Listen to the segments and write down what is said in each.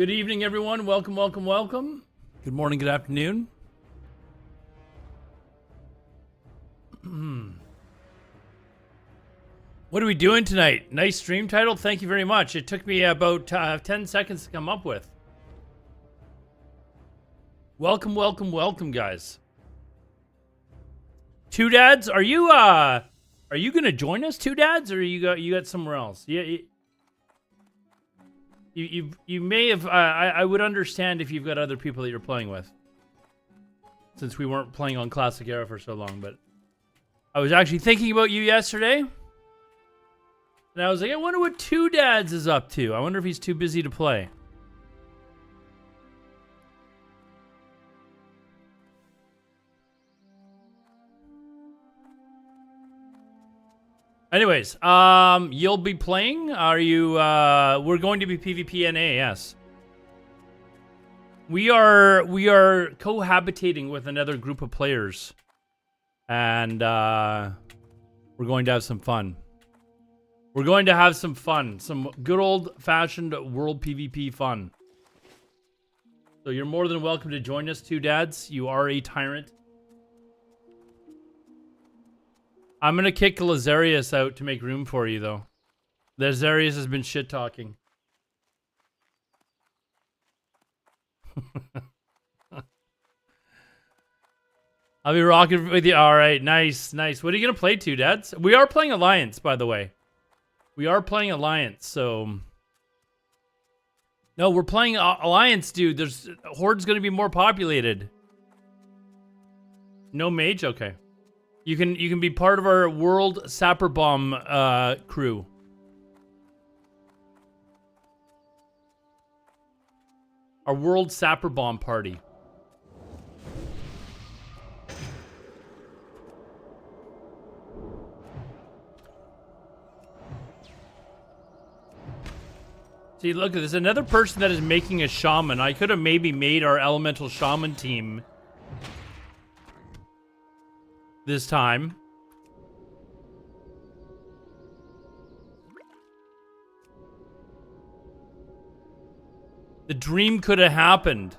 Good evening, everyone. Welcome, welcome, welcome. Good morning, good afternoon. What are we doing tonight? Nice stream title. Thank you very much. It took me about 10 seconds to come up with. Welcome, welcome, welcome, guys. Two Dads, are you gonna join us, Two Dads, or you got somewhere else? Yeah. You may have. I would understand if you've got other people that you're playing with, since we weren't playing on Classic Era for so long. But I was actually thinking about you yesterday, and I was like, I wonder what Two Dads is up to. I wonder if he's too busy to play. Anyways, you'll be playing? Are you, we're going to be PvP NA, yes. We are cohabitating with another group of players. And, we're going to have some fun. We're going to have some fun. Some good old-fashioned world PvP fun. So you're more than welcome to join us, Two Dads. You are a tyrant. I'm gonna kick Lazarius out to make room for you, though. Lazarius has been shit-talking. I'll be rocking with you. Alright, nice, nice. What are you gonna play, Two Dads? We are playing Alliance, by the way. We are playing Alliance, so... No, we're playing Alliance, dude. Horde's gonna be more populated. No mage? Okay. You can be part of our World Sapper Bomb crew. Our World Sapper Bomb party. See, look, there's another person that is making a shaman. I could have maybe made our elemental shaman team this time. The dream could have happened.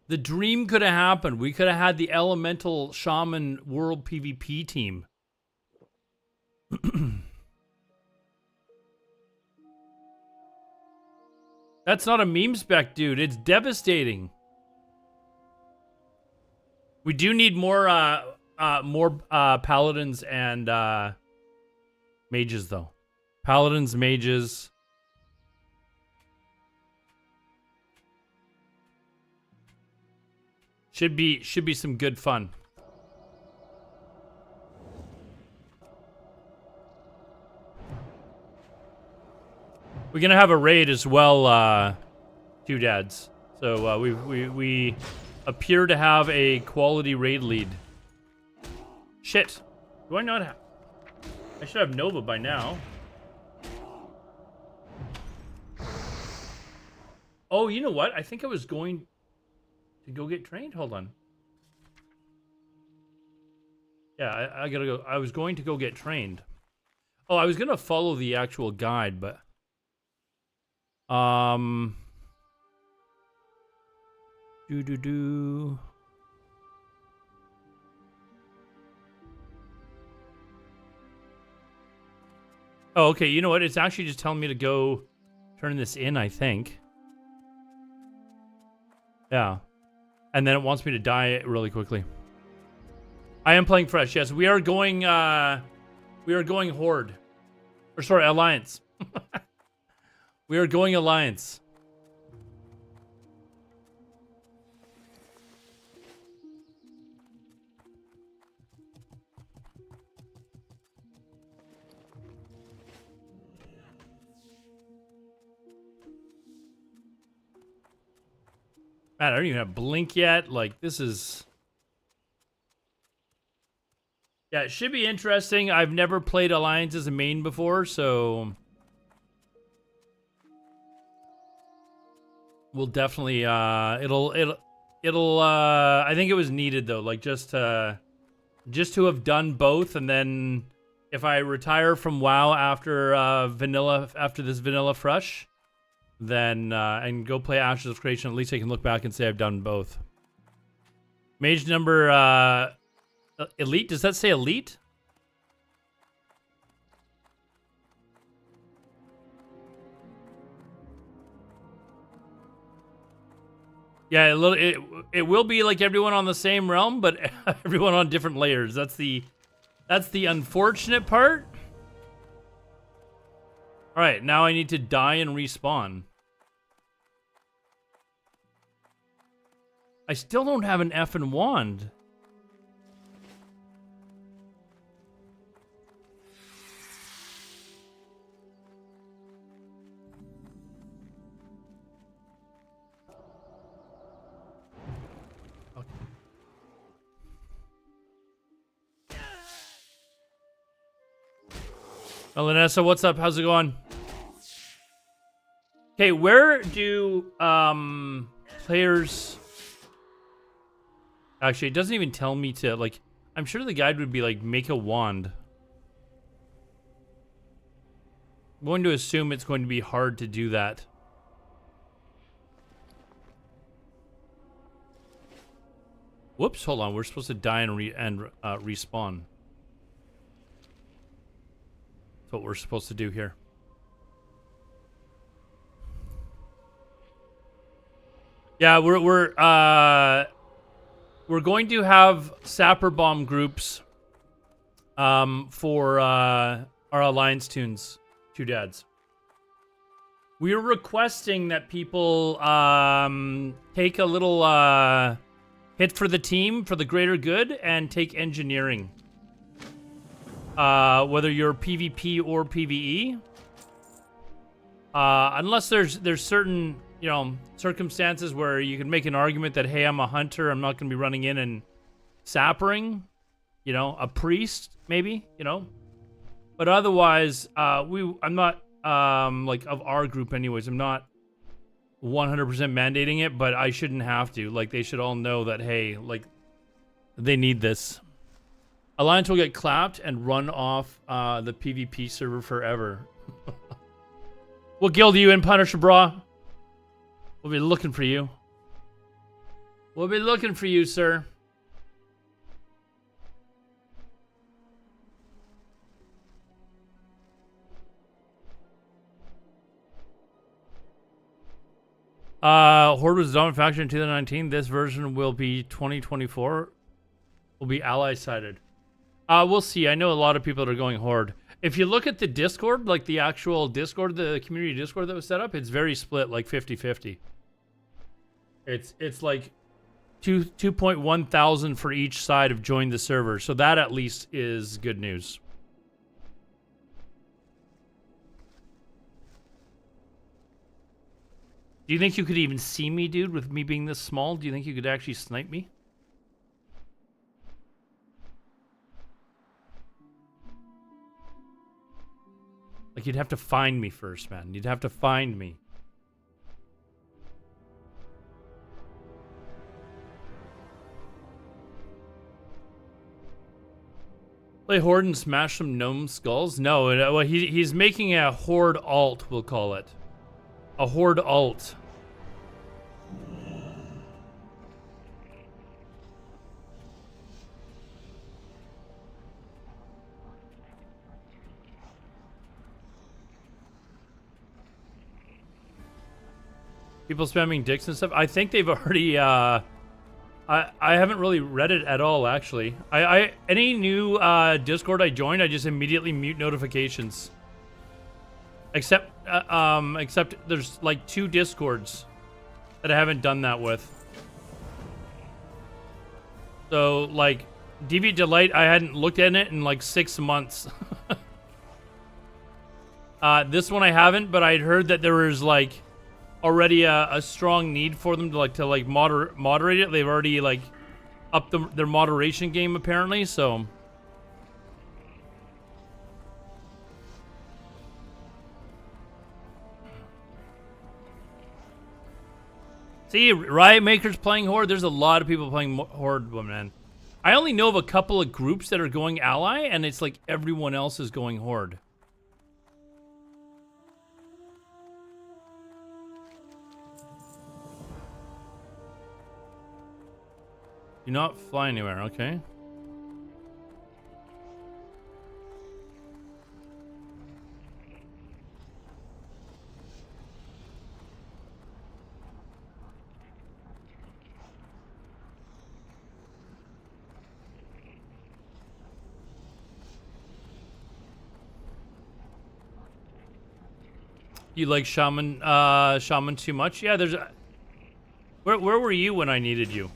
The dream could have happened. We could have had the elemental shaman world PvP team. That's not a meme spec, dude. It's devastating. We do need more paladins and mages, though. Paladins, mages. Should be some good fun. We're gonna have a raid as well, Two Dads. So we appear to have a quality raid lead. Shit. Do I not have... I should have Nova by now. Oh, you know what? I think I was going to go get trained. Hold on. Yeah, I gotta go. I was going to go get trained. Oh, I was gonna follow the actual guide, but... Oh, okay, you know what? It's actually just telling me to go turn this in, I think. Yeah. And then it wants me to die really quickly. I am playing Fresh, yes. We are going Horde. Or sorry, Alliance. We are going Alliance. Man, I don't even have Blink yet. Like, this is... Yeah, it should be interesting. I've never played Alliance as a main before, so... We'll definitely, it'll, I think it was needed though, like just to have done both and then if I retire from WoW after this vanilla fresh, then and go play Ashes of Creation, at least I can look back and say I've done both. Mage number elite. Does that say elite? Yeah, it will be like everyone on the same realm, but everyone on different layers. That's the unfortunate part. All right, now I need to die and respawn. I still don't have an effing wand. Oh, Lanessa, what's up? How's it going? Okay, where do players... Actually, it doesn't even tell me to, like... I'm sure the guide would be like, make a wand. I'm going to assume it's going to be hard to do that. Whoops, hold on. We're supposed to die and respawn. That's what we're supposed to do here. Yeah, we're going to have sapper bomb groups for our alliance tunes, Two Dads. We are requesting that people take a little hit for the team, for the greater good, and take engineering. Whether you're PvP or PvE. Unless there's certain, you know, circumstances where you can make an argument that, hey, I'm a hunter, I'm not going to be running in and sappering, you know, a priest, maybe, you know. But otherwise, I'm not, like, of our group anyways, I'm not 100% mandating it, but I shouldn't have to. Like, they should all know that, hey, like, they need this. Alliance will get clapped and run off the PvP server forever. We'll guild you in, Punisher, brah. We'll be looking for you. We'll be looking for you, sir. Horde was a dominant faction in 2019. This version will be 2024. Will be ally-sided. We'll see. I know a lot of people that are going Horde. If you look at the Discord, like the actual Discord, the community Discord that was set up, it's very split, like 50-50. It's like 2.1 thousand for each side have joined the server. So that at least is good news. Do you think you could even see me, dude, with me being this small? Do you think you could actually snipe me? Like, you'd have to find me first, man. You'd have to find me. Play Horde and smash some gnome skulls? No, well, he's making a Horde alt, we'll call it. A Horde alt. People spamming dicks and stuff. I think they've already. I haven't really read it at all, actually. Any new Discord I join, I just immediately mute notifications. Except there's like 2 Discords that I haven't done that with. So like Deviant Delight, I hadn't looked at it in like 6 months. This one I haven't, but I'd heard that there was like already a strong need for them to moderate it. They've already like upped their moderation game apparently, so see, Riot Makers playing Horde. There's a lot of people playing Horde, man. I only know of a couple of groups that are going ally, and it's like everyone else is going horde. Do not fly anywhere, okay? You like shaman shaman too much? Yeah, there's a... Where were you when I needed you?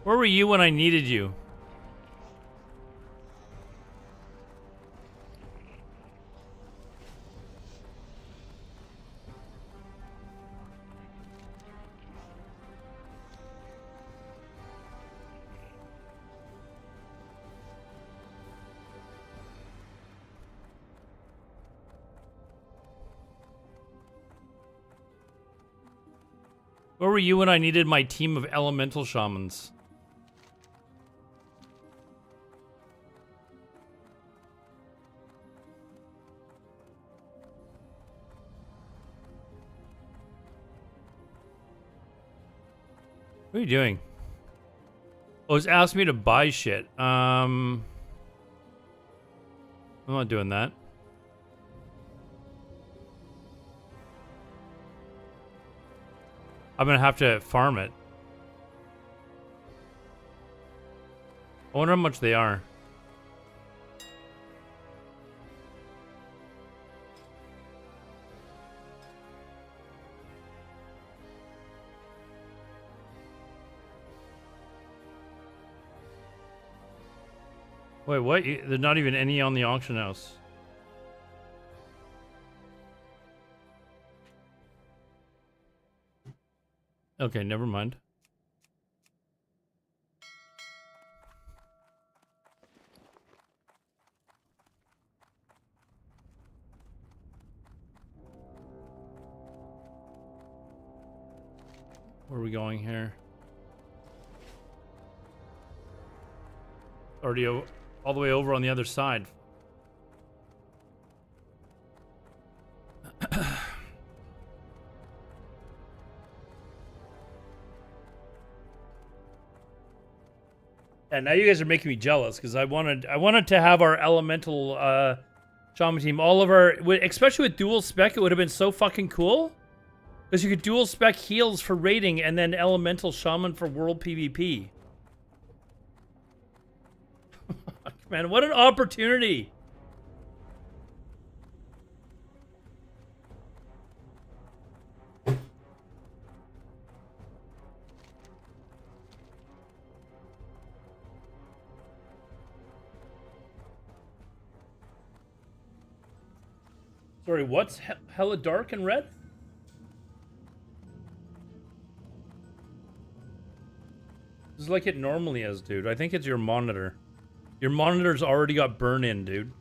Where were you when I needed you? Where were you when I needed my team of elemental shamans? What are you doing? Oh, it's asked me to buy shit. I'm not doing that. I'm gonna have to farm it. I wonder how much they are. Wait, what? There's not even any on the auction house. Okay, never mind. Where are we going here? Already all the way over on the other side. And now you guys are making me jealous because I wanted to have our elemental shaman team. All of our, especially with dual spec, it would have been so fucking cool because you could dual spec heals for raiding and then elemental shaman for world PvP. Man, what an opportunity! Sorry, what's hella dark and red? This is like it normally is, dude. I think it's your monitor. Your monitor's already got burn in, dude.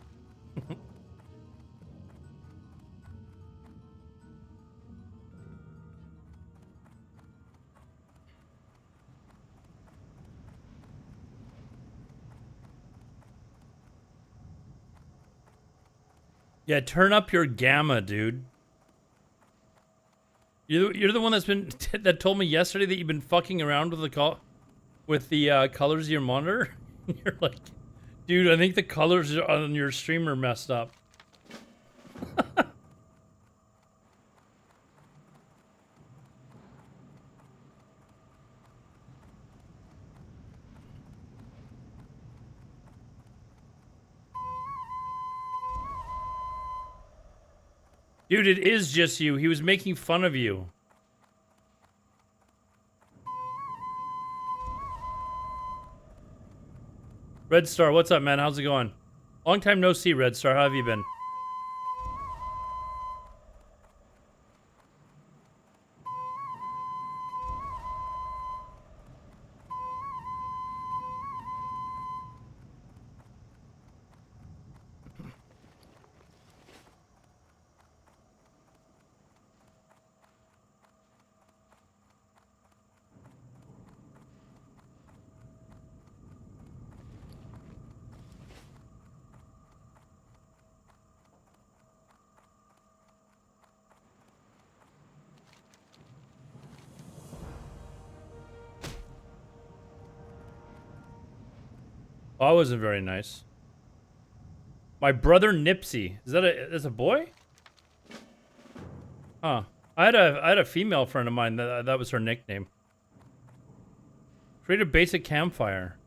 Yeah, turn up your gamma, dude. You're the one that's been that told me yesterday that you've been fucking around with the colors of your monitor. You're like, dude, I think the colors on your stream are messed up. Dude, it is just you. He was making fun of you. Red Star, what's up, man? How's it going? Long time no see, Red Star. How have you been? Oh, that wasn't very nice. My brother Nipsey. Is that a boy? Huh. I had a female friend of mine that was her nickname. Create a basic campfire.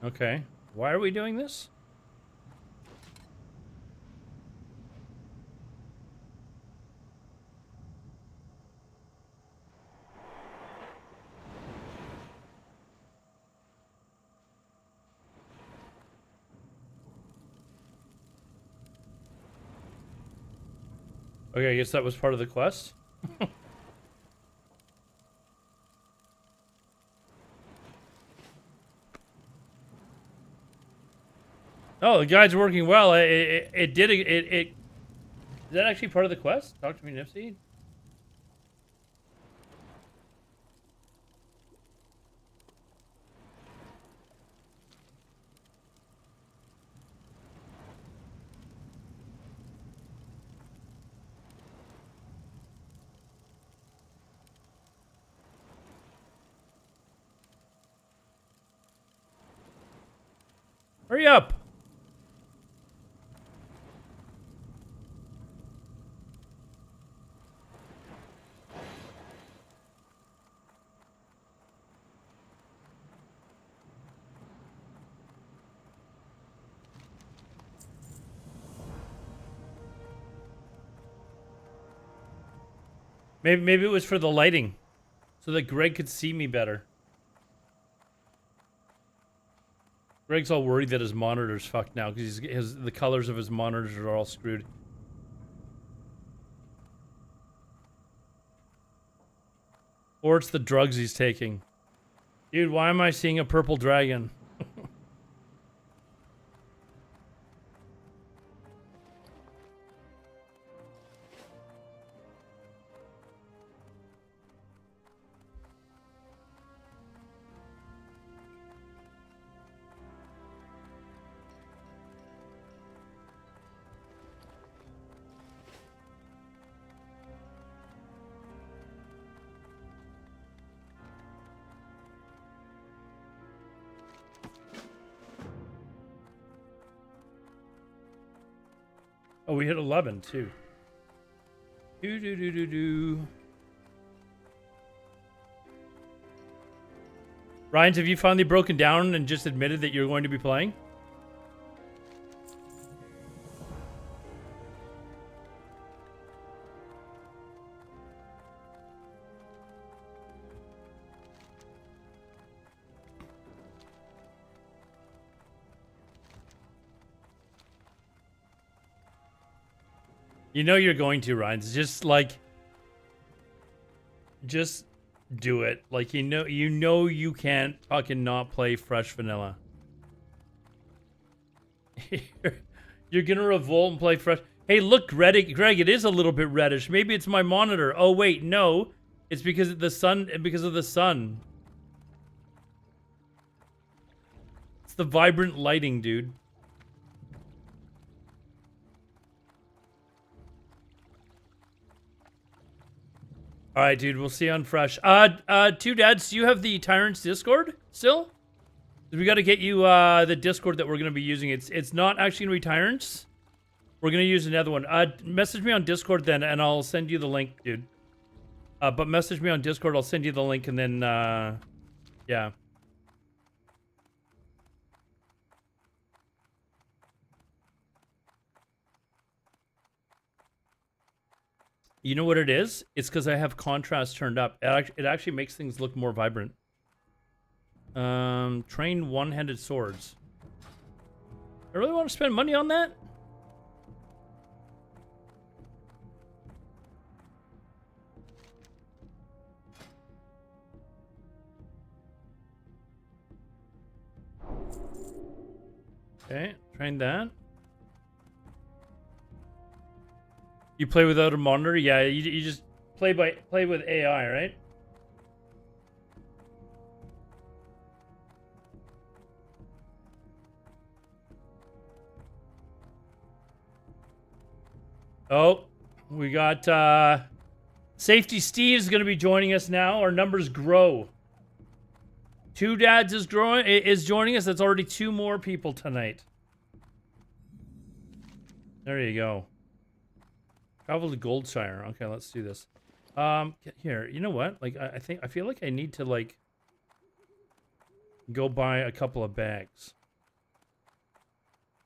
Okay. Why are we doing this? Okay, I guess that was part of the quest. Oh, the guide's working well. It did it. Is that actually part of the quest? Talk to me, Nipsey. Hurry up! Maybe it was for the lighting, so that Greg could see me better. Greg's all worried that his monitor's fucked now because the colors of his monitors are all screwed. Or it's the drugs he's taking. Dude, why am I seeing a purple dragon? Oh, we hit 11 too. Do. Ryan, have you finally broken down and just admitted that you're going to be playing? You know you're going to, Ryan. It's just like, just do it. Like you know you can't fucking not play fresh vanilla. You're gonna revolt and play fresh. Hey, look, Greg, it is a little bit reddish. Maybe it's my monitor. Oh wait, no, it's because of the sun. Because of the sun. It's the vibrant lighting, dude. All right, dude. We'll see you on Fresh. Two Dads, do you have the Tyrants Discord still? We got to get you the Discord that we're gonna be using. It's not actually gonna be Tyrants. We're gonna use another one. Message me on Discord then, and I'll send you the link, dude. But message me on Discord. I'll send you the link, and then yeah. You know what it is? It's because I have contrast turned up. It actually makes things look more vibrant. Train one-handed swords. I really want to spend money on that? Okay, train that. You play without a monitor? Yeah, you just play with AI, right? Oh, We got Safety Steve is going to be joining us now. Our numbers grow. Two Dads is joining us. That's already 2 more people tonight. There you go. Travel to Goldshire. Okay, let's do this. Here, you know what? Like, I feel like I need to, like, go buy a couple of bags.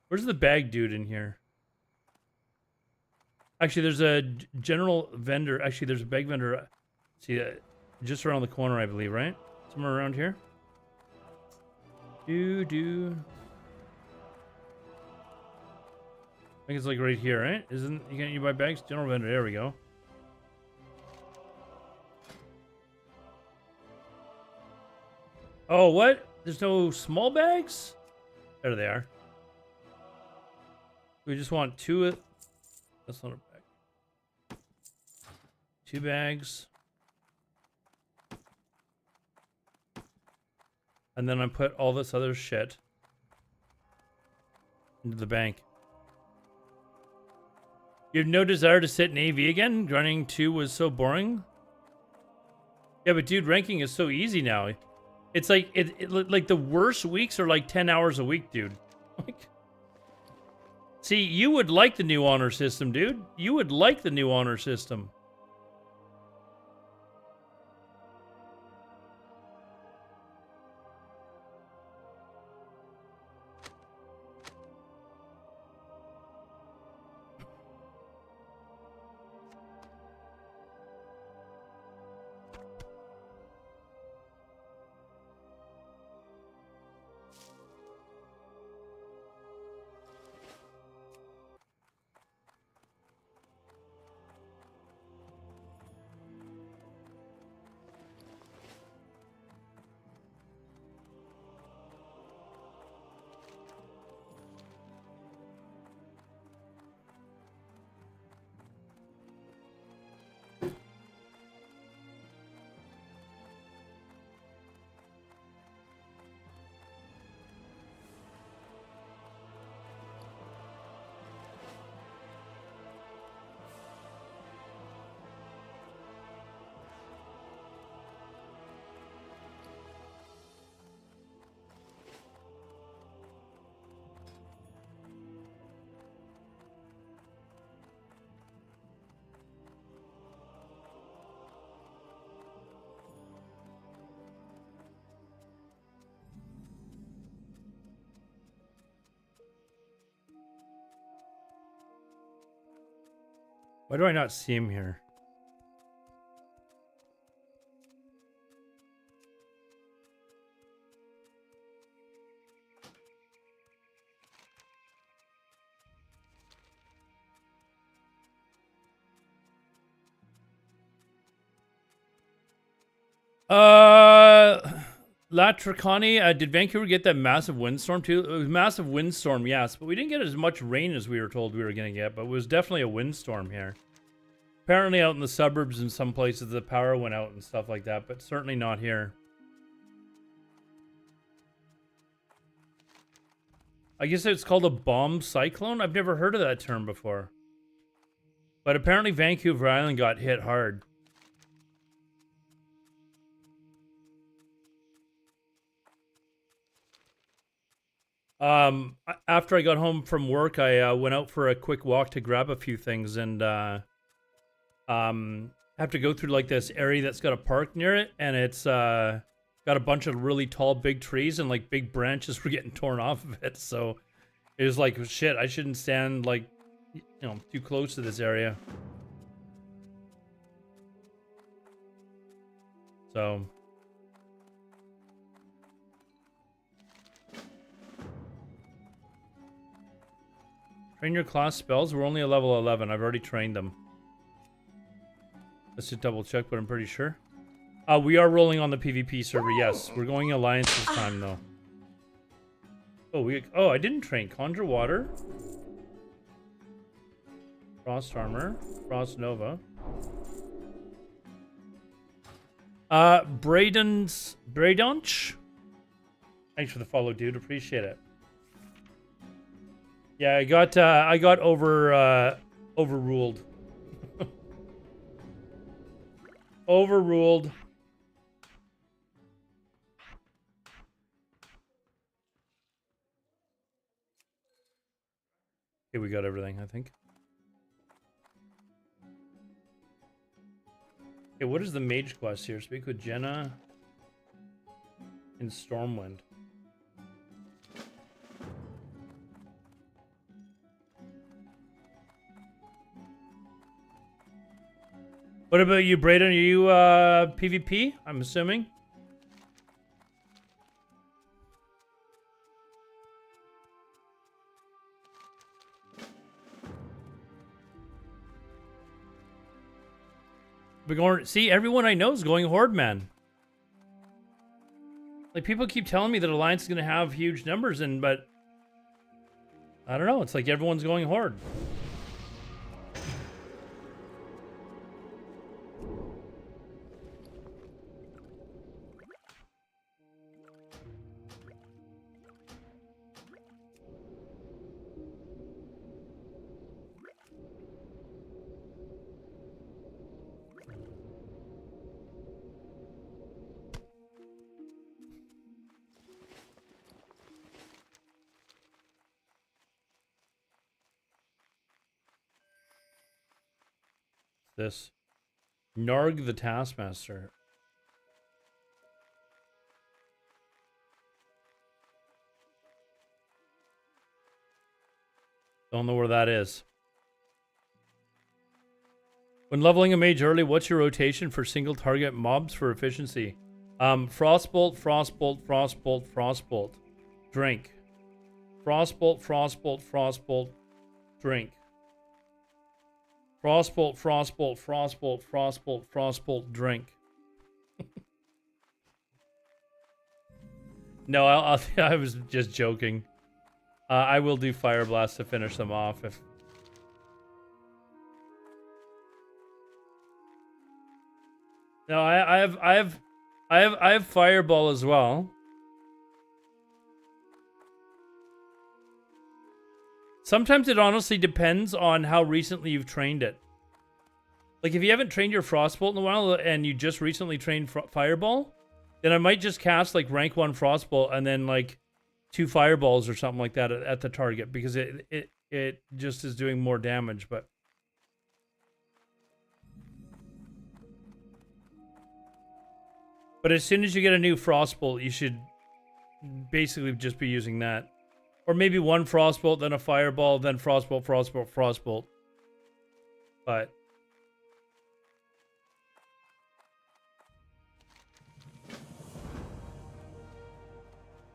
Where's the bag dude in here? Actually, there's a general vendor. Actually, there's a bag vendor. See, just around the corner, I believe, right? Somewhere around here. I think it's like right here, right? Isn't you buy bags? General vendor. There we go. Oh, what? There's no small bags? There they are. We just want 2. That's not a bag. 2 bags. And then I put all this other shit into the bank. You have no desire to sit in AV again? Running 2 was so boring? Yeah, but dude, ranking is so easy now. It's like, like the worst weeks are like 10 hours a week, dude. Like, see, you would like the new honor system, dude. You would like the new honor system. Why do I not see him here? Latricani, did Vancouver get that massive windstorm too? It was a massive windstorm, yes, but we didn't get as much rain as we were told we were going to get, but it was definitely a windstorm here. Apparently out in the suburbs in some places the power went out and stuff like that, but certainly not here. I guess it's called a bomb cyclone? I've never heard of that term before. But apparently Vancouver Island got hit hard. After I got home from work, I went out for a quick walk to grab a few things, and have to go through like this area that's got a park near it, and it's got a bunch of really tall big trees, and like big branches were getting torn off of it. So it was like, shit, I shouldn't stand like, you know, too close to this area. So train your class spells. We're only a level 11. I've already trained them. Let's just double check, but I'm pretty sure. We are rolling on the PvP server, yes. We're going Alliance this time, though. Oh, I didn't train. Conjure Water. Frost Armor. Frost Nova. Bradonch. Thanks for the follow, dude. Appreciate it. Yeah, I got overruled. Overruled. Okay, we got everything, I think. Okay, what is the mage quest here? Speak with Jenna in Stormwind. What about you, Braden? Are you PvP? I'm assuming. We're going. See, everyone I know is going Horde, man. Like, people keep telling me that Alliance is going to have huge numbers, but I don't know. It's like everyone's going Horde. This Narg the Taskmaster. Don't know where that is. When leveling a mage early, what's your rotation for single target mobs for efficiency? Frostbolt, Frostbolt, Frostbolt, Frostbolt. Drink. Frostbolt, Frostbolt, Frostbolt. Drink. Frostbolt, Frostbolt, Frostbolt, Frostbolt, Frostbolt, drink. No, I was just joking. I will do Fire Blast to finish them off if... No, I have Fireball as well. Sometimes it honestly depends on how recently you've trained it. Like, if you haven't trained your Frostbolt in a while and you just recently trained Fireball, then I might just cast, like, rank 1 Frostbolt and then, like, 2 Fireballs or something like that at the target, because it just is doing more damage, but... But as soon as you get a new Frostbolt, you should basically just be using that. Or maybe 1 Frostbolt, then a Fireball, then Frostbolt, Frostbolt, Frostbolt. But...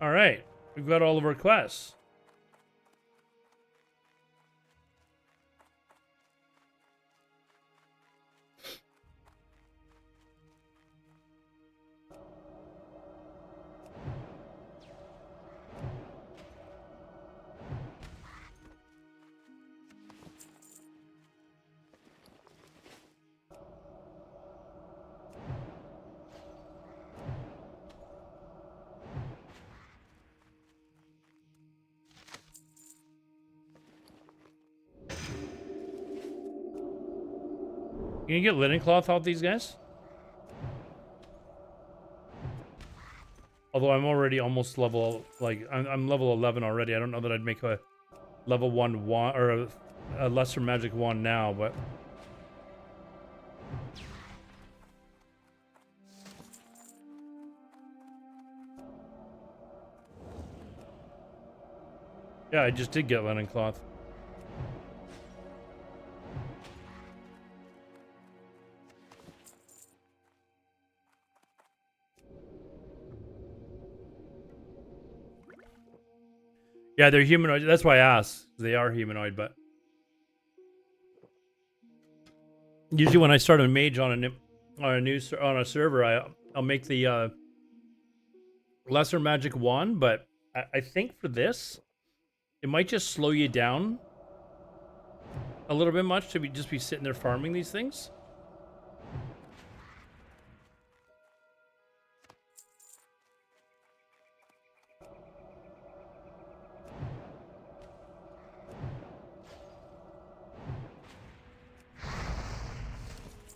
Alright, we've got all of our quests. Can you get linen cloth out these guys? Although I'm already almost level, like, I'm level 11 already. I don't know that I'd make a level 1 wand, or a lesser magic wand now, but... Yeah, I just did get linen cloth. Yeah, they're humanoid. That's why I asked. They are humanoid, but usually when I start a mage on a server, I'll make the lesser magic wand. But I think for this, it might just slow you down a little bit much to just be sitting there farming these things.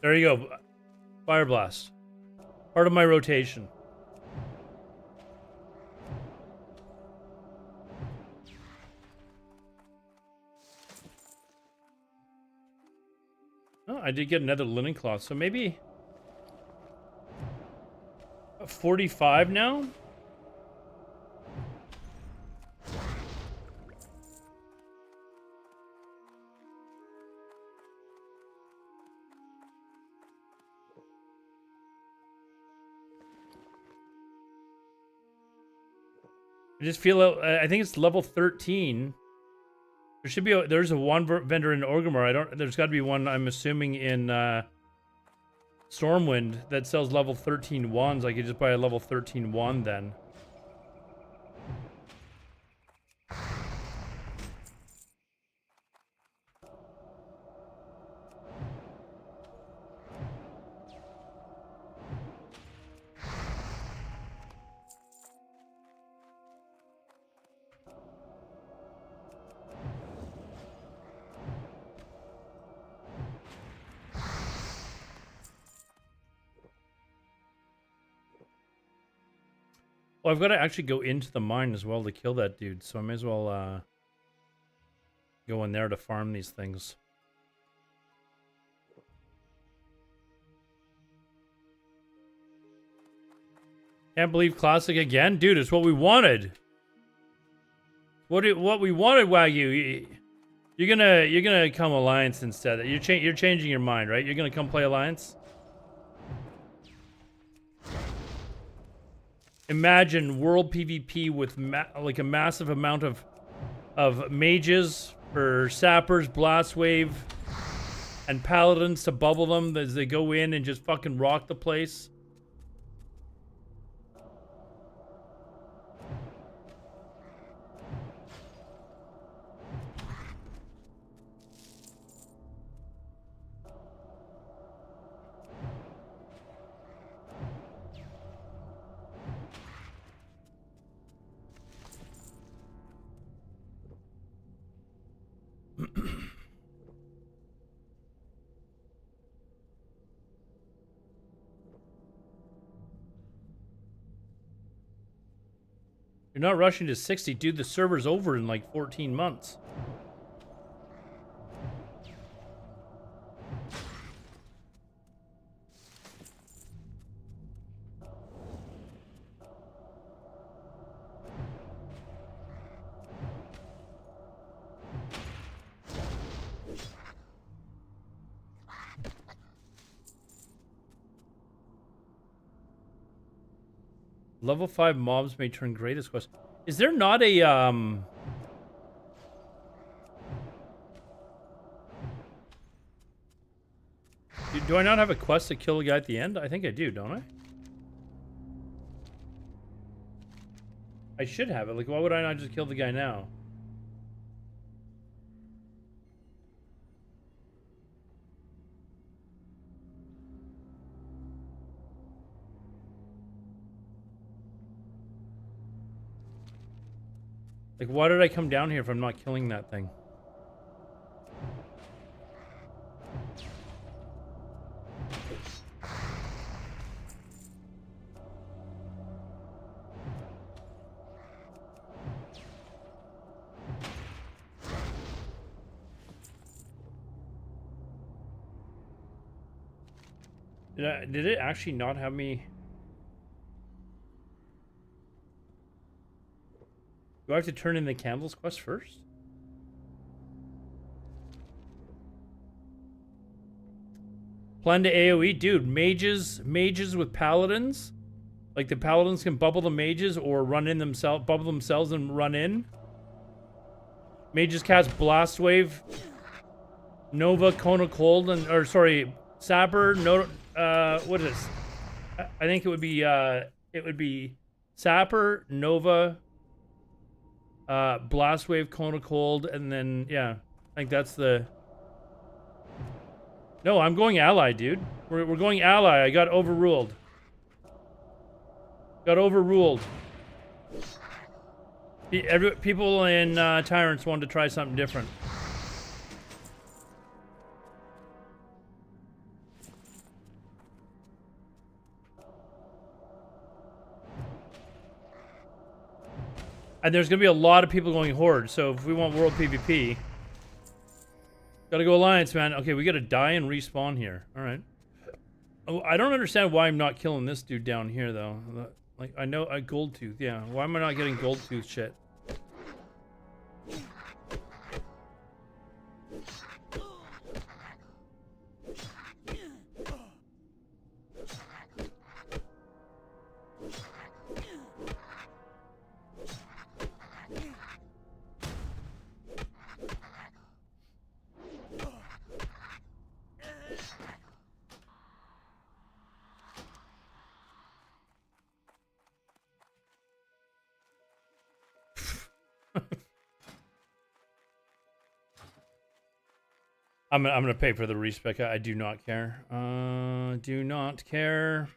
There you go. Fire blast. Part of my rotation. Oh, I did get another linen cloth, so maybe 45 now? I just feel I think it's level 13. There should be there's a one vendor in Orgrimmar. There's got to be one, I'm assuming, in Stormwind that sells level 13 wands. I could just buy a level 13 wand then. Well, I've got to actually go into the mine as well to kill that dude, so I may as well go in there to farm these things. Can't believe classic again, dude. It's what we wanted. What we wanted, Wagyu. You're gonna come Alliance instead. You're changing your mind, right? You're gonna come play Alliance. Imagine world PvP with like a massive amount of mages for sappers, blast wave, and paladins to bubble them as they go in and just fucking rock the place. You're not rushing to 60, dude. The server's over in like 14 months. Level 5 mobs may turn greatest quest. Is there not a do I not have a quest to kill the guy at the end? I think I do, don't I? I should have it. Like, why would I not just kill the guy now? Like, why did I come down here if I'm not killing that thing? Did it actually not have me? Do I have to turn in the candles quest first? Plan to AoE? Dude, mages with paladins? Like the paladins can bubble the mages or run in themselves, bubble themselves and run in. Mages cast Blast Wave, Nova, Cone of Cold, and, or sorry, Sapper, no, what is this? I think it would be Sapper, Nova, Blast Wave, Cone of Cold, and then, yeah, I think that's the... No, I'm going ally, dude. We're going ally. I got overruled. Got overruled. People in Tyrants wanted to try something different. And there's gonna be a lot of people going Horde, so if we want World PvP, gotta go Alliance, man. Okay, we gotta die and respawn here. Alright. Oh, I don't understand why I'm not killing this dude down here, though. Like, I know, Gold Tooth, yeah. Why am I not getting Gold Tooth shit? I'm gonna pay for the respec. I do not care. Do not care.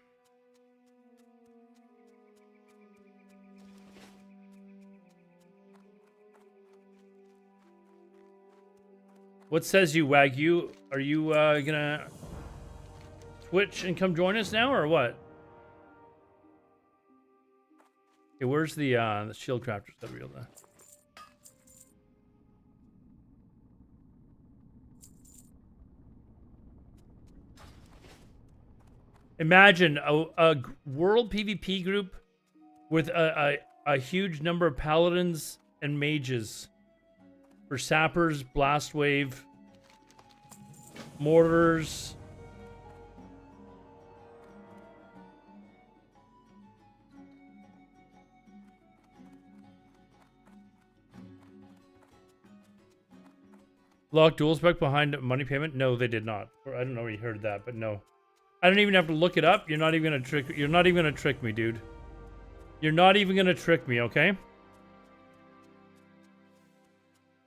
What says you, Wagyu? Are you gonna Twitch and come join us now, or what? Okay, where's the shield crafters that real there? Imagine a world PvP group with a huge number of paladins and mages for sappers, blast wave, mortars. Lock dual spec behind money payment? No, they did not. Or I don't know where you heard that, but no. I don't even have to look it up. You're not even gonna trick me, dude. You're not even gonna trick me, okay?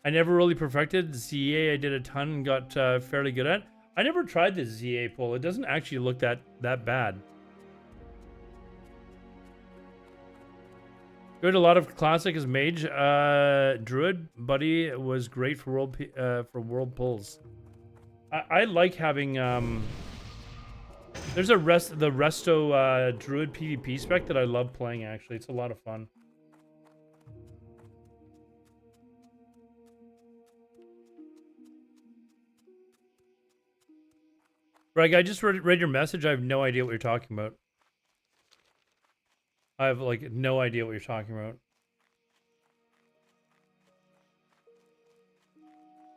I never really perfected ZA. I did a ton and got fairly good at. I never tried the ZA pull. It doesn't actually look that bad. Good, a lot of classic as mage. Druid buddy was great for world pulls. I like having there's the Resto Druid PvP spec that I love playing, actually. It's a lot of fun. Greg, I just read your message. I have no idea what you're talking about. I have, like, no idea what you're talking about.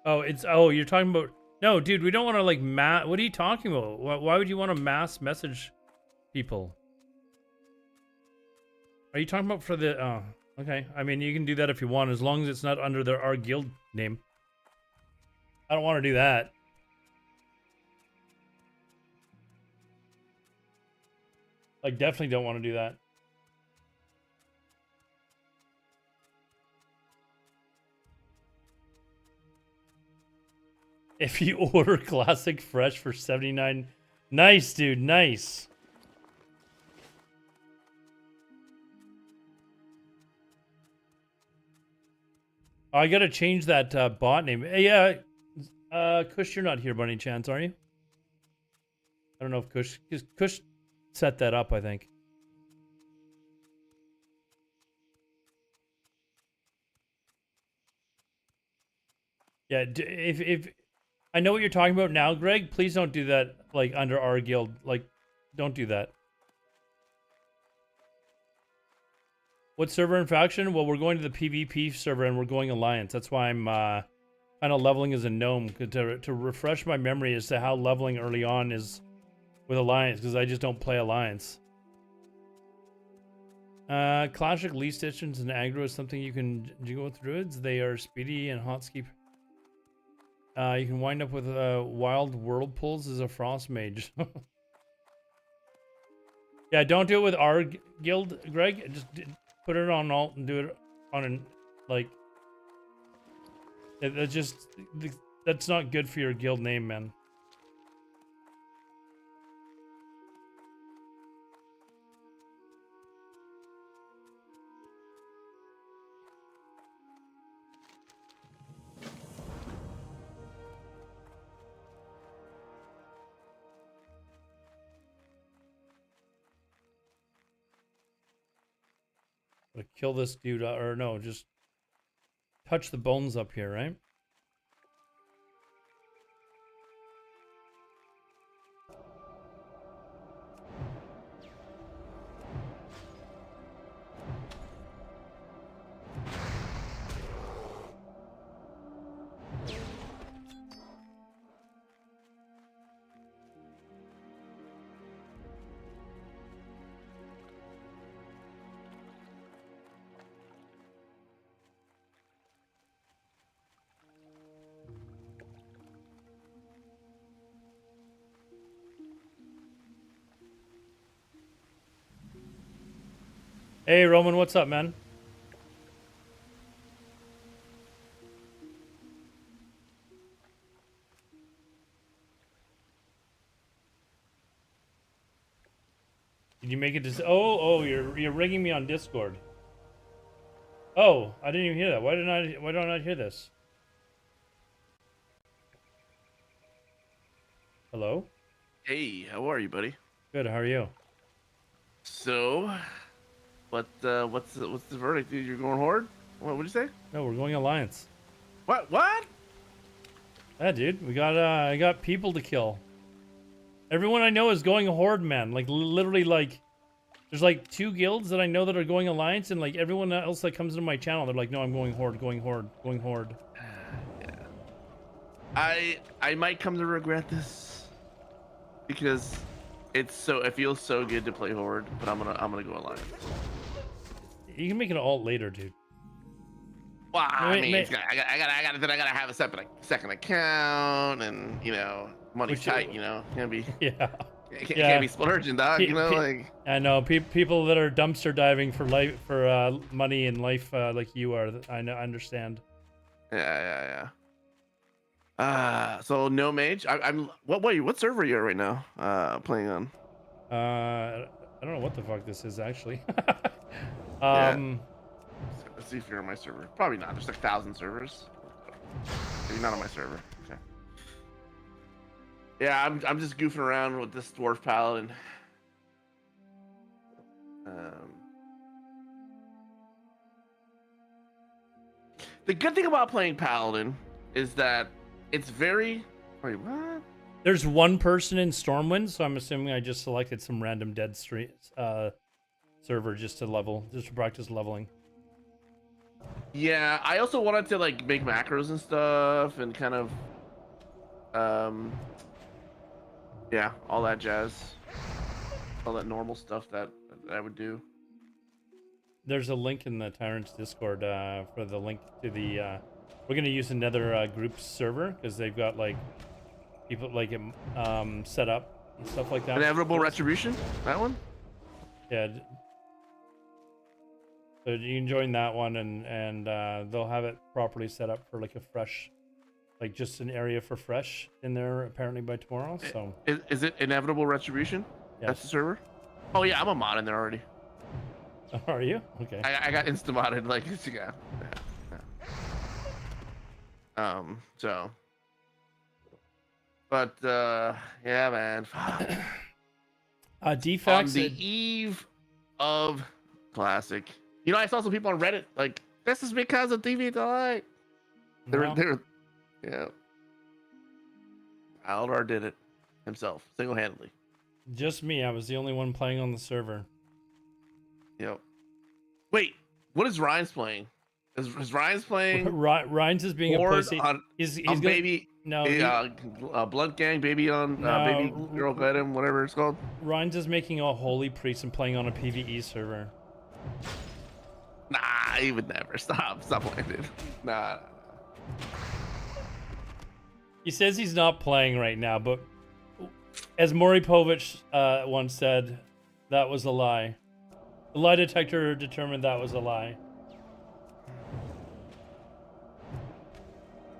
Oh, you're talking about... No, dude, we don't want to, like, what are you talking about? Why would you want to mass message people? Are you talking about for the... Oh, okay. I mean, you can do that if you want, as long as it's not under our guild name. I don't want to do that. Like, definitely don't want to do that. If you order classic fresh for 79, nice, dude, nice. Oh, I gotta change that bot name. Hey, yeah, Kush, you're not here by any chance, are you? I don't know if Kush set that up, I think. Yeah, if I know what you're talking about now, Greg. Please don't do that, like, under our guild. Like, don't do that. What server and faction? Well, we're going to the PvP server and we're going Alliance. That's why I'm kind of leveling as a gnome, to refresh my memory as to how leveling early on is with Alliance, because I just don't play Alliance. Classic least distance and aggro is something you can go with druids. They are speedy and hot ski. You can wind up with wild whirlpools as a frost mage. Yeah, don't do it with our guild, Greg. Just put it on alt and do it on an, like, that's not good for your guild name, man. So kill this dude, or no, just touch the bones up here, right? Hey, Roman, what's up, man? Did you make it to? Oh, you're ringing me on Discord. Oh, I didn't even hear that. Why don't I hear this? Hello? Hey, how are you, buddy? Good. How are you? So, what's the verdict, dude? You're going horde? What'd you say? No, we're going Alliance. What? Yeah, dude. I got people to kill. Everyone I know is going Horde, man. Like literally, like there's like 2 guilds that I know that are going Alliance, and like everyone else that comes into my channel, they're like, no, I'm going Horde, going Horde, going Horde. Yeah. I might come to regret this because it feels so good to play horde, but I'm gonna go alliance. You can make it alt later, dude. Well, I mean, I gotta have a second account, and money's tight. Can't be Yeah. Can't be splurging, dog. Like I know people that are dumpster diving for money in life like you are. I understand. Yeah. So no mage. I'm what server are you at right now? Playing on. I don't know what the fuck this is actually. Yeah. Let's see if you're on my server. Probably not. There's like 1,000 servers. Maybe not on my server. Okay. Yeah, I'm just goofing around with this dwarf paladin. The good thing about playing paladin is that it's very. Wait, what? There's one person in Stormwind, so I'm assuming I just selected some random dead server just to practice leveling. Yeah, I also wanted to like make macros and stuff and kind of yeah, all that jazz. All that normal stuff that I would do. There's a link in the Tyrant's Discord for the link to the we're going to use another group server because they've got like people like it set up and stuff like that. Inevitable Retribution? That one? Yeah. So you can join that one, and they'll have it properly set up for like a fresh, like just an area for fresh in there apparently by tomorrow. So is it Inevitable Retribution? Yes. That's the server? Oh yeah, I'm a mod in there already. Are you? Okay. I got insta modded like yeah. So but yeah, man. Defects on the eve of Classic. I saw some people on Reddit like, this is because of TV Delight. They're yeah. Aldar did it himself, single-handedly. Just me. I was the only one playing on the server. Yep. Wait, what is Ryan's playing? Is Ryan's playing? Ryan's is being a pussy. He's on gonna, baby. No. Blunt Gang, baby on baby girl got him, whatever it's called. Ryan's is making a holy priest and playing on a PvE server. Nah, he would never. Stop playing, dude. Nah. He says he's not playing right now, but as Maury Povich once said, that was a lie. The lie detector determined that was a lie.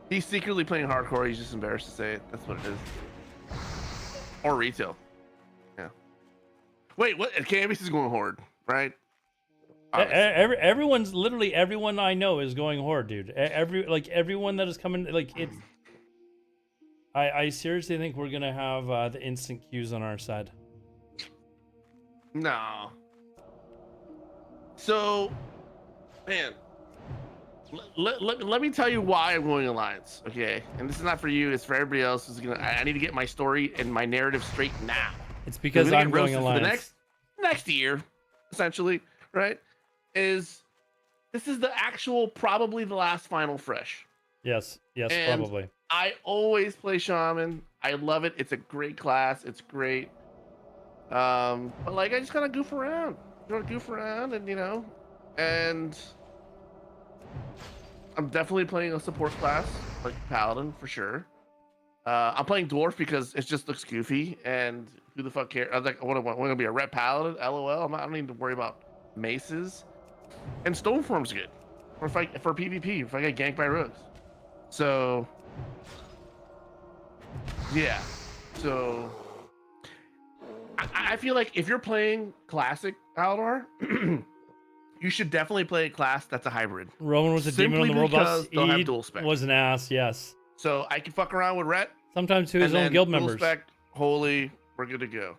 He's secretly playing hardcore. He's just embarrassed to say it. That's what it is. Or retail. Yeah. Wait, what? Canvas is going horde, right? Everyone's literally everyone I know is going horde, dude. Everyone that is coming, like it's. I seriously think we're gonna have the instant queues on our side. No. So, Man, let me tell you why I'm going Alliance, okay? And this is not for you, it's for everybody else who's gonna. I need to get my story and my narrative straight now. It's because I'm going for Alliance. the next year, essentially, right? This is the actual, probably the last final Fresh. Yes, And probably. I always play Shaman. I love it. It's a great class. It's great. But like, I just gotta goof around. And and I'm definitely playing a support class, like Paladin for sure. I'm playing Dwarf because it just looks goofy, and who the fuck cares? I was like, what am I gonna be a red Paladin? LOL. I don't need to worry about maces. And Stoneform's good for PvP. If I get ganked by rogues, so yeah. So I feel like if you're playing classic Aldar, you should definitely play a class that's a hybrid. Roman was a demon on the world boss. They'll have He dual spec. was an ass, yes. So I can fuck around with Rhett. Sometimes to his own guild members. Dual spec, holy, we're good to go.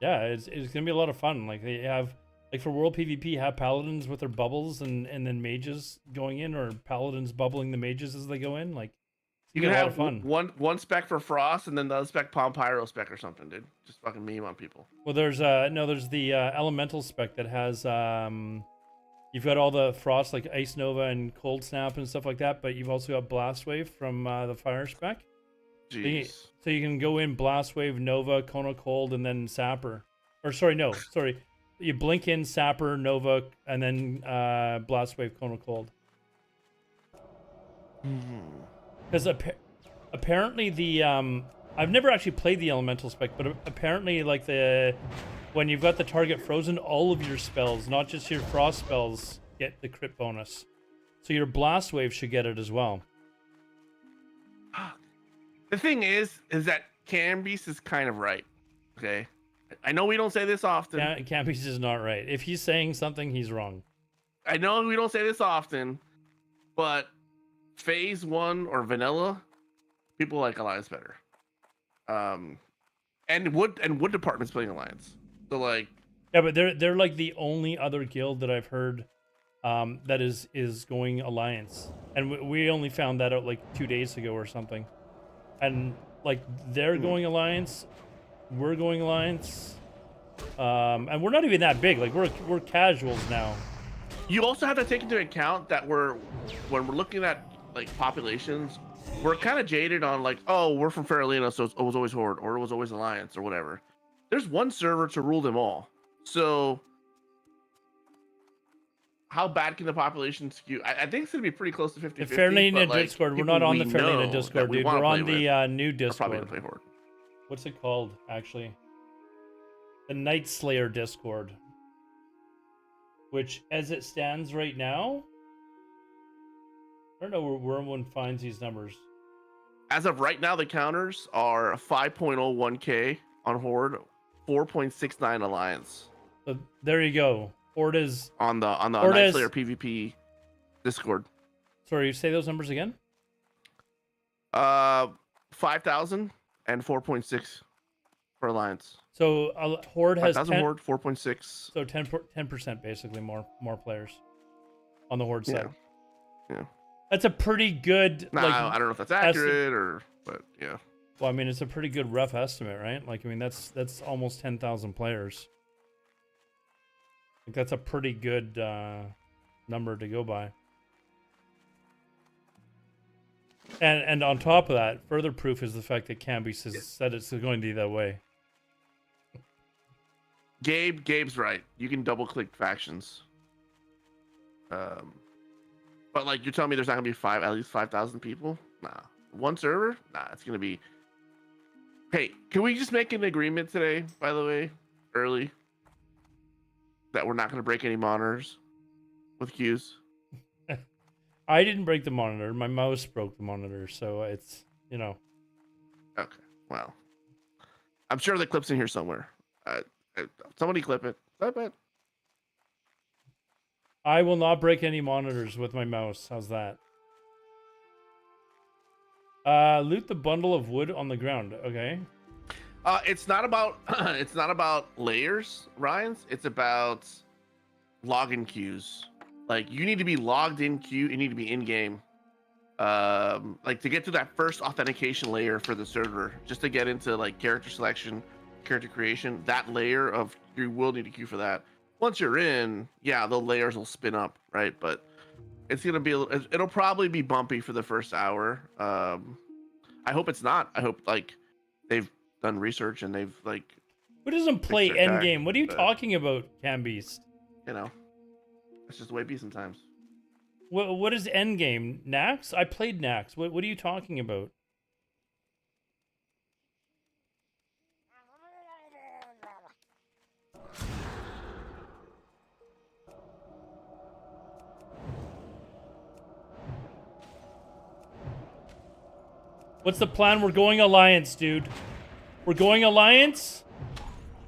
Yeah, it's gonna be a lot of fun. Like they have, like for world PvP, have paladins with their bubbles and then mages going in, or paladins bubbling the mages as they go in. Like you can have one spec for Frost and then the other spec Palm Pyro spec or something, dude. Just fucking meme on people. Well, there's the elemental spec that has you've got all the Frost like Ice Nova and Cold Snap and stuff like that, but you've also got Blast Wave from the Fire spec. Jeez. So you can go in Blast Wave, Nova, Kona Cold, and then Sapper. Or sorry, you blink in Sapper, Nova, and then Blast Wave, Kona Cold. Because apparently the I've never actually played the elemental spec, but apparently like when you've got the target frozen, all of your spells, not just your frost spells, get the crit bonus. So your Blast Wave should get it as well. The thing is that Cambeast is kind of right. Okay, I know we don't say this often. Cambeast is not right. If he's saying something, he's wrong. I know we don't say this often, but Phase 1 or Vanilla, people like Alliance better. And Wood Department's playing Alliance. So like, yeah, but they're like the only other guild that I've heard that is going Alliance, and we only found that out like 2 days ago or something. And like they're going Alliance, we're going Alliance, and we're not even that big. Like we're casuals now. You also have to take into account that when we're looking at like populations, we're kind of jaded on like, oh, we're from Faralina, so it was always Horde or it was always Alliance or whatever. There's one server to rule them all. So how bad can the population skew? I think it's gonna be pretty close to 50-50. The Faralina Discord. We're not on the Faralina Discord, dude. We're on the new Discord. Probably play Horde. What's it called, actually? The Night Slayer Discord. Which, as it stands right now, I don't know where one finds these numbers. As of right now, the counters are 5.01k on Horde, 4.69 Alliance. So there you go. Horde is on the Night Slayer PvP Discord. Sorry, say those numbers again. 5,000 and 4.6 for Alliance. So Horde has 10, Horde 4.6. So 10% basically more players on the Horde side. Yeah. That's a pretty good. Nah, like, I don't know if that's accurate but yeah. Well, I mean, it's a pretty good rough estimate, right? Like, I mean, that's almost 10,000 players. Like, that's a pretty good number to go by. And on top of that, further proof is the fact that Cambeast has said it's going to be that way. Gabe's right. You can double click factions. But like, you're telling me there's not gonna be at least 5,000 people? Nah. One server? Nah, it's gonna be. Hey, can we just make an agreement today, by the way, early, that we're not gonna break any monitors with queues? I didn't break the monitor. My mouse broke the monitor, so it's, you know. Okay, well, I'm sure the clip's in here somewhere. Somebody clip it. Clip it. I will not break any monitors with my mouse. How's that? Loot the bundle of wood on the ground. Okay. It's not about layers, Ryan's. It's about login queues. Like you need to be logged in queue. You need to be in game. Like to get to that first authentication layer for the server, just to get into like character selection, character creation. That layer of you will need to queue for that. Once you're in, yeah, the layers will spin up, right? But it's gonna be it'll probably be bumpy for the first hour. I hope it's not. I hope like they've done research and they've like Who doesn't fixed play their tech, Endgame? What are you but, talking about, Cambeast? you know, that's just the way it be sometimes. What is Endgame? Nax? I played Nax. What are you talking about? What's the plan? We're going Alliance, dude. We're going Alliance.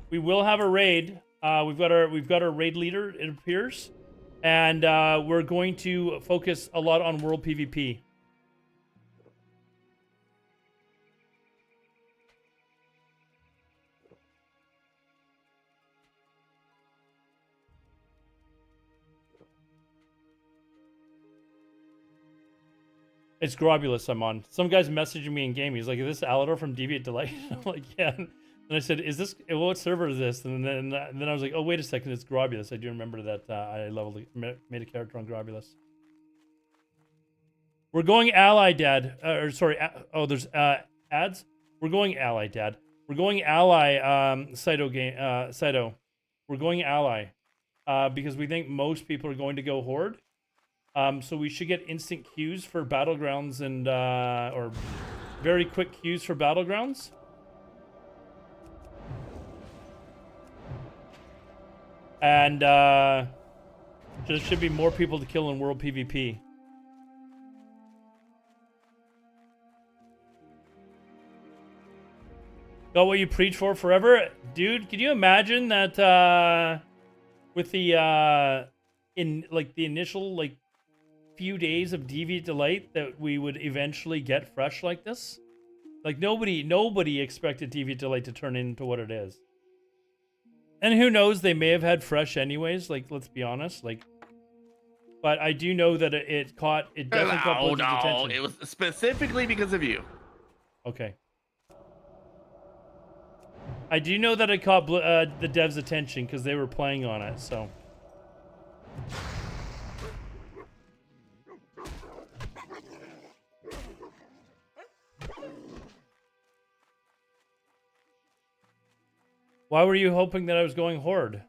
We will have a raid. We've got our raid leader, it appears. And we're going to focus a lot on world PvP. It's Grobulus I'm on. Some guy's messaging me in game. He's like, "Is this Alador from Deviant Delight?" I'm like, "Yeah." And I said, "Is this what server is this?" And then I was like, "Oh, wait a second, it's Grobulus." I do remember that I made a character on Grobulus. We're going Ally, Dad. Or sorry, there's ads. We're going Ally, Dad. We're going Ally. Saito. We're going Ally, because we think most people are going to go Horde. So we should get instant queues for Battlegrounds and or very quick queues for Battlegrounds. And there should be more people to kill in World PvP. Got what you preach for forever? Dude, can you imagine that with the in like the initial like few days of Deviant Delight that we would eventually get Fresh like this? Like nobody expected Deviant Delight to turn into what it is. And who knows, they may have had Fresh anyways, like let's be honest, like, but I do know that it definitely caught Blizzard's attention. It was specifically because of you. Okay. I do know that it caught the devs' attention because they were playing on it, so. Why were you hoping that I was going Horde?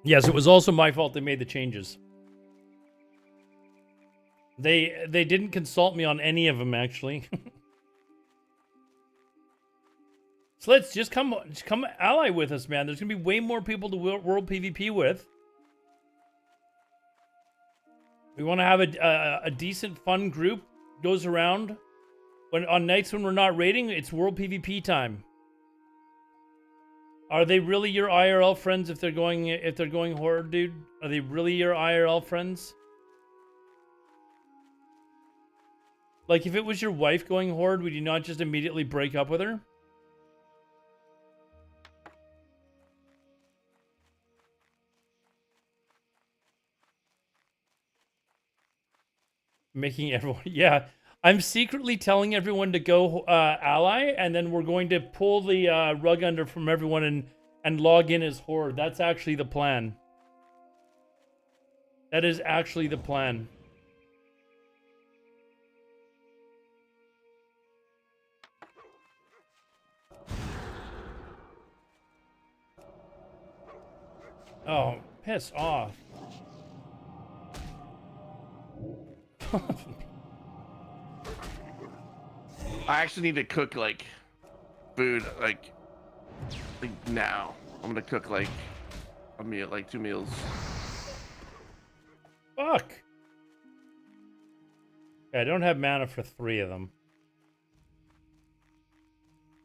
Yes, it was also my fault they made the changes. They didn't consult me on any of them, actually. So let's just come ally with us, man. There's gonna be way more people to world PvP with. We want to have a decent, fun group. Goes around on nights when we're not raiding. It's world PvP time. Are they really your IRL friends if they're going Horde, dude? Are they really your IRL friends? Like if it was your wife going Horde, would you not just immediately break up with her? Making everyone, yeah. I'm secretly telling everyone to go ally, and then we're going to pull the rug under from everyone and log in as Horde. That's actually the plan. That is actually the plan. Oh, piss off. I actually need to cook like food like now. I'm gonna cook like a meal, like 2 meals. Fuck. Okay, I don't have mana for 3 of them.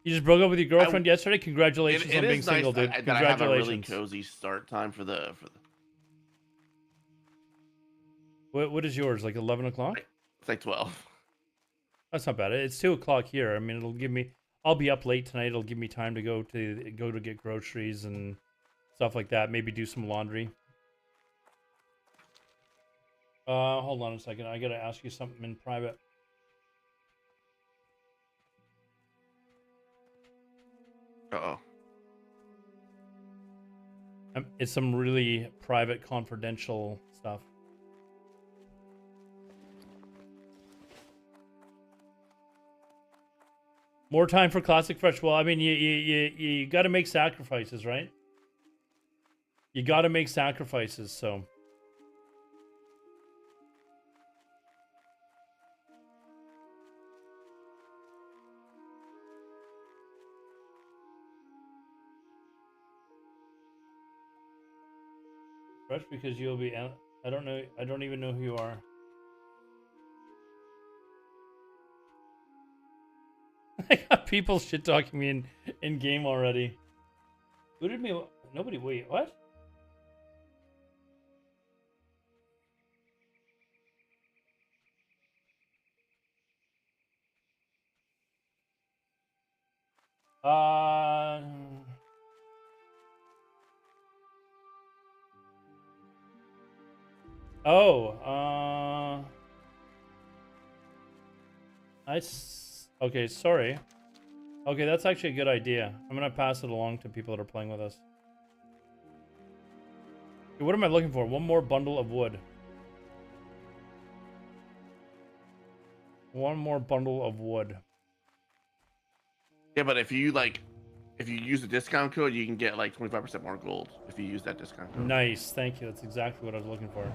You just broke up with your girlfriend yesterday? Congratulations on being single, dude. That Congratulations. I have a really cozy start time for the. What is yours? Like 11 o'clock? It's like 12. That's not bad. It's 2 o'clock here. I mean, it'll give me. I'll be up late tonight. It'll give me time to go to get groceries and stuff like that. Maybe do some laundry. Hold on a second. I gotta ask you something in private. Uh-oh. It's some really private, confidential stuff. More time for classic fresh. Well, I mean, you got to make sacrifices, right? You got to make sacrifices, so. Fresh because you'll be. I don't know. I don't even know who you are. I got people shit talking me in game already. Who did me? Nobody. Wait, what? Oh. Okay, sorry. Okay, that's actually a good idea. I'm gonna pass it along to people that are playing with us. Okay, what am I looking for? One more bundle of wood. One more bundle of wood. Yeah, but if you use the discount code, you can get like 25% more gold if you use that discount code. Nice, thank you. That's exactly what I was looking for.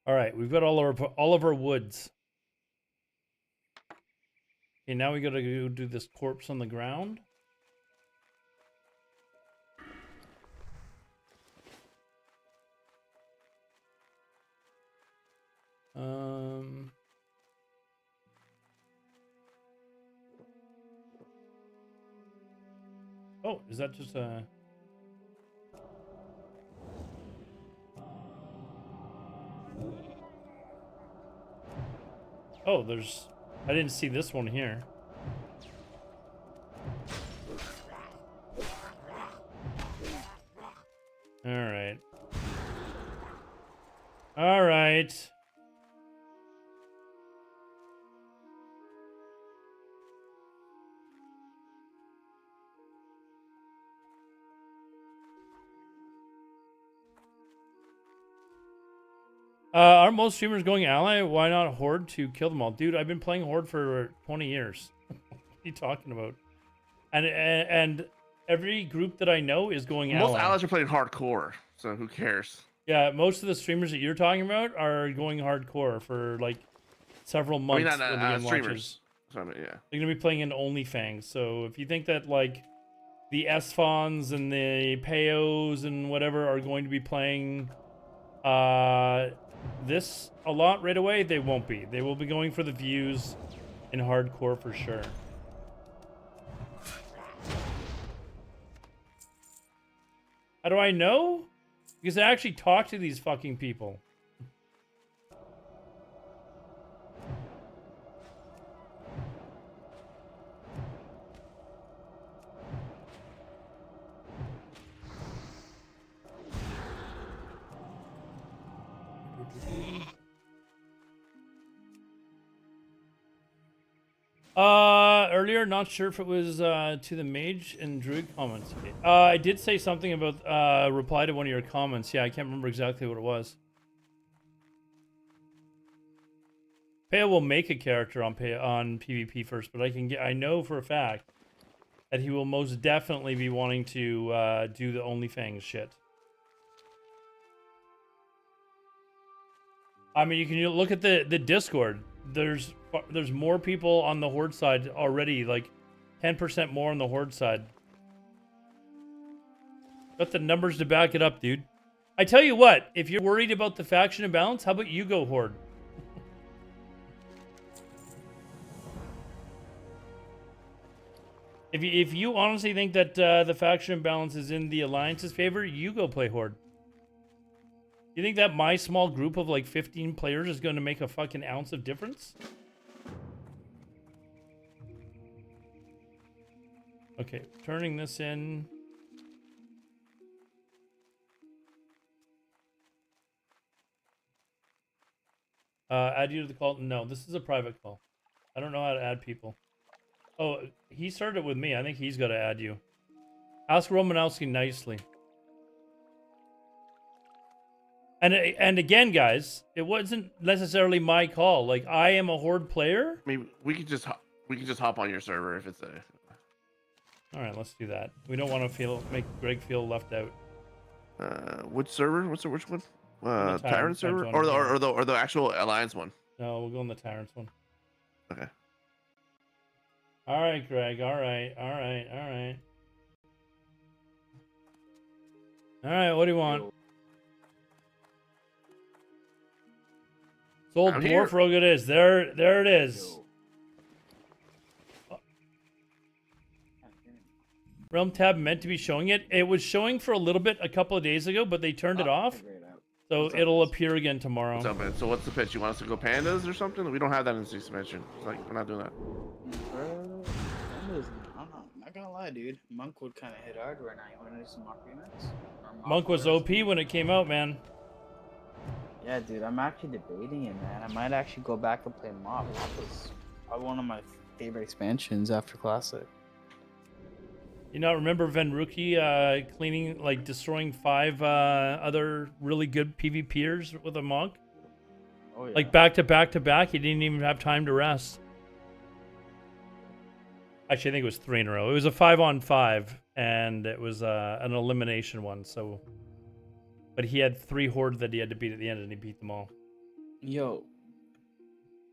All right, we've got all of our woods. Okay, now we gotta go do this corpse on the ground. Oh, is that just a... Oh, there's... I didn't see this one here. Alright. Alright. Are most streamers going ally? Why not Horde to kill them all? Dude, I've been playing Horde for 20 years. What are you talking about? And every group that I know is going ally. Most allies are playing hardcore, so who cares? Yeah, most of the streamers that you're talking about are going hardcore for like several months. I mean, not streamers. So, I mean, yeah. They're gonna be playing in OnlyFans. So if you think that like the S-Fons and the Payos and whatever are going to be playing this a lot right away, they won't be. They will be going for the views in hardcore for sure. How do I know? Because I actually talk to these fucking people. Earlier, not sure if it was to the mage and druid comments. I did say something about reply to one of your comments. Yeah, I can't remember exactly what it was. Paya will make a character on PvP first, but I know for a fact that he will most definitely be wanting to do the OnlyFans shit. I mean, you can look at the Discord. There's more people on the Horde side already, like 10% more on the Horde side. Got the numbers to back it up, dude. I tell you what, if you're worried about the faction imbalance, how about you go Horde? If you honestly think that the faction balance is in the Alliance's favor, you go play Horde. You think that my small group of like 15 players is going to make a fucking ounce of difference? Okay, turning this in. Add you to the call? No, this is a private call. I don't know how to add people. Oh, he started with me. I think he's got to add you. Ask Romanowski nicely. And again, guys, it wasn't necessarily my call. Like, I am a Horde player. I mean, we could just hop on your server if it's a. All right, let's do that. We don't want to make Greg feel left out. Which server? Which one? The Tyrant server or the actual Alliance one? No, we'll go on the Tyrants one. Okay. All right, Greg. All right. All right, what do you want? Old Dwarf Rogue it is. There it is. Realm tab meant to be showing it. It was showing for a little bit a couple of days ago, but they turned it off. So it'll appear again tomorrow. What's up, man? So what's the pitch? You want us to go pandas or something? We don't have that in the suspension. Like, we're not doing that. Pandas, I'm not gonna lie, dude. Monk would kind of hit hard right now. You want to do some mock units? Monk was OP when it came out, man. Yeah, dude. I'm actually debating it, man. I might actually go back and play Mock. It's probably one of my favorite expansions after Classic. You not remember Venruki cleaning, like destroying 5 other really good PvPers with a monk? Oh, yeah. Like back to back to back. He didn't even have time to rest. Actually, I think it was 3 in a row. It was a 5-on-5, and it was an elimination one. So, but he had 3 hordes that he had to beat at the end, and he beat them all. Yo,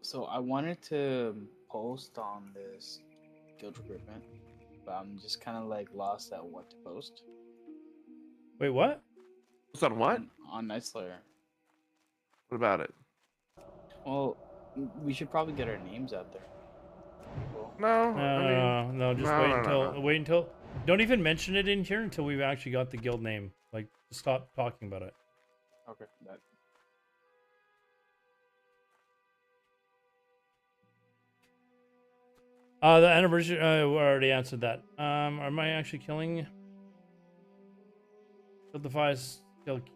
so I wanted to post on this guild recruitment, but I'm just kind of like lost at what to post. Wait, what? What's on what? On Night Slayer. What about it? Well, we should probably get our names out there. People. No, just wait until. Don't even mention it in here until we've actually got the guild name. Like, stop talking about it. Okay. The anniversary. We already answered that. Am I actually killing? Kill the 5.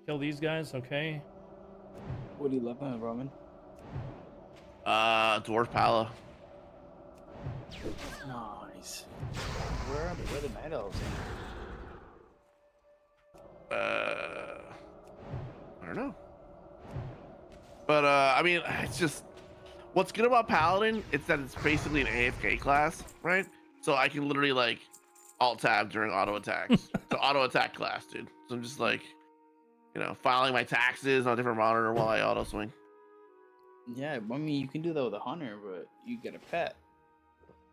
Kill these guys. Okay. What do you love, Roman? Dwarf Pala. Nice. Where are the night elves? I don't know. But I mean, it's just what's good about Paladin. It's that it's basically an AFK class, right? So I can literally like alt tab during auto attacks. So auto attack class, dude. So I'm just like, filing my taxes on a different monitor while I auto swing. Yeah, I mean, you can do that with a hunter, but you get a pet.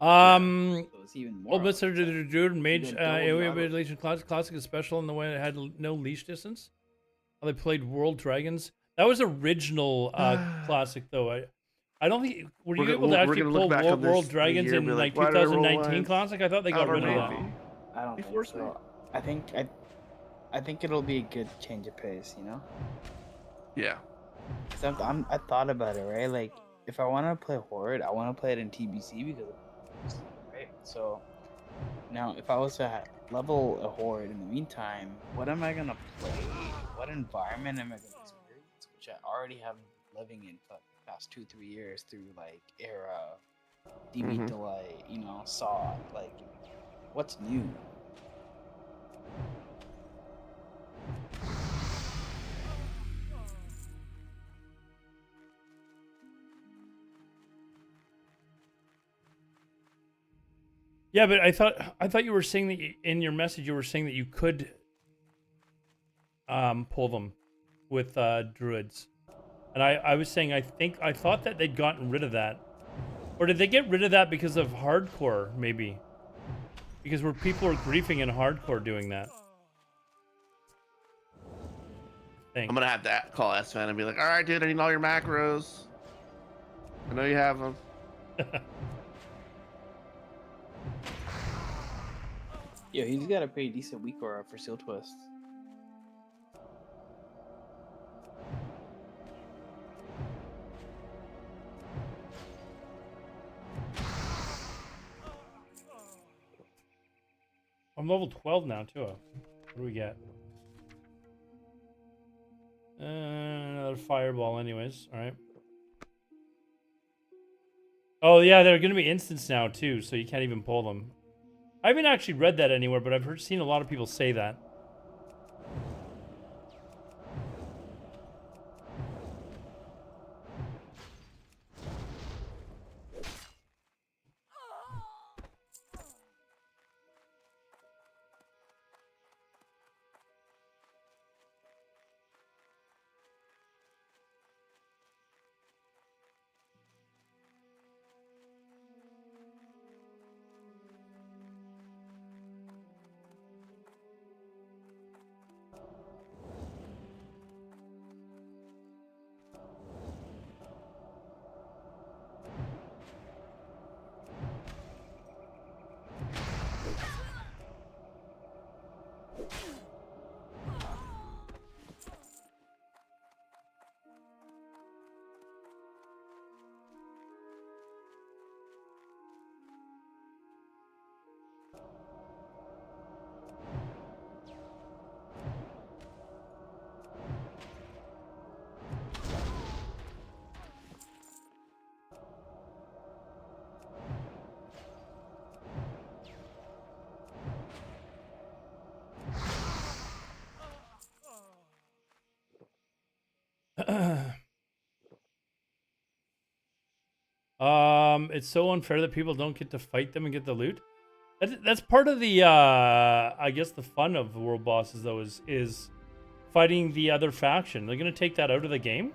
So it's even more. Mr. Dude, Mage, AoE Legion Classic is special in the way it had no leash distance. How they played World Dragons. That was original Classic, though. I don't think were you able to actually pull World Dragons in like 2019 Classic. I thought they got rid of that. I don't think so. I think it'll be a good change of pace, Yeah. I thought about it, right? Like, if I want to play Horde, I want to play it in TBC because, right? So, now if I was to level a Horde in the meantime, what am I gonna play? What environment am I gonna experience? Which I already have living in for the past 2-3 years through like Era, DB Delight, Saw. Like, what's new? Yeah, but I thought you were saying that in your message you were saying that you could pull them with druids, and I was saying I thought that they'd gotten rid of that, or did they get rid of that because of hardcore? Maybe because where people are griefing in hardcore doing that. I'm gonna have to call S-Fan and be like, all right, dude, I need all your macros. I know you have them. Yeah, he's got a pretty decent weak aura for Seal Twist. I'm level 12 now too. What do we get? Another fireball, anyways. All right. Oh yeah, they're gonna be instants now too, so you can't even pull them. I haven't actually read that anywhere, but I've seen a lot of people say that. It's so unfair that people don't get to fight them and get the loot. That's part of the I guess the fun of the world bosses though is fighting the other faction. They're gonna take that out of the game.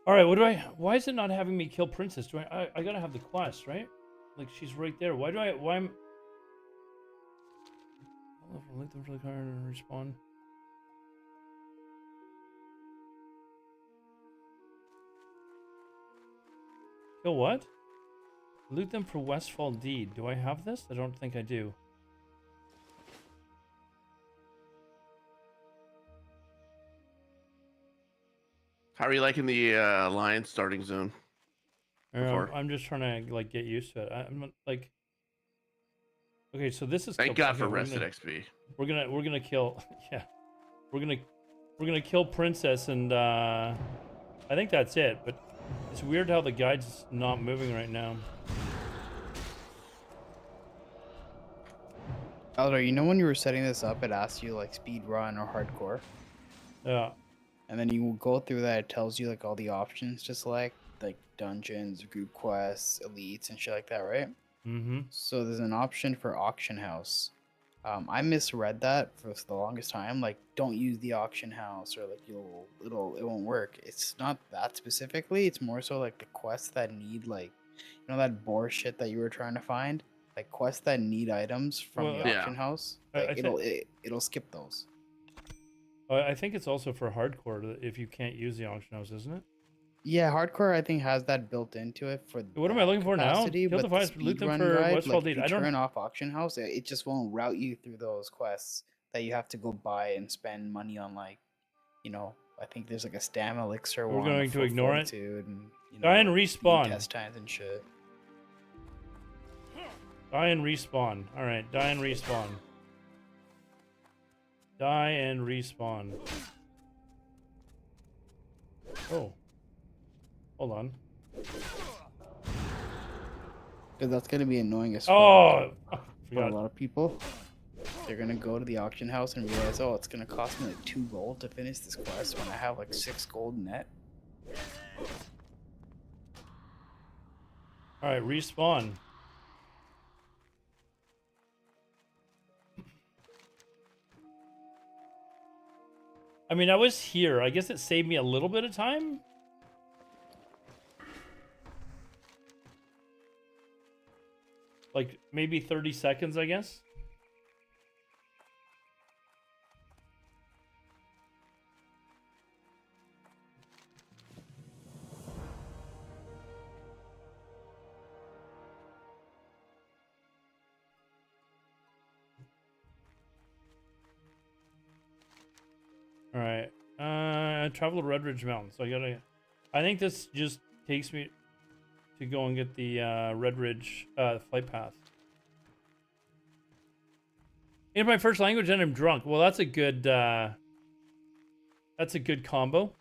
All right, what do I? Why is it not having me kill Princess? Do I gotta have the quest, right? Like she's right there. Why do I? Why am? I'll link them for the card and respawn. Kill what? Loot them for Westfall Deed. Do I have this? I don't think I do. How are you liking the Alliance starting zone? I'm just trying to like get used to it. I'm not, like, okay, so this is. Thank kill, God for okay, rested XP. We're gonna kill. Yeah, we're gonna kill Princess, and I think that's it. But it's weird how the guide's not moving right now. Eldar, you know when you were setting this up, it asked you like speed run or hardcore, Yeah. and then you will go through that. It tells you like all the options to select, like dungeons, group quests, elites, and shit like that, right? Mm-hmm. So there's an option for auction house. I misread that for the longest time. Like, don't use the auction house, or like it won't work. It's not that specifically. It's more so like the quests that need like, you know, that boar shit that you were trying to find. Like quests that need items from Well, the yeah. auction house. I Like it'll skip those. I think it's also for hardcore if you can't use the auction house, isn't it? Yeah, hardcore I think has that built into it for What am I that looking for now? capacity, Kill the but the fires, loot them speedrun for guide, Westfall like if Date. you I don't. turn off auction house, it just won't route you through those quests that you have to go buy and spend money on. Like, you know, I think there's like a stamina elixir We're one, a going to full ignore it. fortitude, and you Die know, and like speed respawn. test times and shit. Die and respawn. All right, die and respawn. Die and respawn. Oh. Hold on. Because that's gonna be annoying as fuck Oh! for a Forgot. lot of people. They're gonna go to the auction house and realize, oh, it's gonna cost me like 2 gold to finish this quest when I have like 6 gold net. Alright, respawn. I mean, I was here. I guess it saved me a little bit of time. Like, maybe 30 seconds, I guess. Alright. Travel to Red Ridge Mountain. So I think this just takes me to go and get the Red Ridge flight path. In my first language and I'm drunk. Well, that's a good combo.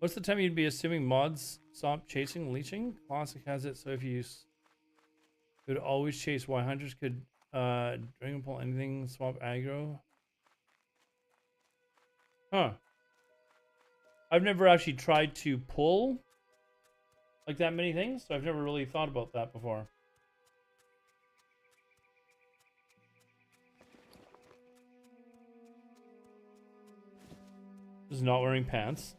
What's the time you'd be assuming mods stop chasing leeching? Classic has it so if you could always chase Y hunters could dragon pull anything, swap aggro. Huh. I've never actually tried to pull like that many things, so I've never really thought about that before. Just not wearing pants.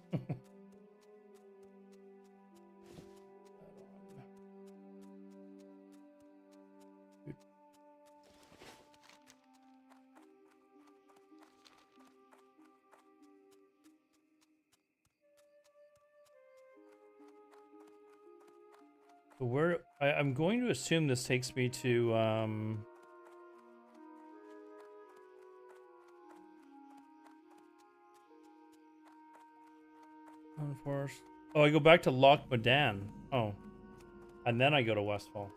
So where I'm going to assume this takes me to Forest. Oh, I go back to Loch Madan. Oh. And then I go to Westfall.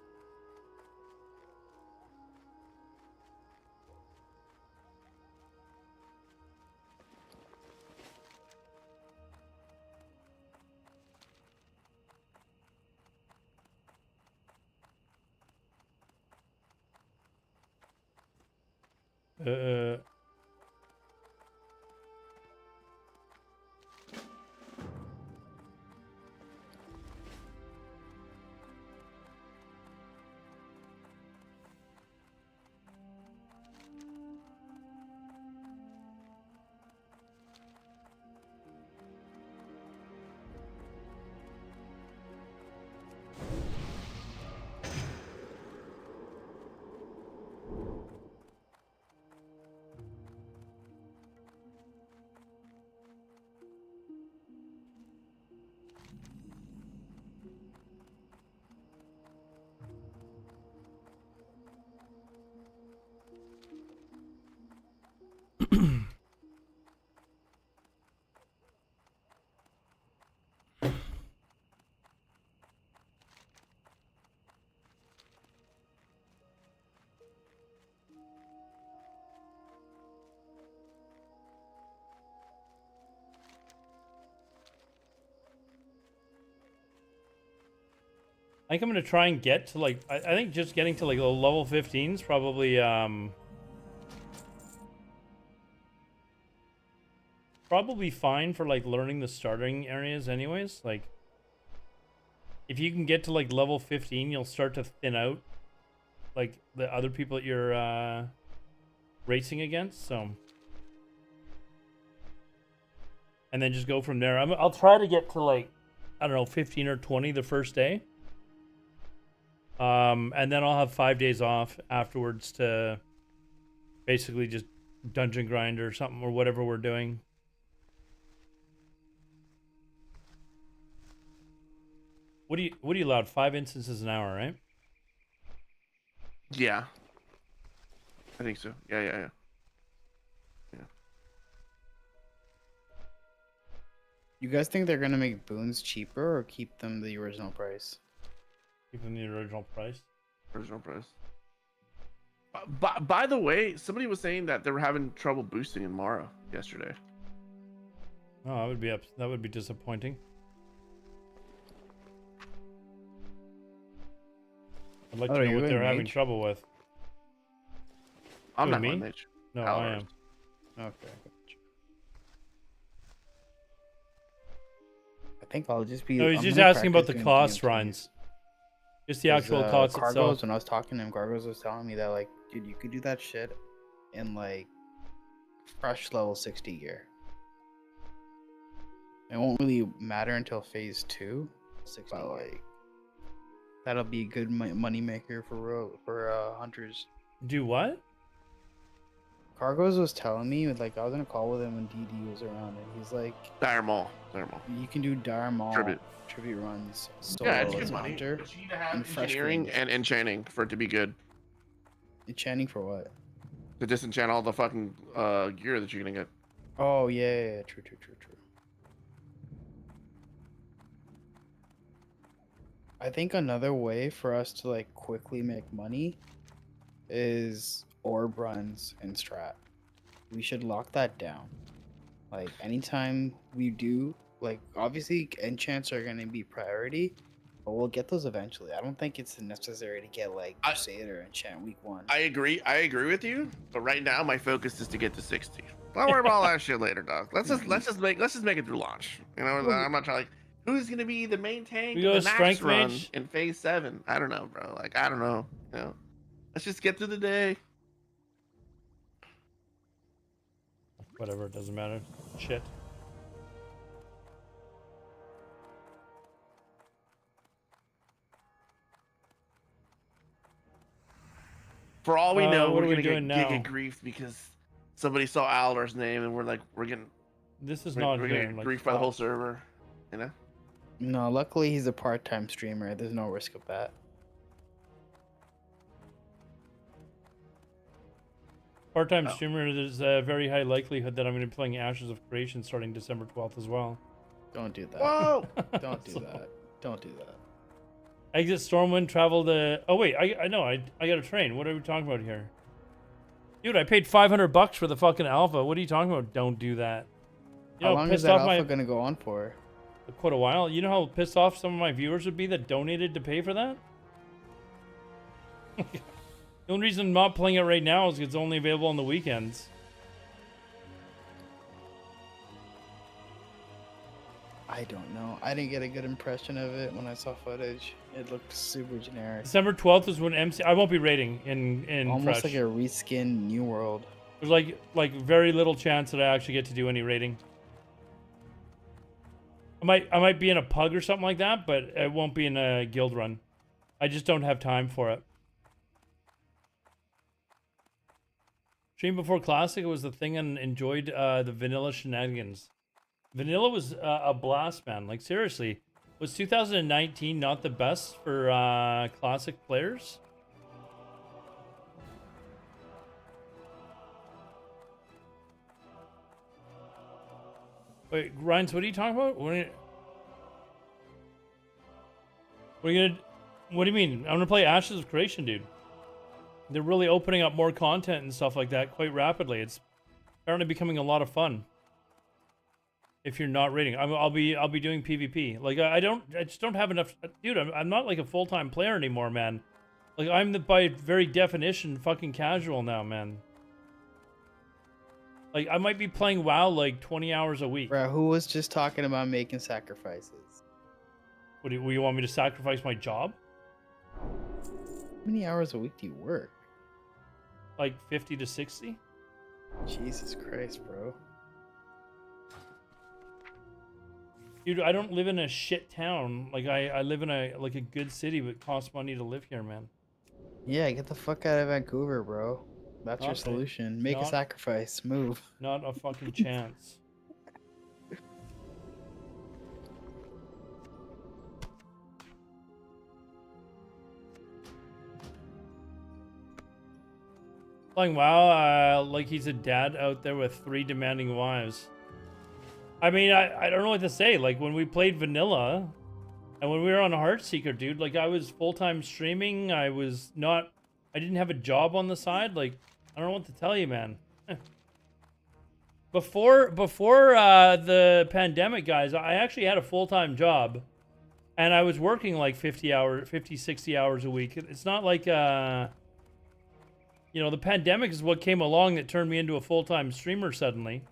Uh I think I'm gonna try and get to like I think just getting to like a level 15 is probably fine for like learning the starting areas anyways. Like if you can get to like level 15, you'll start to thin out like the other people that you're racing against, so and then just go from there. I'll try to get to like I don't know 15 or 20 the first day. And then I'll have 5 days off afterwards to basically just dungeon grind or something or whatever we're doing. What do you allowed? 5 instances an hour, right? Yeah. I think so. Yeah. You guys think they're gonna make boons cheaper or keep them the original price? Even the original price. Original price. By the way, somebody was saying that they were having trouble boosting in Mara yesterday. Oh, that would be disappointing. I'd like to know what they're having trouble with. I'm Who, not me? one mage. No, Alex. I am. Okay. I think I'll just be. No, he's I'm just gonna asking about the practice doing cost DMTs. runs. Just the actual 'Cause, cost Cargos, itself. when I was talking to him, Cargos was telling me that, like, dude, you could do that shit in, like, fresh level 60 gear. It won't really matter until phase 2. 60 but, like, that'll be a good money maker for hunters. Do what? Cargos was telling me, like, I was in a call with him when DD was around, and he's like, Dire Maul. you can do Dire Maul tribute runs solo Yeah, it's as good a money. hunter. But you need to have and fresh engineering greens. and enchanting for it to be good. Enchanting for what? To disenchant all the fucking gear that you're gonna get. Oh, yeah. True. I think another way for us to, like, quickly make money is orb runs and strat. We should lock that down. Like, anytime we do, like, obviously enchants are going to be priority, but we'll get those eventually. I don't think it's necessary to get, like, Crusader enchant week 1. I agree with you, but right now my focus is to get to 60. Don't worry about all that shit later, dog. Let's just make it through launch. You know, I'm not trying, like, who's gonna be the main tank We in go the max strength run mage? in phase 7? I don't know, bro. Like, I don't know. You know, let's just get through the day. Whatever, it doesn't matter. Shit. For all we know, what we're are we gonna doing get now? Giga griefed because somebody saw Aldar's name and we're getting This is we're not gonna here. get Like, griefed by the whole server. You know. No, luckily he's a part-time streamer. There's no risk of that. part-time streamer, there's a very high likelihood that I'm going to be playing Ashes of Creation starting December 12th as well. Don't do that. Whoa! Don't do that. Don't do that. Exit Stormwind, travel to... Oh, wait, I know, I got to train. What are we talking about here? Dude, I paid $500 for the fucking alpha. What are you talking about? Don't do that. You know, How long is that alpha gonna go on for? Quite a while. You know how pissed off some of my viewers would be that donated to pay for that? The only reason I'm not playing it right now is because it's only available on the weekends. I don't know. I didn't get a good impression of it when I saw footage. It looked super generic. December 12th is when MC... I won't be raiding in Almost Fresh. like a reskin New World. There's like very little chance that I actually get to do any raiding. I might be in a pug or something like that, but it won't be in a guild run. I just don't have time for it. Stream before Classic was the thing and enjoyed the vanilla shenanigans. Vanilla was a blast, man. Like, seriously. Was 2019 not the best for Classic players? Wait, Ryan, what are you talking about? What do you mean? I'm gonna play Ashes of Creation, dude. They're really opening up more content and stuff like that quite rapidly. It's apparently becoming a lot of fun. If you're not raiding, I'll be doing PvP. Like, I just don't have enough, dude. I'm not like a full-time player anymore, man. Like, I'm by very definition fucking casual now, man. Like, I might be playing WoW like 20 hours a week. Bro, who was just talking about making sacrifices? What do you want me to sacrifice my job? How many hours a week do you work? Like 50 to 60? Jesus Christ, bro. Dude, I don't live in a shit town. Like, I live in a good city, but it costs money to live here, man. Yeah, get the fuck out of Vancouver, bro. That's your solution. Make a sacrifice. Move. Not a fucking chance. Playing WoW, like he's a dad out there with 3 demanding wives. I mean, I don't know what to say. Like, when we played vanilla, and when we were on Heartseeker, dude, like, I was full-time streaming. I didn't have a job on the side. Like, I don't know what to tell you, man. Before the pandemic, guys, I actually had a full-time job. And I was working like 50, 60 hours a week. It's not like, you know, the pandemic is what came along that turned me into a full-time streamer suddenly.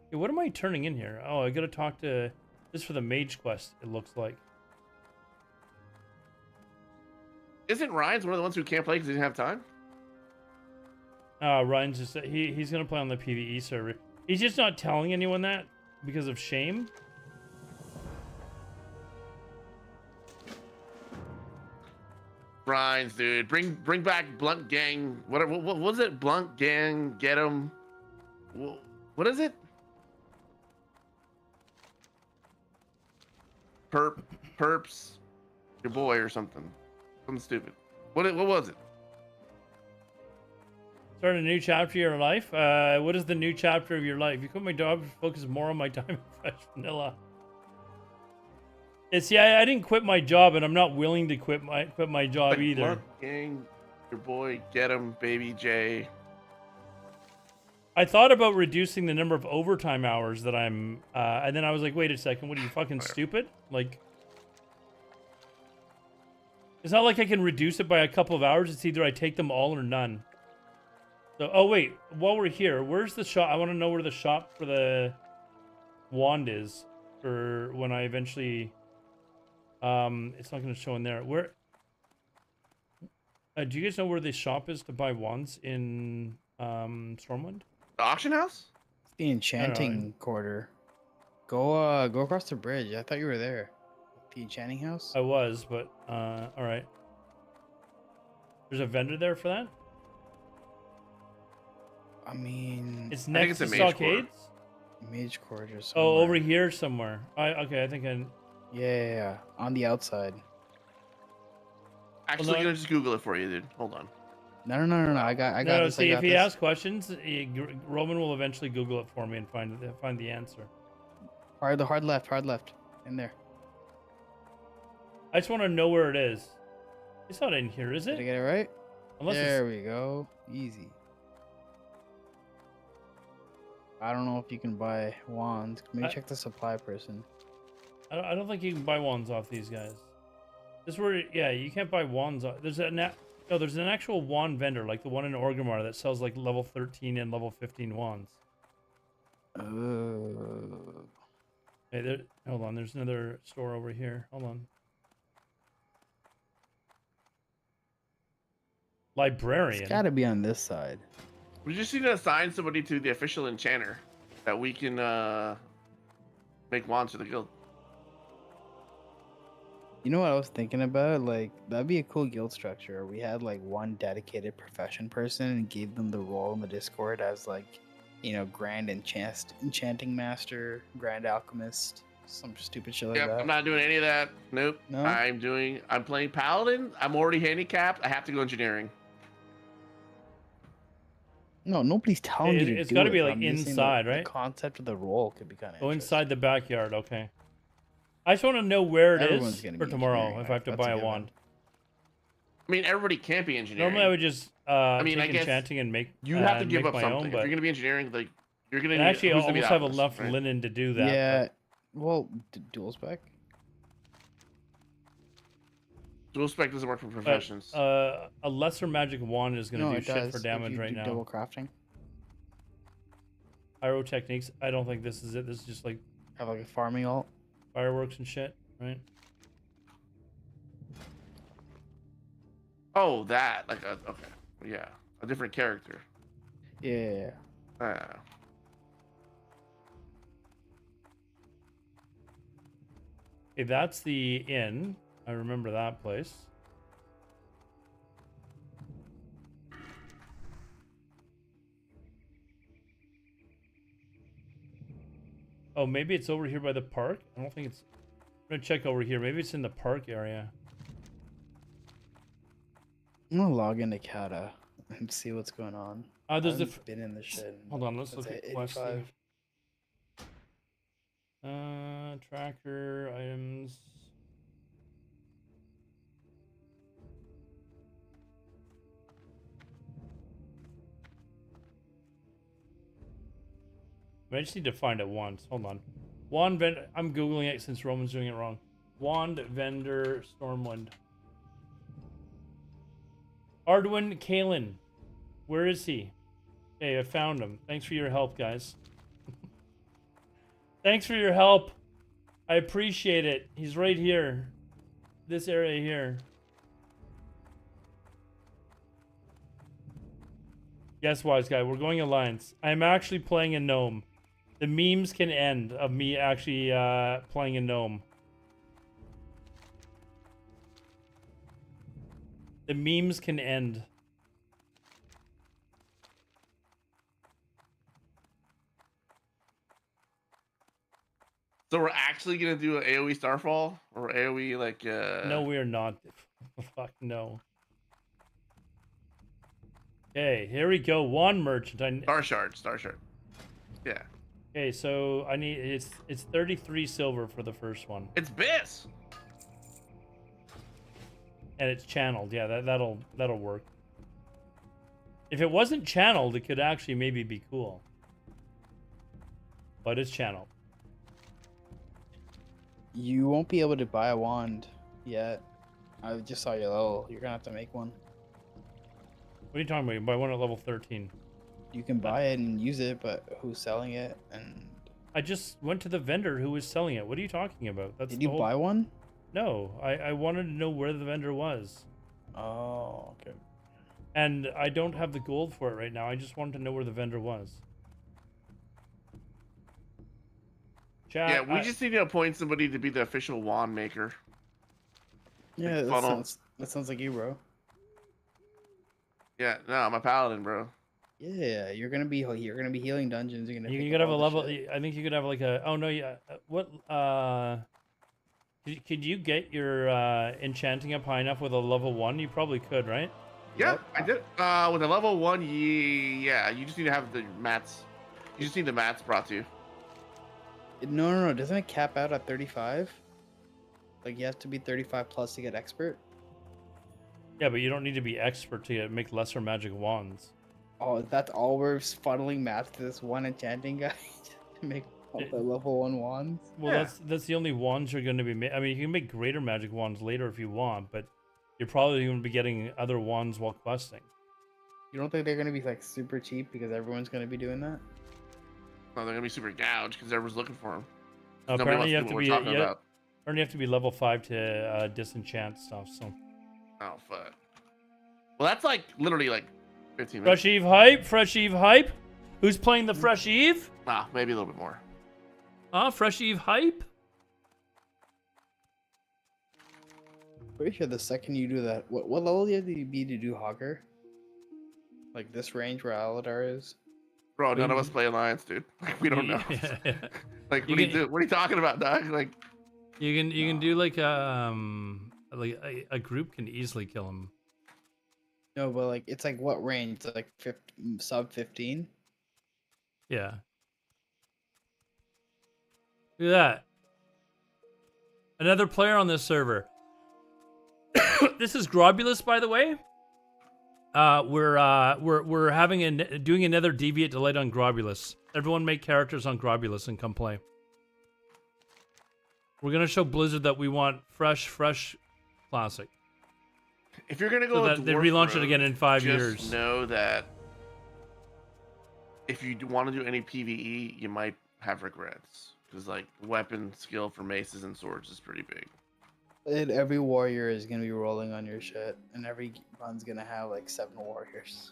Hey, what am I turning in here? Oh, I gotta talk to... This is for the Mage Quest, it looks like. Isn't Ryan's one of the ones who can't play because he didn't have time? Ryan's just... He's gonna play on the PvE server. He's just not telling anyone that because of shame. Ryan's, dude. Bring back Blunt Gang. What was it? Blunt Gang, get him. What is it? Perps, your boy or something. Something stupid. What was it? Start a new chapter of your life? What is the new chapter of your life? You quit my job to focus more on my time in Fresh Vanilla. It's, yeah, I didn't quit my job, and I'm not willing to quit my job either. Blunt Gang, your boy, get him, baby J. I thought about reducing the number of overtime hours that I'm, and then I was like, wait a second, what are you, fucking stupid? Like, it's not like I can reduce it by a couple of hours. It's either I take them all or none. So, oh wait, while we're here, where's the shop? I want to know where the shop for the wand is for when I eventually, it's not going to show in there. Where, do you guys know where the shop is to buy wands in, Stormwind? The auction house? It's the enchanting quarter. Go across the bridge. I thought you were there. The enchanting house? I was, but all right. There's a vendor there for that? I mean, It's next to Mage Stockades? Mage quarter. Oh, over here somewhere. Okay, I think I... Yeah, on the outside. Actually, I'm gonna just Google it for you, dude. Hold on. No. I got No, this. see, I if got he this. asks questions, Roman will eventually Google it for me and find the answer. Hard left, in there. I just want to know where it is. It's not in here, is Did I it? get it right? Unless There we go. Easy. I don't know if you can buy wands. Maybe check the supply person. I don't think you can buy wands off these guys. This where, yeah, you can't buy wands. There's an actual wand vendor, like the one in Orgrimmar that sells like level 13 and level 15 wands. Hey, hold on. There's another store over here. Hold on. Librarian. It's got to be on this side. We just need to assign somebody to the official enchanter that we can make wands for the guild. You know what I was thinking about? Like, that'd be a cool guild structure. We had like one dedicated profession person and gave them the role in the Discord as like, you know, Grand Enchanting Master, Grand Alchemist, some stupid shit like that. I'm not doing any of that. Nope. No? I'm playing Paladin. I'm already handicapped. I have to go engineering. No, nobody's telling you to It's do got to it, be but like I'm just saying inside, the right? concept of the role could be kind of Oh, inside the backyard. Okay. I just want to know where it Everyone's is gonna for be tomorrow engineering, if I have to that's a buy a given. wand. I mean, everybody can't be engineering. Normally, I would just I take guess enchanting and make. You have to give make up my something. Own, If but you're gonna be engineering, like you're gonna and actually, I who's gonna be almost the have alchemist, enough right? linen to do that. Yeah, well, dual spec. Dual spec doesn't work for professions. A lesser magic wand is going to No, do it shit does for if damage you right do now. Double crafting. Pyrotechniques. I don't think this is it. This is just like Have like a farming alt. fireworks and shit, right? Oh, that okay, yeah, a different character. Yeah. Okay, that's the inn. I remember that place. Oh, maybe it's over here by the park? I don't think it's... I'm gonna check over here. Maybe it's in the park area. I'm gonna log into Kata and see what's going on. There's a. Been in the shit. Hold on, let's look at quest. 85. Tracker items. I just need to find it once. Hold on. Wand vendor. I'm googling it since Roman's doing it wrong. Wand vendor Stormwind. Ardwin Kalen. Where is he? Okay, I found him. Thanks for your help, guys. Thanks for your help. I appreciate it. He's right here. This area here. Yes, wise guy. We're going Alliance. I'm actually playing a gnome. The memes can end of me actually playing a gnome. The memes can end. So we're actually gonna do an AOE Starfall or AOE like? No, we're not. Fuck no. Okay, here we go. Wand merchant. Star Shard. Yeah. Okay, so I need it's 33 silver for the first one, It's Biss. and it's channeled. Yeah, that'll work. If it wasn't channeled, it could actually maybe be cool. But it's channeled. You won't be able to buy a wand yet. I just saw your level. You're gonna have to make one. What are you talking about? You buy one at level 13. You can buy it and use it, but who's selling it? And I just went to the vendor who was selling it. What are you talking about? That's did the you whole... buy one? No, I wanted to know where the vendor was. Oh, okay. And I don't have the gold for it right now. I just wanted to know where the vendor was. Chat, Yeah, we just need to appoint somebody to be the official wand maker. Yeah, that funnel. sounds like you, bro. Yeah, no, I'm a paladin, bro. Yeah, you're gonna be healing dungeons. You're gonna. You pick could up have a all the level. shit. I think you could have like a. Oh no, yeah. What? Could you get your enchanting up high enough with a level 1? You probably could, right? Yeah, Yep. I did. With a level 1, yeah, you just need to have the mats. You just need the mats brought to you. No. Doesn't it cap out at 35? Like you have to be 35 plus to get expert. Yeah, but you don't need to be expert to make lesser magic wands. Oh, that's all we're funneling mats to this one enchanting guy to make all the level 1 wands. Well, Yeah. that's the only wands you're going to be. I mean, you can make greater magic wands later if you want, but you're probably going to be getting other wands while questing. You don't think they're gonna be like super cheap because everyone's gonna be doing that? No, they're gonna be super gouged because everyone's looking for them. Apparently, you have to be. Talking about. Apparently, you have to be level 5 to disenchant stuff. So. Oh fuck. Well, that's like literally like 15 minutes. Fresh Eve hype. Fresh Eve hype. Who's playing the Fresh Eve? Ah, maybe a little bit more. Fresh Eve hype. Pretty sure the second you do that, what level do you have to be to do Hogger? Like this range where Aladar is? Bro, none of us play Alliance, dude. Like we don't know. Yeah. Like You what do you can- do? What are you talking about, Doug? Like You can do like a group can easily kill him. No, but like it's like what range? It's like sub 15? Yeah. Look at that. Another player on this server. This is Grobulus, by the way. We're having doing another Deviate Delight on Grobulus. Everyone make characters on Grobulus and come play. We're gonna show Blizzard that we want fresh classic. if you're gonna So go, that they relaunch it again in 5 years. Just know that if you want to do any PVE, you might have regrets because like weapon skill for maces and swords is pretty big. And every warrior is gonna be rolling on your shit, and every run's gonna have like 7 warriors.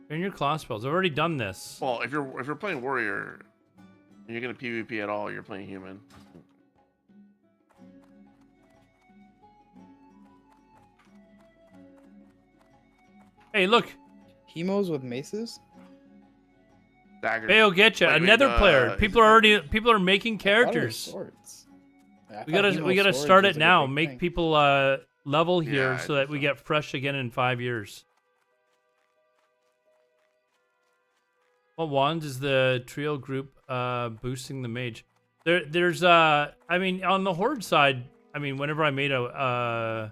In your class spells, I've already done this. Well, if you're playing warrior, and you're gonna PvP at all, you're playing human. Hey, look, Hemos with maces? Daggers. Bayo get you Wait, another player. is People are making I thought it was characters. Swords. I We thought gotta Hemo swords start was, it like, a now. big Make thing. people level here Yeah, so I that think we so. get fresh again in 5 years. What wands is the trio group boosting the mage? There's I mean, on the horde side, I mean, whenever I made a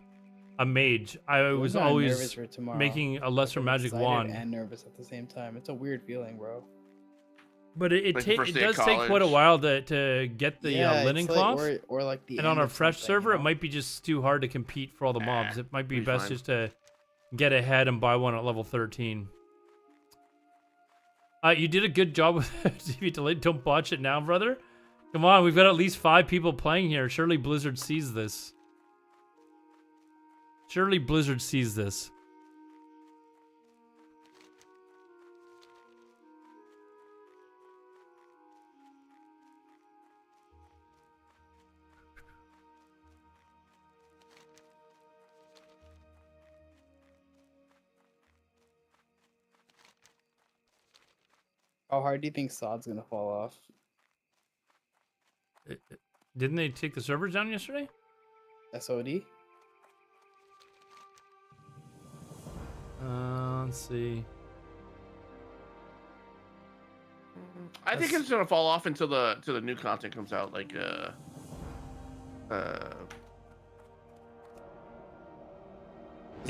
mage, I was kinda nervous always for tomorrow. making a lesser I'm magic excited wand. and nervous at the same time. It's a weird feeling, bro. But it Like the first day of does take quite a college. while to get the linen it's cloth. or like the And on end our of fresh something, server, you it know? might be just too hard to compete for all the mobs. It might be be best fine. just to get ahead and buy one at level 13. You did a good job with TV delayed. Don't botch it now, brother. Come on, we've got at least 5 people playing here. Surely Blizzard sees this. Surely Blizzard sees this. How hard do you think Sod's gonna fall off? Didn't they take the servers down yesterday? SOD? Let's see. I think it's gonna fall off until the new content comes out, like is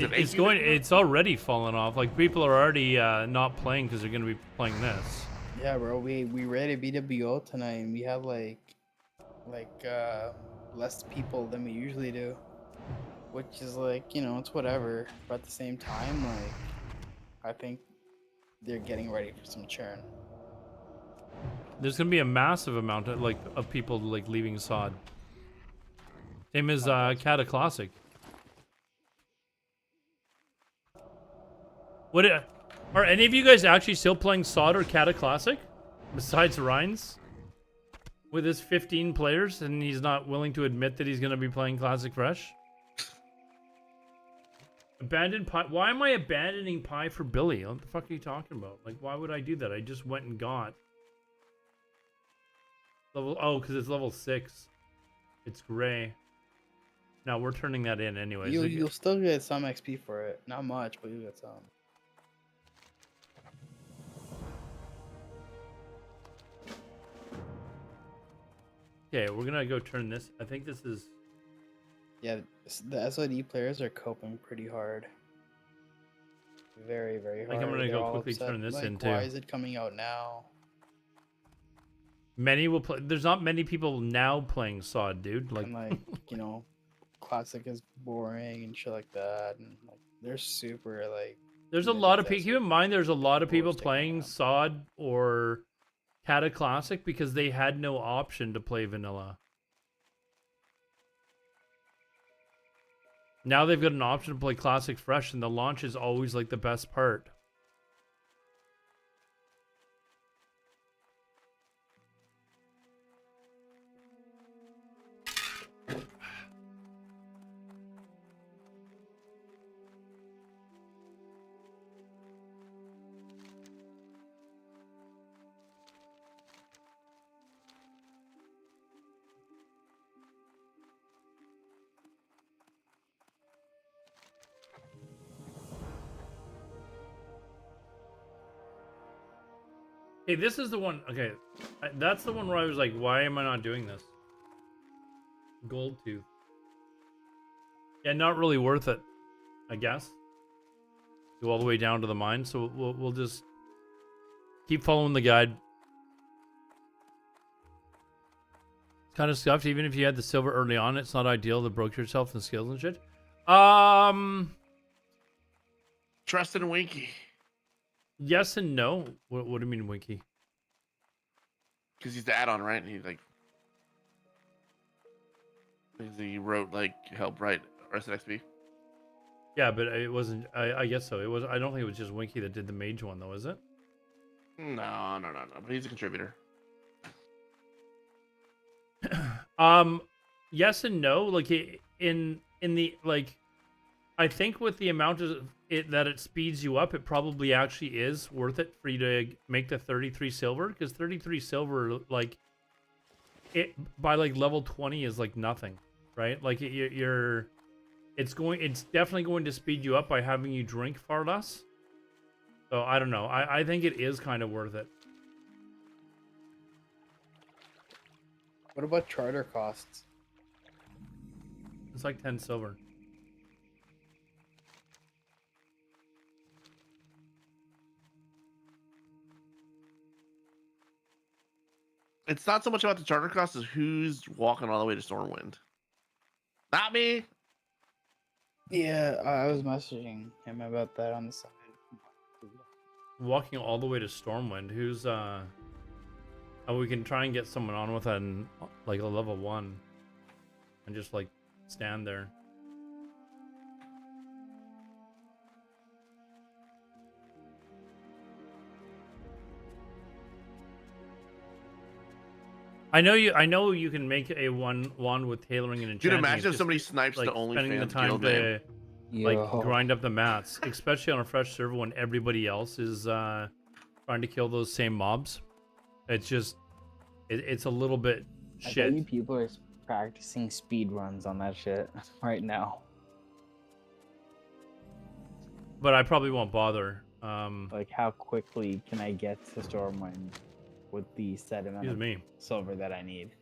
it It's 18? going. It's already fallen off. Like people are already not playing because they're going to be playing this. Yeah, bro. We read a BWO tonight, and we have like less people than we usually do, which is like, you know, it's whatever. But at the same time, like, I think they're getting ready for some churn. There's going to be a massive amount of people like leaving SOD. Same as Cata Classic. Are any of you guys actually still playing SOD or Cata Classic? Besides Rhines? With his 15 players and he's not willing to admit that he's going to be playing Classic Fresh? Abandoned Pi. Why am I abandoning Pi for Billy? What the fuck are you talking about? Like, why would I do that? I just went and got level. Because it's level 6. It's gray. Now we're turning that in anyways. You'll still get some XP for it. Not much, but you'll get some. Okay, we're gonna go turn this. I think this is. Yeah, the SOD players are coping pretty hard. Very, very hard. Like, I'm gonna They're go all quickly upset, turn this like, in, too. Why is it coming out now? Many will play. There's not many people now playing SOD, dude. Like, And like, you know, classic is boring and shit like that, and like they're super like. there's a Yeah, lot of that's people. Keep in mind, there's a lot of people sticking playing around. SOD or Cata Classic because they had no option to play vanilla. Now they've got an option to play Classic Fresh, and the launch is always like the best part. Hey, this is the one. Okay, that's the one where I was like, why am I not doing this? Gold tooth. Yeah, not really worth it, I guess. Go all the way down to the mine, so we'll just keep following the guide. It's kind of scuffed. Even if you had the silver early on, it's not ideal to broke yourself in skills and shit. Trust and Winky, Yes and no. What do you mean, Winky? because he's the add-on, right? And he wrote like help write Rest XP. Yeah, but it wasn't. I guess so. It was. I don't think it was just Winky that did the mage one, though, is it? No. But he's a contributor. Yes and no. Like in the like, I think with the amount of it that it speeds you up, it probably actually is worth it for you to make the 33 silver, because 33 silver, like, it by like level 20 is like nothing, right? Like it's definitely going to speed you up by having you drink far less. So I don't know. I think it is kind of worth it. What about charter costs? It's like 10 silver. It's not so much about the charter cost as who's walking all the way to Stormwind. Not me. Yeah, I was messaging him about that on the side. Walking all the way to Stormwind. Who's oh, we can try and get someone on with an like a level 1 and just like stand there. I know you can make a wand with tailoring and Dude, enchanting. imagine It's if just, somebody snipes like the spending the OnlyFans time guild name. to like grind up the mats, especially on a fresh server when everybody else is trying to kill those same mobs. It's just it's a little bit I shit. bet you people are practicing speed runs on that shit right now. But I probably won't bother. Like, how quickly can I get to Stormwind with the set amount Excuse of me. silver that I need?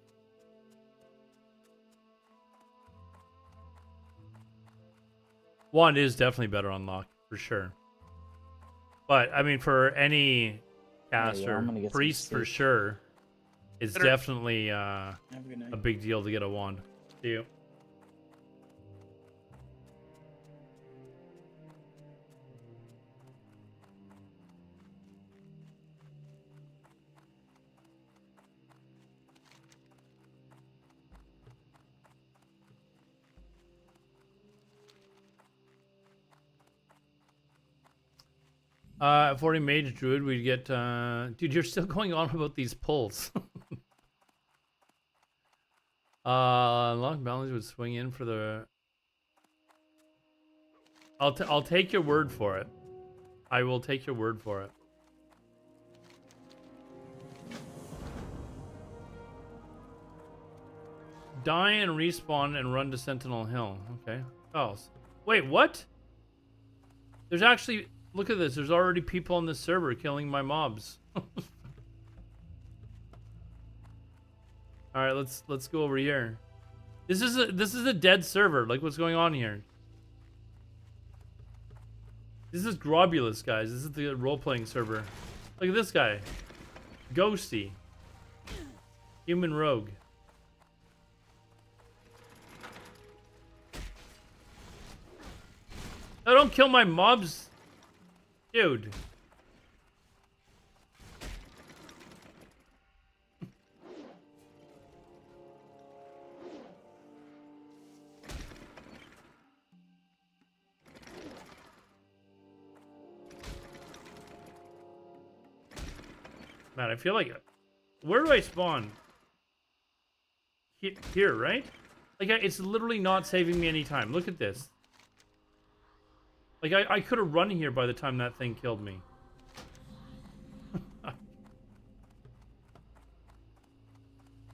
Wand is definitely better on lock for sure. But I mean, for any caster, I'm gonna get some priest for sleep. sure, it's Better- definitely Have a good night. a big deal to get a wand. See you. If 40 mage druid, we'd get. Dude, you're still going on about these pulls. Lock balance would swing in for the. I'll take your word for it. I will take your word for it. Die and respawn and run to Sentinel Hill. Okay. Oh, wait, what? There's actually. Look at this. There's already people on this server killing my mobs. All right, let's go over here. This is a dead server. Like, what's going on here? This is Grobulus, guys. This is the role-playing server. Look at this guy. Ghosty. Human rogue. No, don't kill my mobs. Dude. Man, I feel like... Where do I spawn? Here, right? Like, it's literally not saving me any time. Look at this. Like, I could have run here by the time that thing killed me.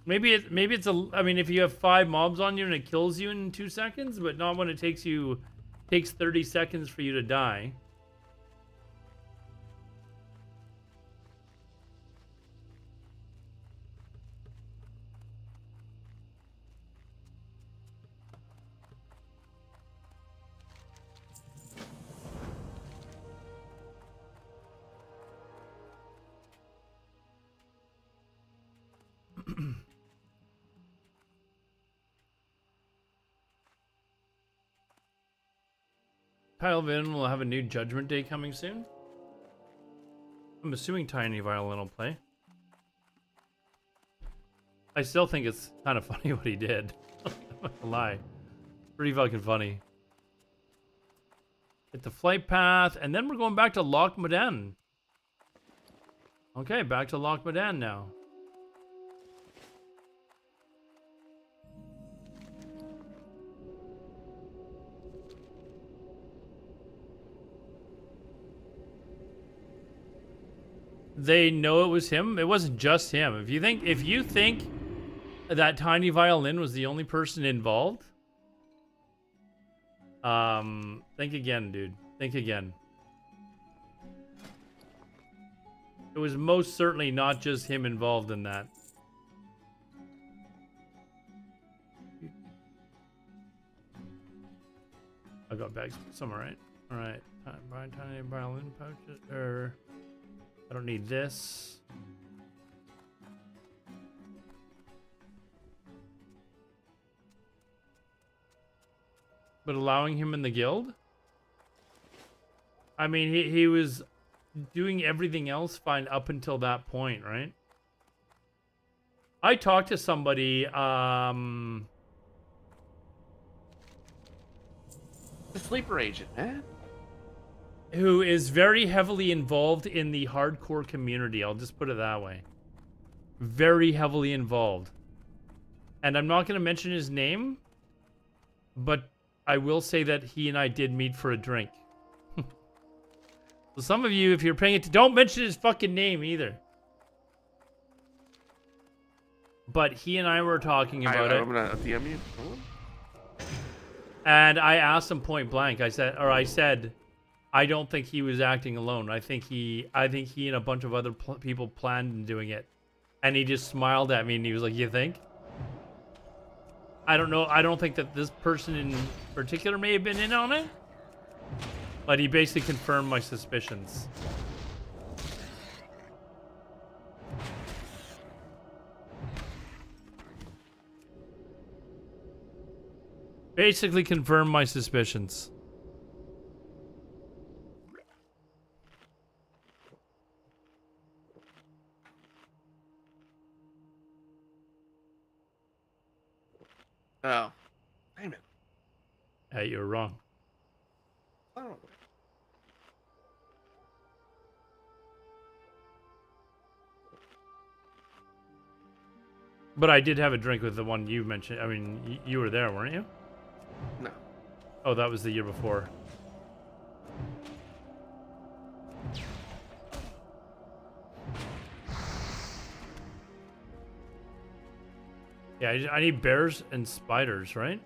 maybe it's a... I mean, if you have 5 mobs on you and it kills you in 2 seconds, but not when it takes 30 seconds for you to die. Kyle Vin will have a new Judgment Day coming soon. I'm assuming Tiny Violin will play. I still think it's kind of funny what he did. I'm not gonna lie. Pretty fucking funny. Hit the flight path, and then we're going back to Loch Modan. Okay, back to Loch Modan now. They know it was him. It wasn't just him. If you think that Tiny Violin was the only person involved, think again, dude. Think again. It was most certainly not just him involved in that. I got bags somewhere, right? All right. Buy tiny violin pouches. Or I don't need this. But allowing him in the guild? I mean, he was doing everything else fine up until that point, right? I talked to somebody, The sleeper agent, man. who is very heavily involved in the hardcore community. I'll just put it that way. Very heavily involved. And I'm not going to mention his name, but I will say that he and I did meet for a drink. So some of you, if you're paying it, don't mention his fucking name either. But he and I were talking about it. I'm gonna DM you. And I asked him point blank. I said, I don't think he was acting alone. I think he and a bunch of other people planned on doing it. And he just smiled at me and he was like, "You think?" I don't know. I don't think that this person in particular may have been in on it. But he basically confirmed my suspicions. Basically confirmed my suspicions. Oh, damn it! Hey, you were wrong. Oh. But I did have a drink with the one you mentioned. I mean, you were there, weren't you? No. Oh, that was the year before. Yeah, I need bears and spiders, right?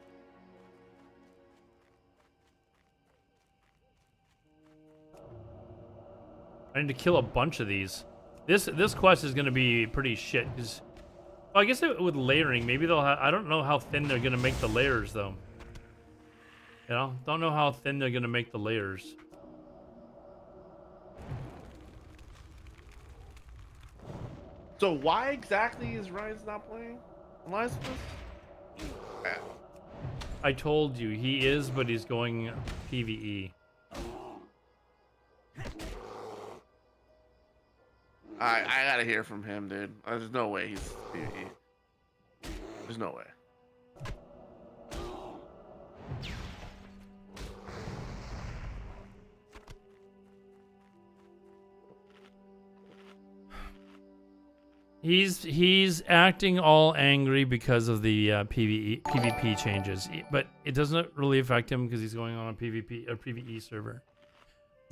I need to kill a bunch of these. This quest is gonna be pretty shit. Cause, well, I guess with layering, maybe they'll have. I don't know how thin they're gonna make the layers though. You know, don't know how thin they're gonna make the layers. So why exactly is Ryan's not playing? Am I supposed to? I told you he is, but he's going PvE. I gotta hear from him, dude. There's no way he's PvE. There's no way. He's acting all angry because of the PvP changes, but it doesn't really affect him because he's going on a PvE server.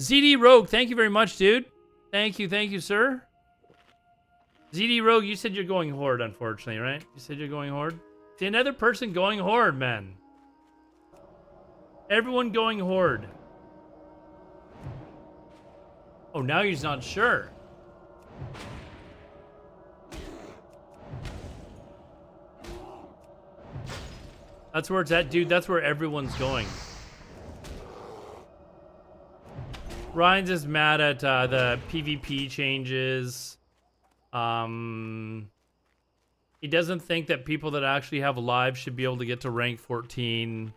ZD Rogue, thank you very much, dude. Thank you, sir. ZD Rogue, you said you're going Horde, unfortunately, right? You said you're going Horde? See, another person going Horde, man. Everyone going Horde. Oh, now he's not sure. That's where it's at, dude. That's where everyone's going. Ryan's just mad at the PvP changes. He doesn't think that people that actually have lives should be able to get to rank 14.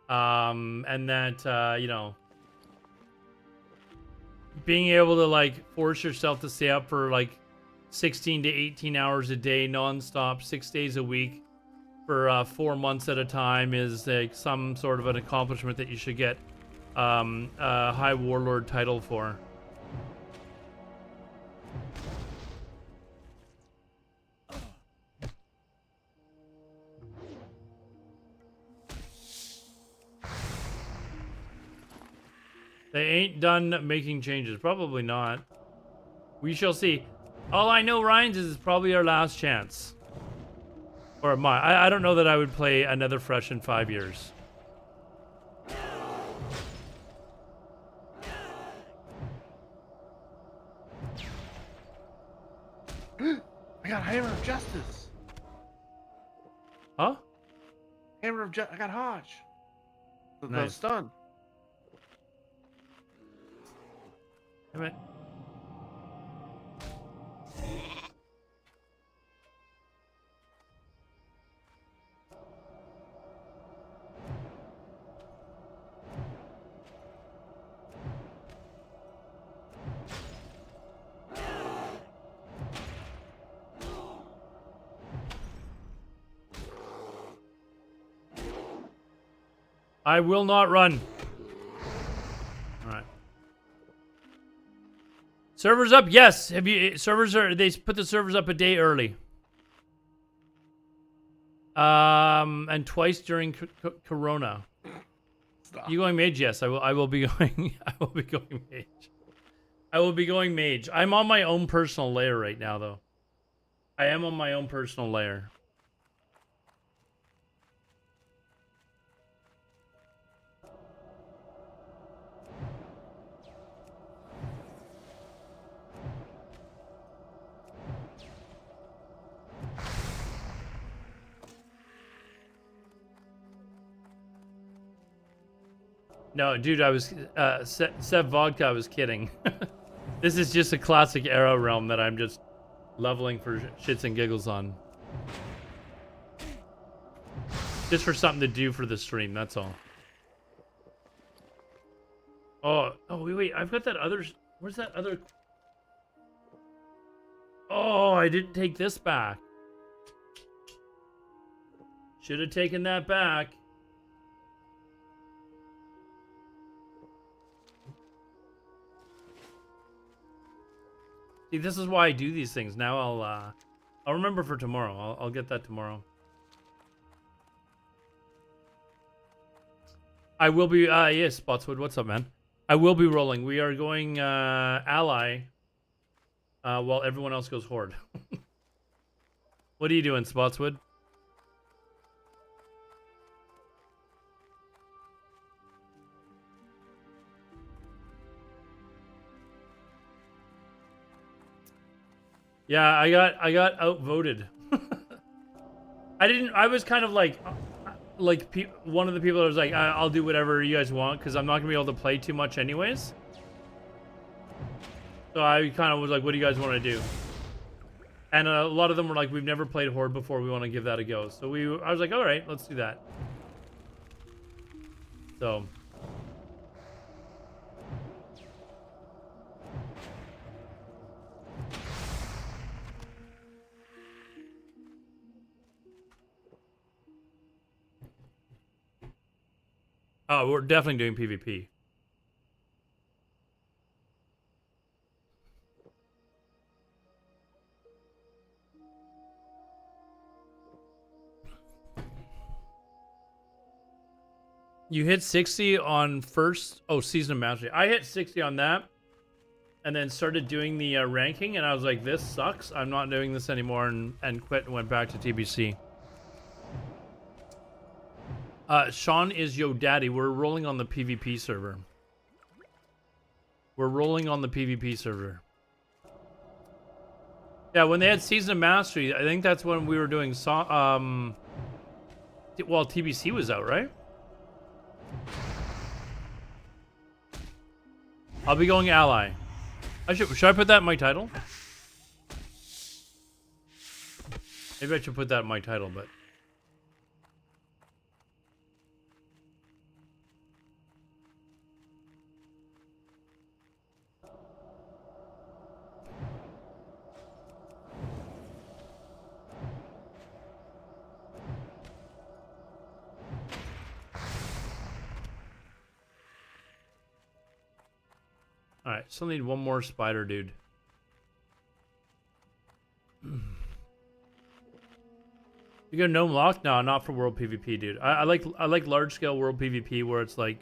And that, you know, being able to, like, force yourself to stay up for, like, 16 to 18 hours a day, nonstop, 6 days a week, for 4 months at a time is like some sort of an accomplishment that you should get a High Warlord title for. They ain't done making changes. Probably not. We shall see. All I know, Ryan's, is it's probably our last chance. Or I don't know that I would play another Fresh in 5 years. I got Hammer of Justice. Huh? Hammer of Justice. I got Hodge. The Nice. stun. Damn it. I will not run. All right. Servers up? Yes. Have you servers are they put the servers up a day early. And twice during Corona. Stop. You going mage? Yes, I will be going. I will be going mage. I will be going mage. I'm on my own personal layer right now, though. I am on my own personal layer. No, dude, I was Sev Vodka. I was kidding. This is just a classic Arrow realm that I'm just leveling for shits and giggles on. Just for something to do for the stream. That's all. Oh, wait. I've got that other. Where's that other? Oh, I didn't take this back. Should have taken that back. See, this is why I do these things. Now I'll remember for tomorrow. I'll get that tomorrow. I will be yes, Spotswood, what's up, man? I will be rolling. We are going ally while everyone else goes horde. What are you doing, Spotswood? Yeah, I got outvoted. I was kind of like one of the people that was like, I'll do whatever you guys want because I'm not gonna be able to play too much anyways. So I kind of was like, what do you guys want to do? And a lot of them were like, we've never played Horde before, we want to give that a go. So I was like, all right, let's do that. So oh, we're definitely doing PvP. You hit 60 on first season of mastery. I hit 60 on that and then started doing the ranking and I was like, this sucks. I'm not doing this anymore and quit and went back to TBC. Sean is yo daddy. We're rolling on the PvP server. We're rolling on the PvP server. Yeah, when they had Season of Mastery, I think that's when we were doing well, TBC was out, right? I'll be going ally. Should I put that in my title? Maybe I should put that in my title, but alright, still need one more spider dude. You got gnome lock? No, not for world PvP, dude. I like large scale world PvP where it's like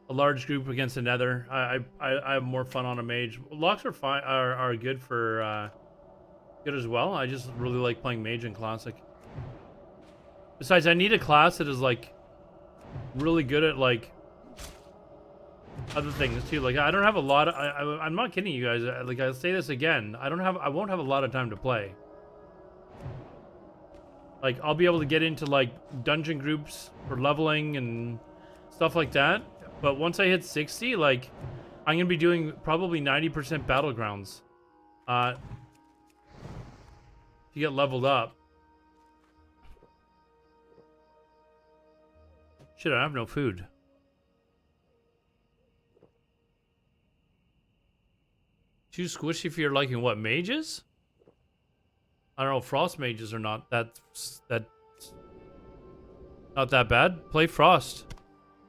a large group against another. I have more fun on a mage. Locks are fine, are good for good as well. I just really like playing mage in classic. Besides, I need a class that is like really good at like other things too. Like I don't have a lot of, I'm not kidding you guys. Like I'll say this again. I won't have a lot of time to play. Like I'll be able to get into like dungeon groups for leveling and stuff like that. But once I hit 60, like, I'm gonna be doing probably 90% battlegrounds. To get leveled up. Shit, I have no food. Too squishy for your liking. What, mages? I don't know. Frost mages are not that not that bad. Play Frost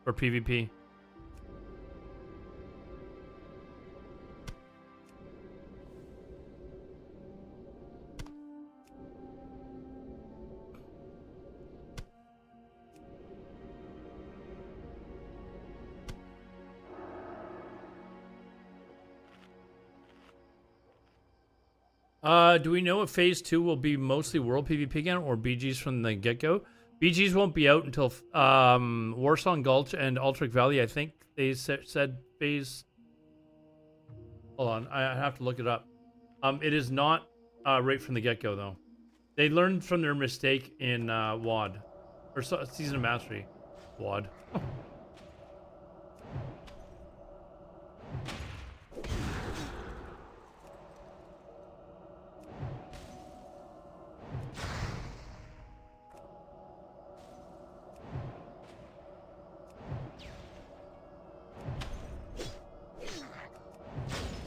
for PvP. Do we know if Phase 2 will be mostly World PvP again or BGs from the get-go? BGs won't be out until Warsong Gulch and Altric Valley. I think they said Phase... Hold on, I have to look it up. It is not right from the get-go, though. They learned from their mistake in WoD. Or Season of Mastery. WoD.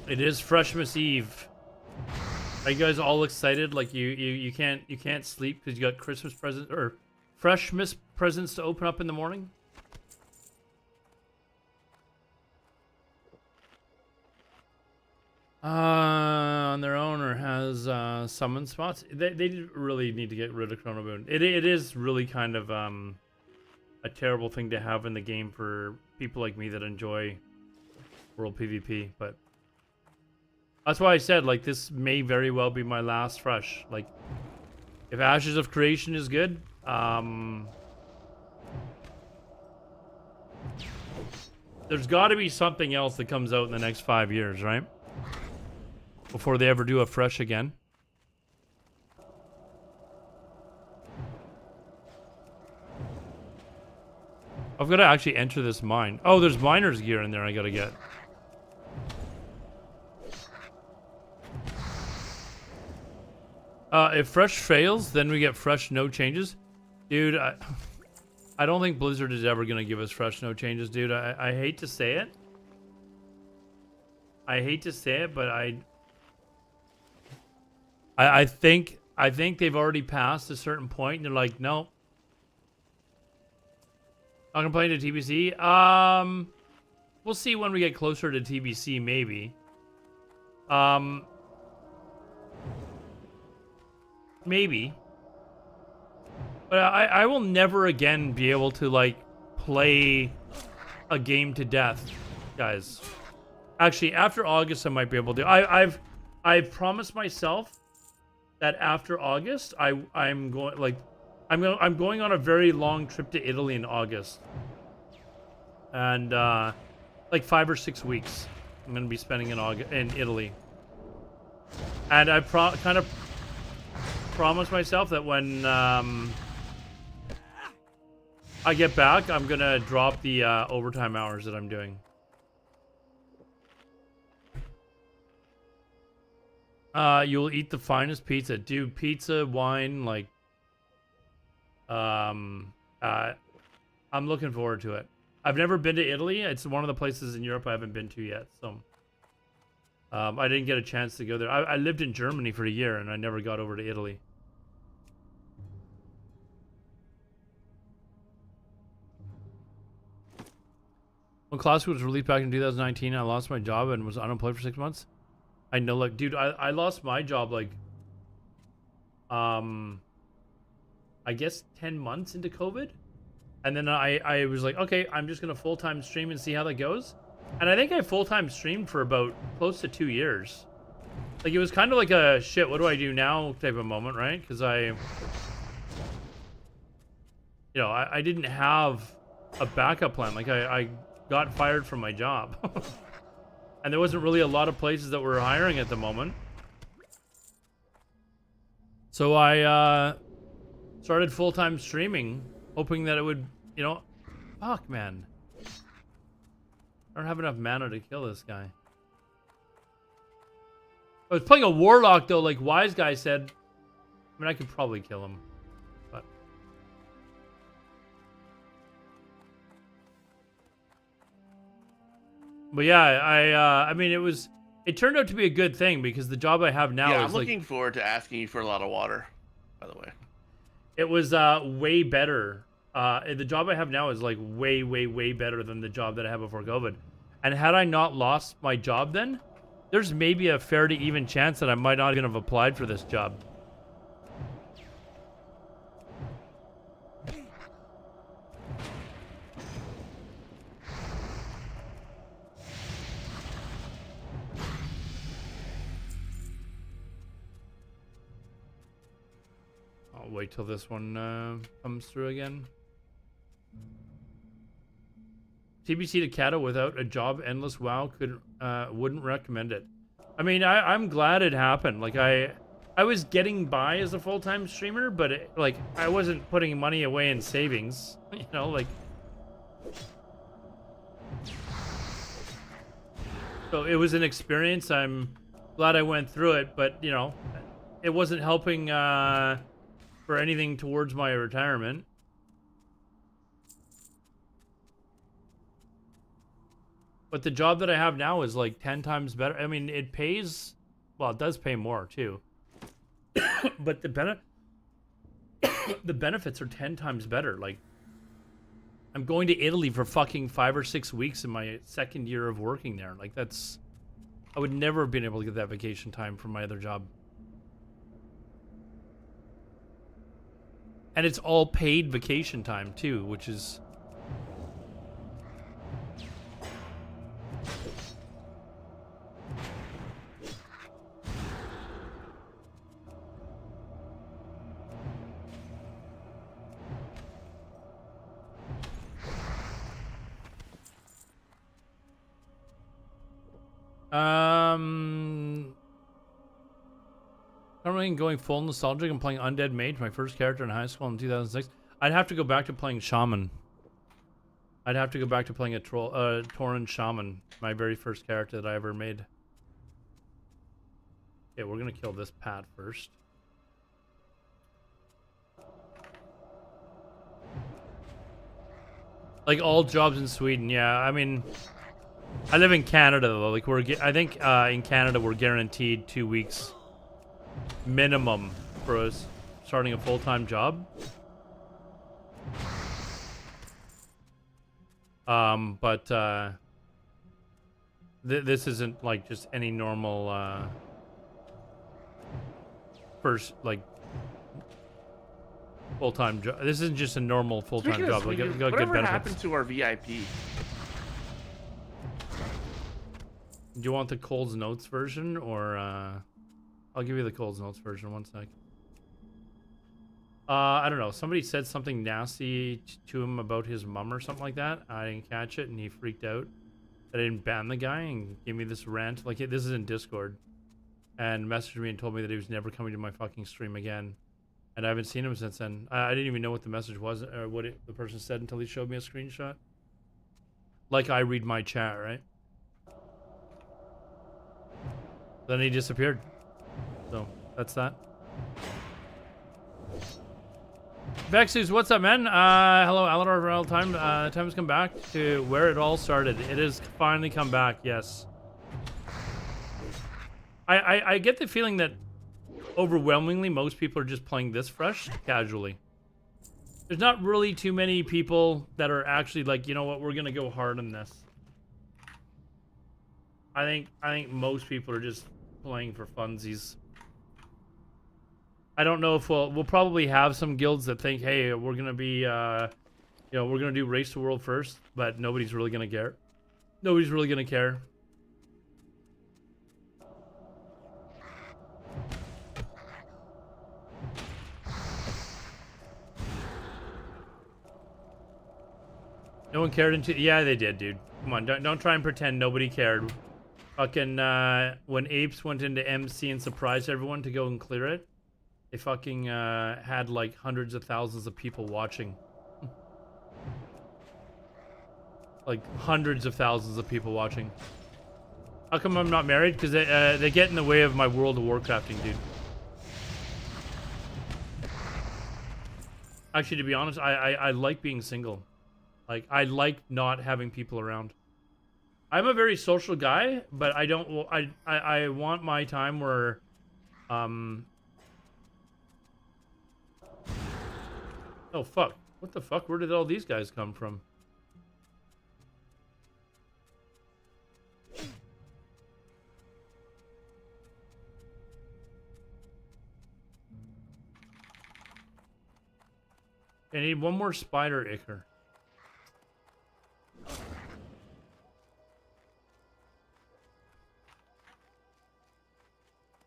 It is FRESHmas Eve. Are you guys all excited? Like you can't sleep because you got Christmas presents or FRESHmas presents to open up in the morning? On their own or has summon spots? They really need to get rid of Chrono Boon. It is really kind of a terrible thing to have in the game for people like me that enjoy World PvP, but that's why I said, like, this may very well be my last Fresh. Like, if Ashes of Creation is good, there's got to be something else that comes out in the next 5 years, right? Before they ever do a Fresh again. I've got to actually enter this mine. Oh, there's miner's gear in there I got to get. If Fresh fails, then we get Fresh no changes. Dude, I don't think Blizzard is ever going to give us Fresh no changes, dude. I hate to say it. I hate to say it, but I think they've already passed a certain point and they're like, no. Not gonna play to TBC. We'll see when we get closer to TBC, maybe. Maybe. But I will never again be able to, like, play a game to death, guys. Actually, after August, I might be able to. I've promised myself that after August, I'm going on a very long trip to Italy in August, and like 5 or 6 weeks I'm gonna be spending in Italy, and I kind of promised myself that when I get back, I'm gonna drop the overtime hours that I'm doing. You'll eat the finest pizza. Dude, pizza, wine, like... I'm looking forward to it. I've never been to Italy. It's one of the places in Europe I haven't been to yet, so... I didn't get a chance to go there. I lived in Germany for a year, and I never got over to Italy. When Classic was released back in 2019, I lost my job and was unemployed for 6 months. I know, like, dude, I lost my job, like, I guess 10 months into COVID. And then I was like, okay, I'm just going to full-time stream and see how that goes. And I think I full-time streamed for about close to 2 years. Like, it was kind of like a, shit, what do I do now type of moment, right? Because I didn't have a backup plan. Like, I got fired from my job. And there wasn't really a lot of places that were hiring at the moment. So I started full-time streaming, hoping that it would, fuck, man. I don't have enough mana to kill this guy. I was playing a warlock though, like Wise Guy said. I mean, I could probably kill him, but yeah, I mean, it turned out to be a good thing because the job I have now Yeah, is I'm looking forward to asking you for a lot of water. By the way, it was way better. The job I have now is like way better than the job that I had before COVID. And had I not lost my job then, there's maybe a fair to even chance that I might not even have applied for this job. I'll wait till this one comes through again. TBC to Kato without a job, endless WoW wouldn't recommend it. I mean, I'm glad it happened. Like I was getting by as a full-time streamer, but like I wasn't putting money away in savings. You know, like. So it was an experience. I'm glad I went through it, but you know, it wasn't helping for anything towards my retirement. But the job that I have now is like 10 times better. I mean, it pays, well, it does pay more too. But the benefits are 10 times better. Like, I'm going to Italy for fucking 5 or 6 weeks in my second year of working there. Like, that's, I would never have been able to get that vacation time from my other job. And it's all paid vacation time too, which is... Currently going full nostalgic and playing Undead Mage, my first character in high school in 2006. I'd have to go back to playing Shaman. I'd have to go back to playing a Tauren Shaman, my very first character that I ever made. Okay, we're gonna kill this Pat first. Like all jobs in Sweden, yeah. I mean, I live in Canada though. Like I think in Canada we're guaranteed 2 weeks minimum for us starting a full-time job. But this isn't like just any normal first like full-time job. This isn't just a normal full-time job. Like, got good whatever benefits. happened to our VIP? Do you want the Cole's Notes version or I'll give you the Cole's Notes version. 1 sec. I don't know. Somebody said something nasty to him about his mom or something like that. I didn't catch it, and he freaked out. I didn't ban the guy and gave me this rant. Like, this is in Discord. And messaged me and told me that he was never coming to my fucking stream again. And I haven't seen him since then. I didn't even know what the message was or what the person said until he showed me a screenshot. Like I read my chat, right? Then he disappeared. So, that's that. Vexus, what's up, man? Hello, Aladar for all time. Time has come back to where it all started. It has finally come back, yes. I get the feeling that overwhelmingly most people are just playing this fresh casually. There's not really too many people that are actually like, you know what, we're gonna go hard on this. I think most people are just playing for funsies. I don't know if we'll probably have some guilds that think, hey, we're gonna be, you know, we're gonna do Race to World first, but nobody's really gonna care. Nobody's really gonna care. No one cared until, yeah, they did, dude. Come on, don't try and pretend nobody cared. Fucking when Apes went into MC and surprised everyone to go and clear it. They fucking had like hundreds of thousands of people watching. like hundreds of thousands of people watching. How come I'm not married? Because they get in the way of my World of Warcrafting, dude. Actually, to be honest, I like being single. Like, I like not having people around. I'm a very social guy, but I don't. I want my time where, Oh fuck! What the fuck? Where did all these guys come from? I need one more spider ichor.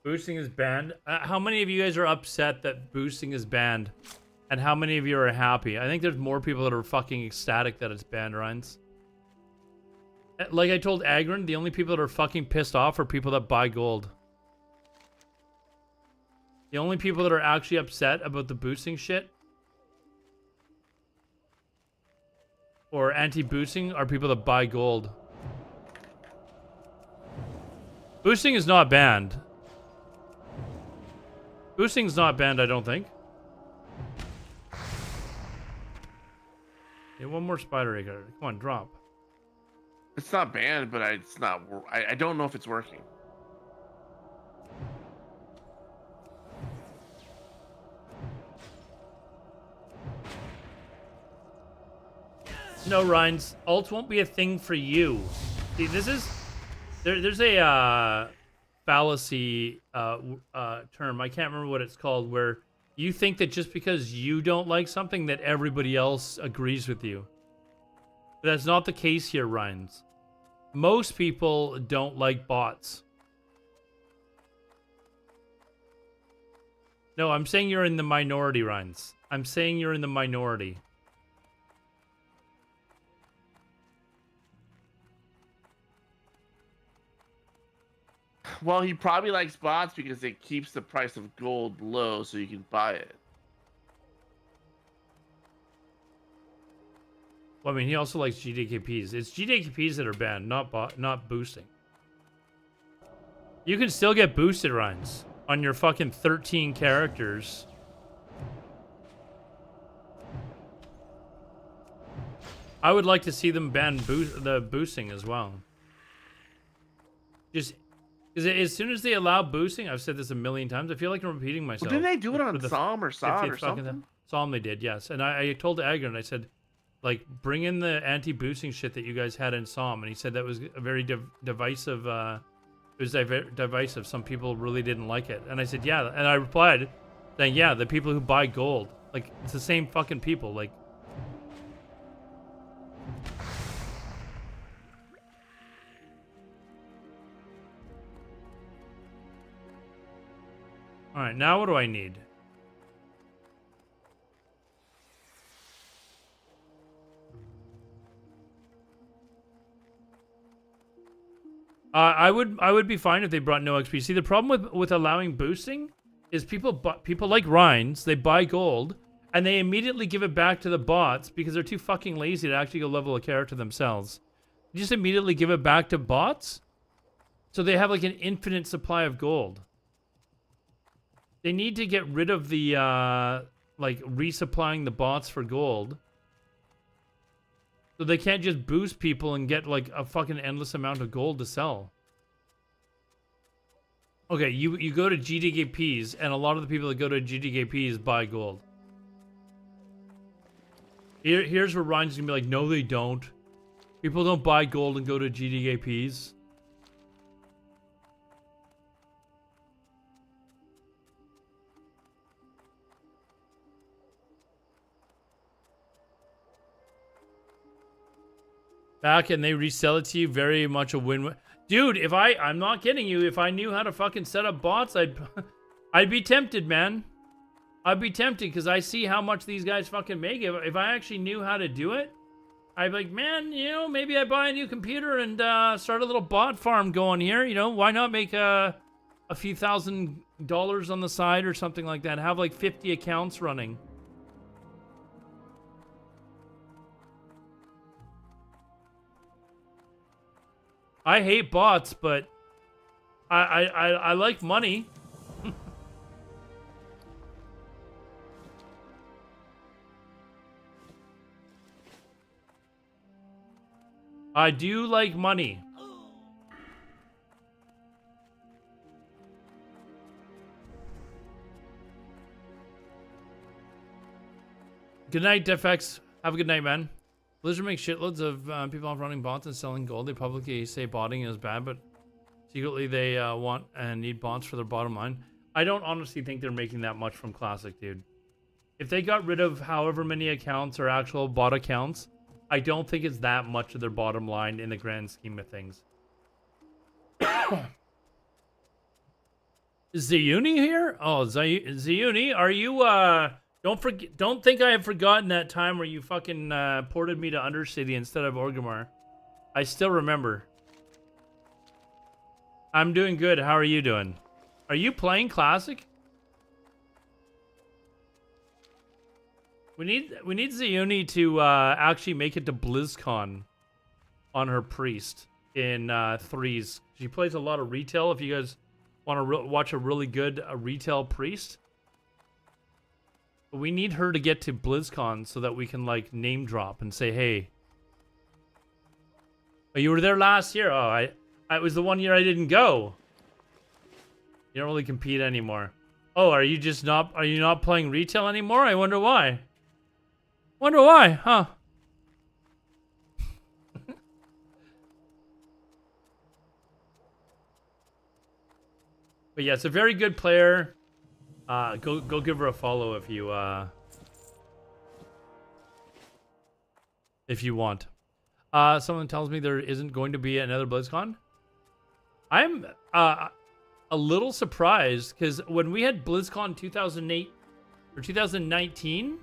Boosting is banned. How many of you guys are upset that boosting is banned? And how many of you are happy? I think there's more people that are fucking ecstatic that it's banned, Rhines. Like I told Agron, the only people that are fucking pissed off are people that buy gold. The only people that are actually upset about the boosting shit or anti-boosting are people that buy gold. Boosting is not banned. Boosting's not banned, I don't think. Yeah, one more spider egg. Come on, drop. It's not banned, but it's not. I don't know if it's working. No, Rhines. Alt won't be a thing for you. See, this is... There's a fallacy term. I can't remember what it's called, where you think that just because you don't like something that everybody else agrees with you. But that's not the case here, Rhines. Most people don't like bots. No, I'm saying you're in the minority, Rhines. I'm saying you're in the minority. Well, he probably likes bots because it keeps the price of gold low so you can buy it. Well, I mean, he also likes GDKPs. It's GDKPs that are banned, not boosting. You can still get boosted runs on your fucking 13 characters. I would like to see them ban the boosting as well. Just because as soon as they allow boosting, I've said this a million times, I feel like I'm repeating myself. Well, didn't they do it on Psalm or Sod or something? Psalm they did, yes. And I told Agron, I said, like, bring in the anti-boosting shit that you guys had in Psalm. And he said that was a very divisive, it was divisive. Some people really didn't like it. And I said, yeah. And I replied saying, yeah, the people who buy gold. Like, it's the same fucking people. Like, all right, now what do I need? I would be fine if they brought no XP. See, the problem with allowing boosting is people like Rhines, they buy gold and they immediately give it back to the bots because they're too fucking lazy to actually go level a character themselves. They just immediately give it back to bots, so they have like an infinite supply of gold. They need to get rid of the like resupplying the bots for gold. So they can't just boost people and get like a fucking endless amount of gold to sell. Okay, you go to GDKPs and a lot of the people that go to GDKPs buy gold. Here's where Ryan's gonna be like, no they don't. People don't buy gold and go to GDKPs. Back and they resell it to you, very much a win-win. Dude, if I'm not kidding you, if I knew how to fucking set up bots, I'd be tempted, man. I'd be tempted because I see how much these guys fucking make. If I actually knew how to do it, I'd be like, man, you know, maybe I buy a new computer and start a little bot farm going here. You know, why not make a few $1,000s on the side or something like that? Have like 50 accounts running. I hate bots, but I like money. I do like money. Good night, Defex. Have a good night, man. Blizzard makes shitloads of people off running bots and selling gold. They publicly say botting is bad, but secretly they want and need bots for their bottom line. I don't honestly think they're making that much from Classic, dude. If they got rid of however many accounts or actual bot accounts, I don't think it's that much of their bottom line in the grand scheme of things. Is Zayuni here? Oh, Zayuni, are you don't think I have forgotten that time where you fucking ported me to Undercity instead of Orgrimmar. I still remember. I'm doing good. How are you doing? Are you playing Classic? We need Zayuni to actually make it to BlizzCon on her priest in threes. She plays a lot of retail. If you guys want to watch a really good retail priest, but we need her to get to BlizzCon so that we can like name drop and say, "Hey, oh, you were there last year. Oh, I was the 1 year I didn't go. You don't really compete anymore. Oh, are you not playing retail anymore? I wonder why. Wonder why, huh?" But yeah, it's a very good player. Go give her a follow if you want. Someone tells me there isn't going to be another BlizzCon. I'm a little surprised because when we had BlizzCon 2008 or 2019, which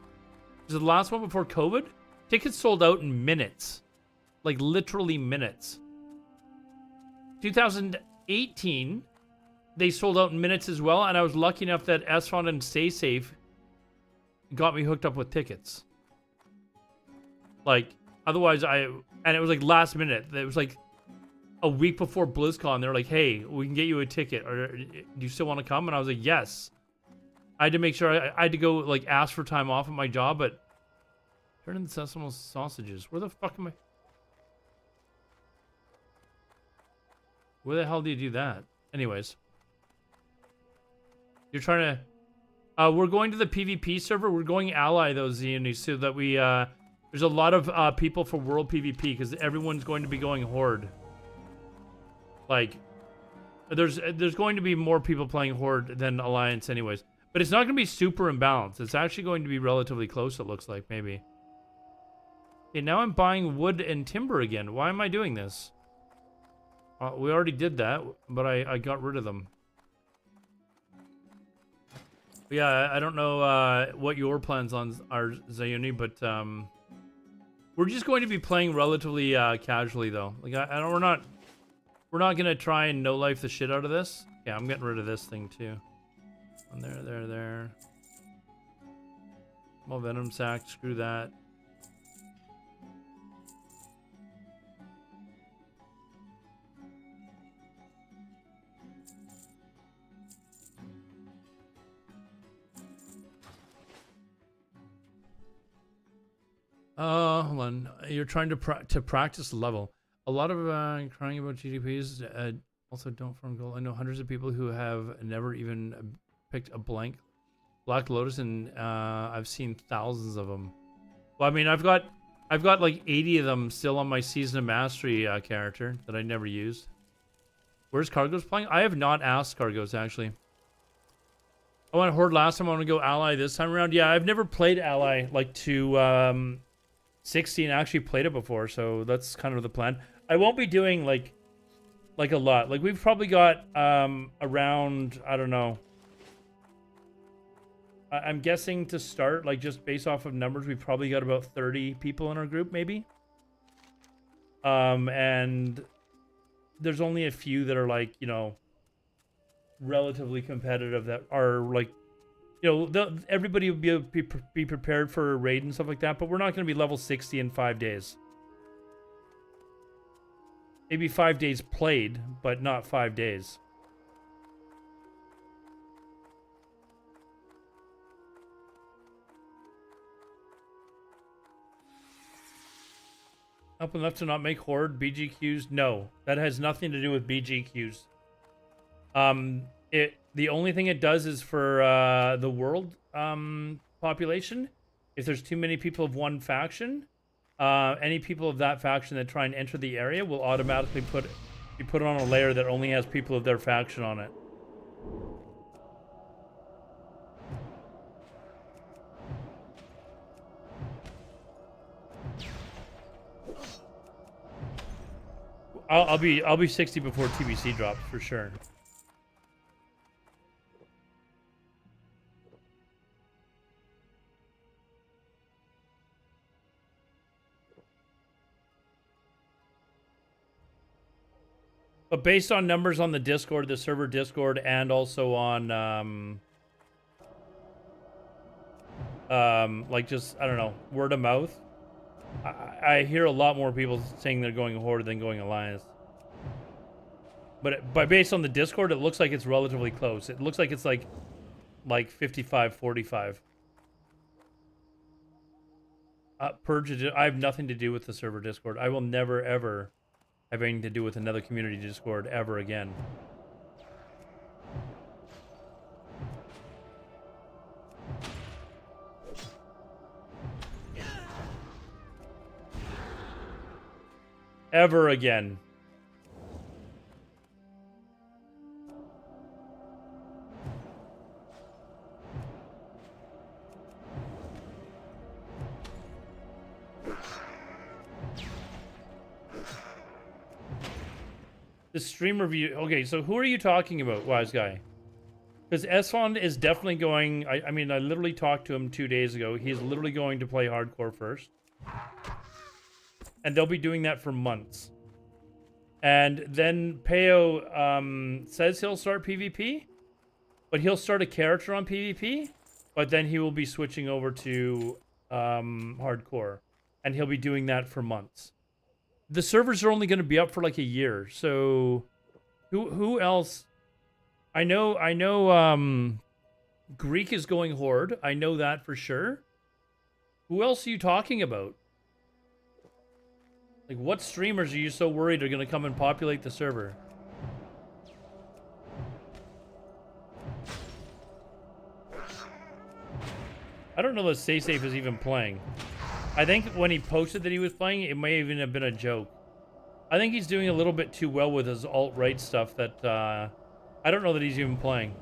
is the last one before COVID, tickets sold out in minutes, like literally minutes. 2018. They sold out in minutes as well, and I was lucky enough that Esfond and Stay Safe got me hooked up with tickets. Like, otherwise and it was like last minute. It was like a week before BlizzCon. They were like, "Hey, we can get you a ticket, or do you still want to come?" And I was like, "Yes." I had to make sure I had to go like ask for time off at my job, but turn in the sesame sausages. Where the fuck am I? Where the hell do you do that? Anyways. You're trying to... we're going to the PvP server. We're going ally, though, Zuni, so that we... there's a lot of people for World PvP, because everyone's going to be going Horde. Like, there's going to be more people playing Horde than Alliance anyways. But it's not going to be super imbalanced. It's actually going to be relatively close, it looks like, maybe. Okay, now I'm buying wood and timber again. Why am I doing this? We already did that, but I got rid of them. Yeah, I don't know what your plans on are, Zayuni, but we're just going to be playing relatively casually, though. Like we're not gonna try and no life the shit out of this. Yeah, I'm getting rid of this thing too. On there. Small venom sac. Screw that. Hold on. You're trying to practice level. A lot of crying about GDPs also don't farm gold. I know hundreds of people who have never even picked a blank Black Lotus, and I've seen thousands of them. Well, I mean, I've got like 80 of them still on my Season of Mastery character that I never used. Where's Cargos playing? I have not asked Cargos, actually. I went Horde last time. I want to go Ally this time around. Yeah, I've never played Ally like to 16. Actually played it before, so that's kind of the plan. I won't be doing like a lot. Like we've probably got around, I don't know. I'm guessing to start, like just based off of numbers, we've probably got about 30 people in our group, maybe. And there's only a few that are like, you know, relatively competitive that are like, you know, everybody will be prepared for a raid and stuff like that, but we're not going to be level 60 in 5 days. Maybe 5 days played, but not 5 days. Up enough to not make Horde BGQs? No, that has nothing to do with BGQs. The only thing it does is for the world population. If there's too many people of one faction, any people of that faction that try and enter the area will automatically be put on a layer that only has people of their faction on it. I'll be 60 before TBC drops for sure. But based on numbers on the Discord, the server Discord, and also on like just, I don't know, word of mouth, I hear a lot more people saying they're going Horde than going Alliance. But based on the Discord, it looks like it's relatively close. It looks like it's like 55-45. Purge, I have nothing to do with the server Discord. I will never, ever have anything to do with another community Discord ever again. Ever again. The stream review. Okay, so who are you talking about, Wise Guy? Because Esfond is definitely going. I mean, I literally talked to him 2 days ago. He's literally going to play hardcore first. And they'll be doing that for months. And then Peo says he'll start PvP, but he'll start a character on PvP, but then he will be switching over to hardcore. And he'll be doing that for months. The servers are only going to be up for like a year, so who else? I know Greek is going Horde. I know that for sure. Who else are you talking about? Like, what streamers are you so worried are going to come and populate the server? I don't know that Stay Safe is even playing. I think when he posted that he was playing, it may even have been a joke. I think he's doing a little bit too well with his alt-right stuff that I don't know that he's even playing.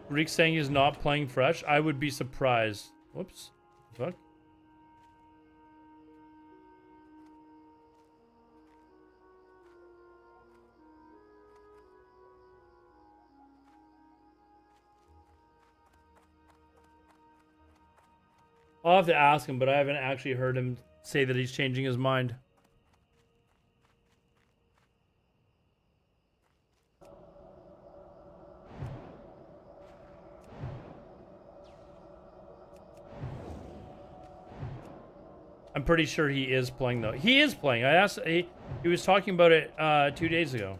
Greek saying he's not playing Fresh. I would be surprised. Whoops. Fuck. I'll have to ask him, but I haven't actually heard him say that he's changing his mind. I'm pretty sure he is playing, though. He is playing. I asked. He was talking about it 2 days ago.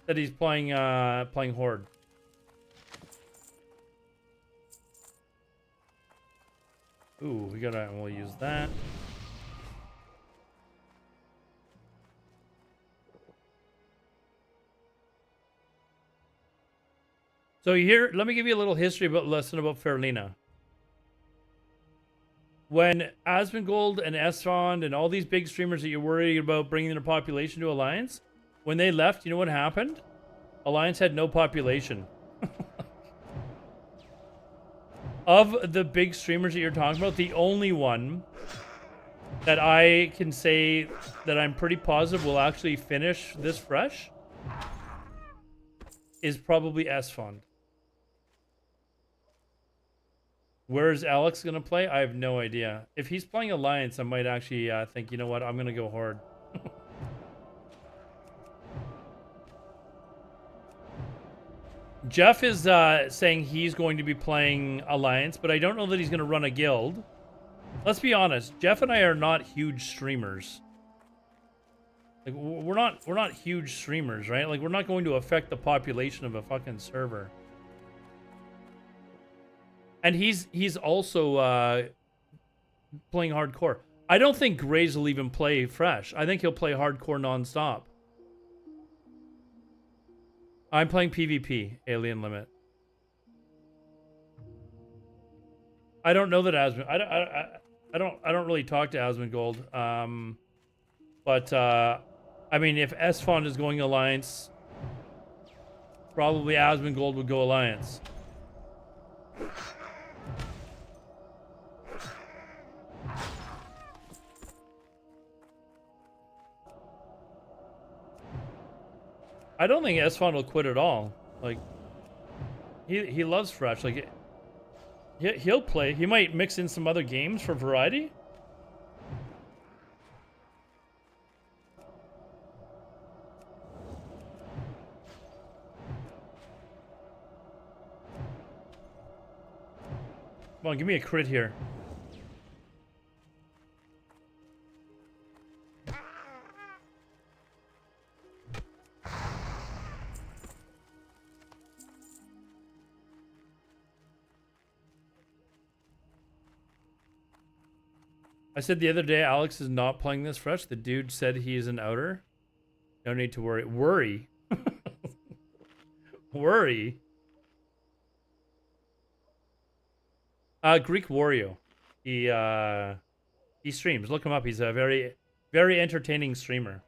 That he's playing playing Horde. Ooh, we'll use that. So here, let me give you a little history lesson about Ferlina. When Asmongold and Esfond and all these big streamers that you're worried about bringing their population to Alliance, when they left, you know what happened? Alliance had no population. Of the big streamers that you're talking about, the only one that I can say that I'm pretty positive will actually finish this fresh is probably Esfond. Where is Alex going to play? I have no idea. If he's playing Alliance, I might actually think, you know what, I'm going to go Horde. Jeff is saying he's going to be playing Alliance, but I don't know that he's going to run a guild. Let's be honest, Jeff and I are not huge streamers. Like we're not huge streamers, right? Like we're not going to affect the population of a fucking server. And he's also playing hardcore. I don't think Grays will even play Fresh. I think he'll play hardcore nonstop. I'm playing PvP, Alien Limit. I don't know that Asmund. I don't really talk to Asmund Gold. But I mean, if Esfond is going Alliance, probably Asmund Gold would go Alliance. I don't think Esfond will quit at all. Like, he loves Fresh. Like, he'll play. He might mix in some other games for variety. Come on, give me a crit here. I said the other day, Alex is not playing this Fresh. The dude said he's an outer. No need to worry. Worry? Worry? Greek Wario. He streams. Look him up. He's a very, very entertaining streamer.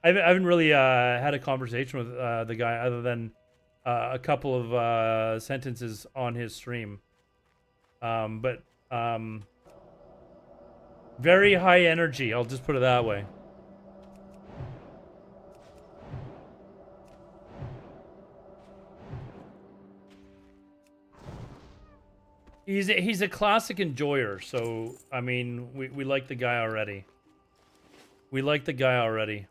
I haven't really had a conversation with the guy other than a couple of sentences on his stream. But very high energy. I'll just put it that way. He's a classic enjoyer, so I mean we like the guy already. We like the guy already.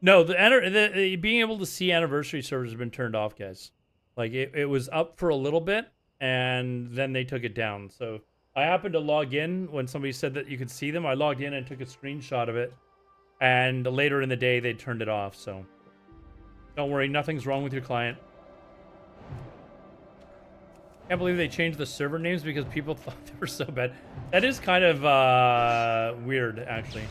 No, the being able to see anniversary servers has been turned off, guys. Like it was up for a little bit, and then they took it down. So I happened to log in when somebody said that you could see them. I logged in and took a screenshot of it, and later in the day they turned it off. So don't worry, nothing's wrong with your client. Can't believe they changed the server names because people thought they were so bad. That is kind of weird, actually.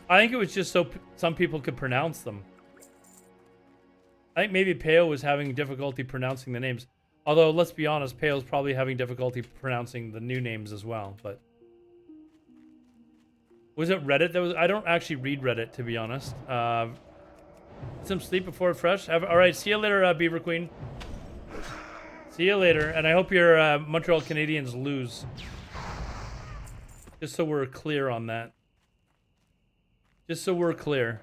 I think it was just so some people could pronounce them. I think maybe Peo was having difficulty pronouncing the names. Although, let's be honest, Peo's probably having difficulty pronouncing the new names as well. But was it Reddit that was? I don't actually read Reddit, to be honest. Some sleep before Fresh. All right, see you later, Beaver Queen. See you later, and I hope your Montreal Canadiens lose. Just so we're clear on that. Just so we're clear.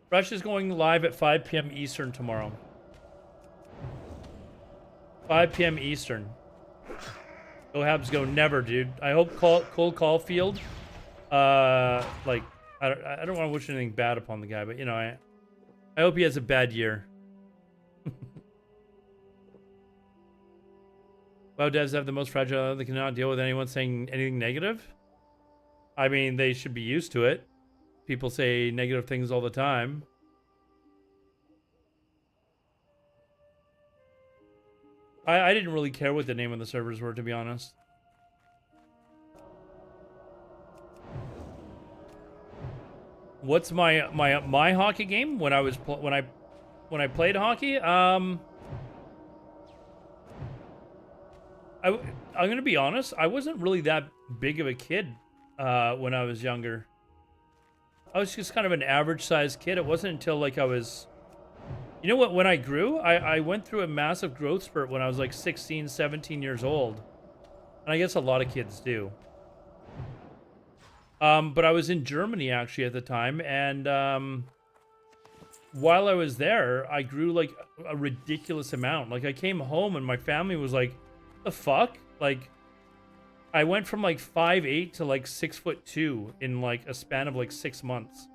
Fresh is going live at 5 p.m. Eastern tomorrow. 5 p.m. Eastern. Go Habs go. Never, dude. I hope Cole Caulfield, like, I don't want to wish anything bad upon the guy, but, you know, I hope he has a bad year. WoW devs have the most fragile. They cannot deal with anyone saying anything negative. I mean, they should be used to it. People say negative things all the time. I didn't really care what the name of the servers were, to be honest. What's my hockey game when I was when I played hockey? I'm gonna be honest. I wasn't really that big of a kid when I was younger. I was just kind of an average sized kid. It wasn't until like I was, you know what, when I grew, I went through a massive growth spurt when I was like 16, 17 years old. And I guess a lot of kids do. But I was in Germany actually at the time, and while I was there, I grew like a ridiculous amount. Like I came home and my family was like, "The fuck?" Like I went from like 5'8" to like 6'2" in like a span of like 6 months.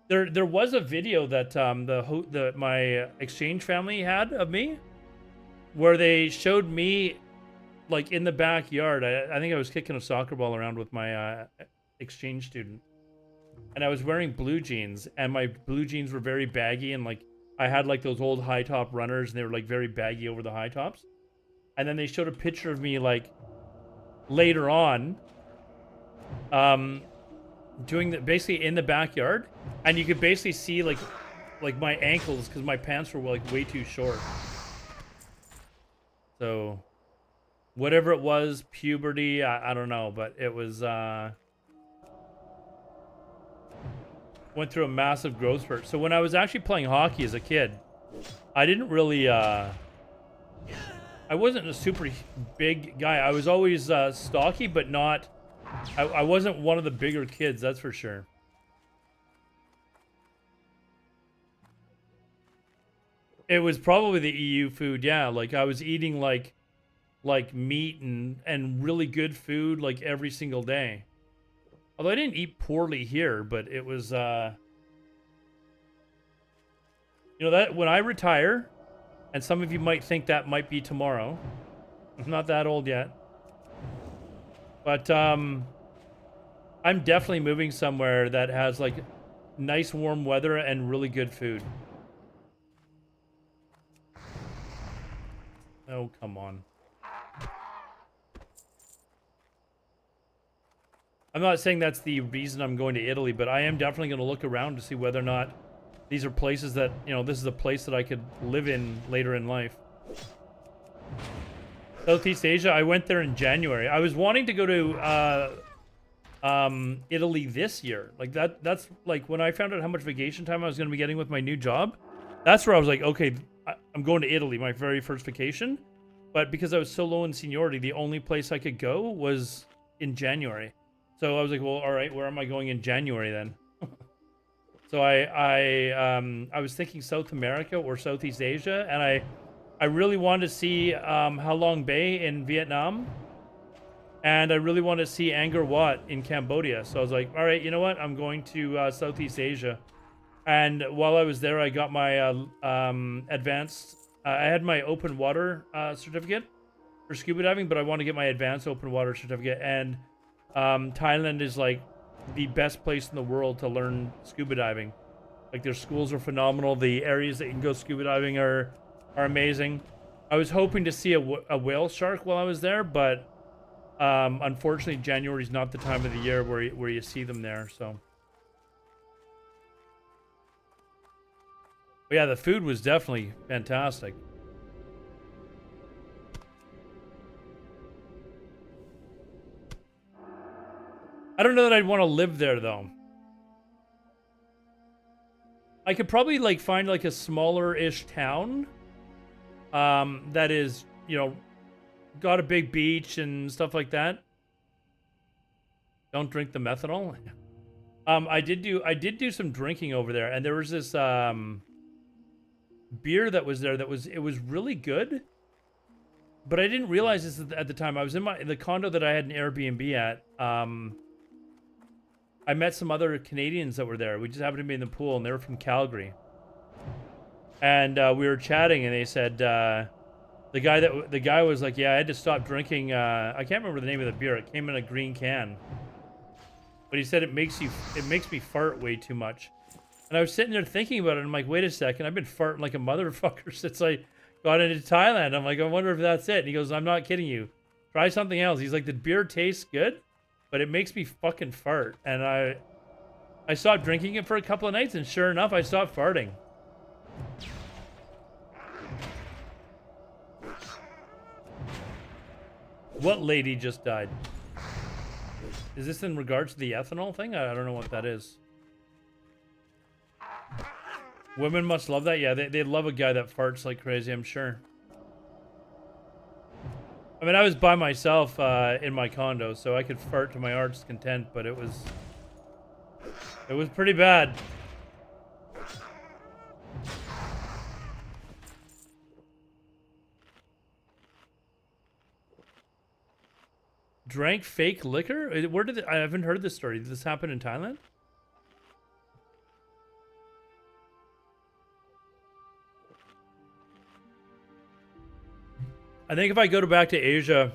There was a video that my exchange family had of me, where they showed me like in the backyard. I think I was kicking a soccer ball around with my exchange student, and I was wearing blue jeans, and my blue jeans were very baggy, and like I had like those old high top runners, and they were like very baggy over the high tops. And then they showed a picture of me like later on, doing the basically in the backyard, and you could basically see like my ankles because my pants were like way too short. So whatever it was, puberty, I don't know, but it was went through a massive growth spurt. So when I was actually playing hockey as a kid, I didn't really I wasn't a super big guy. I was always stocky, but not I wasn't one of the bigger kids, that's for sure. It was probably the EU food, yeah. Like I was eating like meat and really good food like every single day. Although I didn't eat poorly here, but it was you know, that when I retire, and some of you might think that might be tomorrow. I'm not that old yet. But I'm definitely moving somewhere that has like nice warm weather and really good food. Oh, come on. I'm not saying that's the reason I'm going to Italy, but I am definitely going to look around to see whether or not these are places that, you know, this is a place that I could live in later in life. Southeast Asia, I went there in January. I was wanting to go to Italy this year. Like that's like when I found out how much vacation time I was going to be getting with my new job. That's where I was like, okay, I'm going to Italy, my very first vacation. But because I was so low in seniority, the only place I could go was in January. So I was like, well, all right, where am I going in January then? So I was thinking South America or Southeast Asia, and I really wanted to see Ha Long Bay in Vietnam, and I really wanted to see Angkor Wat in Cambodia. So I was like, all right, you know what? I'm going to Southeast Asia. And while I was there, I got my advanced. I had my open water certificate for scuba diving, but I want to get my advanced open water certificate. And Thailand is like the best place in the world to learn scuba diving. Like their schools are phenomenal. The areas that you can go scuba diving are amazing. I was hoping to see a whale shark while I was there, but unfortunately January is not the time of the year where you see them there. So, but yeah, the food was definitely fantastic. I don't know that I'd want to live there though. I could probably like find like a smaller-ish town that is, you know, got a big beach and stuff like that. Don't drink the methanol. I did do some drinking over there, and there was this beer that was there that was really good. But I didn't realize this at the time. I was in the condo that I had an Airbnb at. I met some other Canadians that were there. We just happened to be in the pool, and they were from Calgary. And we were chatting, and they said the guy was like, "Yeah, I had to stop drinking. I can't remember the name of the beer. It came in a green can, but he said it makes me fart way too much." And I was sitting there thinking about it. And I'm like, "Wait a second, I've been farting like a motherfucker since I got into Thailand." I'm like, "I wonder if that's it." And he goes, "I'm not kidding you. Try something else." He's like, "The beer tastes good, but it makes me fucking fart." And I stopped drinking it for a couple of nights, and sure enough, I stopped farting. What lady just died? Is this in regards to the ethanol thing? I don't know what that is. Women must love that. Yeah, they love a guy that farts like crazy, I'm sure. I mean, I was by myself in my condo, so I could fart to my heart's content, but it was pretty bad. Drank fake liquor? Where did I haven't heard this story. Did this happen in Thailand? I think if I go back to Asia,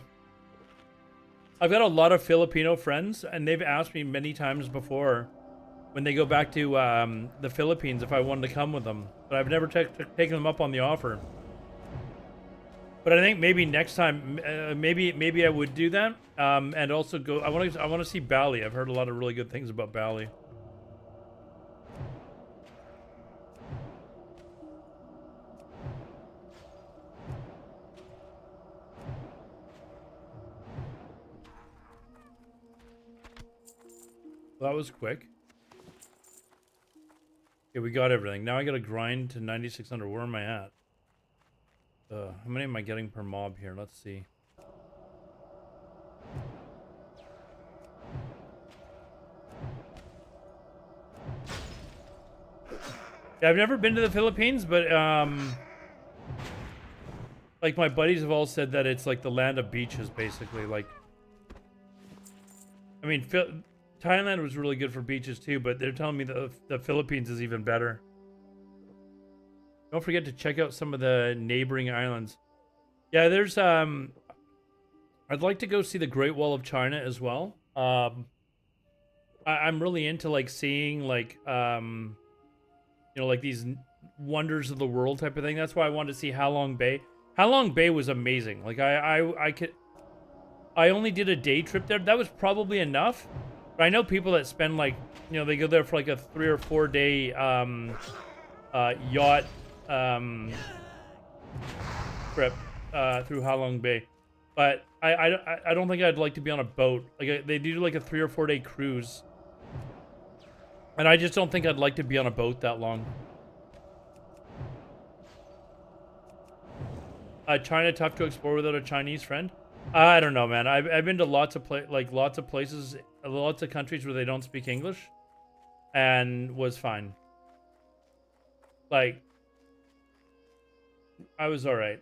I've got a lot of Filipino friends, and they've asked me many times before when they go back to the Philippines if I wanted to come with them, but I've never taken them up on the offer. But I think maybe next time, maybe I would do that, and also go. I want to see Bali. I've heard a lot of really good things about Bali. Well, that was quick. Okay, we got everything. Now I gotta grind to 9,600. Where am I at? How many am I getting per mob here? Let's see. Yeah, I've never been to the Philippines, but like my buddies have all said that it's like the land of beaches, basically. Like, I mean, Thailand was really good for beaches too, but they're telling me the Philippines is even better. Don't forget to check out some of the neighboring islands. Yeah, there's I'd like to go see the Great Wall of China as well. I'm really into like seeing like you know, like these wonders of the world type of thing. That's why I wanted to see Halong Bay. Halong Bay was amazing. Like I only did a day trip there. That was probably enough. But I know people that spend like, you know, they go there for like a 3 or 4 day yacht trip through Halong Bay, but I don't think I'd like to be on a boat. Like they do like a 3 or 4 day cruise, and I just don't think I'd like to be on a boat that long. China tough to explore without a Chinese friend? I don't know, man. I've been to lots of places, lots of countries where they don't speak English, and was fine. Like, I was all right.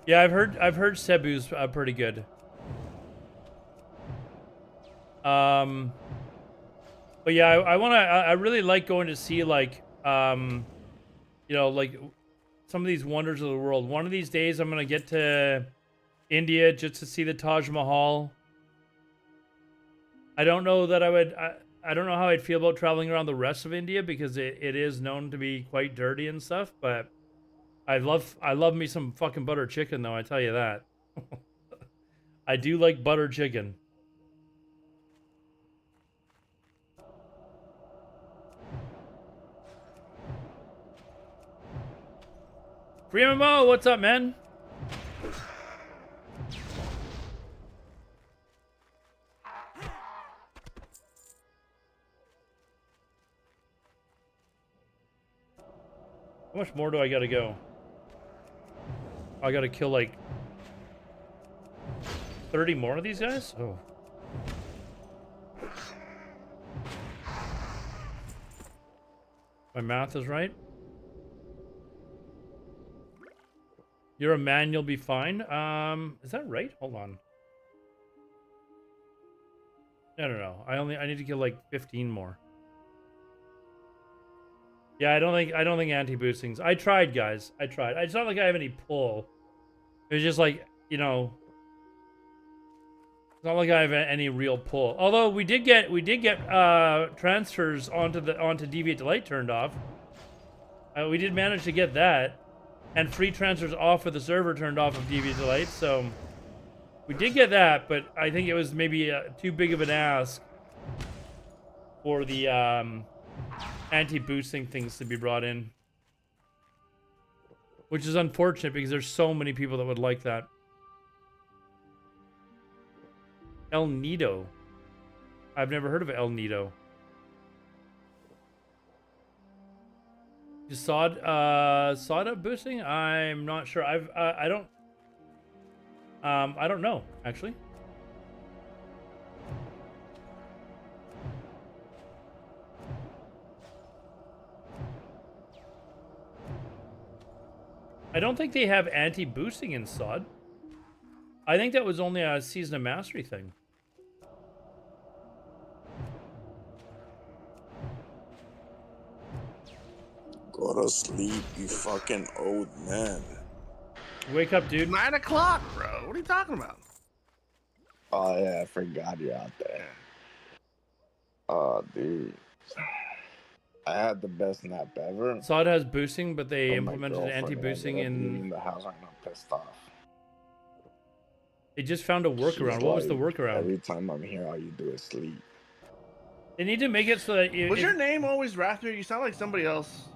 Yeah, I've heard Cebu's pretty good. But yeah, I really like going to see like you know, like some of these wonders of the world. One of these days I'm gonna get to India just to see the Taj Mahal. I don't know that I would. I don't know how I'd feel about traveling around the rest of India because it is known to be quite dirty and stuff. But I love me some fucking butter chicken though. I tell you that. I do like butter chicken. Free MMO, what's up, man? How much more do I gotta go? I gotta kill like 30 more of these guys? Oh. My math is right. You're a man, you'll be fine. Is that right? Hold on. No. I need to kill like 15 more. Yeah, I don't think anti-boostings. I tried, guys. I tried. It's not like I have any pull. It was just like, you know, it's not like I have any real pull. Although we did get transfers onto Deviate Delight turned off. We did manage to get that. And free transfers off of the server turned off of Deviant Delight, so we did get that, but I think it was maybe too big of an ask for the anti-boosting things to be brought in. which is unfortunate because there's so many people that would like that. El Nido. I've never heard of El Nido. Is Sod boosting? I'm not sure. I don't know actually. I don't think they have anti-boosting in Sod. I think that was only a Season of Mastery thing. Go to sleep, you fucking old man. Wake up, dude. 9 o'clock, bro. What are you talking about? Oh yeah, I forgot you're out there. Oh, dude. I had the best nap ever. Sod has boosting, but they Oh, my implemented girlfriend anti-boosting ended up in... leaving the house. I'm not pissed off. They just found a workaround. She's What was the like, workaround? Every time I'm here, all you do is sleep. They need to make it so that you... Was your name always Rathmere? You sound like somebody else.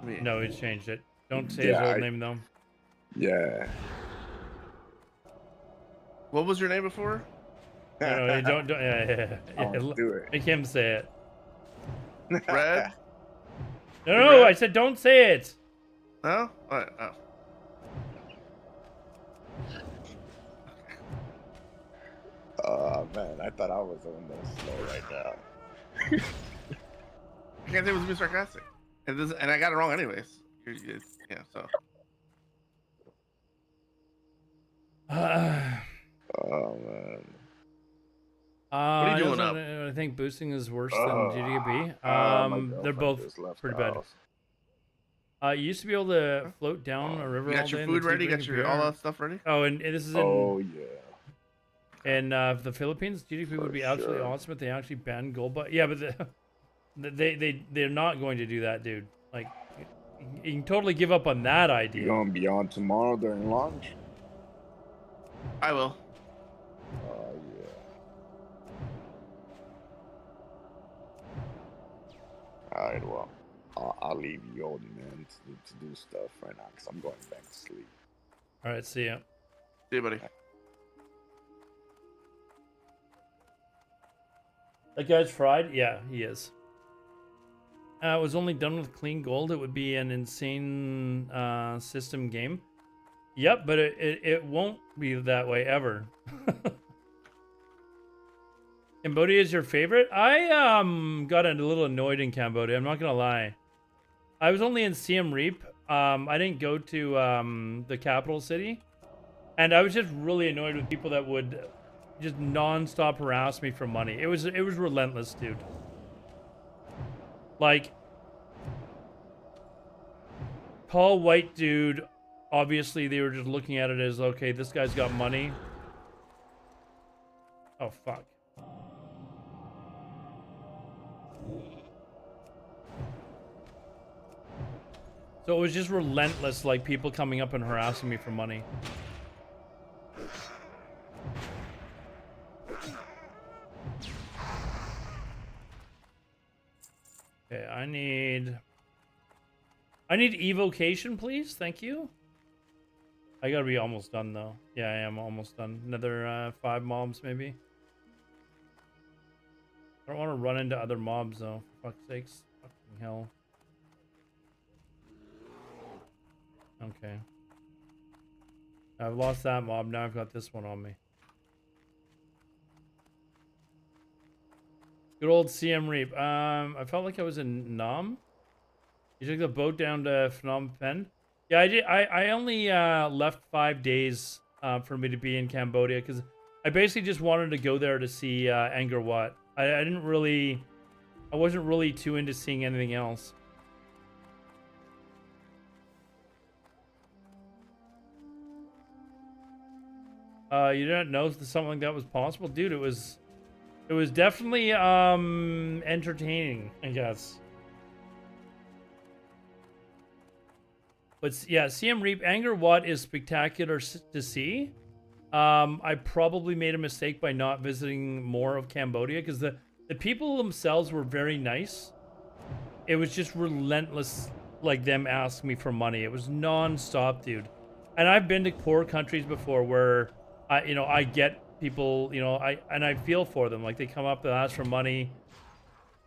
to me. No, he's changed it. Don't say Yeah, his old name, though. Yeah. What was your name before? No, don't yeah. Don't do it. Make him say it. Red? No, I said don't say it. No? Alright, oh. Oh man, I thought I was the one that was slow right now. I can't say it was being sarcastic. And I got it wrong anyways. Yeah, so. Oh man. What are you doing up? I think boosting is worse than Oh. GDP. My They're girlfriend both just left pretty the bad. house. You used to be able to float down a river You all got day your in the food ready? T-Brig Got of your all beer. that stuff ready? Oh, and this is in Oh yeah. the Philippines. GDP would For be absolutely sure. awesome if they actually banned gold. But yeah, but they're not going to do that, dude. Like, you can totally give up on that You idea. gonna be on tomorrow during lunch? I will. Oh yeah. Alright, well, I'll leave you, old man, to do stuff right now because I'm going back to sleep. All right, see ya. See you, buddy. That guy's fried? Yeah, he is. It was only done with clean gold. It would be an insane system game. Yep, but it won't be that way ever. Cambodia is your favorite? I got a little annoyed in Cambodia. I'm not gonna lie. I was only in Siem Reap. I didn't go to the capital city, and I was just really annoyed with people that would just non-stop harass me for money. It was relentless, dude. Like, tall white dude. Obviously, they were just looking at it as, okay, this guy's got money. Oh fuck. So it was just relentless, like people coming up and harassing me for money. Okay, I need evocation, please. Thank you. I gotta be almost done though. Yeah, I am almost done. Another 5 mobs maybe. I don't want to run into other mobs though. For fuck's sakes. Fucking hell. Okay. I've lost that mob. Now I've got this one on me. Good old Siem Reap. I felt like I was in Nam. You took the boat down to Phnom Penh. Yeah, I did. I only left 5 days for me to be in Cambodia because I basically just wanted to go there to see Angkor Wat. I wasn't really too into seeing anything else. You didn't know something like that was possible, dude. It was definitely entertaining, I guess. But yeah, Siem Reap, Angkor Wat is spectacular to see. I probably made a mistake by not visiting more of Cambodia because the people themselves were very nice. It was just relentless, like them ask me for money. It was non-stop, dude. And I've been to poor countries before where I get people, I feel for them. Like they come up and ask for money.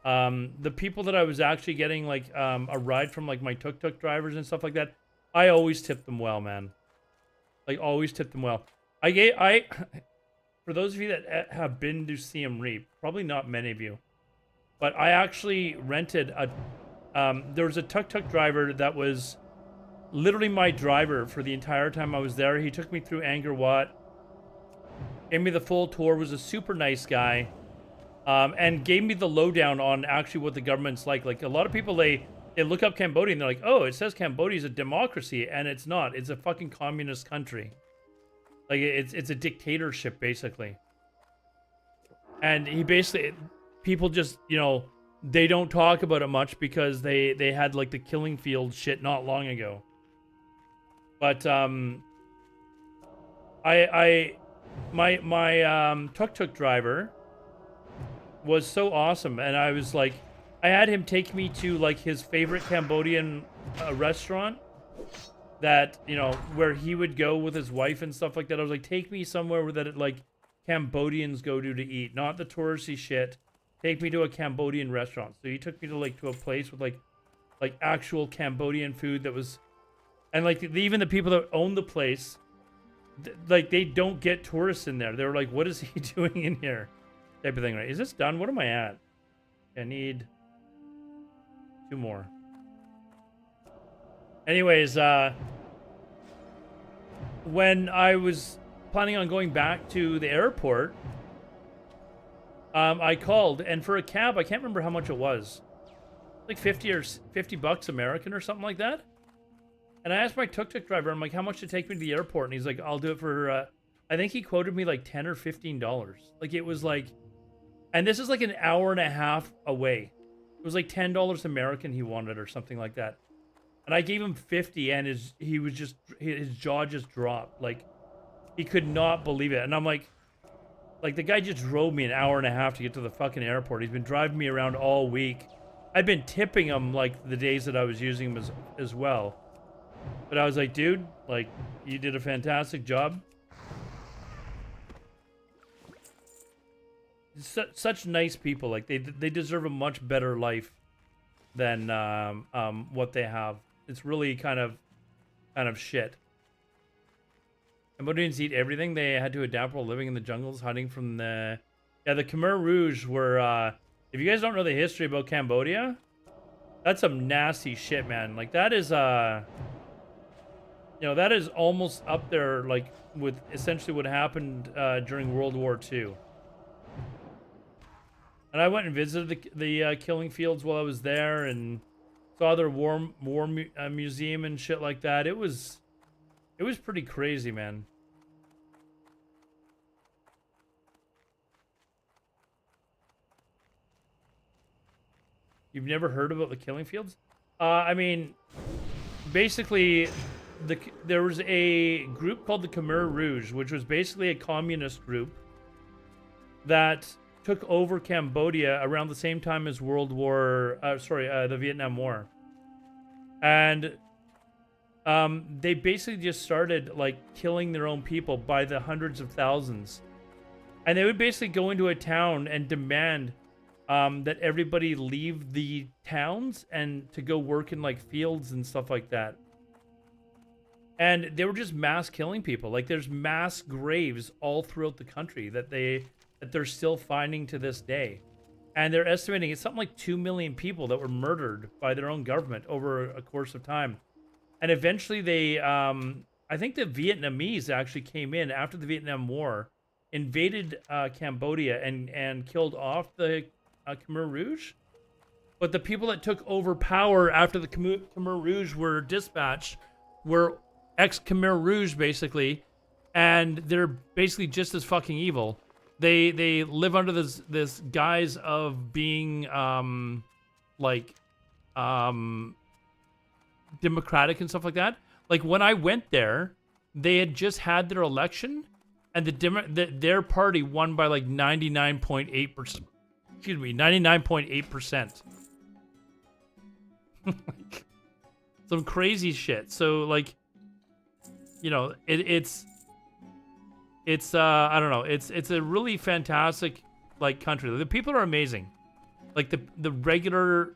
The people that I was actually getting like a ride from, like my tuk-tuk drivers and stuff like that, I always tip them well, man. Like always tip them well. For those of you that have been to Siem Reap, probably not many of you, but I actually rented there was a tuk-tuk driver that was literally my driver for the entire time I was there. He took me through Angkor Wat, gave me the full tour, was a super nice guy, and gave me the lowdown on actually what the government's like. Like a lot of people, they look up Cambodia and they're like, oh, it says Cambodia is a democracy, and it's not. It's a fucking communist country. Like it's a dictatorship basically. And he basically, people just, they don't talk about it much because they had like the killing field shit not long ago. But my tuk-tuk driver was so awesome, and I was like, I had him take me to like his favorite Cambodian restaurant that, where he would go with his wife and stuff like that. I was like, take me somewhere where that like Cambodians go to eat, not the touristy shit. Take me to a Cambodian restaurant. So he took me to a place with like actual Cambodian food that was, and like even the people that own the place, like they don't get tourists in there. They're like, what is he doing in here? Type of thing, right? Is this done? What am I at? I need 2 more. Anyways, when I was planning on going back to the airport, I called, and for a cab, I can't remember how much it was, like 50 bucks American or something like that. And I asked my tuk-tuk driver, I'm like, how much to take me to the airport? And he's like, I'll do it for, I think he quoted me like $10 or $15. Like it was like, and this is like an hour and a half away. It was like $10 American he wanted or something like that. And I gave him 50, and his jaw just dropped. Like he could not believe it. And I'm like the guy just drove me an hour and a half to get to the fucking airport. He's been driving me around all week. I've been tipping him like the days that I was using him as well. But I was like, dude, like you did a fantastic job. Such nice people. Like they deserve a much better life than what they have. It's really kind of shit. Cambodians eat everything. They had to adapt while living in the jungles, hiding from the Khmer Rouge were, if you guys don't know the history about Cambodia, that's some nasty shit, man. Like that is, that is almost up there, like with essentially what happened during World War II. And I went and visited the killing fields while I was there, and saw their war museum and shit like that. It was pretty crazy, man. You've never heard about the killing fields? I mean, basically, there was a group called the Khmer Rouge, which was basically a communist group that took over Cambodia around the same time as the Vietnam War. And they basically just started like killing their own people by the hundreds of thousands. And they would basically go into a town and demand that everybody leave the towns and to go work in like fields and stuff like that. And they were just mass killing people. Like there's mass graves all throughout the country that they're still finding to this day. And they're estimating it's something like 2 million people that were murdered by their own government over a course of time. And eventually they, I think the Vietnamese actually came in after the Vietnam War, invaded Cambodia and killed off the Khmer Rouge. But the people that took over power after the Khmer Rouge were dispatched were ex-Khmer Rouge, basically. And they're basically just as fucking evil. They live under this guise of being democratic and stuff like that. Like when I went there, they had just had their election, and their party won by like 99.8%. Excuse me, 99.8%. some crazy shit. So like, you know, it's I don't know, it's a really fantastic like country. The people are amazing. Like the regular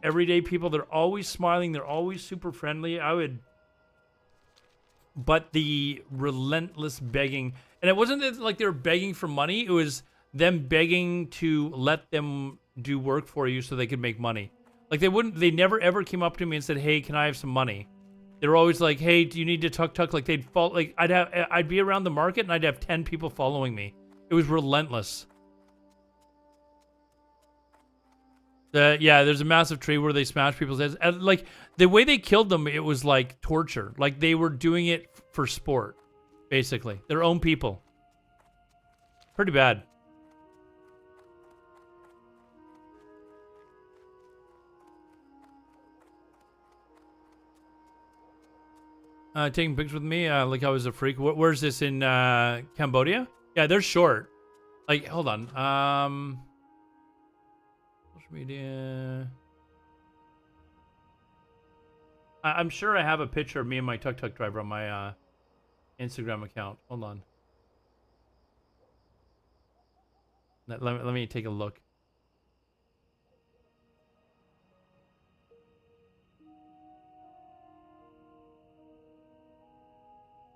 everyday people, they're always smiling, they're always super friendly. But the relentless begging, and it wasn't like they were begging for money, it was them begging to let them do work for you so they could make money. Like they never ever came up to me and said, "Hey, can I have some money?" They were always like, "Hey, do you need to tuk-tuk?" Like they'd fall, like I'd be around the market and I'd have 10 people following me. It was relentless. Yeah, there's a massive tree where they smashed people's heads. And, like, the way they killed them, it was like torture. Like, they were doing it for sport, basically. Their own people. Pretty bad. Taking pictures with me, like I was a freak. Where's this, in Cambodia? Yeah, they're short. Like, hold on. Social media. I'm sure I have a picture of me and my tuk-tuk driver on my Instagram account. Hold on. Let me take a look.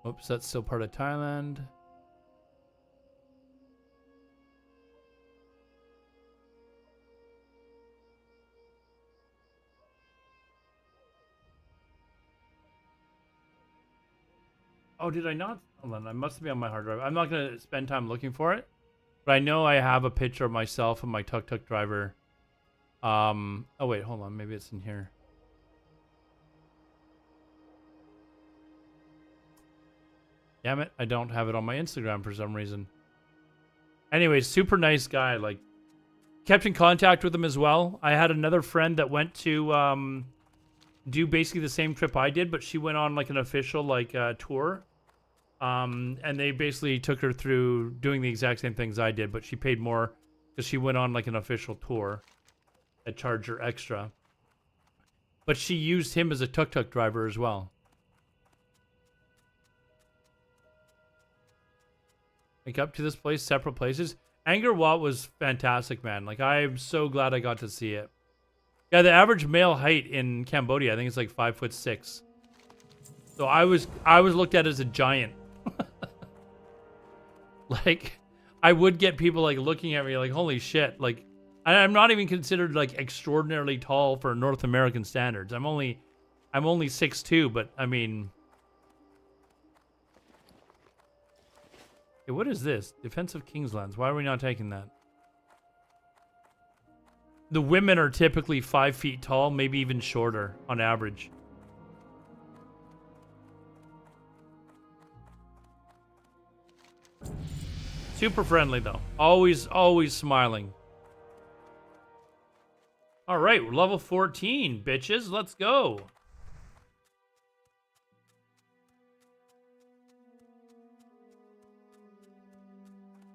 Oops, that's still part of Thailand. Oh, did I not? Hold on, I must be on my hard drive. I'm not going to spend time looking for it. But I know I have a picture of myself and my tuk-tuk driver. Oh, wait, hold on. Maybe it's in here. Damn it, I don't have it on my Instagram for some reason. Anyways, super nice guy. Like, kept in contact with him as well. I had another friend that went to do basically the same trip I did, but she went on like an official like tour. And they basically took her through doing the exact same things I did, but she paid more because she went on like an official tour that charged her extra. But she used him as a tuk-tuk driver as well. Like up to this place, separate places. Angkor Wat was fantastic, man. Like, I'm so glad I got to see it. Yeah, the average male height in Cambodia, I think it's like 5'6". So I was looked at as a giant. Like, I would get people like looking at me like, holy shit. Like, I'm not even considered like extraordinarily tall for North American standards. I'm only 6'2", but I mean, hey, what is this? Defensive Kingslands. Why are we not taking that? The women are typically 5 feet tall, maybe even shorter on average. Super friendly though. Always smiling. All right, we're level 14, bitches. Let's go.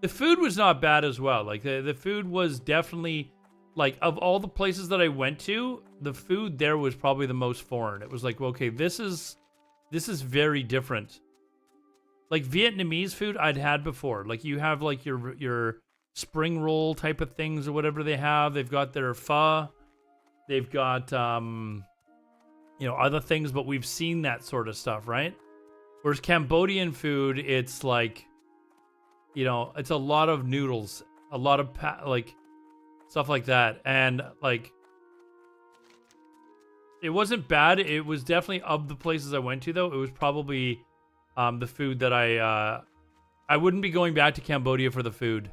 The food was not bad as well. Like the food was definitely, like, of all the places that I went to, the food there was probably the most foreign. It was like, okay, this is very different. Like Vietnamese food I'd had before. Like you have like your spring roll type of things or whatever they have. They've got their pho. They've got you know, other things, but we've seen that sort of stuff, right? Whereas Cambodian food, it's like, you know, it's a lot of noodles, a lot of like stuff like that. And like, it wasn't bad. It was definitely, of the places I went to though, it was probably the food that I wouldn't be going back to Cambodia for the food.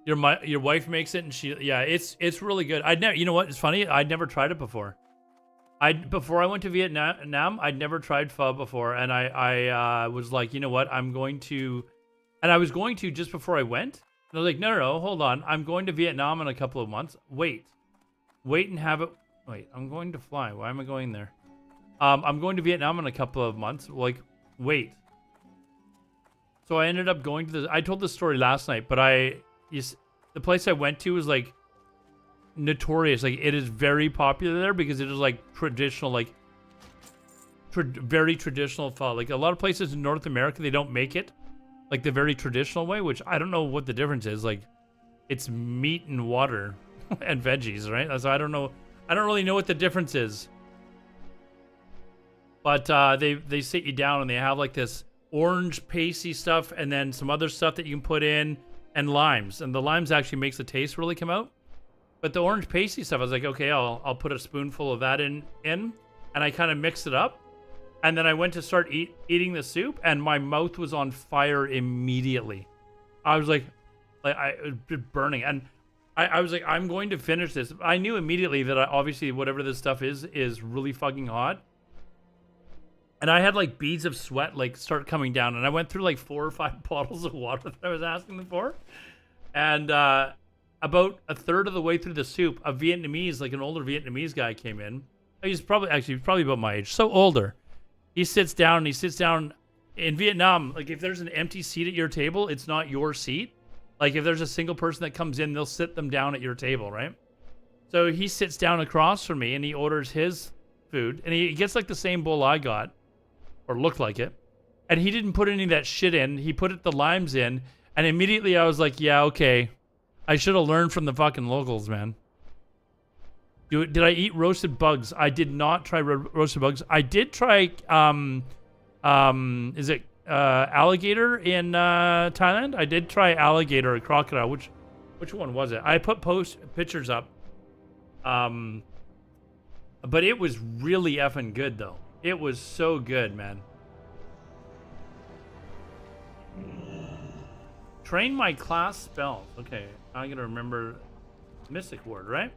Your wife makes it, and yeah, it's really good. You know what? It's funny. I'd never tried it before. Before I went to Vietnam, I'd never tried pho before, and I was like, you know what? I'm going to. And I was going to just before I went. And I was like, no, hold on. I'm going to Vietnam in a couple of months. Wait and have it. Wait, I'm going to fly. Why am I going there? I'm going to Vietnam in a couple of months. Like, wait. So I ended up going to I told this story last night, but the place I went to was like notorious. Like it is very popular there because it is like traditional, like very traditional pho. Like a lot of places in North America, they don't make it like the very traditional way, which I don't know what the difference is. Like it's meat and water and veggies, right? So I don't know. I don't really know what the difference is. But they sit you down and they have like this orange pasty stuff and then some other stuff that you can put in and limes. And the limes actually makes the taste really come out. But the orange pasty stuff, I was like, okay, I'll put a spoonful of that in and I kind of mixed it up. And then I went to start eating the soup and my mouth was on fire immediately. I was like it was burning. And I was like, I'm going to finish this. I knew immediately that obviously whatever this stuff is really fucking hot. And I had like beads of sweat like start coming down. And I went through like 4 or 5 bottles of water that I was asking them for. And about a third of the way through the soup, a Vietnamese, like an older Vietnamese guy came in. He's probably about my age, so older. He sits down in Vietnam. Like if there's an empty seat at your table, it's not your seat. Like if there's a single person that comes in, they'll sit them down at your table, right? So he sits down across from me and he orders his food and he gets like the same bowl I got, or looked like it. And he didn't put any of that shit in. He put the limes in and immediately I was like, yeah, okay. I should have learned from the fucking locals, man. Did I eat roasted bugs? I did not try roasted bugs. I did try, is it alligator in Thailand? I did try alligator or crocodile. Which one was it? I put pictures up. But it was really effing good, though. It was so good, man. Train my class spells. Okay, I'm gonna remember mystic word, right?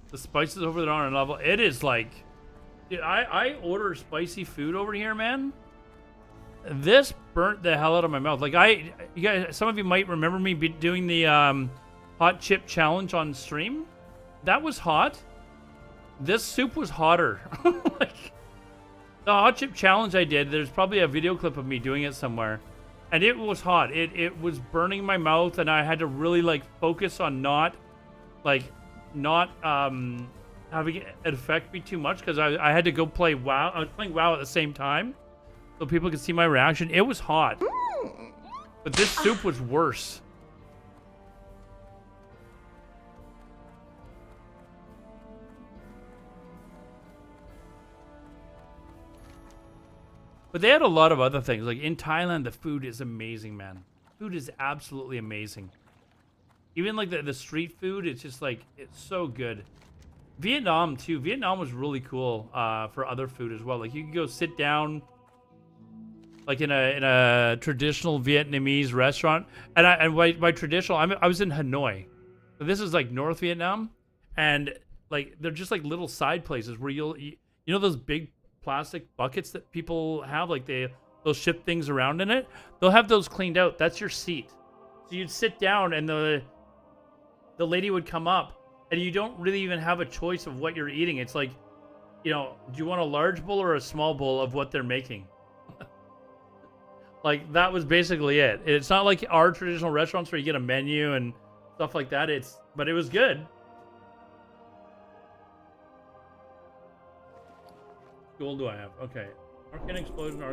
The spices over there on a level. It is like, dude, I order spicy food over here, man. This burnt the hell out of my mouth. Like you guys, some of you might remember me doing the hot chip challenge on stream. That was hot. This soup was hotter. Like the hot chip challenge I did, there's probably a video clip of me doing it somewhere. And it was hot. It was burning my mouth and I had to really like focus on not having it affect me too much because I had to go play WoW. I was playing WoW at the same time so people could see my reaction. It was hot. But this soup was worse. But they had a lot of other things. Like in Thailand, the food is amazing, man. Food is absolutely amazing. Even like the street food, it's just like, it's so good. Vietnam too. Vietnam was really cool for other food as well. Like you could go sit down like in a traditional Vietnamese restaurant. And by traditional, I was in Hanoi. So this is like North Vietnam. And like they're just like little side places where you know those big plastic buckets that people have, like they'll ship things around in it. They'll have those cleaned out. That's your seat. So you'd sit down and the lady would come up and you don't really even have a choice of what you're eating. It's like, you know, do you want a large bowl or a small bowl of what they're making? Like that was basically it. It's not like our traditional restaurants where you get a menu and stuff like that. But it was good. Gold do I have? Okay. Arcane Explosion,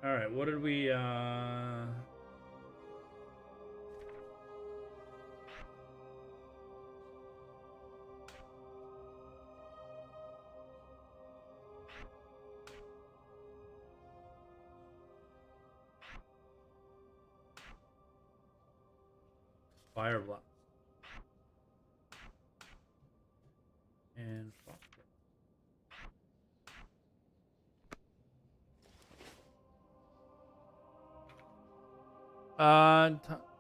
Alright, what did we, Fire Blast. And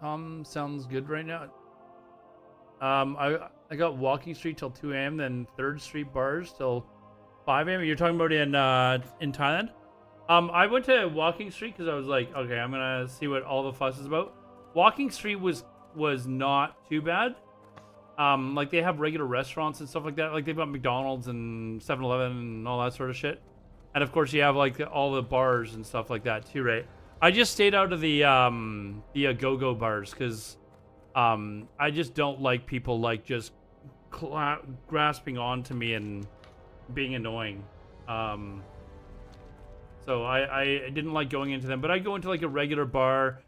Tom sounds good right now. I got Walking Street till 2 a.m. then 3rd Street bars till 5 a.m. You're talking about in Thailand? I went to Walking Street because I was like, okay, I'm gonna see what all the fuss is about. Walking Street was not too bad. Like they have regular restaurants and stuff like that. Like they've got McDonald's and 7-Eleven and all that sort of shit. And of course you have like all the bars and stuff like that too, right? I just stayed out of the go-go bars because I just don't like people like just grasping onto me and being annoying. So I didn't like going into them, but I go into like a regular bar,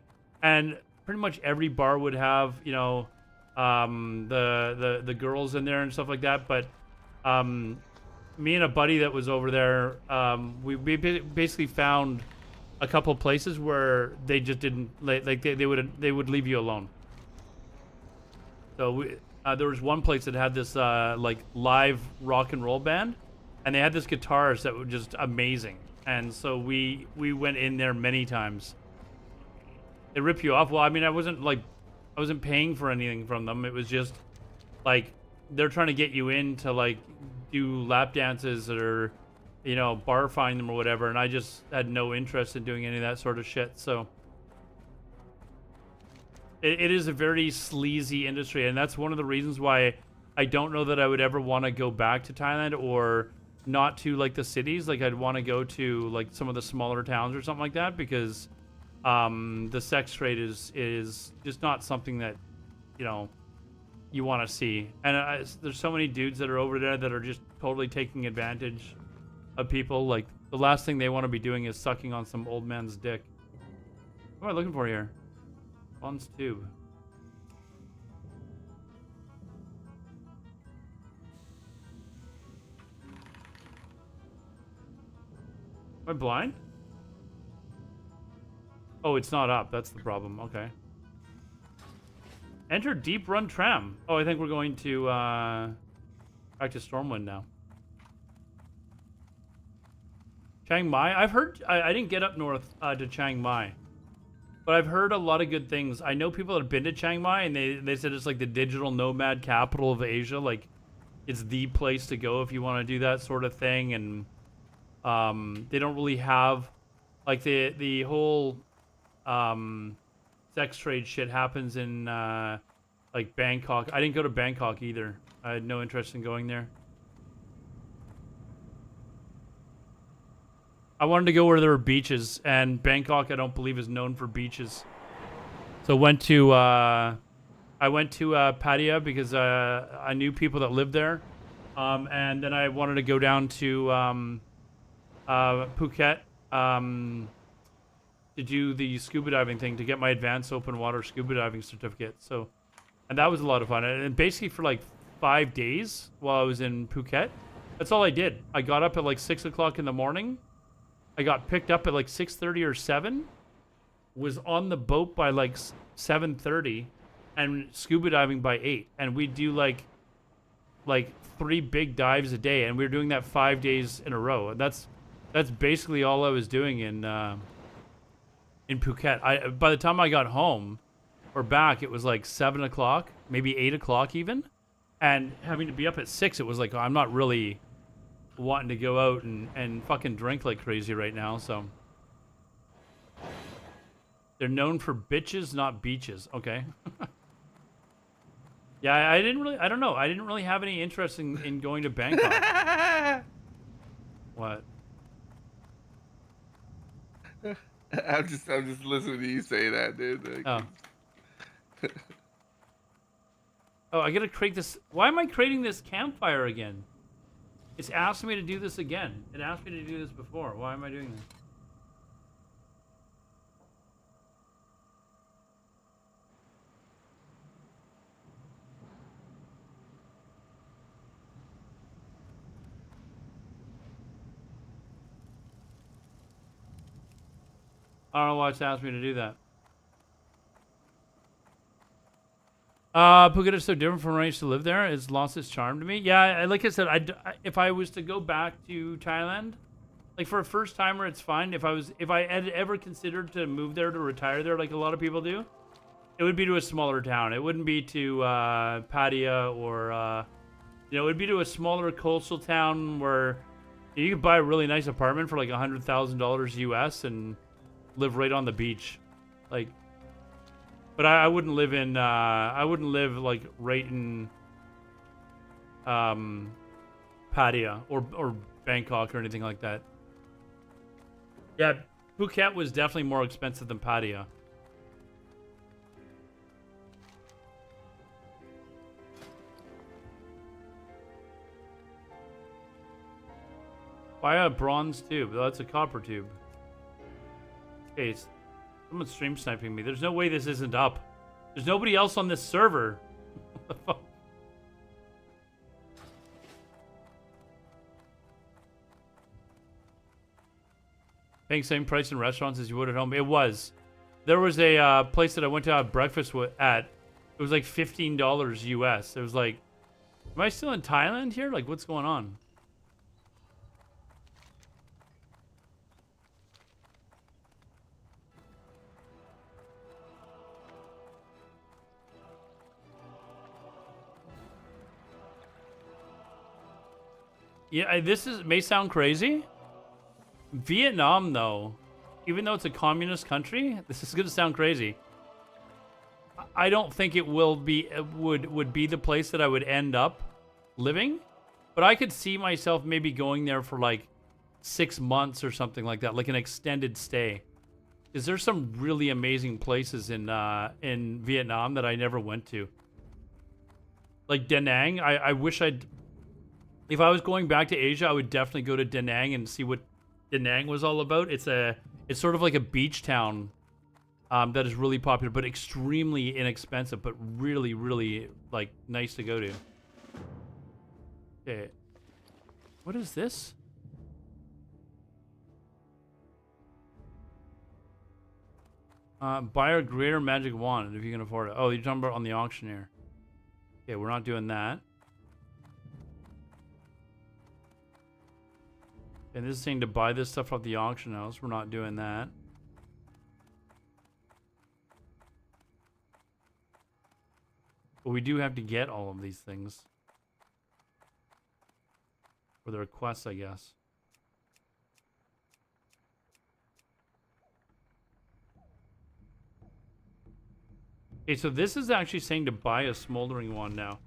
and pretty much every bar would have, you know, the girls in there and stuff like that. But me and a buddy that was over there, we basically found a couple places where they just didn't like they would leave you alone. So there was one place that had this like live rock and roll band, and they had this guitarist that was just amazing. And so we went in there many times. They rip you off. Well, I mean, I wasn't paying for anything from them. It was just like they're trying to get you in to like do lap dances or, you know, bar find them or whatever. And I just had no interest in doing any of that sort of shit. So it is a very sleazy industry, and that's one of the reasons why I don't know that I would ever want to go back to Thailand or not to like the cities. Like I'd want to go to like some of the smaller towns or something like that, because the sex trade is just not something that, you know, you want to see. And there's so many dudes that are over there that are just totally taking advantage of people. Like the last thing they want to be doing is sucking on some old man's dick. What am I looking for here? Bonds tube. Am I blind? Oh, it's not up. That's the problem. Okay. Enter Deep Run Tram. Oh, I think we're going to back to Stormwind now. Chiang Mai. I've heard. I didn't get up north to Chiang Mai, but I've heard a lot of good things. I know people that have been to Chiang Mai, and they said it's like the digital nomad capital of Asia. Like, it's the place to go if you want to do that sort of thing. And they don't really have like the whole sex trade shit happens in like Bangkok. I didn't go to Bangkok either. I had no interest in going there. I wanted to go where there were beaches, and Bangkok I don't believe is known for beaches. So I went to Pattaya because I knew people that lived there, and then I wanted to go down to Phuket to do the scuba diving thing to get my advanced open water scuba diving certificate. So, and that was a lot of fun. And basically for like 5 days while I was in Phuket, that's all I did. I got up at like 6 o'clock in the morning. I got picked up at like 6:30 or 7. Was on the boat by like 7:30, and scuba diving by 8. And we do like 3 big dives a day, and we were doing that 5 days in a row. And that's basically all I was doing in Phuket. By the time I got home or back, it was like 7 o'clock, maybe 8 o'clock even. And having to be up at 6, it was like, I'm not really wanting to go out and fucking drink like crazy right now. So they're known for bitches, not beaches. Okay. Yeah, I don't know. I didn't really have any interest in going to Bangkok. What? I'm just listening to you say that, dude. Like, Oh. Oh, I gotta create this. Why am I creating this campfire again? It's asking me to do this again. It asked me to do this before. Why am I doing this? I don't know why it's asked me to do that. Phuket is so different from when I used to live there. It's lost its charm to me. Yeah, like I said, if I was to go back to Thailand, like for a first timer, it's fine. If I had ever considered to move there to retire there, like a lot of people do, it would be to a smaller town. It wouldn't be to Pattaya or, you know, it would be to a smaller coastal town where You could buy a really nice apartment for like $100,000 US and live right on the beach, like. But I wouldn't live in. I wouldn't live like right in. Pattaya or Bangkok or anything like that. Yeah, Phuket was definitely more expensive than Pattaya. Buy a bronze tube. Oh, that's a copper tube. Okay, someone's stream sniping me. There's no way this isn't up. There's nobody else on this server. What the fuck? Paying same price in restaurants as you would at home. It was. There was a place that I went to have breakfast at. It was like $15 US. It was like, am I still in Thailand here? Like, what's going on? Yeah, may sound crazy. Vietnam, though, even though it's a communist country, this is gonna sound crazy. I don't think it would be the place that I would end up living, but I could see myself maybe going there for like 6 months or something like that, like an extended stay. Is there some really amazing places in Vietnam that I never went to? Like Da Nang, I wish I'd. If I was going back to Asia, I would definitely go to Da Nang and see what Da Nang was all about. It's sort of like a beach town that is really popular, but extremely inexpensive, but really, really like nice to go to. Okay, what is this? Buy a greater magic wand if you can afford it. Oh, you're talking about on the auctioneer. Okay, we're not doing that. And this is saying to buy this stuff off the auction house. We're not doing that. But we do have to get all of these things. For the requests, I guess. Okay, so this is actually saying to buy a smoldering wand now.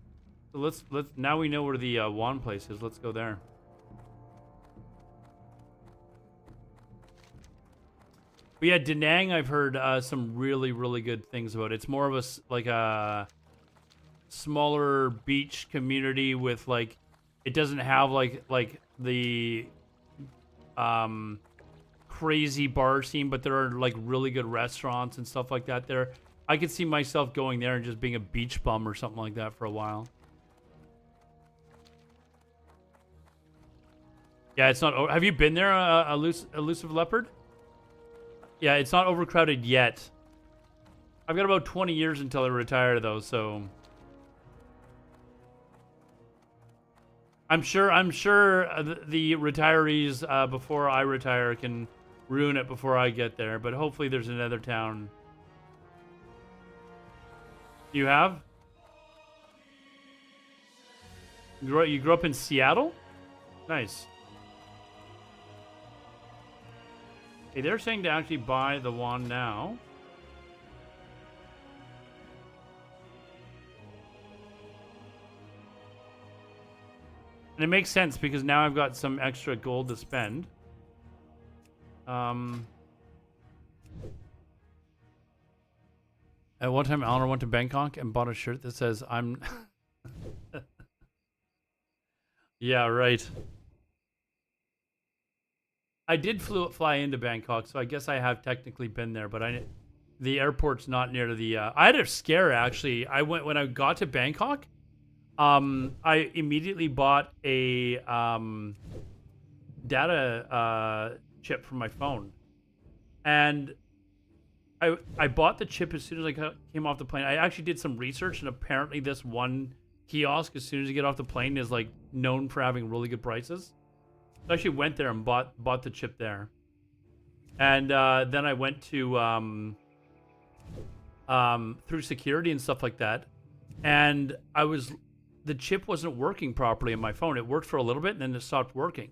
So let's now we know where the wand place is. Let's go there. But yeah, Da Nang, I've heard some really, really good things about. It's more of a smaller beach community with like, it doesn't have like the crazy bar scene, but there are like really good restaurants and stuff like that there. I could see myself going there and just being a beach bum or something like that for a while. Yeah, it's not. Have you been there, Elusive Leopard? Yeah, it's not overcrowded yet. I've got about 20 years until I retire, though, so I'm sure the retirees before I retire can ruin it before I get there. But hopefully, there's another town. You have? You grew up in Seattle? Nice. Hey, they're saying to actually buy the wand now. And it makes sense because now I've got some extra gold to spend. At one time, Eleanor went to Bangkok and bought a shirt that says, I'm... Yeah, right. I did fly into Bangkok, so I guess I have technically been there, but the airport's not near the... I had a scare, actually. When I got to Bangkok, I immediately bought a data chip for my phone. And I bought the chip as soon as I came off the plane. I actually did some research, and apparently this one kiosk, as soon as you get off the plane, is like known for having really good prices. So I actually went there and bought the chip there. And then I went to through security and stuff like that. And the chip wasn't working properly on my phone. It worked for a little bit and then it stopped working.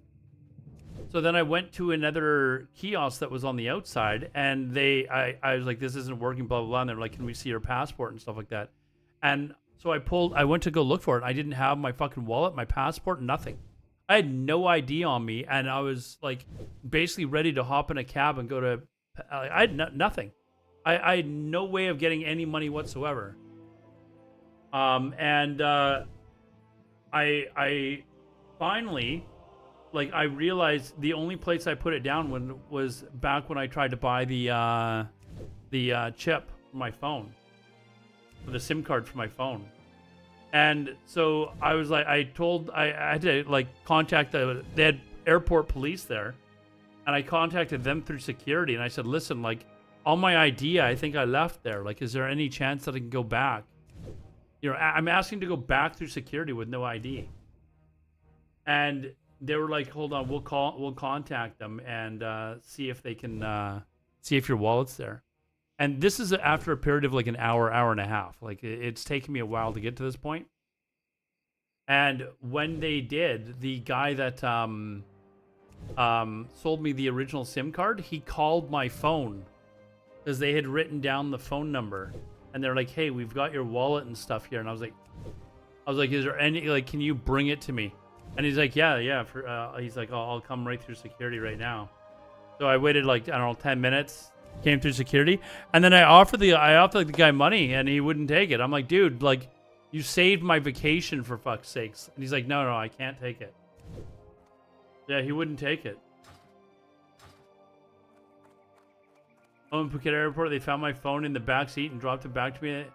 So then I went to another kiosk that was on the outside, and I was like, this isn't working, blah, blah, blah. And they're like, can we see your passport and stuff like that? And so I went to go look for it. I didn't have my fucking wallet, my passport, nothing. I had no ID on me, and I was like basically ready to hop in a cab and go to, I had nothing. I had no way of getting any money whatsoever. I finally, like, I realized the only place I put it down was back when I tried to buy the chip for my phone, the SIM card for my phone. And so I was like, I had to like contact they had airport police there, and I contacted them through security, and I said, listen, like, all my ID, I think I left there. Like, is there any chance that I can go back? You know, I'm asking to go back through security with no ID. And they were like, hold on, we'll contact them and see if they can see if your wallet's there. And this is after a period of like an hour and a half. Like, it's taken me a while to get to this point. And when they did, the guy that sold me the original SIM card, he called my phone because they had written down the phone number. And they're like, hey, we've got your wallet and stuff here. And I was like, is there any, like, can you bring it to me? And he's like, yeah. He's like, I'll come right through security right now. So I waited like, I don't know, 10 minutes. Came through security, and then I offered the guy money, and he wouldn't take it. I'm like, dude, like, you saved my vacation for fuck's sakes. And he's like, no, I can't take it. Yeah, he wouldn't take it. Oh, in Phuket Airport, they found my phone in the back seat and dropped it back to me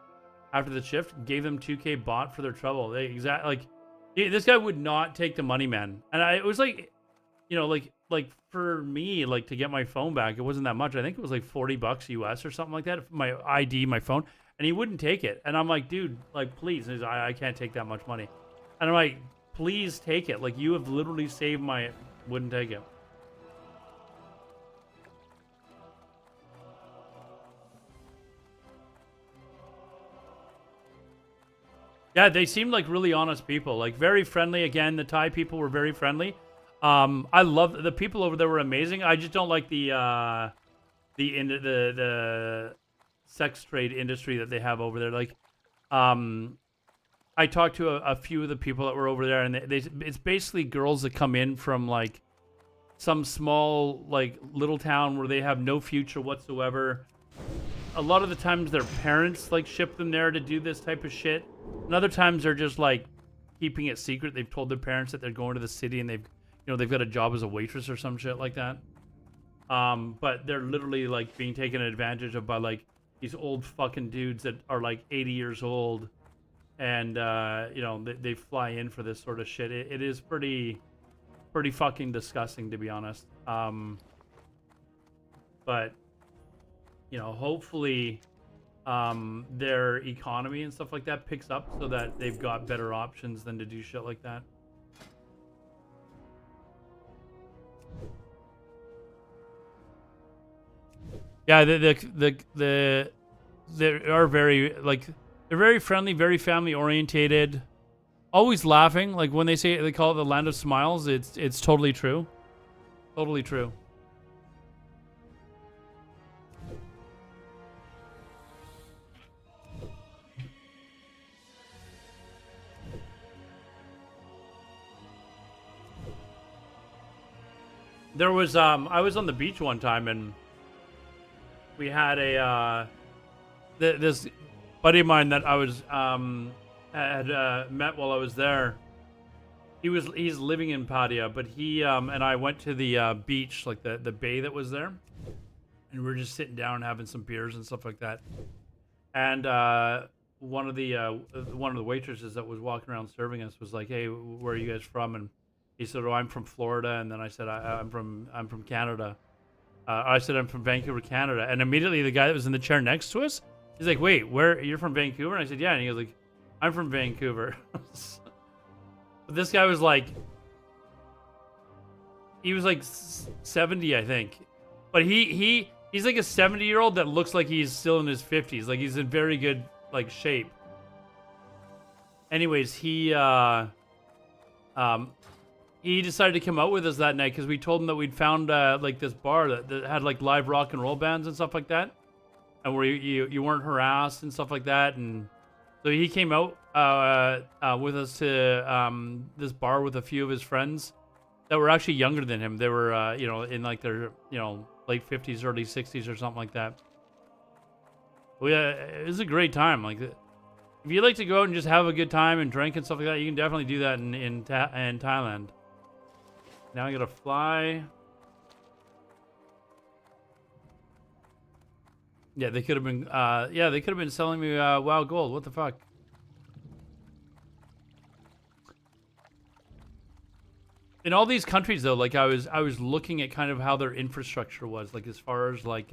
after the shift. Gave them $2K bot for their trouble. This guy would not take the money, man. And it was like, you know, like for me, like, to get my phone back, it wasn't that much. I think it was like $40 US or something like that. My ID, my phone, and he wouldn't take it. And I'm like, dude, like, please. And he's like, I can't take that much money. And I'm like, please take it. Like, you have literally saved my. Wouldn't take it. Yeah, they seemed like really honest people, like very friendly. Again, the Thai people were very friendly. I love the people over there were amazing. I just don't like the sex trade industry that they have over there. Like, I talked to a few of the people that were over there, and it's basically girls that come in from like some small like little town where they have no future whatsoever. A lot of the times their parents like ship them there to do this type of shit. And other times they're just like keeping it secret. They've told their parents that they're going to the city and they've got a job as a waitress or some shit like that. But they're literally like being taken advantage of by like these old fucking dudes that are like 80 years old. And, they fly in for this sort of shit. It is pretty fucking disgusting, to be honest. But, hopefully their economy and stuff like that picks up so that they've got better options than to do shit like that. Yeah, they are very they're very friendly, very family orientated, always laughing. Like when they call it the land of smiles, it's totally true, totally true. There was I was on the beach one time and we had this buddy of mine that I was had met while I was there. He's living in Pattaya, but he and I went to the beach, like the bay that was there, and we were just sitting down having some beers and stuff like that. And one of the waitresses that was walking around serving us was like, "Hey, where are you guys from?" And he said, "Oh, I'm from Florida." And then I said, I'm from Canada." I said, "I'm from Vancouver, Canada." And immediately the guy that was in the chair next to us, he's like, "Wait, where? You're from Vancouver?" And I said, "Yeah." And he goes like, "I'm from Vancouver." But this guy was like, he was like 70, I think. But he's like a 70-year-old that looks like he's still in his 50s. Like he's in very good like shape. Anyways, he he decided to come out with us that night because we told him that we'd found like this bar that had like live rock and roll bands and stuff like that, and where you weren't harassed and stuff like that. And so he came out with us to this bar with a few of his friends that were actually younger than him. They were you know, in like their, you know, late 50s, early 60s or something like that. Well, yeah, it was a great time. Like, if you like to go out and just have a good time and drink and stuff like that, you can definitely do that in Thailand. Now I gotta fly. Yeah, they could have been. Yeah, they could have been selling me WoW Gold. What the fuck? In all these countries, though, like I was looking at kind of how their infrastructure was, like as far as like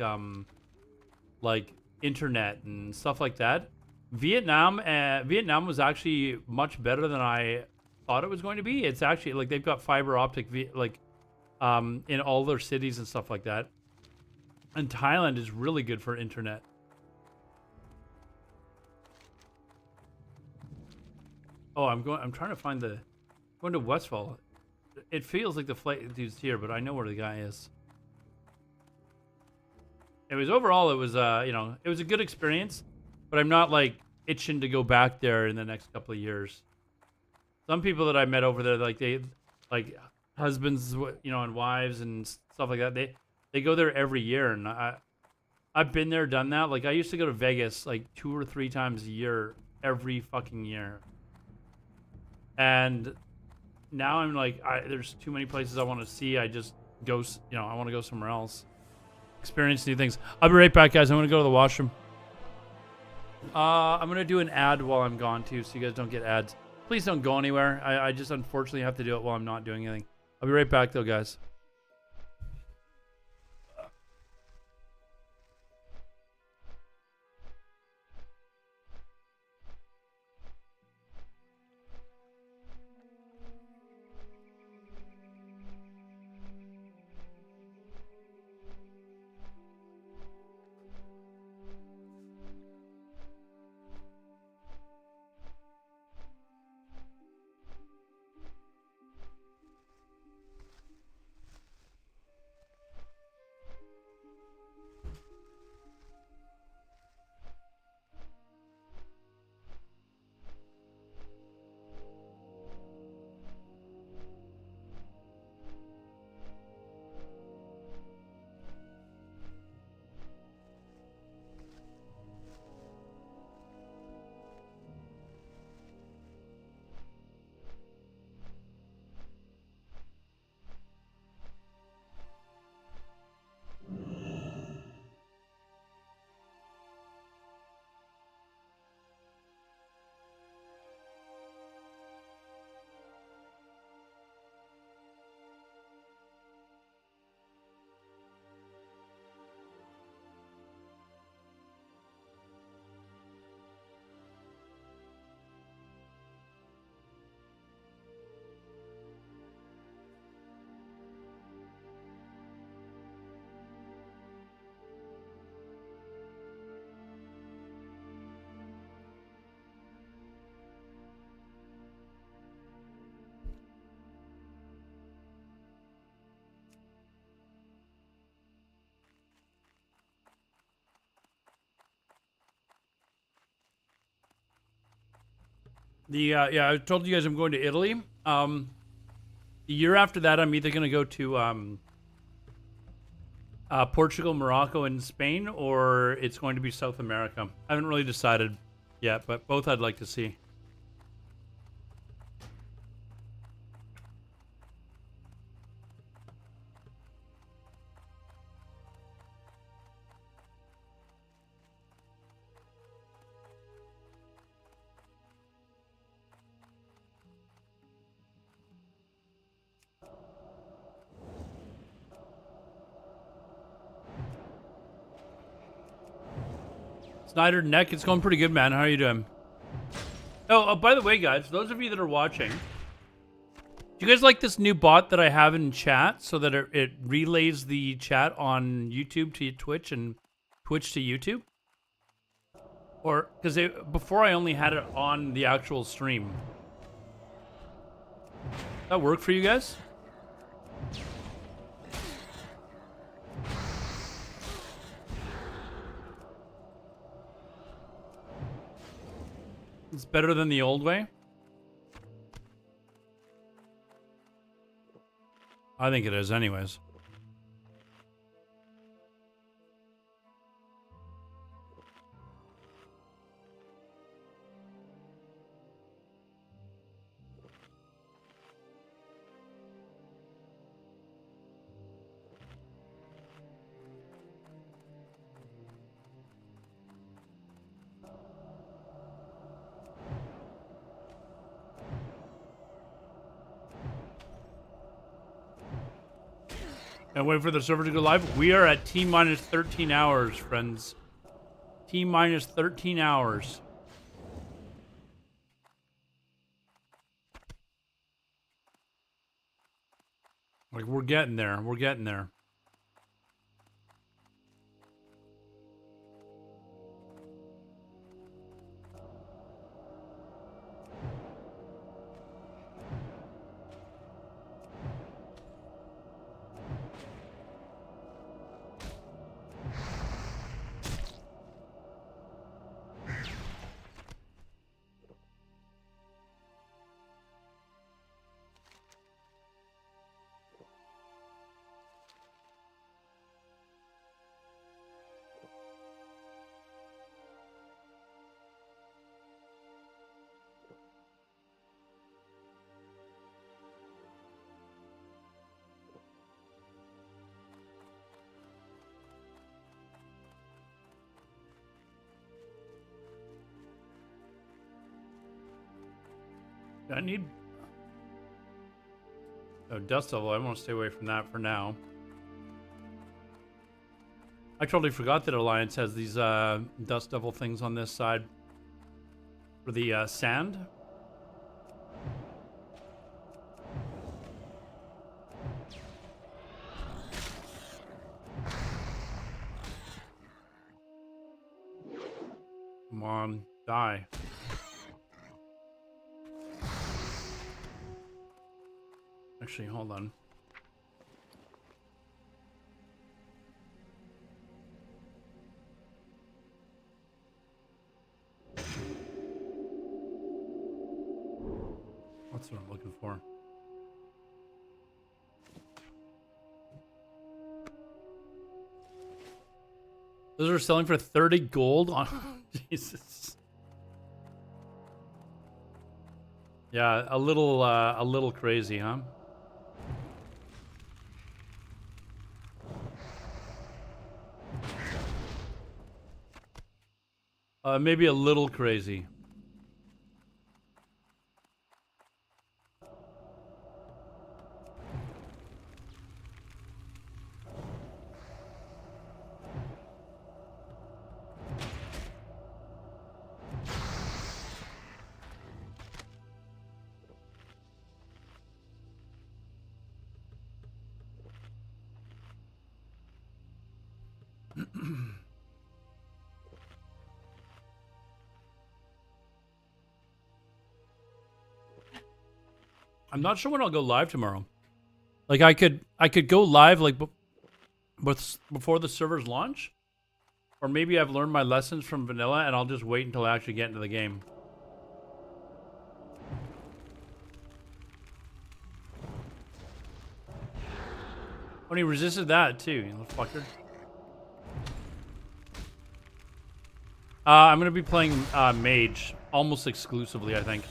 internet and stuff like that. Vietnam was actually much better than I thought it was going to be. It's actually like they've got fiber optic in all their cities and stuff like that. And Thailand is really good for internet. Oh, I'm trying to find going to Westfall. It feels like the flight dude's here, but I know where the guy is. It was overall, it was you know, it was a good experience, but I'm not like itching to go back there in the next couple of years. Some people that I met over there, like they, like husbands, you know, and wives and stuff like that, they go there every year, and I've been there, done that. Like I used to go to Vegas like 2 or 3 times a year, every fucking year. And now I'm like, there's too many places I want to see. I just go, you know, I want to go somewhere else. Experience new things. I'll be right back, guys. I'm going to go to the washroom. I'm going to do an ad while I'm gone, too, so you guys don't get ads. Please don't go anywhere. I just unfortunately have to do it while I'm not doing anything. I'll be right back, though, guys. Yeah, I told you guys I'm going to Italy. The year after that, I'm either going to go to Portugal, Morocco, and Spain, or it's going to be South America. I haven't really decided yet, but both I'd like to see. Snyder Neck, it's going pretty good, man. How are you doing? Oh, by the way, guys, those of you that are watching, do you guys like this new bot that I have in chat so that it relays the chat on YouTube to Twitch and Twitch to YouTube? Or, because before I only had it on the actual stream. That work for you guys? It's better than the old way? I think it is anyways. And wait for the server to go live. We are at T-minus 13 hours, friends. T-minus 13 hours. Like, we're getting there. We're getting there. I need... Oh, Dust Devil. I want to stay away from that for now. I totally forgot that Alliance has these Dust Devil things on this side. For the sand. Come on, die. Actually, hold on. That's what I'm looking for. Those are selling for 30 gold on Jesus. Yeah, a little crazy, huh? Maybe a little crazy. I'm not sure when I'll go live tomorrow. Like I could go live like before the servers launch, or maybe I've learned my lessons from vanilla and I'll just wait until I actually get into the game. When he resisted that too, you little fucker. I'm gonna be playing Mage almost exclusively, I think.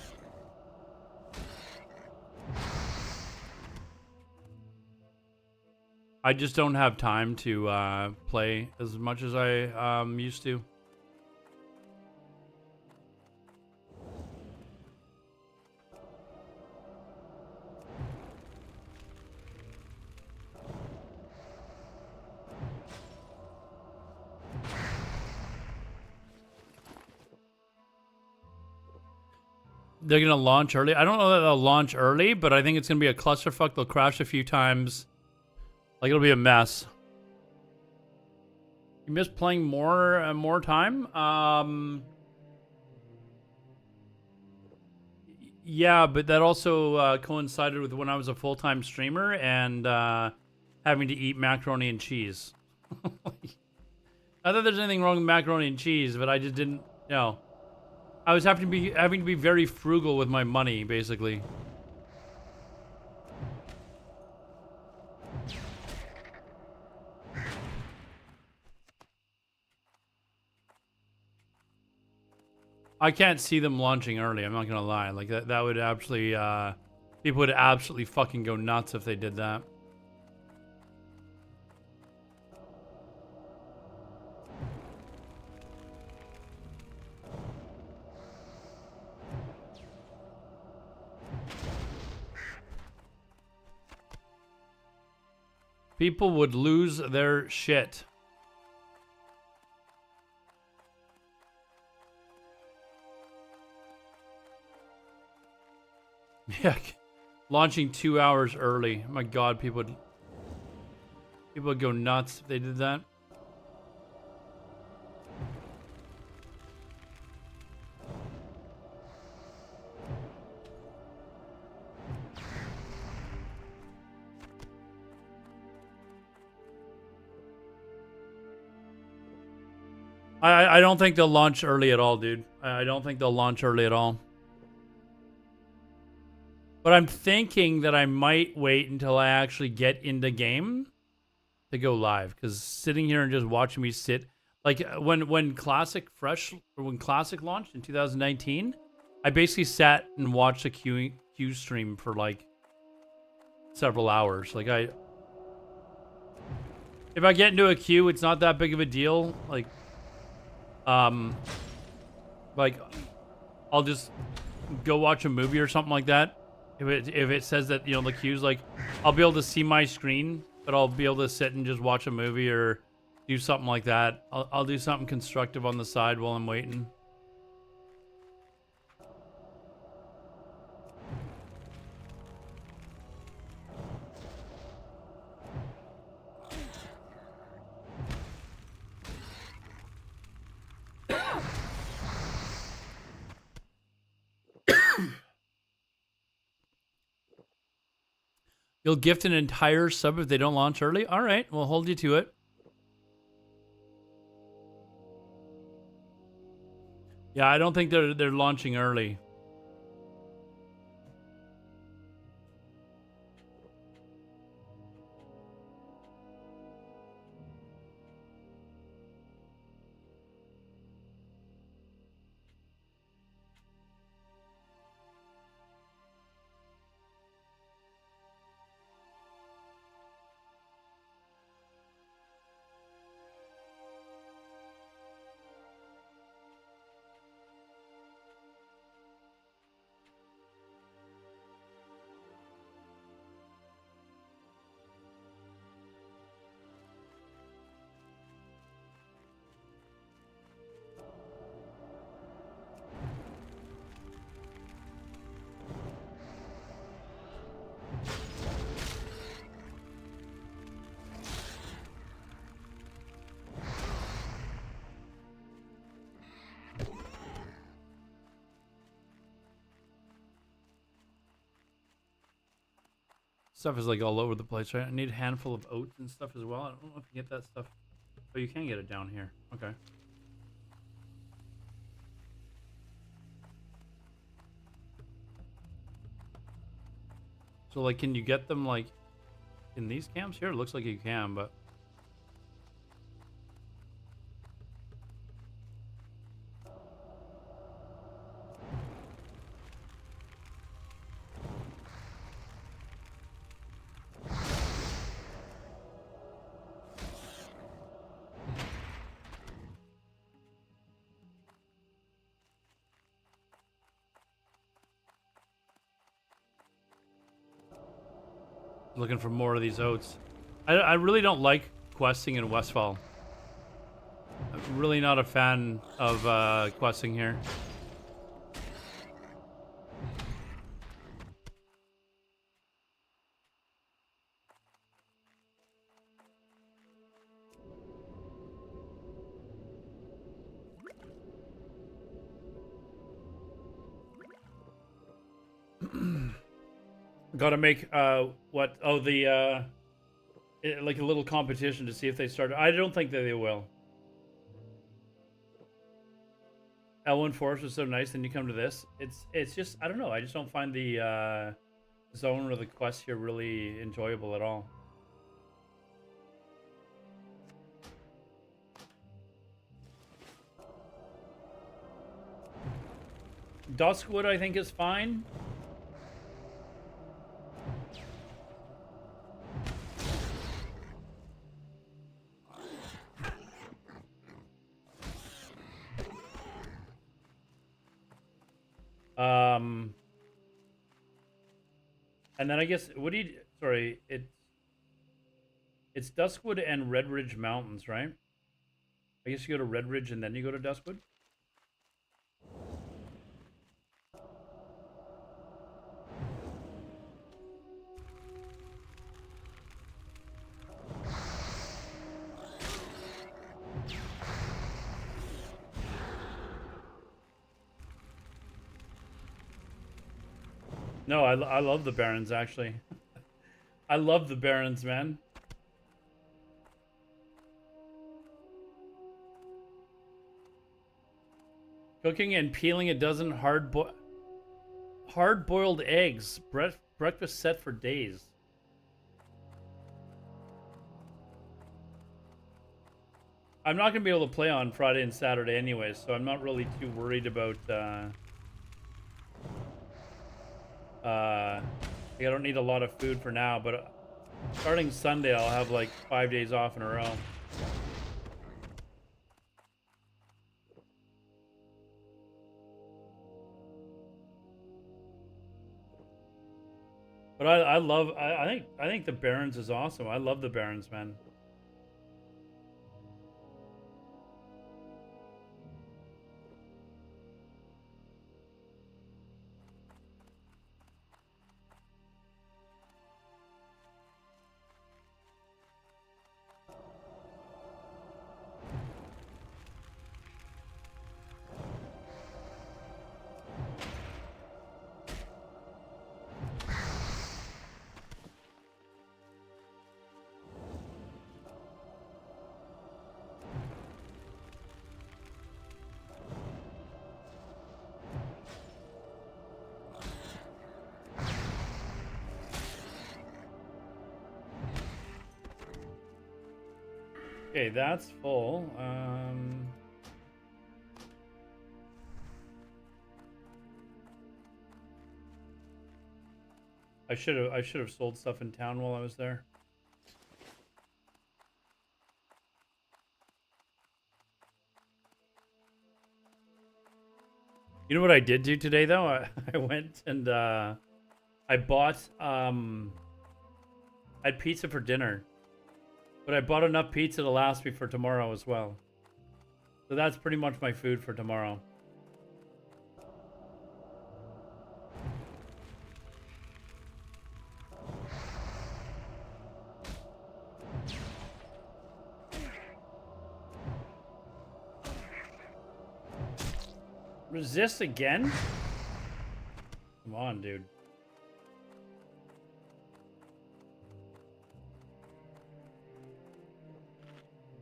I just don't have time to play as much as I used to. They're gonna launch early. I don't know that they'll launch early, but I think it's gonna be a clusterfuck. They'll crash a few times. Like, it'll be a mess. You miss playing more time? Yeah, but that also coincided with when I was a full-time streamer and having to eat macaroni and cheese. Not that there's anything wrong with macaroni and cheese, but I just didn't, you know. I was having to be very frugal with my money, basically. I can't see them launching early. I'm not gonna lie. Like that would absolutely people would absolutely fucking go nuts if they did that. People would lose their shit. Yeah, launching 2 hours early. My God, people would go nuts if they did that. I don't think they'll launch early at all, dude. I don't think they'll launch early at all. But I'm thinking that I might wait until I actually get into game to go live. Because sitting here and just watching me sit, like when Classic launched in 2019, I basically sat and watched a Q stream for like several hours. Like if I get into a queue, it's not that big of a deal. Like I'll just go watch a movie or something like that. If it says that, you know, the queue's like, I'll be able to see my screen, but I'll be able to sit and just watch a movie or do something like that. I'll do something constructive on the side while I'm waiting. You'll gift an entire sub if they don't launch early? All right, we'll hold you to it. Yeah, I don't think they're launching early. Stuff is like all over the place, right? I need a handful of oats and stuff as well. I don't know if you get that stuff. Oh, you can get it down here. Okay. So, like, can you get them, like, in these camps here? It looks like you can, but... Looking for more of these oats. I really don't like questing in Westfall. I'm really not a fan of questing here. Gotta make what? Oh, the like a little competition to see if they start. I don't think that they will. L1 Forest was so nice, then you come to this. It's just I don't know. I just don't find the zone or the quest here really enjoyable at all. Duskwood I think is fine. And then I guess what do you? Sorry, it's Duskwood and Red Ridge Mountains, right? I guess you go to Red Ridge and then you go to Duskwood. No, I love the Barrens, actually. I love the Barrens, man. Cooking and peeling a dozen hard-boiled eggs. Breakfast set for days. I'm not going to be able to play on Friday and Saturday anyway, so I'm not really too worried about... I don't need a lot of food for now, but starting Sunday, I'll have like 5 days off in a row. But I think the Barrens is awesome. I love the Barrens, man. Okay, that's full. I should have sold stuff in town while I was there. You know what I did do today though? I went and I bought I had pizza for dinner. But I bought enough pizza to last me for tomorrow as well. So that's pretty much my food for tomorrow. Resist again? Come on, dude.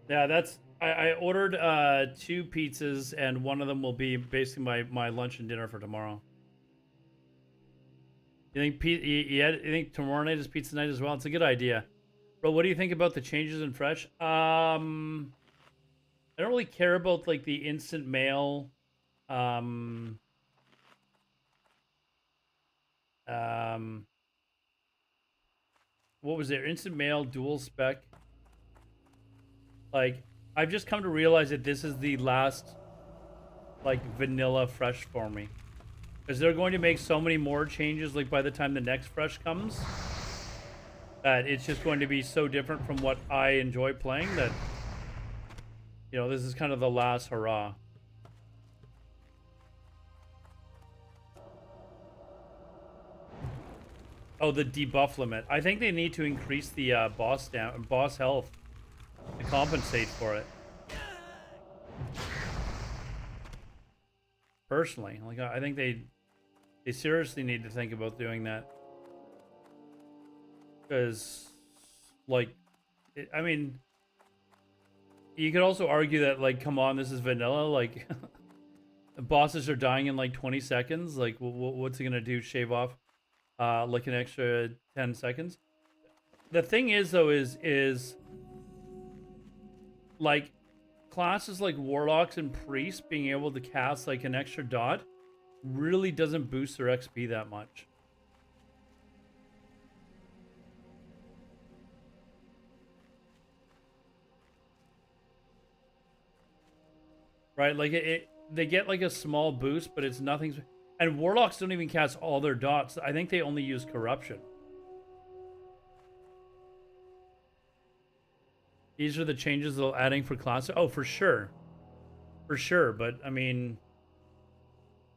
Yeah, that's... I ordered 2 pizzas, and one of them will be basically my lunch and dinner for tomorrow. You think tomorrow night is pizza night as well? It's a good idea. Bro, what do you think about the changes in Fresh? I don't really care about like the instant mail. What was there? Instant mail, dual spec. Like, I've just come to realize that this is the last, like, vanilla Fresh for me. Because they're going to make so many more changes, like, by the time the next Fresh comes, that it's just going to be so different from what I enjoy playing that, you know, this is kind of the last hurrah. Oh, the debuff limit. I think they need to increase the boss health to compensate for it. Personally, like I think they seriously need to think about doing that. Because, like, I mean, you could also argue that, like, come on, this is vanilla. Like, the bosses are dying in like 20 seconds. Like, what's it gonna do? Shave off, like an extra 10 seconds? The thing is, though, is like classes like warlocks and priests being able to cast like an extra dot really doesn't boost their XP that much. Right? Like they get like a small boost, but it's nothing. And warlocks don't even cast all their dots. I think they only use corruption. These are the changes they're adding for classes. Oh, for sure, But I mean,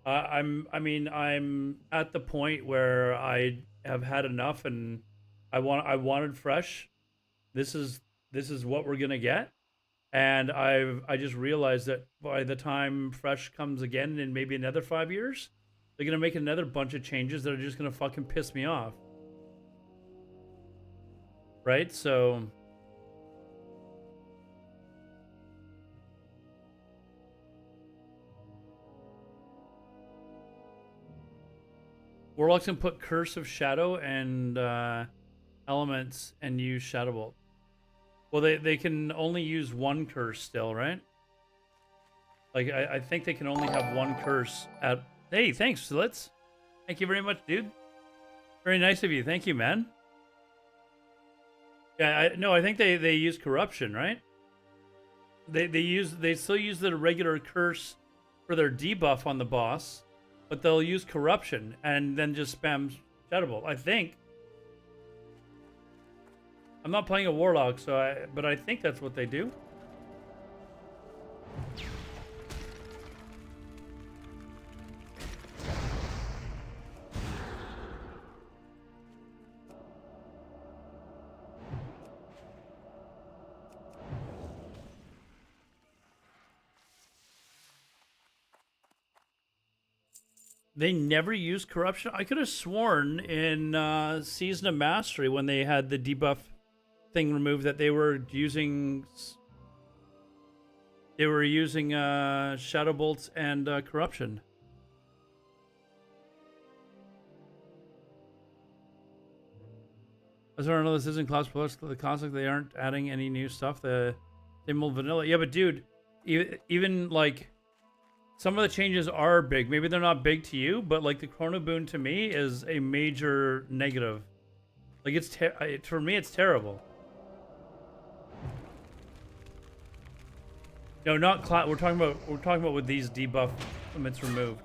I'm at the point where I have had enough, and I wanted fresh. This is what we're gonna get, and I just realized that by the time fresh comes again in maybe another 5 years, they're gonna make another bunch of changes that are just gonna fucking piss me off. Right? So. Warlocks can put Curse of Shadow and elements and use Shadow Bolt. Well, they can only use one curse still, right? Like, I think they can only have one curse at... Hey, thanks, Slits. Thank you very much, dude. Very nice of you. Thank you, man. Yeah, no, I think they use Corruption, right? They still use the regular curse for their debuff on the boss, but they'll use Corruption and then just spam Shadow Bolt, I think. I'm not playing a Warlock, but I think that's what they do. They never use Corruption? I could have sworn in Season of Mastery when they had the debuff thing removed that they were using... They were using Shadow Bolts and Corruption. As far as I know, this isn't Class Plus. The concept, they aren't adding any new stuff. The same old vanilla. Yeah, but dude, even like... Some of the changes are big. Maybe they're not big to you, but like the Chrono Boon to me is a major negative. Like it's for me, it's terrible. No, not class. We're talking about with these debuff limits removed.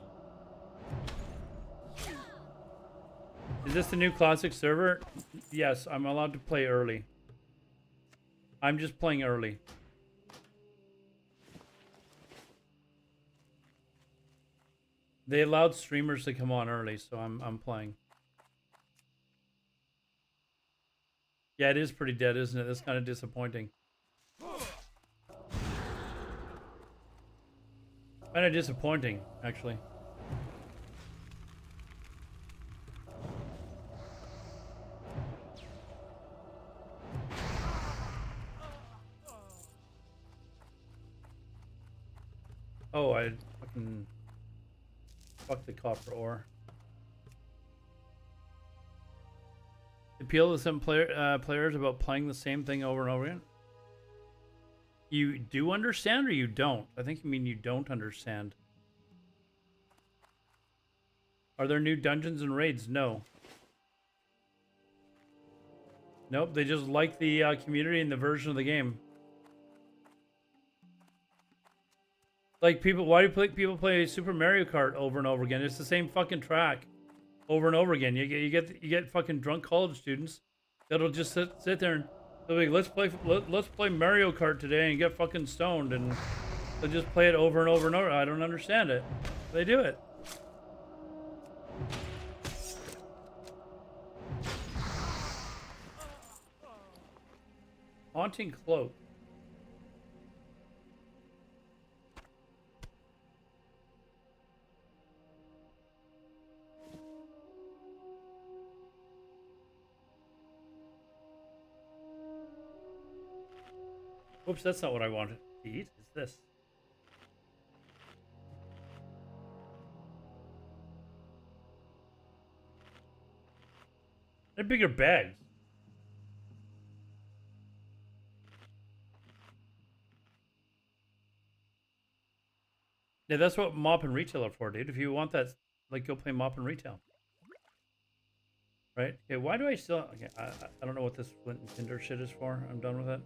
Is this the new classic server? Yes, I'm allowed to play early. I'm just playing early. They allowed streamers to come on early, so I'm playing. Yeah, it is pretty dead, isn't it? That's kind of disappointing. Kind of disappointing, actually. Oh, I fucking... Fuck the copper ore. Appeal to some players about playing the same thing over and over again. You do understand or you don't? I think you mean you don't understand. Are there new dungeons and raids? No. Nope, they just like the community and the version of the game. Like people, why do people play Super Mario Kart over and over again? It's the same fucking track, over and over again. You get fucking drunk college students that'll just sit there and they'll be like, let's play Mario Kart today and get fucking stoned, and they'll just play it over and over and over. I don't understand it. They do it. Haunting Cloak. Oops, that's not what I wanted to eat. It's this. They're bigger bags. Yeah, that's what Mop and Retail are for, dude. If you want that, like, go play Mop and Retail. Right? Okay, why do I still... Okay, I don't know what this Flint and Tinder shit is for. I'm done with it.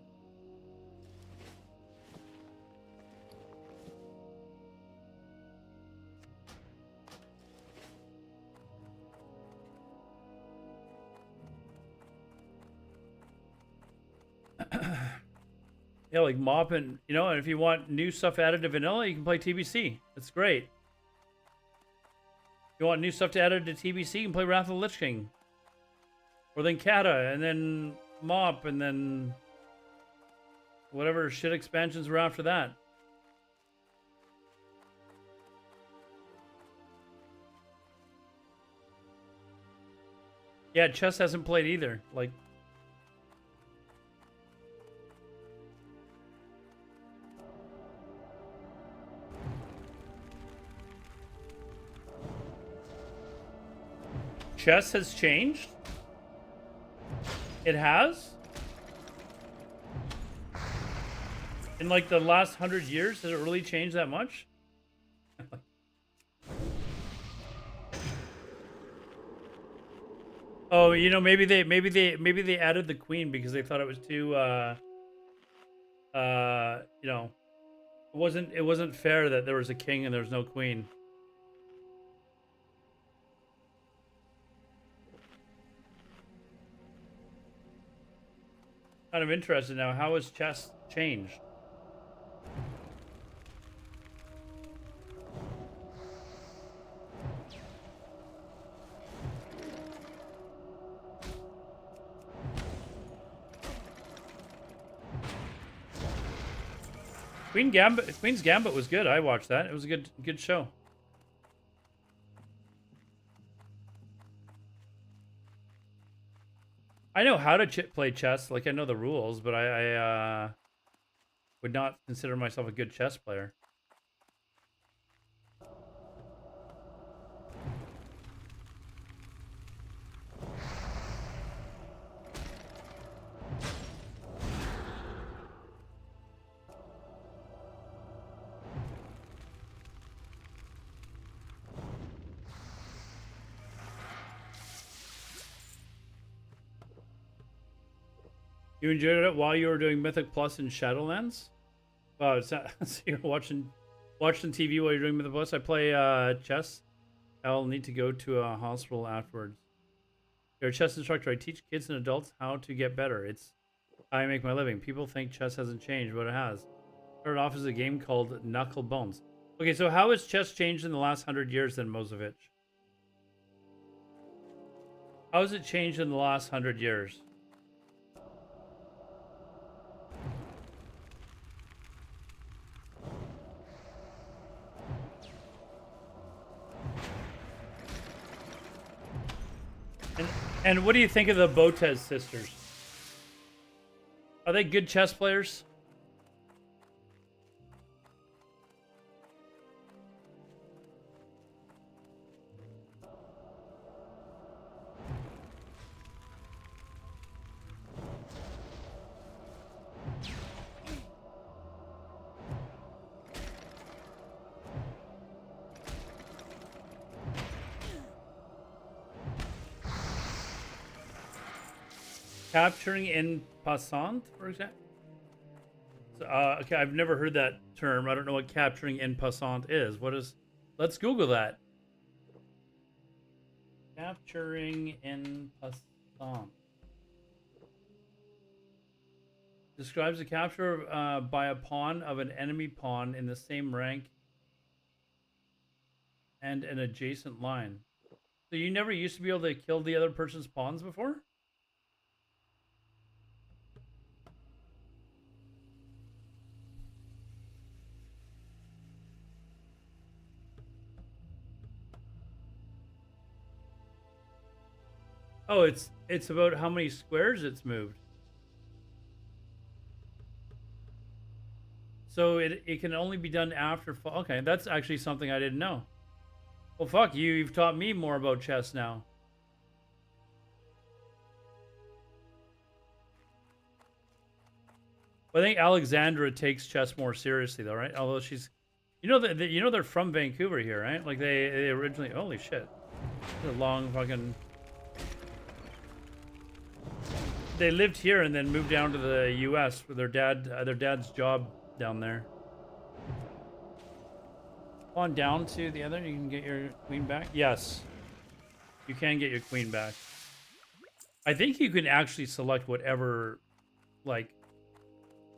Yeah, like Mop and... You know, and if you want new stuff added to Vanilla, you can play TBC. It's great. If you want new stuff to added to TBC, you can play Wrath of the Lich King. Or then Kata, and then Mop, and then... whatever shit expansions were after that. Yeah, Chess hasn't played either. Like... Chess has changed? It has? In like the last 100 years, has it really changed that much? Oh, you know, maybe they added the queen because they thought it was too you know, it wasn't fair that there was a king and there was no queen. Kind of interested now. How has chess changed? Queen's Gambit was good. I watched that. It was a good show. I know how to play chess. Like, I know the rules, but I would not consider myself a good chess player. You enjoyed it while you were doing Mythic Plus in Shadowlands? Oh, it's not, so you're watching TV while you're doing Mythic Plus? I play chess. I'll need to go to a hospital afterwards. You're a chess instructor. I teach kids and adults how to get better. It's how I make my living. People think chess hasn't changed, but it has. Started off as a game called Knuckle Bones. Okay, so how has chess changed in the last 100 years then, Mozovic? How has it changed in the last 100 years? And what do you think of the Botez sisters? Are they good chess players? Capturing en passant, for example? So, okay, I've never heard that term. I don't know what capturing en passant is. What is... Let's Google that. Capturing en passant. Describes the capture by a pawn of an enemy pawn in the same rank and an adjacent line. So you never used to be able to kill the other person's pawns before? Oh, it's about how many squares it's moved. So it can only be done after fall. Okay, that's actually something I didn't know. Well, fuck you. You've taught me more about chess now. I think Alexandra takes chess more seriously, though, right? Although she's, you know, you know they're from Vancouver here, right? Like they originally. Holy shit! It's a long fucking. They lived here and then moved down to the U.S. with their dad's job down there. On down to the other, you can get your queen back. Yes, you can get your queen back. I think you can actually select whatever, like,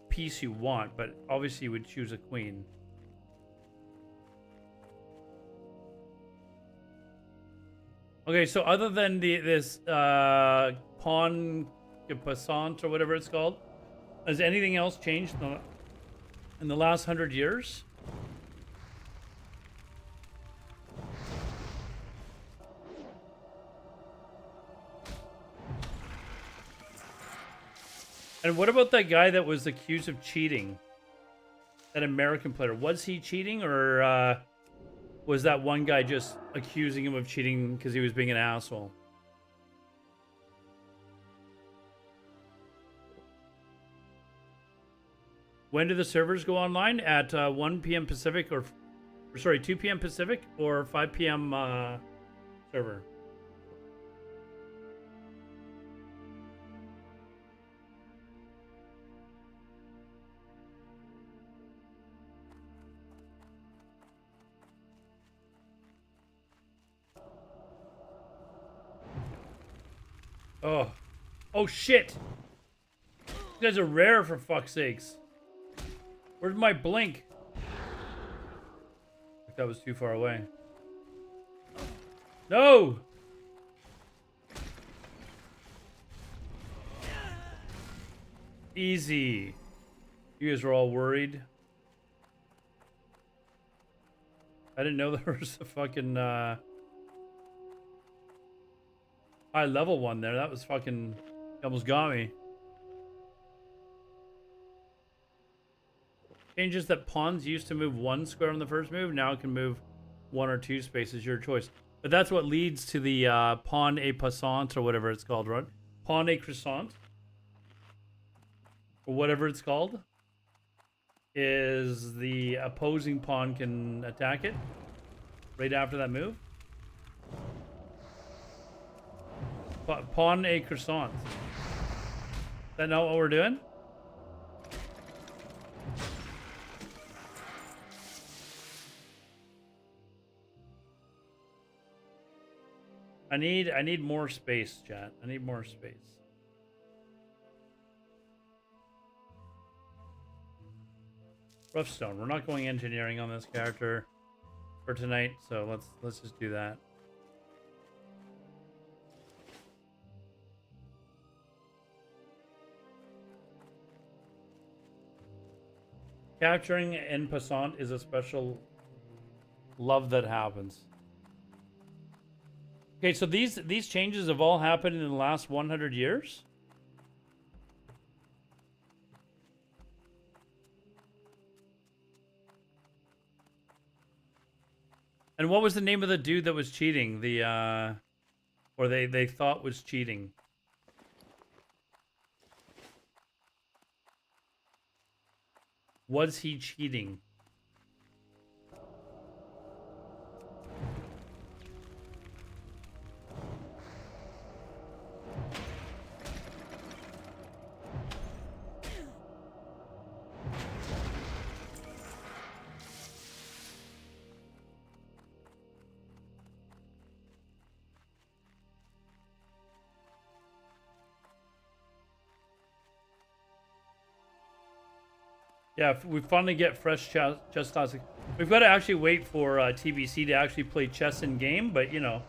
piece you want, but obviously you would choose a queen. Okay, so other than this pawn passant or whatever it's called, has anything else changed in the last 100 years? And what about that guy that was accused of cheating? That American player. Was he cheating, or was that one guy just accusing him of cheating because he was being an asshole? When do the servers go online? At 1 p.m. Pacific, or sorry, 2 p.m. Pacific, or 5 p.m. Server? Oh. Oh, shit. You guys are rare, for fuck's sakes. Where's my blink? That was too far away. No! Easy. You guys were all worried. I didn't know there was a fucking high level one there. That was fucking almost got me. Changes that pawns used to move 1 square on the first move, now it can move 1 or 2 spaces, your choice. But that's what leads to the pawn a passant, or whatever it's called, right? Pawn a croissant, or whatever it's called, is the opposing pawn can attack it right after that move. Pawn a croissant. Is that not what we're doing? I need more space, chat. I need more space. Rough stone. We're not going engineering on this character for tonight, so let's just do that. Capturing en passant is a special love that happens. Okay, so these changes have all happened in the last 100 years? And what was the name of the dude that was cheating? The or they thought was cheating? Was he cheating? Yeah, we finally get fresh chess classic. We've got to actually wait for TBC to actually play chess in game, but you know,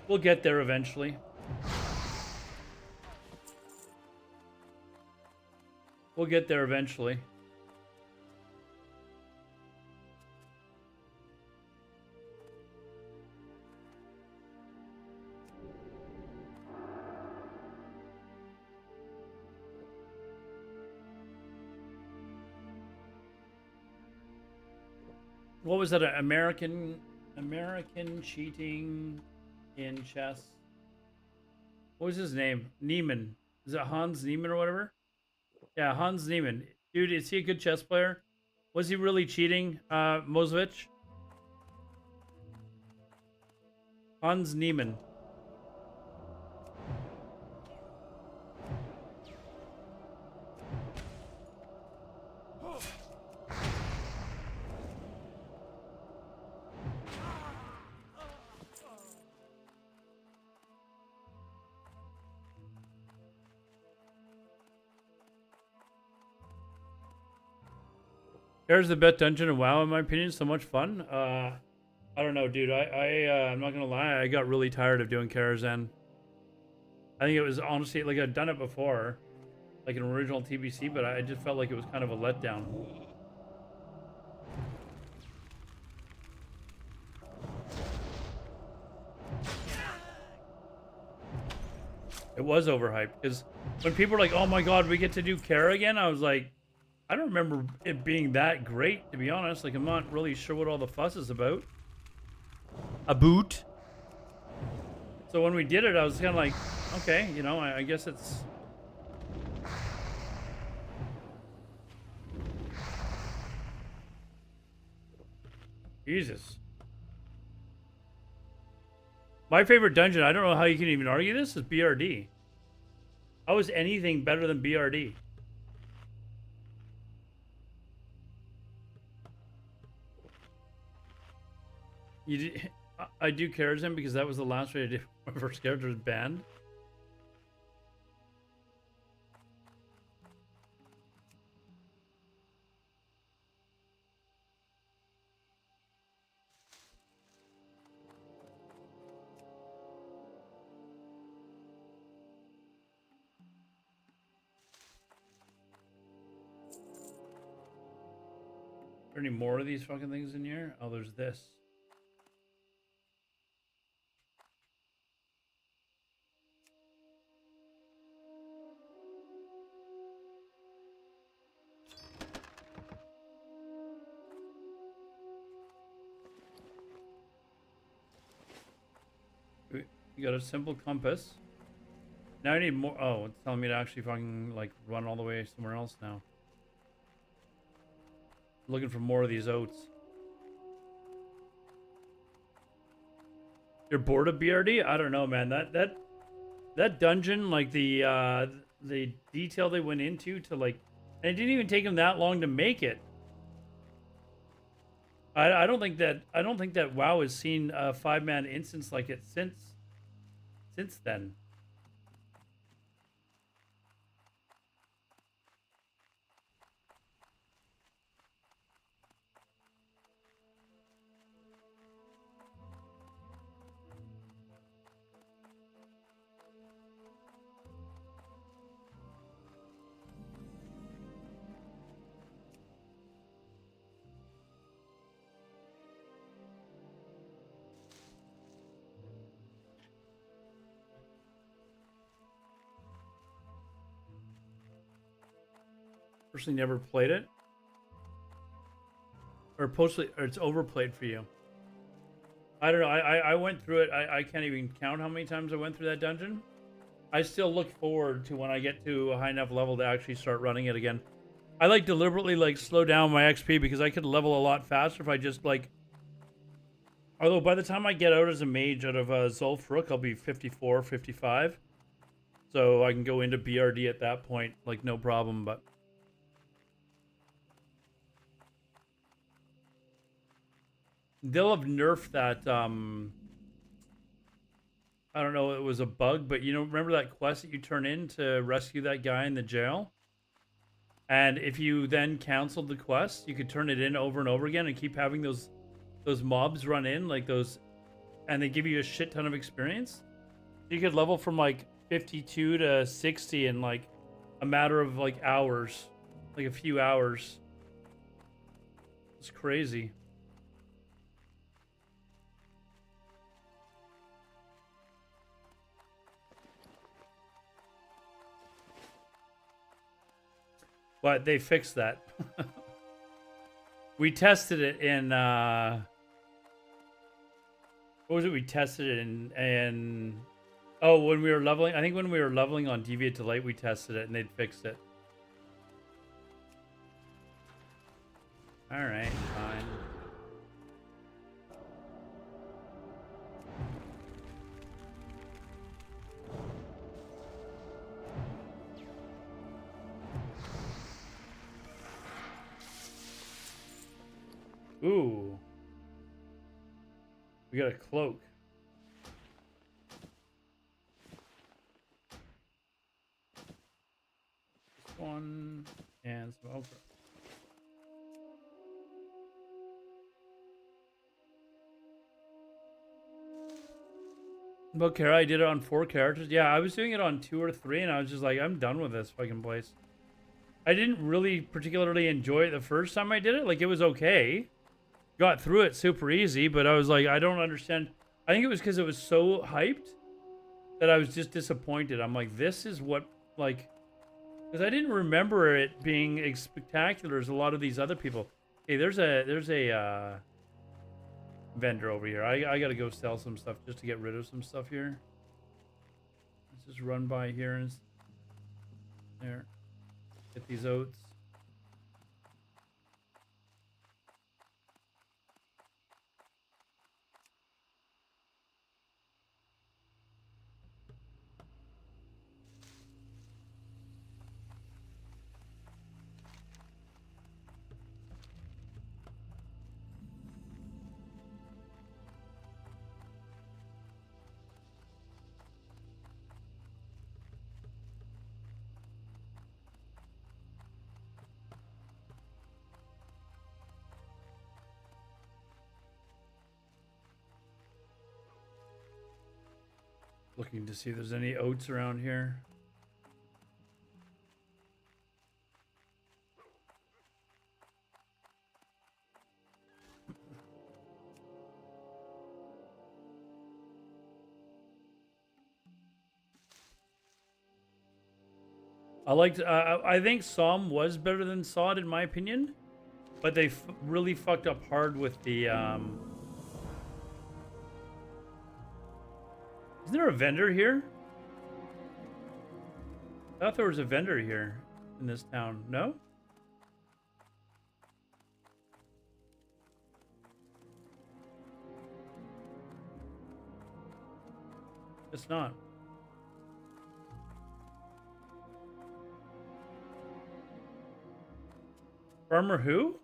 we'll get there eventually. We'll get there eventually. What was that? American cheating in chess. What was his name? Niemann. Is it Hans Niemann or whatever? Yeah, Hans Niemann. Dude, is he a good chess player? Was he really cheating, Mosevich? Hans Niemann. There's the bet dungeon and WoW, in my opinion. So much fun. I don't know, dude. I'm not gonna lie. I got really tired of doing Karazhan. I think it was honestly like I'd done it before, like an original TBC, but I just felt like it was kind of a letdown. It was overhyped because when people were like, "Oh my god, we get to do Kara again," I was like, I don't remember it being that great, to be honest. Like, I'm not really sure what all the fuss is about. A boot. So when we did it, I was kind of like, okay, you know, I guess it's... Jesus. My favorite dungeon, I don't know how you can even argue this, is BRD. How is anything better than BRD? I do Karazhan because that was the last way I did my first character was banned. Are there any more of these fucking things in here? Oh, there's this. You got a simple compass. Now I need more. Oh, it's telling me to actually fucking like run all the way somewhere else now. Looking for more of these oats. You're bored of BRD? I don't know, man. That dungeon, like the detail they went into to like, and it didn't even take them that long to make it. I don't think that WoW has seen a 5-man instance like it since then. Personally, never played it, or it's overplayed for you. I don't know. I went through it. I can't even count how many times I went through that dungeon. I still look forward to when I get to a high enough level to actually start running it again. I like deliberately like slow down my XP because I could level a lot faster if I just like. Although by the time I get out as a mage out of Zul'Faruk, I'll be 54, 55. So I can go into BRD at that point, like no problem, but. They'll have nerfed that, I don't know, it was a bug, but you know, remember that quest that you turn in to rescue that guy in the jail? And if you then canceled the quest, you could turn it in over and over again and keep having those mobs run in, like those, and they give you a shit ton of experience. You could level from like 52 to 60 in like a matter of like hours, like a few hours. It's crazy. But they fixed that. We tested it in what was it? We tested it in oh, when we were leveling. I think when we were leveling on Deviate to Light, we tested it and they'd fixed it. All right, fine. Ooh. We got a cloak. This one and some okra. About Kara, I did it on 4 characters. Yeah, I was doing it on 2 or 3, and I was just like, I'm done with this fucking place. I didn't really particularly enjoy it the first time I did it. Like, it was okay. Got through it super easy, but I was like, I don't understand. I think it was because it was so hyped that I was just disappointed. I'm like, this is what, like, because I didn't remember it being as spectacular as a lot of these other people. Hey, there's a vendor over here. I gotta go sell some stuff just to get rid of some stuff here. Let's just run by here and there. Get these oats. Looking to see if there's any oats around here. I think Psalm was better than Sod in my opinion, but they really fucked up hard with the Isn't there a vendor here? I thought there was a vendor here in this town. No? It's not. Farmer who?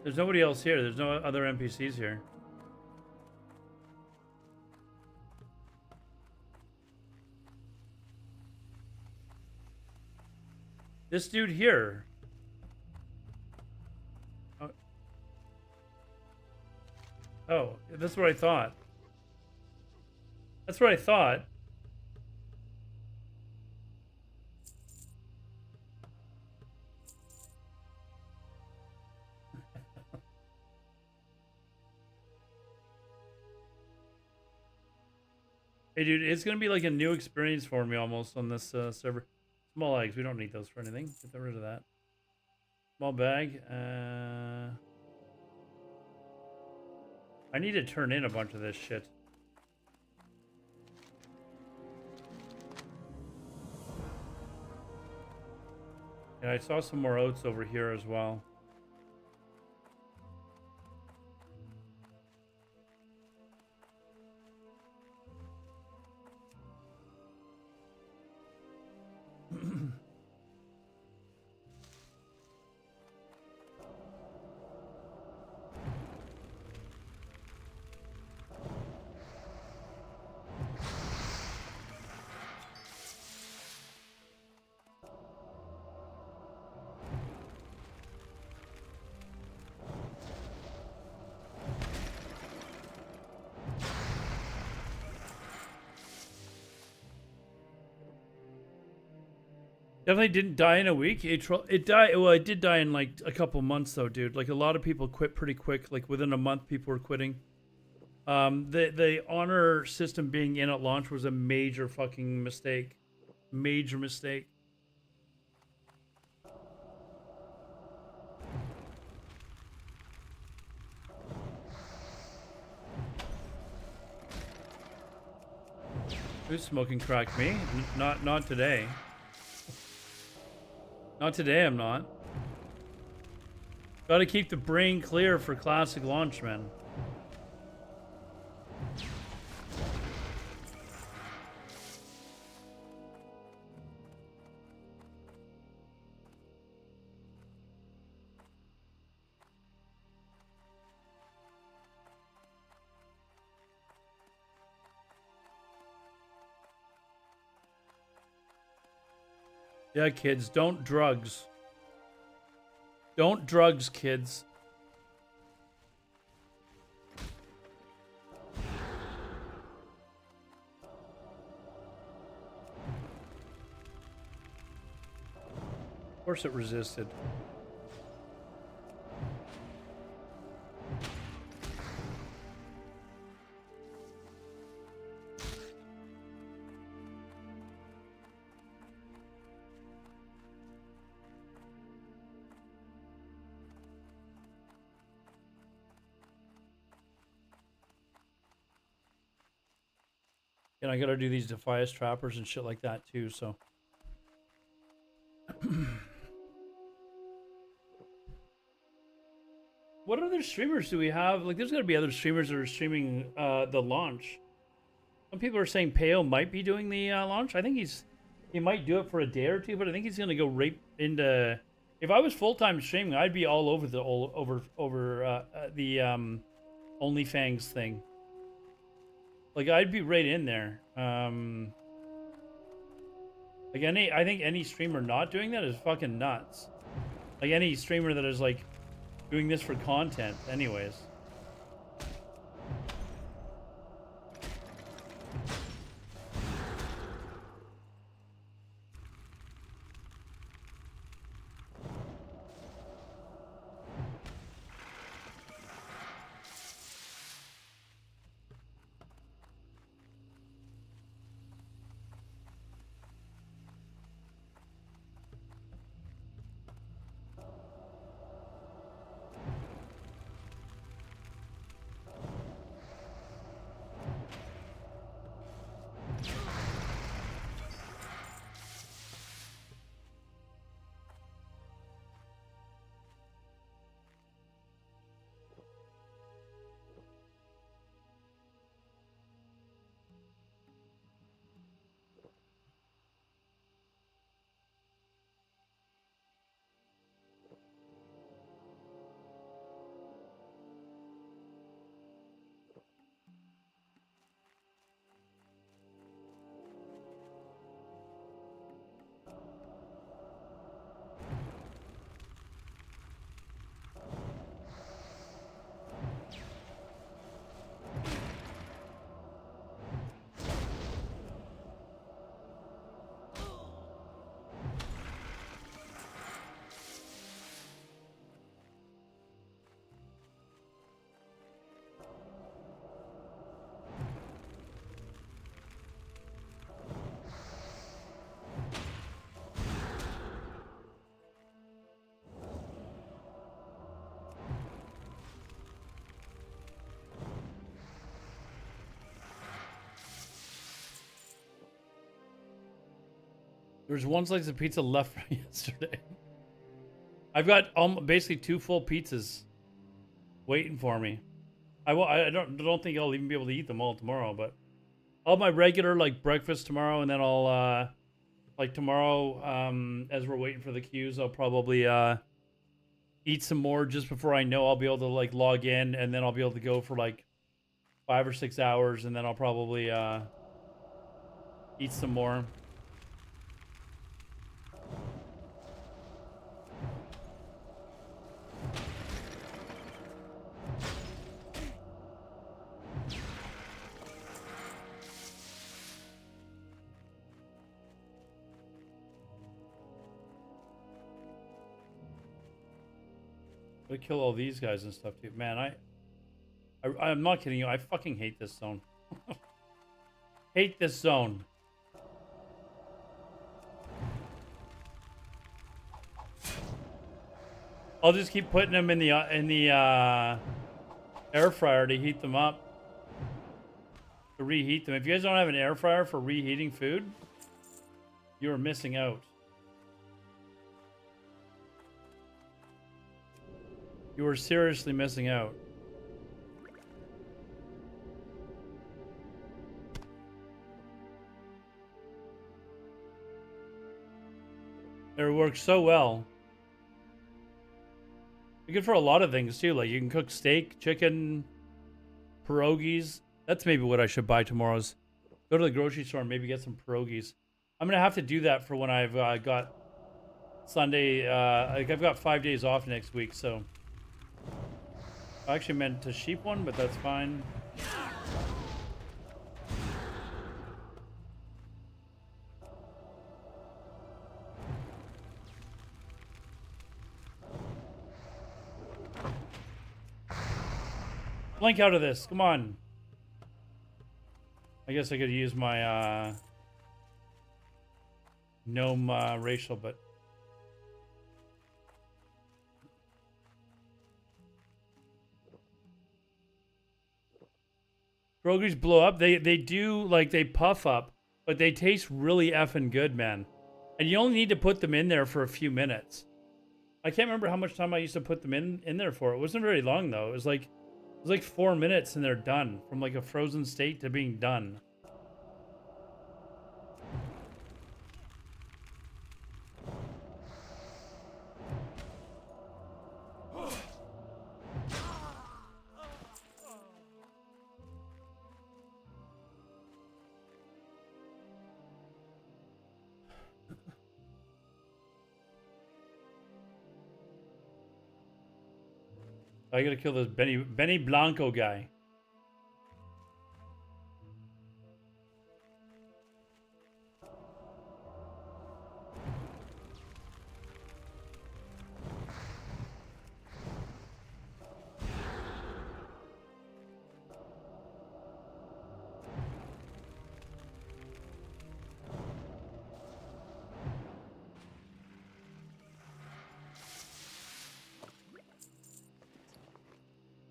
There's nobody else here. There's no other NPCs here. This dude here. Oh, that's what I thought. That's what I thought. Hey, dude, it's gonna be like a new experience for me almost on this server. Small eggs, we don't need those for anything. Get rid of that. Small bag. I need to turn in a bunch of this shit. Yeah, I saw some more oats over here as well. Definitely didn't die in a week. It died. Well, it did die in like a couple months though, dude. Like a lot of people quit pretty quick. Like within a month, people were quitting. The honor system being in at launch was a major fucking mistake. Major mistake. Who's smoking crack? Me? Not today. Not today, I'm not. Gotta keep the brain clear for classic launch, man. Yeah, kids, don't drugs. Don't drugs, kids. Of course it resisted. And I gotta do these Defias trappers and shit like that too, so. What other streamers do we have? Like, there's gotta be other streamers that are streaming the launch. Some people are saying Peo might be doing the launch. I think he might do it for a day or two, but I think he's gonna go right into. If I was full-time streaming, I'd be all over the OnlyFans thing. Like, I'd be right in there. Like I think any streamer not doing that is fucking nuts. Like any streamer that is like doing this for content, anyways. There was one slice of pizza left from yesterday. I've got basically 2 full pizzas waiting for me. I don't think I'll even be able to eat them all tomorrow, but I'll have my regular like breakfast tomorrow, and then I'll like tomorrow as we're waiting for the queues, I'll probably eat some more just before I know I'll be able to like log in, and then I'll be able to go for like 5 or 6 hours, and then I'll probably eat some more. Gotta kill all these guys and stuff too. Man, I'm not kidding you. I fucking hate this zone. Hate this zone. I'll just keep putting them in the air fryer to heat them up. To reheat them. If you guys don't have an air fryer for reheating food, you are missing out. You are seriously missing out. It works so well. It's good for a lot of things too. Like you can cook steak, chicken, pierogies. That's maybe what I should buy tomorrow's. Go to the grocery store and maybe get some pierogies. I'm gonna have to do that for when I've got Sunday. Like I've got 5 days off next week, so I actually meant to sheep one, but that's fine. Blink out of this. Come on. I guess I could use my gnome racial, but pierogies blow up. They do, like, they puff up, but they taste really effing good, man. And you only need to put them in there for a few minutes. I can't remember how much time I used to put them in there for. It wasn't very long though. It was like 4 minutes and they're done, from like a frozen state to being done. I gotta kill this Benny Blanco guy.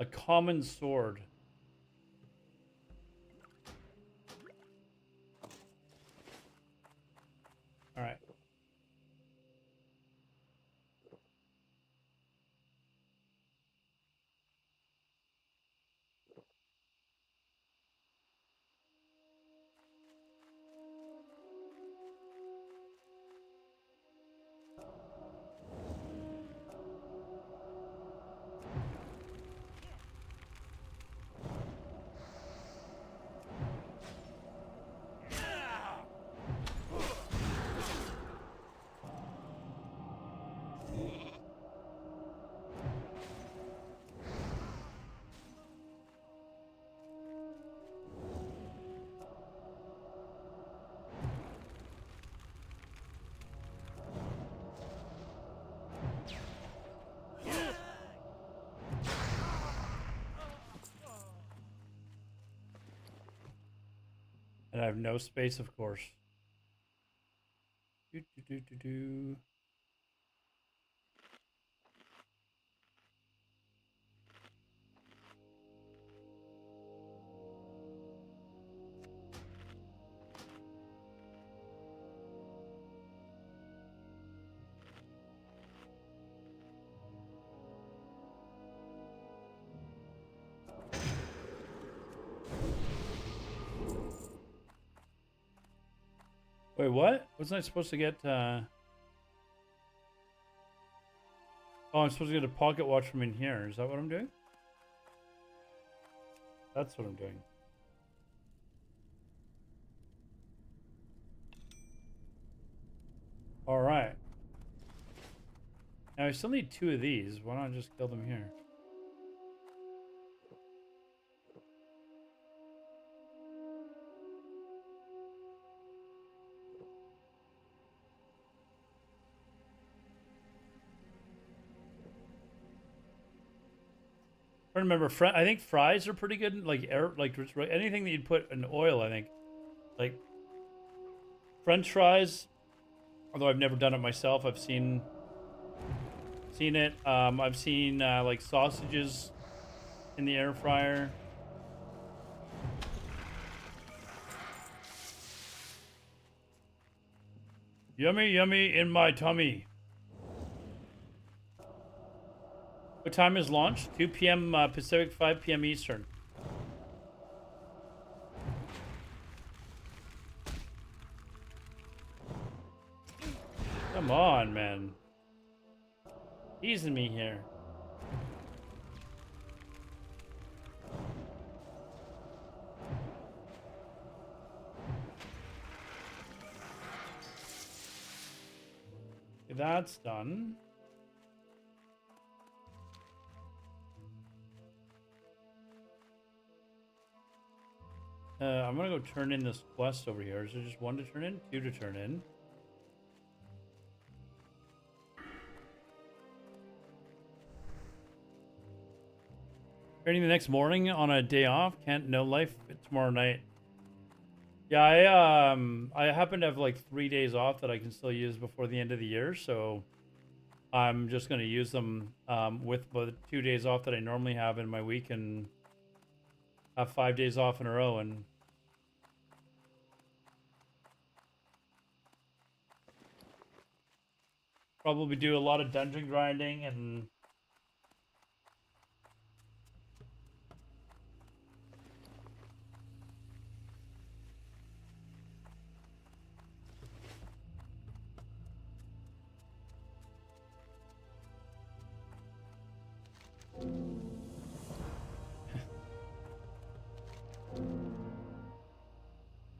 A common sword. All right. And I have no space, of course. Do, do, do, do, do. Wait, what? Wasn't I supposed to get, Oh, I'm supposed to get a pocket watch from in here. Is that what I'm doing? That's what I'm doing. All right. Now I still need 2 of these. Why not just kill them here? I remember, I think fries are pretty good. Like anything that you'd put in oil, I think. Like French fries, although I've never done it myself. I've seen it. I've seen like sausages in the air fryer. Yummy, yummy in my tummy. What time is launch? 2 p.m. Pacific, 5 p.m. Eastern. Come on, man. Teasing me here. Okay, that's done. I'm gonna go turn in this quest over here. Is there just one to turn in? Two to turn in. Training the next morning on a day off. Can't no life tomorrow night. Yeah, I happen to have like 3 days off that I can still use before the end of the year, so I'm just gonna use them with the 2 days off that I normally have in my week and have 5 days off in a row and probably do a lot of dungeon grinding and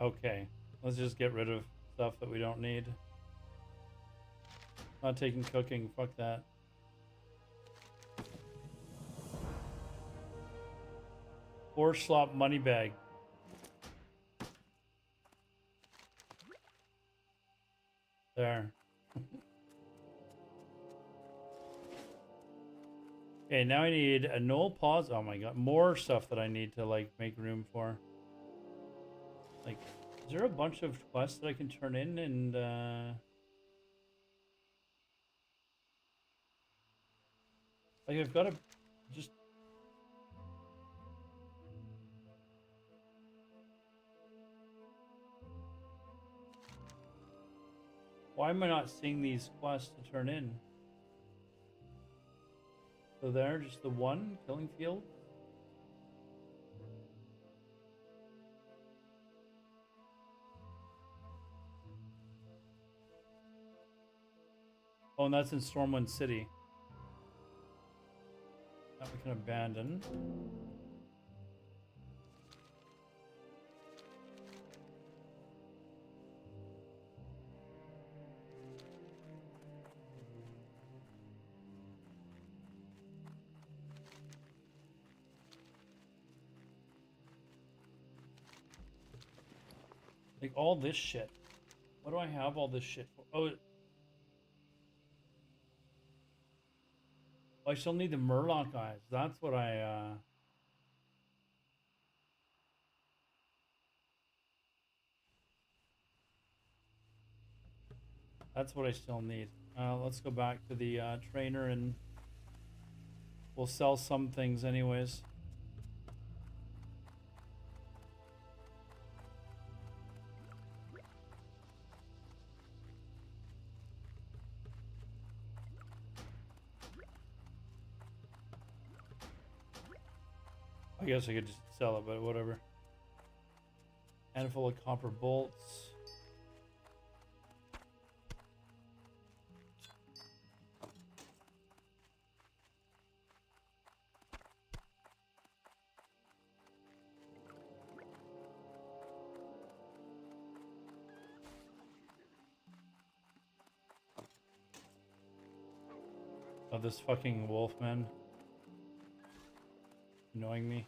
okay, let's just get rid of stuff that we don't need. Not taking cooking, fuck that. Or slop money bag. There. Okay, now I need a null pause. Oh my god, more stuff that I need to like make room for. Like, is there a bunch of quests that I can turn in and like I've got to just why am I not seeing these quests to turn in? So there, just the one killing field. Oh, and that's in Stormwind City. That we can abandon. Like all this shit. What do I have all this shit for? Oh, I still need the Murloc eyes. That's what that's what I still need. Let's go back to the trainer and we'll sell some things anyways. I guess I could just sell it, but whatever. Handful of copper bolts. Oh, this fucking wolf, man. Annoying me.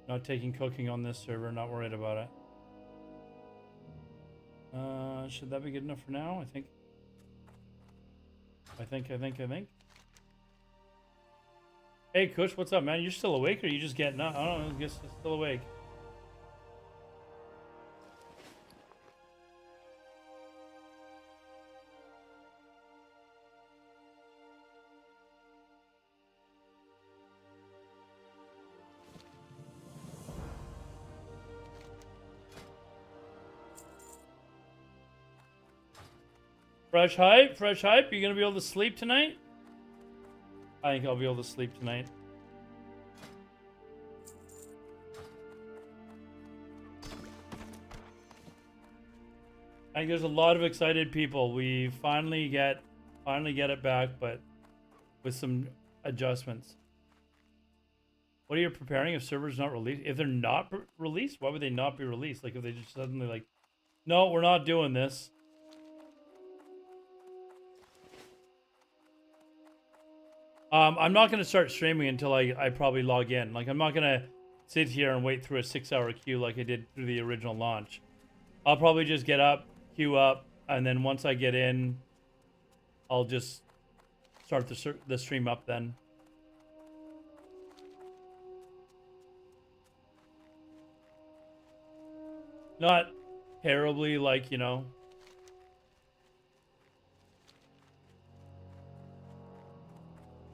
Not taking cooking on this server. Not worried about it. Should that be good enough for now? I think. Hey, Kush, what's up, man? You're still awake, or you just getting up? I don't know. I guess you're still awake. Fresh hype, fresh hype. You gonna be able to sleep tonight? I think I'll be able to sleep tonight. I think there's a lot of excited people. We finally get it back, but with some adjustments. What are you preparing if servers not released? If they're not released, why would they not be released? Like if they just suddenly like, no, we're not doing this. I'm not going to start streaming until I probably log in. Like, I'm not going to sit here and wait through a 6-hour queue like I did through the original launch. I'll probably just get up, queue up, and then once I get in, I'll just start the stream up then. Not terribly, like, you know...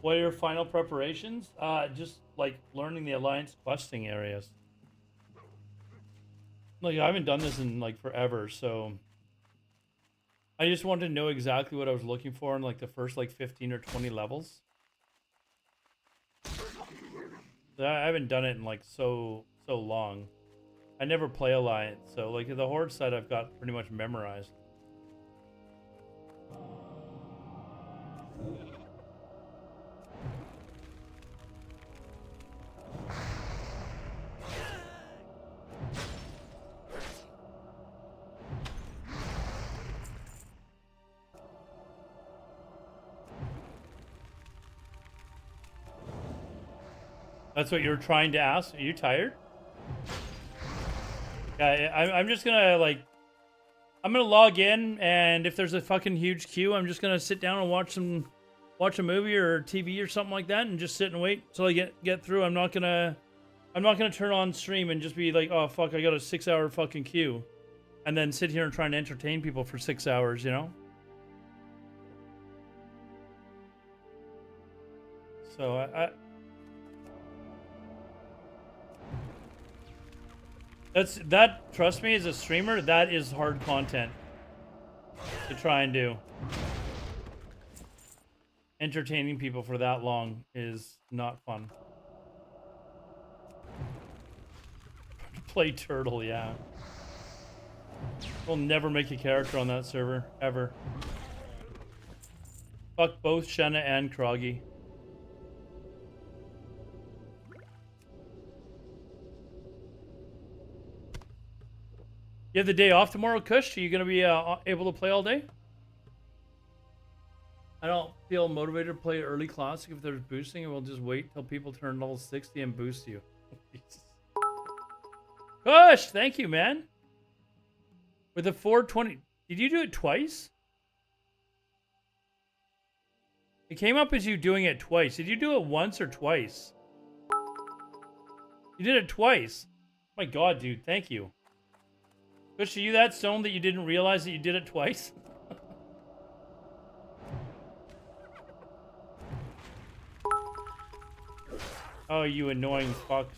What are your final preparations? Just like learning the Alliance questing areas. Like I haven't done this in like forever, so I just wanted to know exactly what I was looking for in like the first like 15 or 20 levels. I haven't done it in like so long. I never play Alliance, so like the Horde side I've got pretty much memorized. That's what you're trying to ask? Are you tired? Yeah, I'm just gonna like... I'm gonna log in, and if there's a fucking huge queue, I'm just gonna sit down and watch a movie or TV or something like that, and just sit and wait till I get through. I'm not gonna turn on stream and just be like, oh fuck, I got a 6-hour fucking queue, and then sit here and try and entertain people for 6 hours, you know? So that, trust me, as a streamer, that is hard content to try and do. Entertaining people for that long is not fun. Play Turtle, yeah. We'll never make a character on that server, ever. Fuck both Shenna and Kroggy. You have the day off tomorrow, Kush? Are you going to be able to play all day? I don't feel motivated to play early classic if there's boosting, and we'll just wait till people turn level 60 and boost you. Kush, thank you, man. With a 420. Did you do it twice? It came up as you doing it twice. Did you do it once or twice? You did it twice. Oh my god, dude. Thank you. Kush, are you that stoned that you didn't realize that you did it twice? Oh, you annoying fucks.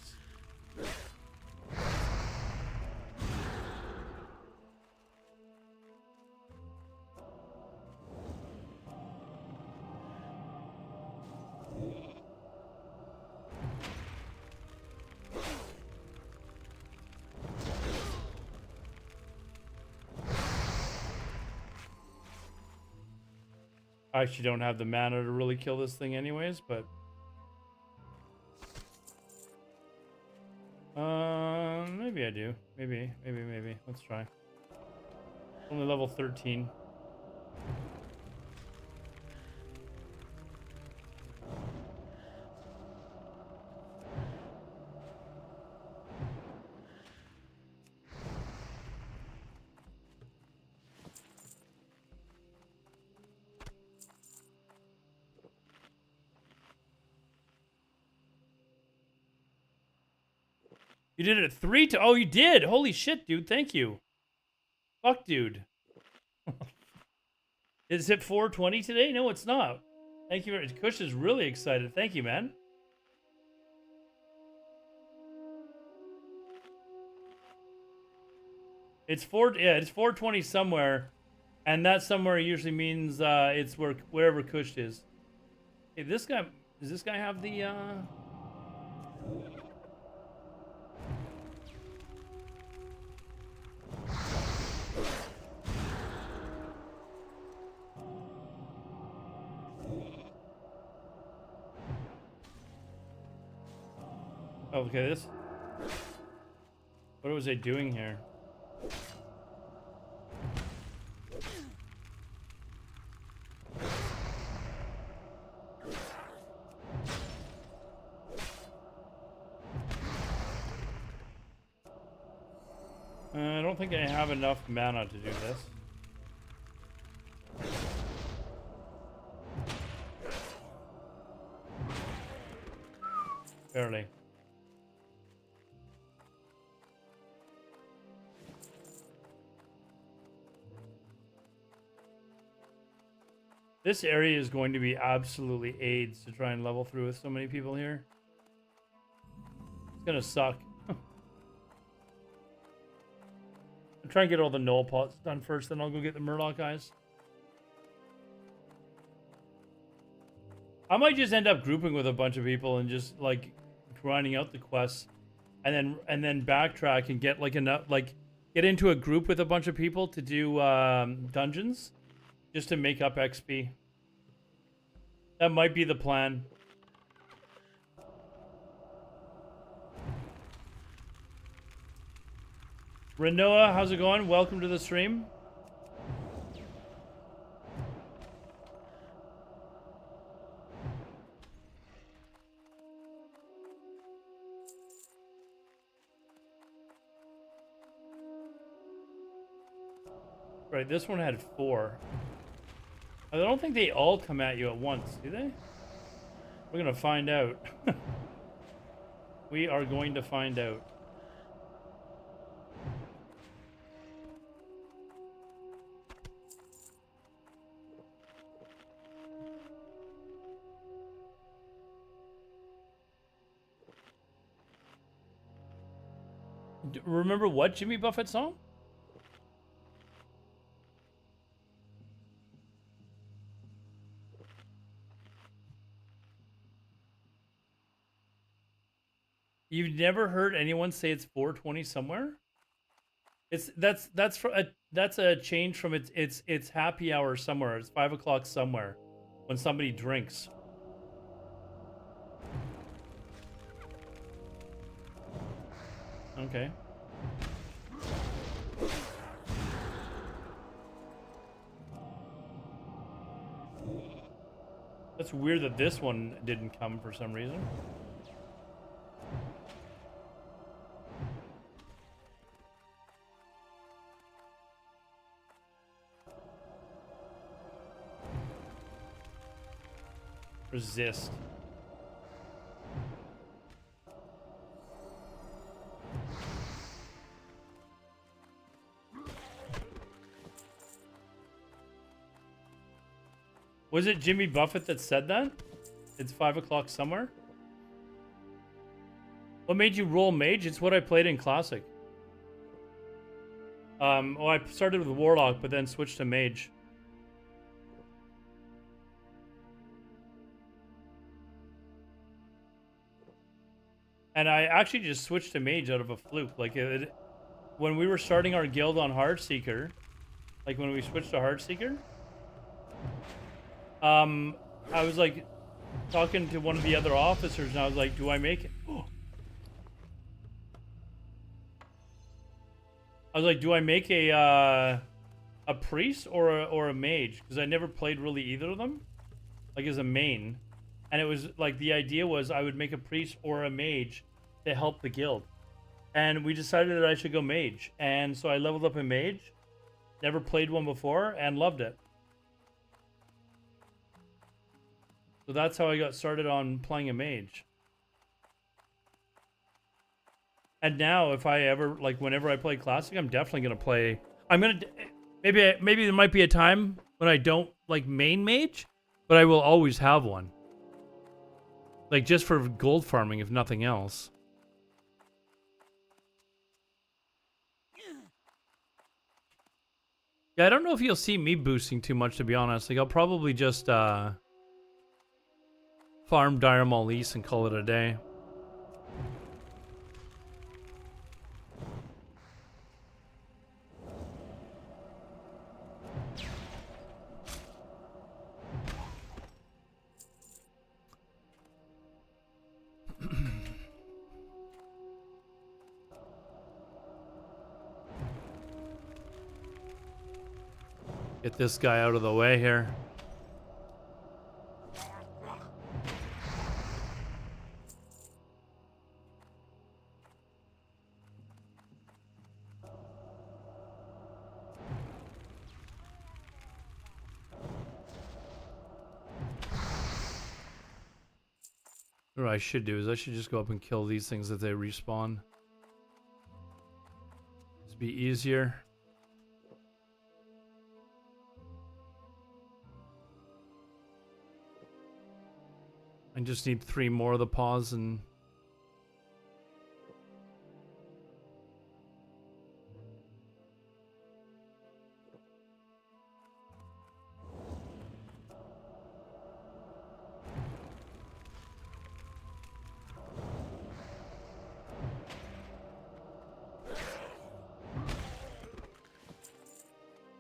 I actually don't have the mana to really kill this thing anyways, but... maybe I do. Maybe. Let's try. Only level 13. You did it at 3 to... Oh, you did. Holy shit, dude. Thank you. Fuck, dude. Is it 4:20 today? No, it's not. Thank you. Kush is really excited. Thank you, man. It's 4:20 somewhere, and that somewhere usually means it's wherever Kush is. Hey, does this guy have the Oh, okay, this. What was I doing here? I don't think I have enough mana to do this. Barely. This area is going to be absolutely AIDS to try and level through with so many people here. It's gonna suck. I'll try and get all the null pots done first, then I'll go get the Murloc eyes. I might just end up grouping with a bunch of people and just like grinding out the quests, and then backtrack and get like enough, like get into a group with a bunch of people to do dungeons, just to make up XP. That might be the plan. Renoa, how's it going? Welcome to the stream. Right, this one had 4. I don't think they all come at you at once, do they? We're gonna find out. We are going to find out. Remember what Jimmy Buffett song? You've never heard anyone say it's 4:20 somewhere? That's a change from it's happy hour somewhere. It's 5 o'clock somewhere when somebody drinks. Okay. That's weird that this one didn't come for some reason. Resist. Was it Jimmy Buffett that said that? It's 5 o'clock somewhere? What made you roll mage? It's what I played in classic. Well, I started with warlock, but then switched to mage. And I actually just switched to mage out of a fluke. Like, when we were starting our guild on Heartseeker, like when we switched to Heartseeker, I was like talking to one of the other officers, and I was like, "Do I make it?" I was like, "Do I make a priest or a mage?" Because I never played really either of them, like as a main. And it was like the idea was I would make a priest or a mage to help the guild. And we decided that I should go mage. And so I leveled up a mage. Never played one before and loved it. So that's how I got started on playing a mage. And now, if I ever like, whenever I play Classic, I'm definitely gonna play. Maybe there might be a time when I don't like main mage, but I will always have one. Like just for gold farming, if nothing else. Yeah, I don't know if you'll see me boosting too much, to be honest. Like, I'll probably just farm Dire Maul East and call it a day. Get this guy out of the way here. What I should do is I should just go up and kill these things if they respawn. It'd be easier. I just need 3 more of the paws and...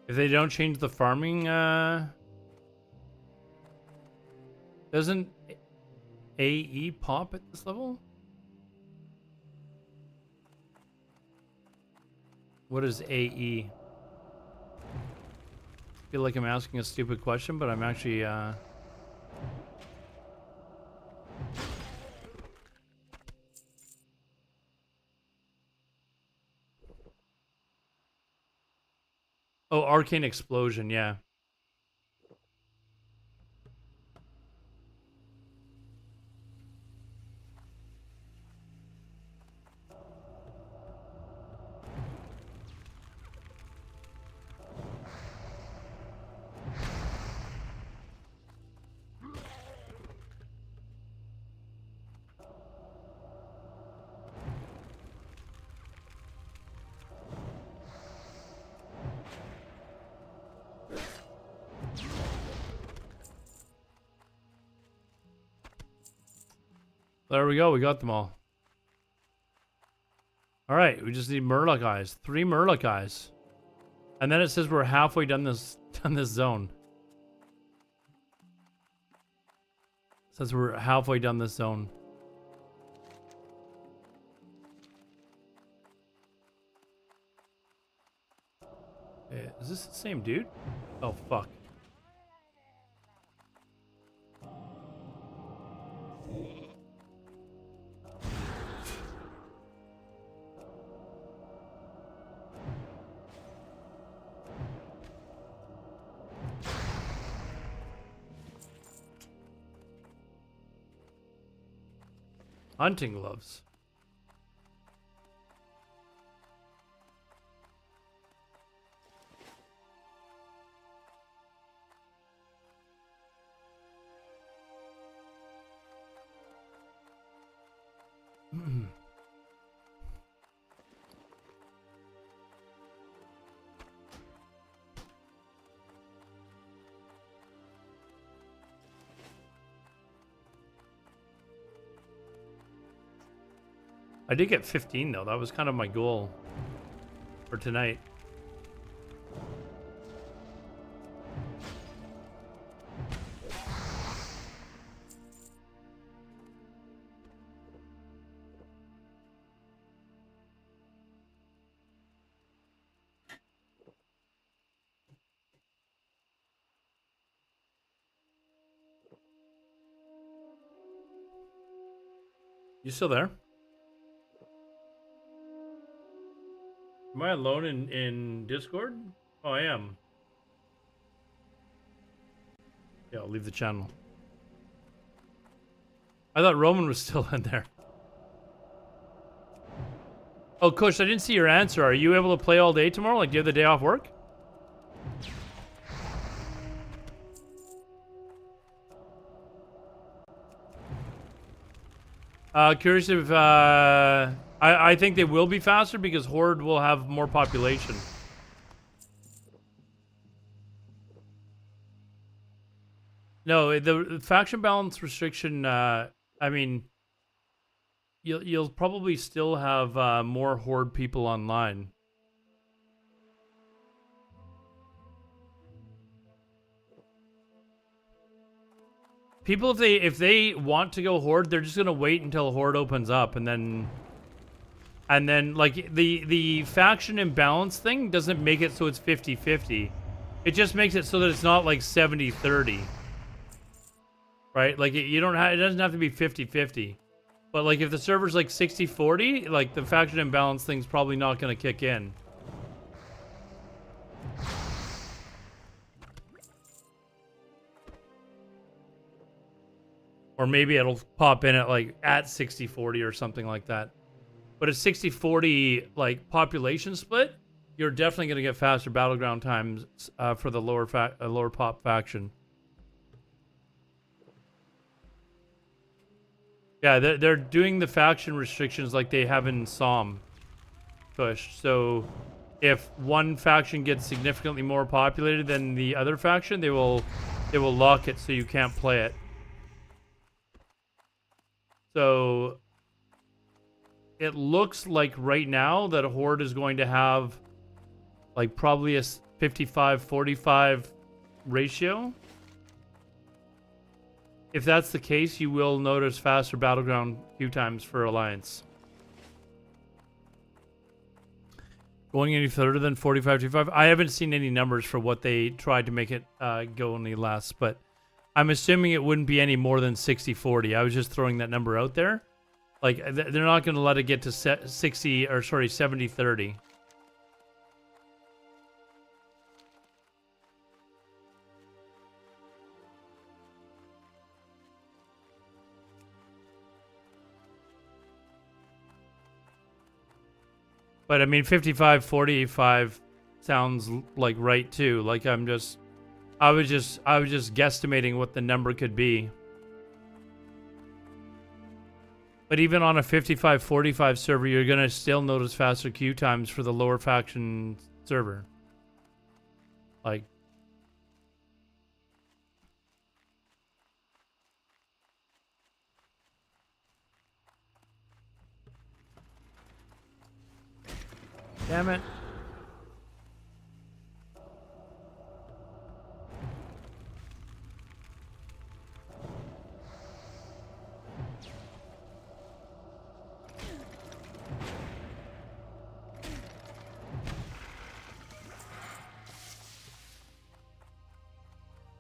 If they don't change the farming, doesn't AE pop at this level? What is AE? I feel like I'm asking a stupid question, but I'm actually, Oh, Arcane Explosion, yeah. There we go, we got them all. Alright, we just need Murloc eyes. 3 Murloc eyes. And then it says we're halfway done this zone. It says we're halfway done this zone. Hey, is this the same dude? Oh, fuck. Hunting gloves. I did get 15 though. That was kind of my goal for tonight. You still there? Am I alone in Discord? Oh, I am. Yeah, I'll leave the channel. I thought Roman was still in there. Oh, Kush, I didn't see your answer. Are you able to play all day tomorrow? Like, do you have the day off work? Curious if I think they will be faster because Horde will have more population. No, the faction balance restriction. I mean, you'll probably still have more Horde people online. People, if they want to go Horde, they're just gonna wait until Horde opens up, and then like the faction imbalance thing doesn't make it so it's 50-50. It just makes it so that it's not like 70-30. Right? Like it doesn't have to be 50-50. But like if the server's like 60-40, like the faction imbalance thing's probably not gonna kick in. Or maybe it'll pop in at like at 60-40 or something like that. But a 60-40 like population split, you're definitely going to get faster battleground times for the lower pop faction. Yeah, they're doing the faction restrictions like they have in Psalm push. So if one faction gets significantly more populated than the other faction, they will lock it so you can't play it. So it looks like right now that Horde is going to have like probably a 55-45 ratio. If that's the case, you will notice faster battleground queue times for Alliance. Going any further than 45-55? I haven't seen any numbers for what they tried to make it go any less, but I'm assuming it wouldn't be any more than 60-40. I was just throwing that number out there. Like, they're not going to let it get to 70-30. But I mean, 55-45 sounds like right too. Like I was just guesstimating what the number could be. But even on a 55-45 server, you're gonna still notice faster queue times for the lower faction server. Like, damn it.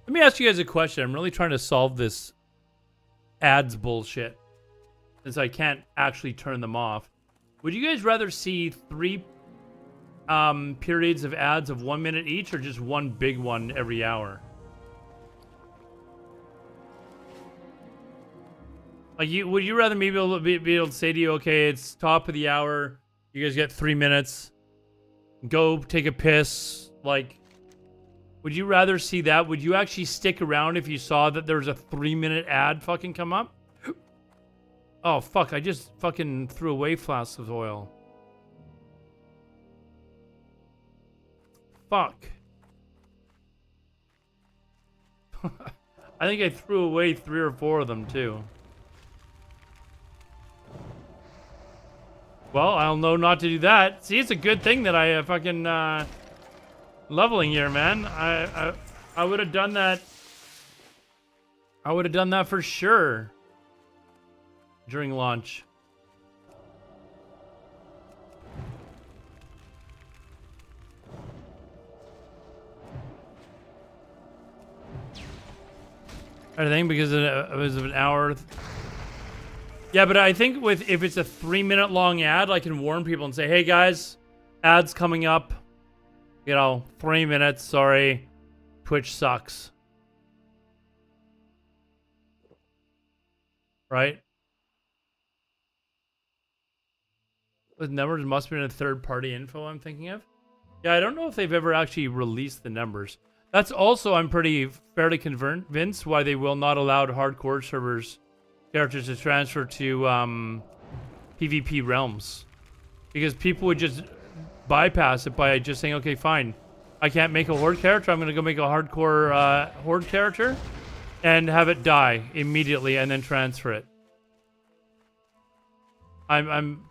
Let me ask you guys a question. I'm really trying to solve this ads bullshit, since I can't actually turn them off. Would you guys rather see 3 periods of ads of 1 minute each, or just one big one every hour? Like, would you rather me be able to say to you, okay, it's top of the hour, you guys get 3 minutes, go take a piss, like, would you rather see that? Would you actually stick around if you saw that there was a 3-minute ad fucking come up? Oh, fuck, I just fucking threw away flasks of oil. Fuck. I think I threw away 3 or 4 of them, too. Well, I'll know not to do that. See, it's a good thing that I fucking, leveling here, man. I would have done that. I would have done that for sure during launch. I think because it was an hour. Yeah, but I think if it's a 3-minute long ad, I can warn people and say, hey guys, ads coming up. You know, 3 minutes, sorry. Twitch sucks. Right? with numbers must have been a third-party info I'm thinking of. Yeah, I don't know if they've ever actually released the numbers. That's also, I'm fairly convinced why they will not allow hardcore servers characters to transfer to PvP realms. Because people would just bypass it by just saying, okay, fine. I can't make a horde character. I'm going to go make a hardcore horde character and have it die immediately and then transfer it. I'm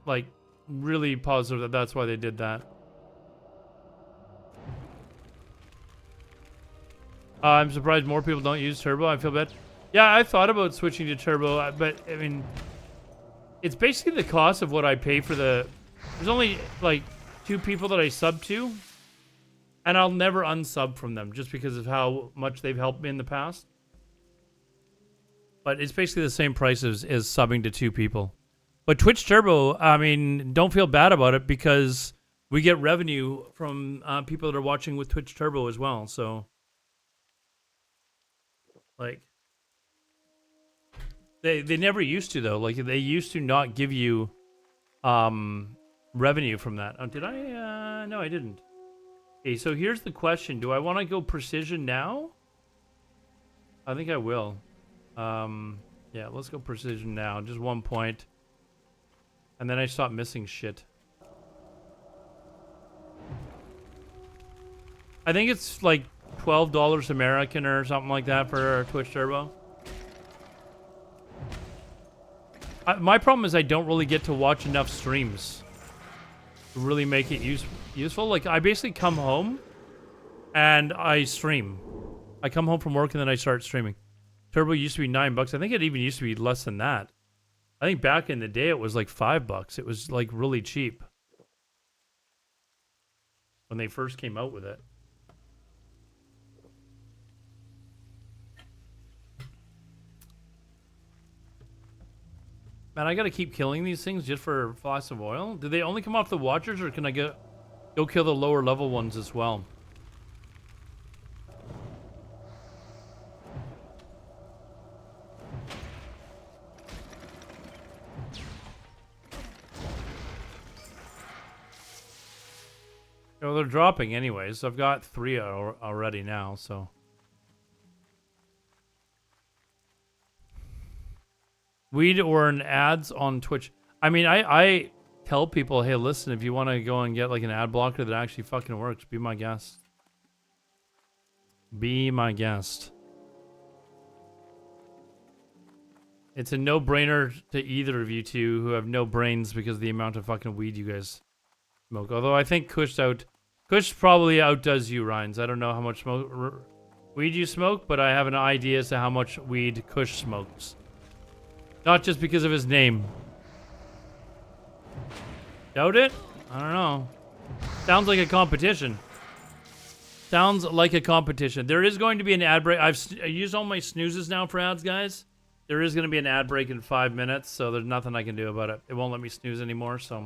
like really positive that that's why they did that. I'm surprised more people don't use Turbo. I feel bad. Yeah, I thought about switching to Turbo, but I mean, it's basically the cost of what I pay for the... There's only like 2 people that I sub to, and I'll never unsub from them just because of how much they've helped me in the past. But it's basically the same price as subbing to 2 people. But Twitch Turbo, I mean, don't feel bad about it because we get revenue from people that are watching with Twitch Turbo as well, so... Like, they never used to, though. Like, they used to not give you revenue from that. Oh, did I? No, I didn't. Okay, so here's the question. Do I want to go precision now? I think I will. Yeah, let's go precision now. Just 1 point. And then I stop missing shit. I think it's like $12 American or something like that for Twitch Turbo. My problem is I don't really get to watch enough streams to really make it useful. Like, I basically come home and I stream. I come home from work and then I start streaming. Turbo used to be $9. I think it even used to be less than that. I think back in the day it was like $5. It was like really cheap when they first came out with it. Man, I gotta keep killing these things just for flasks of oil. Do they only come off the watchers, or can I go kill the lower level ones as well? No, they're dropping anyways. I've got 3 already now, so. Weed or an ads on Twitch. I mean, I tell people, hey, listen, if you want to go and get like an ad blocker that actually fucking works, be my guest. Be my guest. It's a no-brainer to either of you two who have no brains because of the amount of fucking weed you guys smoke. Although I think Kush probably outdoes you, Ryans. I don't know how much weed you smoke, but I have an idea as to how much weed Kush smokes. Not just because of his name. Doubt it? I don't know. Sounds like a competition. Sounds like a competition. There is going to be an ad break. I used all my snoozes now for ads, guys. There is going to be an ad break in 5 minutes, so there's nothing I can do about it. It won't let me snooze anymore, so...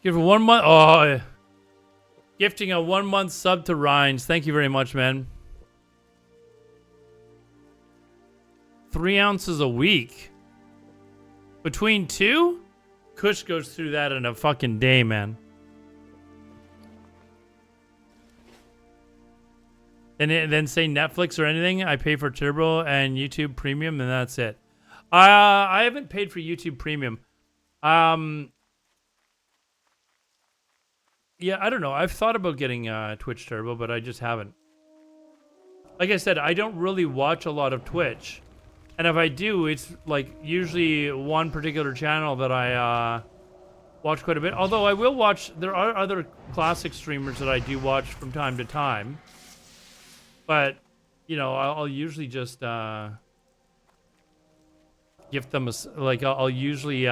Give for 1 month. Oh, gifting a 1 month sub to Rhines. Thank you very much, man. 3 ounces a week. Between 2? Kush goes through that in a fucking day, man. And then say Netflix or anything. I pay for Turbo and YouTube Premium, and that's it. I haven't paid for YouTube Premium. Yeah, I don't know. I've thought about getting Twitch Turbo, but I just haven't. Like I said, I don't really watch a lot of Twitch. And if I do, it's like usually one particular channel that I watch quite a bit. Although I will watch, there are other classic streamers that I do watch from time to time. But, you know, I'll usually just gift them, like I'll usually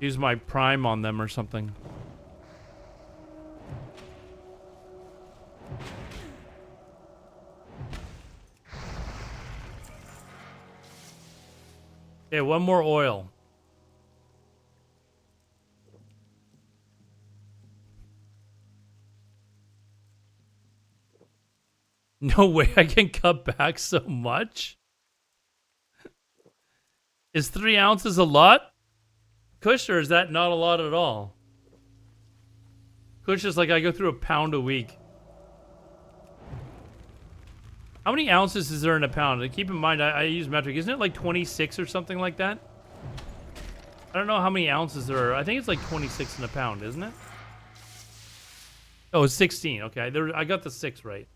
use my Prime on them or something. Okay, 1 more oil. No way I can cut back so much. Is 3 ounces a lot? Kush, or is that not a lot at all? Kush is like, I go through a pound a week. How many ounces is there in a pound? And keep in mind, I use metric. Isn't it like 26 or something like that? I don't know how many ounces there are. I think it's like 26 in a pound, isn't it? Oh, it's 16. Okay, I got the 6 right.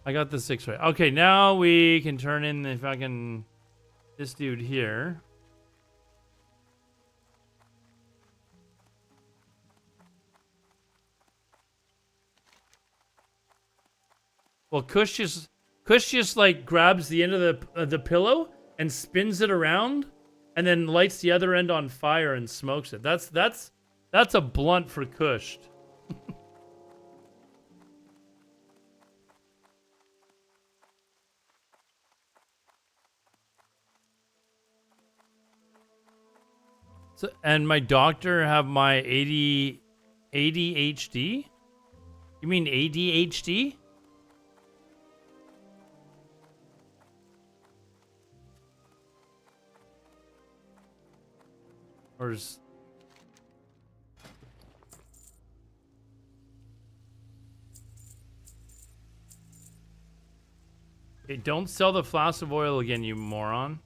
I got the 6 right. Okay, now we can turn in the fucking... this dude here. Well, Kush just like grabs the end of the pillow and spins it around, and then lights the other end on fire and smokes it. That's a blunt for Kush. So, and my doctor have my ADHD? You mean ADHD? Or is... Hey, don't sell the flask of oil again, you moron.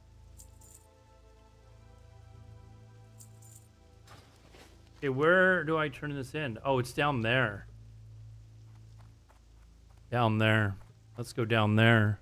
Okay, where do I turn this in? Oh, it's down there. Down there. Let's go down there.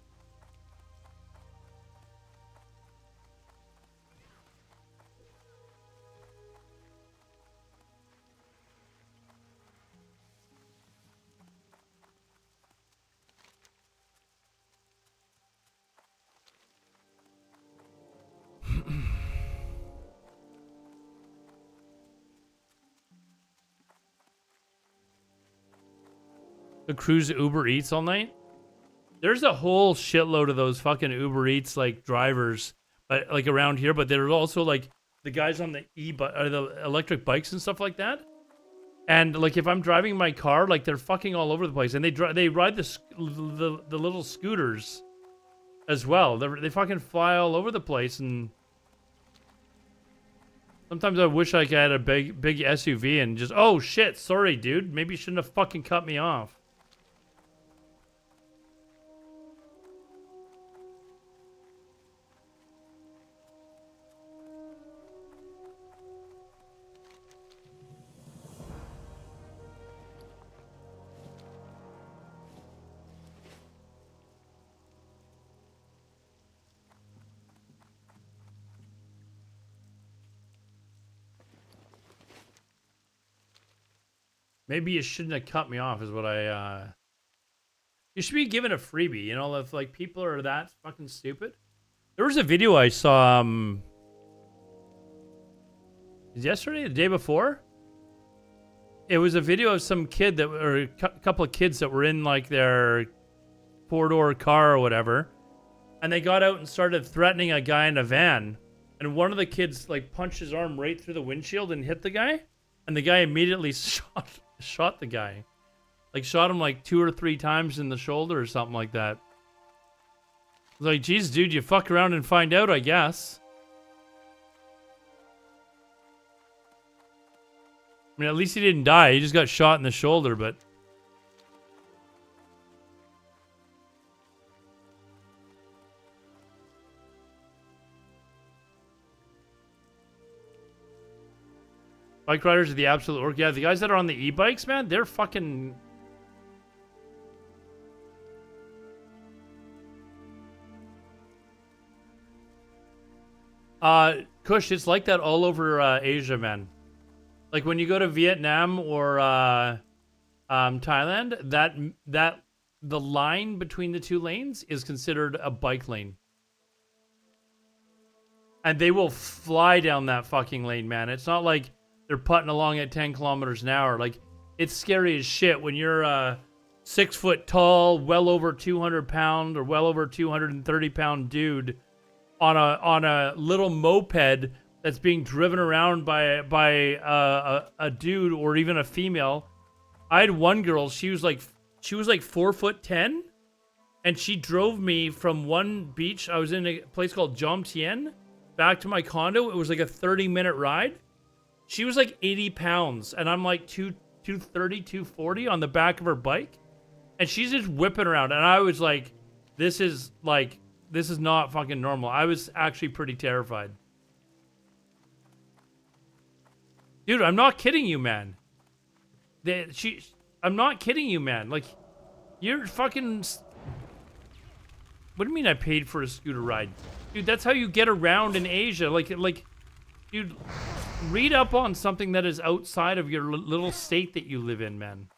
The cruise Uber Eats all night? There's a whole shitload of those fucking Uber Eats like drivers, like around here. But there's also like the guys on the the electric bikes and stuff like that. And like if I'm driving my car, like they're fucking all over the place, and they ride the little scooters as well. They fucking fly all over the place, and sometimes I wish I had a big SUV and just, oh shit, sorry dude, maybe you shouldn't have fucking cut me off. Maybe you shouldn't have cut me off is what you should be given a freebie, you know, if like people are that fucking stupid. There was a video I saw yesterday, the day before. It was a video of some kid or a couple of kids that were in like their 4-door car or whatever, and they got out and started threatening a guy in a van, and one of the kids like punched his arm right through the windshield and hit the guy, and the guy immediately shot the guy. Like shot him like 2 or 3 times in the shoulder or something like that. I was like, geez, dude, you fuck around and find out, I guess. I mean, at least he didn't die. He just got shot in the shoulder, but... Bike riders are the absolute work. Yeah, the guys that are on the e-bikes, man, they're fucking... Kush, it's like that all over Asia, man. Like when you go to Vietnam or Thailand, that the line between the 2 lanes is considered a bike lane. And they will fly down that fucking lane, man. It's not like they're putting along at 10 kilometers an hour. Like, it's scary as shit when you're a 6 foot tall, well over 200 pound or well over 230 pound dude on a little moped that's being driven around by a dude or even a female. I had one girl, she she was like 4'10", and she drove me from one beach. I was in a place called Jomtien back to my condo. It was like a 30-minute ride. She was like 80 pounds, and I'm like 230, 240 on the back of her bike, and she's just whipping around. And I was like, this is not fucking normal. I was actually pretty terrified. Dude, I'm not kidding you, man. I'm not kidding you, man. Like, you're fucking... What do you mean I paid for a scooter ride? Dude, that's how you get around in Asia. Like, dude, read up on something that is outside of your little state that you live in, man.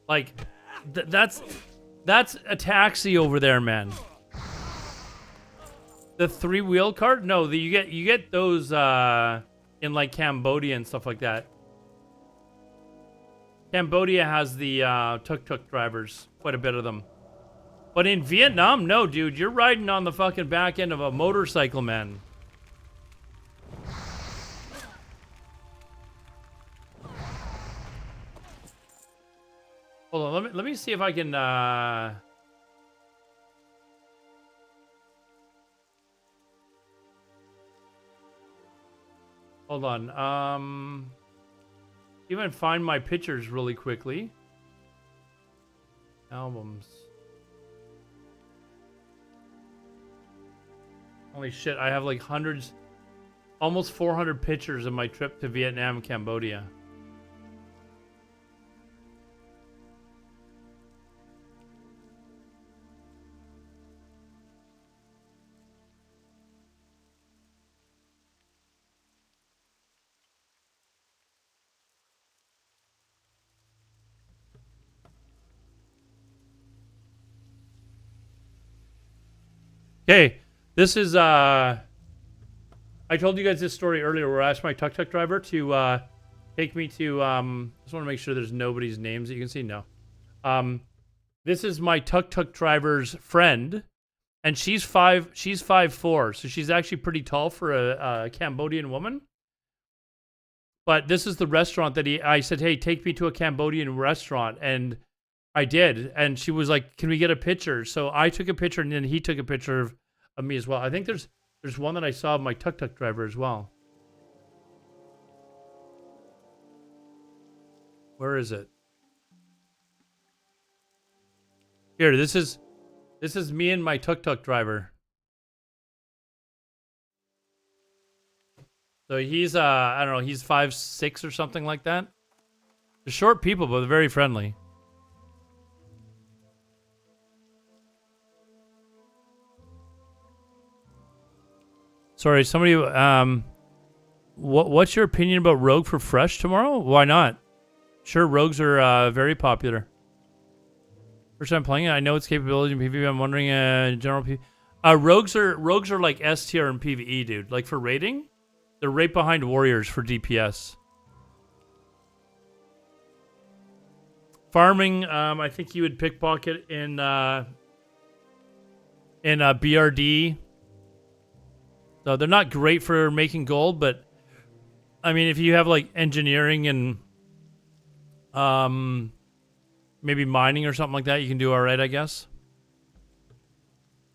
Like, that's a taxi over there, man. The 3-wheel cart? No, you get those in like Cambodia and stuff like that. Cambodia has the tuk-tuk drivers, quite a bit of them. But in Vietnam, no, dude, you're riding on the fucking back end of a motorcycle, man. Hold on, let me see if I can hold on. Even find my pictures really quickly. Albums. Holy shit, I have like hundreds, almost 400 pictures of my trip to Vietnam and Cambodia. Okay, this is, I told you guys this story earlier where I asked my tuk-tuk driver to take me to, just want to make sure there's nobody's names that you can see. No. This is my tuk-tuk driver's friend, and she's 5'4", so she's actually pretty tall for a Cambodian woman. But this is the restaurant that I said, hey, take me to a Cambodian restaurant, and I did, and she was like, can we get a picture? So I took a picture, and then he took a picture of me as well. I think there's one that I saw of my tuk-tuk driver as well. Where is it? Here, this is me and my tuk-tuk driver. So he's I don't know, he's 5'6" or something like that. They're short people, but they're very friendly. Sorry, somebody, what's your opinion about Rogue for Fresh tomorrow? Why not? Sure, Rogues are very popular. First time playing it, I know its capability in PvP. I'm wondering, general PvP. Rogues are like S tier in PvE, dude. Like for raiding, they're right behind Warriors for DPS. Farming, I think you would pickpocket in BRD. So they're not great for making gold, but I mean, if you have like engineering and maybe mining or something like that, you can do all right, I guess.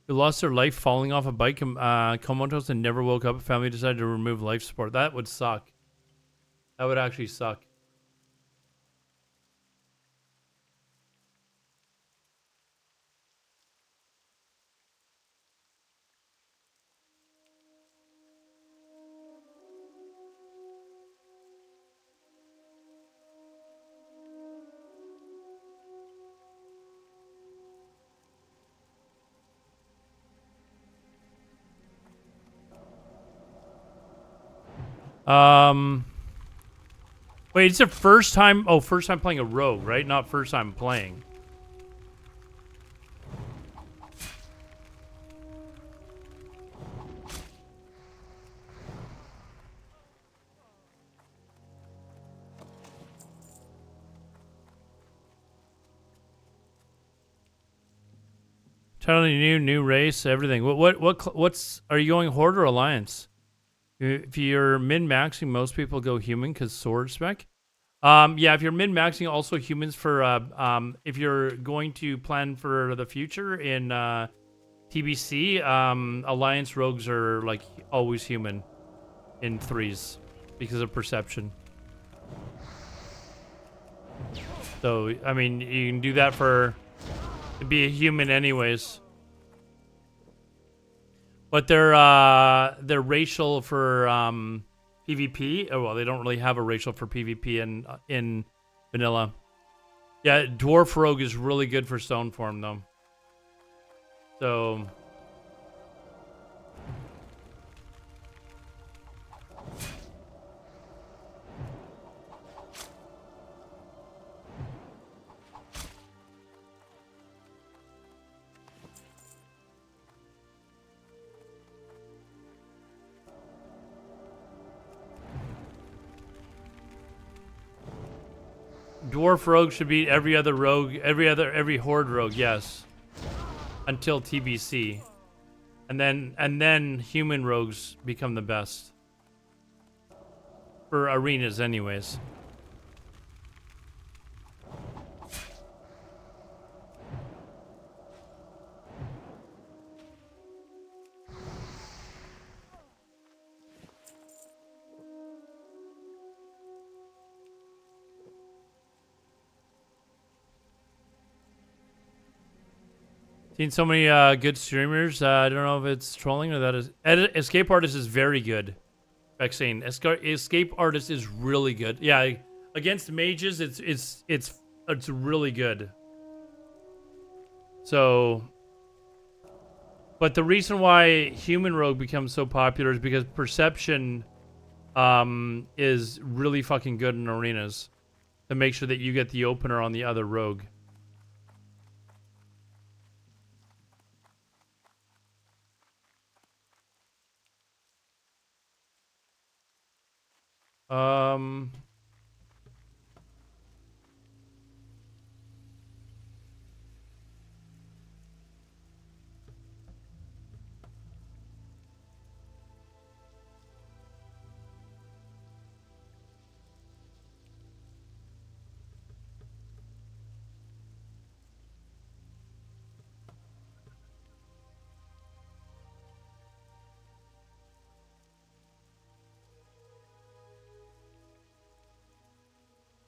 Who lost their life falling off a bike, comatose, and never woke up. Family decided to remove life support. That would suck. That would actually suck. Wait, it's the first time. Oh, first time playing a rogue, right? Not first time playing. Totally new race, everything. What's? Are you going Horde or Alliance? If you're min-maxing, most people go human because sword spec. Yeah, if you're min-maxing, also humans for if you're going to plan for the future in TBC, Alliance rogues are like always human in 3s because of perception. So I mean, you can do that to be a human anyways. But they're racial for PvP. Oh well, they don't really have a racial for PvP in vanilla. Yeah, Dwarf Rogue is really good for stone form though. So Dwarf Rogue should beat every other rogue, every Horde Rogue, yes. Until TBC. And then human rogues become the best. For arenas anyways. Seen so many good streamers. I don't know if it's trolling or that is. Escape Artist is very good. Vexane. Escape Artist is really good. Yeah, against mages, it's really good. So, but the reason why Human Rogue becomes so popular is because perception is really fucking good in arenas to make sure that you get the opener on the other rogue.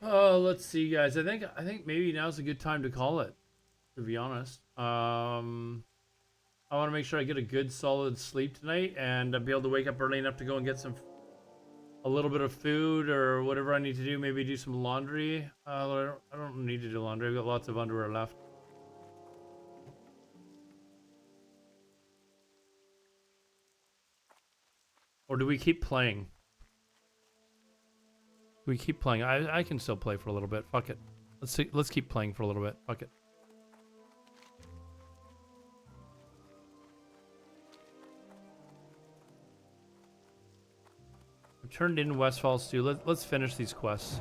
Oh, let's see, guys. I think maybe now's a good time to call it. To be honest, I want to make sure I get a good solid sleep tonight and be able to wake up early enough to go and get a little bit of food or whatever I need to do. Maybe do some laundry. I don't need to do laundry. I've got lots of underwear left. Or do we keep playing? We keep playing. I can still play for a little bit. Fuck it. Let's keep playing for a little bit. Fuck it. I've turned in Westfall Stew. Let's finish these quests.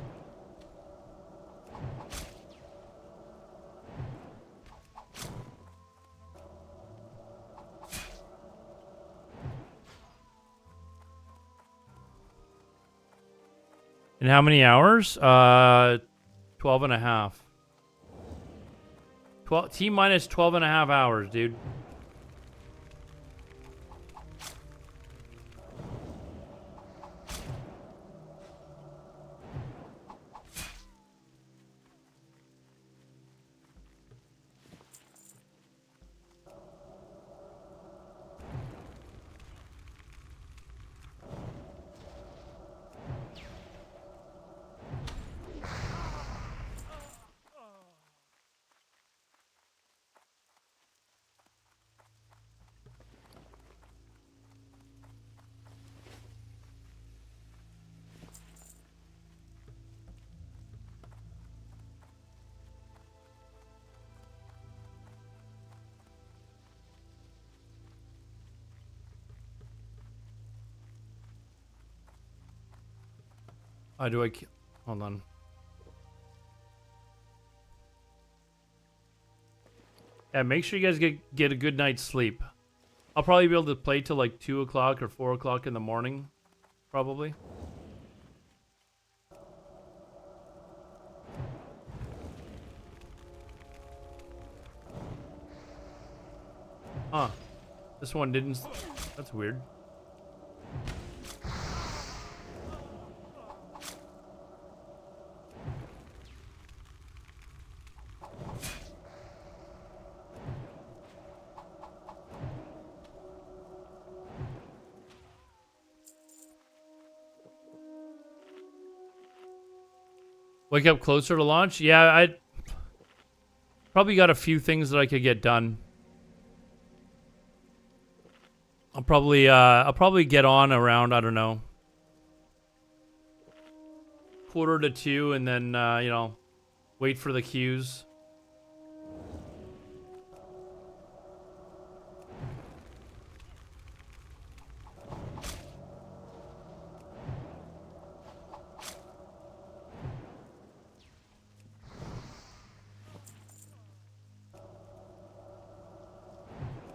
In how many hours? 12 and a half. 12 T minus 12 and a half hours, dude. Hold on. Yeah, make sure you guys get a good night's sleep. I'll probably be able to play till like 2 o'clock or 4 o'clock in the morning. Probably. Huh. This one didn't. That's weird. Wake up closer to launch? Yeah, I probably got a few things that I could get done. I'll probably get on around, I don't know, 1:45, and then you know, wait for the queues.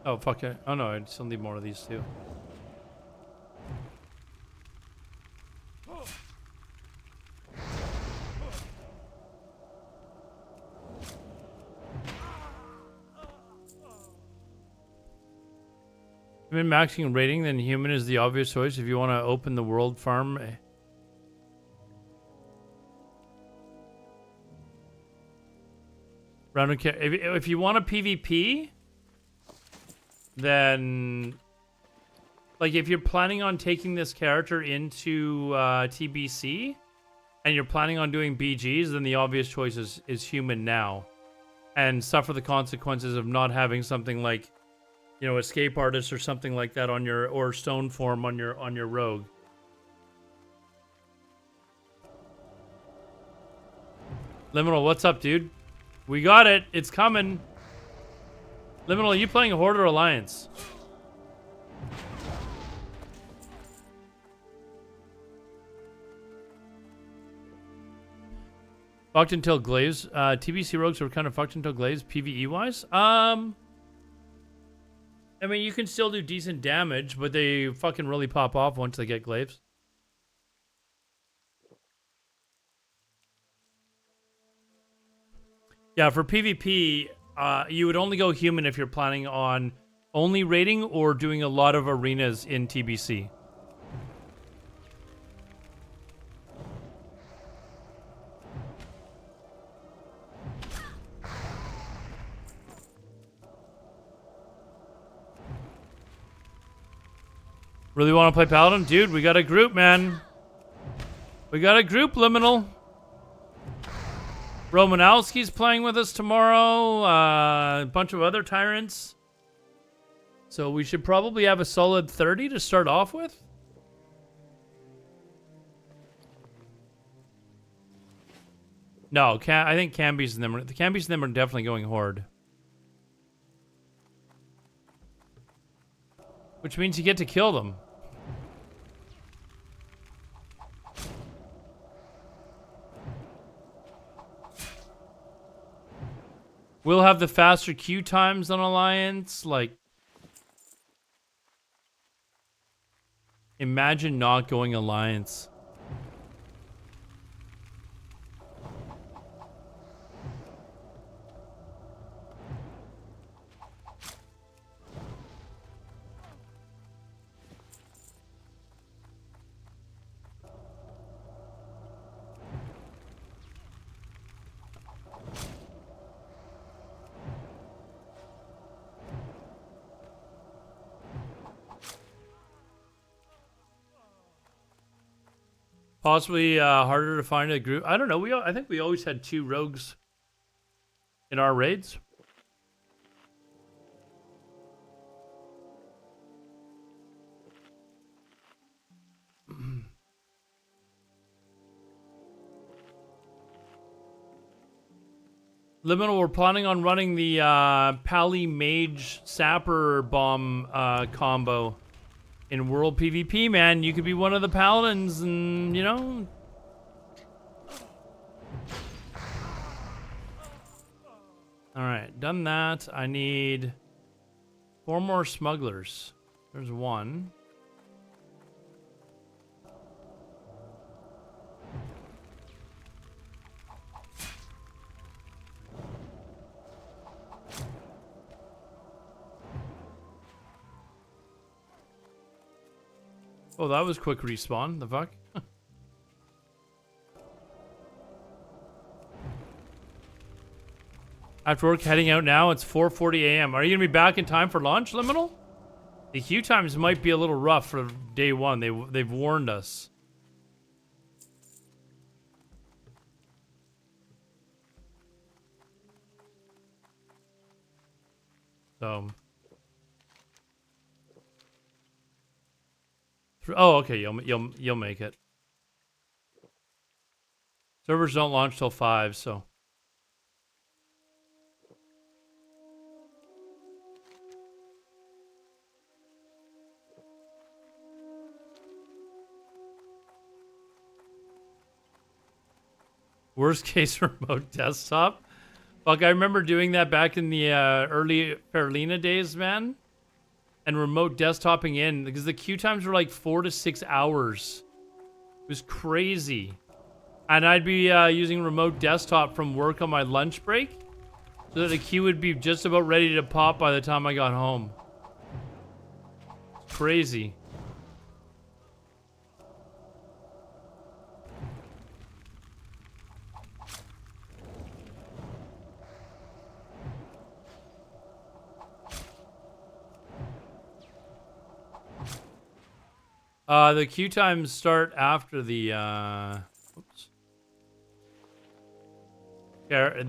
Oh, fuck it. Oh, no, I still need more of these, too. I've been maxing rating, then human is the obvious choice if you want to open the world farm. Round if you want a PvP, then like if you're planning on taking this character into TBC and you're planning on doing BGs, then the obvious choice is human now, and suffer the consequences of not having something like, you know, escape artist or something like that on your, or stone form on your rogue. Liminal, what's up, dude? We got it. It's coming. Liminal, are you playing Horde or Alliance? Fucked until Glaze. TBC rogues are kind of fucked until Glaze, PvE wise. I mean, you can still do decent damage, but they fucking really pop off once they get Glaives. Yeah, for PvP, you would only go human if you're planning on only raiding or doing a lot of arenas in TBC. Really want to play Paladin? Dude, we got a group, man. We got a group, Liminal. Romanowski's playing with us tomorrow. A bunch of other tyrants. So we should probably have a solid 30 to start off with. No, I think Cambies and them are, the Cambies and them are definitely going Horde. Which means you get to kill them. We'll have the faster queue times on Alliance. Like, imagine not going Alliance. Possibly harder to find a group. I don't know. I think we always had 2 rogues in our raids. Liminal, we're planning on running the Pally Mage Sapper Bomb combo. In World PvP, man, you could be one of the paladins and, you know. Alright, done that. I need 4 more smugglers. There's 1. Oh, that was quick respawn. The fuck? After work, heading out now. It's 4:40 a.m. Are you gonna be back in time for lunch, Liminal? The queue times might be a little rough for day one. They've warned us. So. Oh, okay. You'll make it. Servers don't launch till 5, so. Worst case remote desktop. Fuck, I remember doing that back in the early Farlina days, man. And remote desktoping in because the queue times were like 4 to 6 hours. It was crazy. And I'd be using remote desktop from work on my lunch break so that the queue would be just about ready to pop by the time I got home. It's crazy. The queue times start after the oops. Yeah,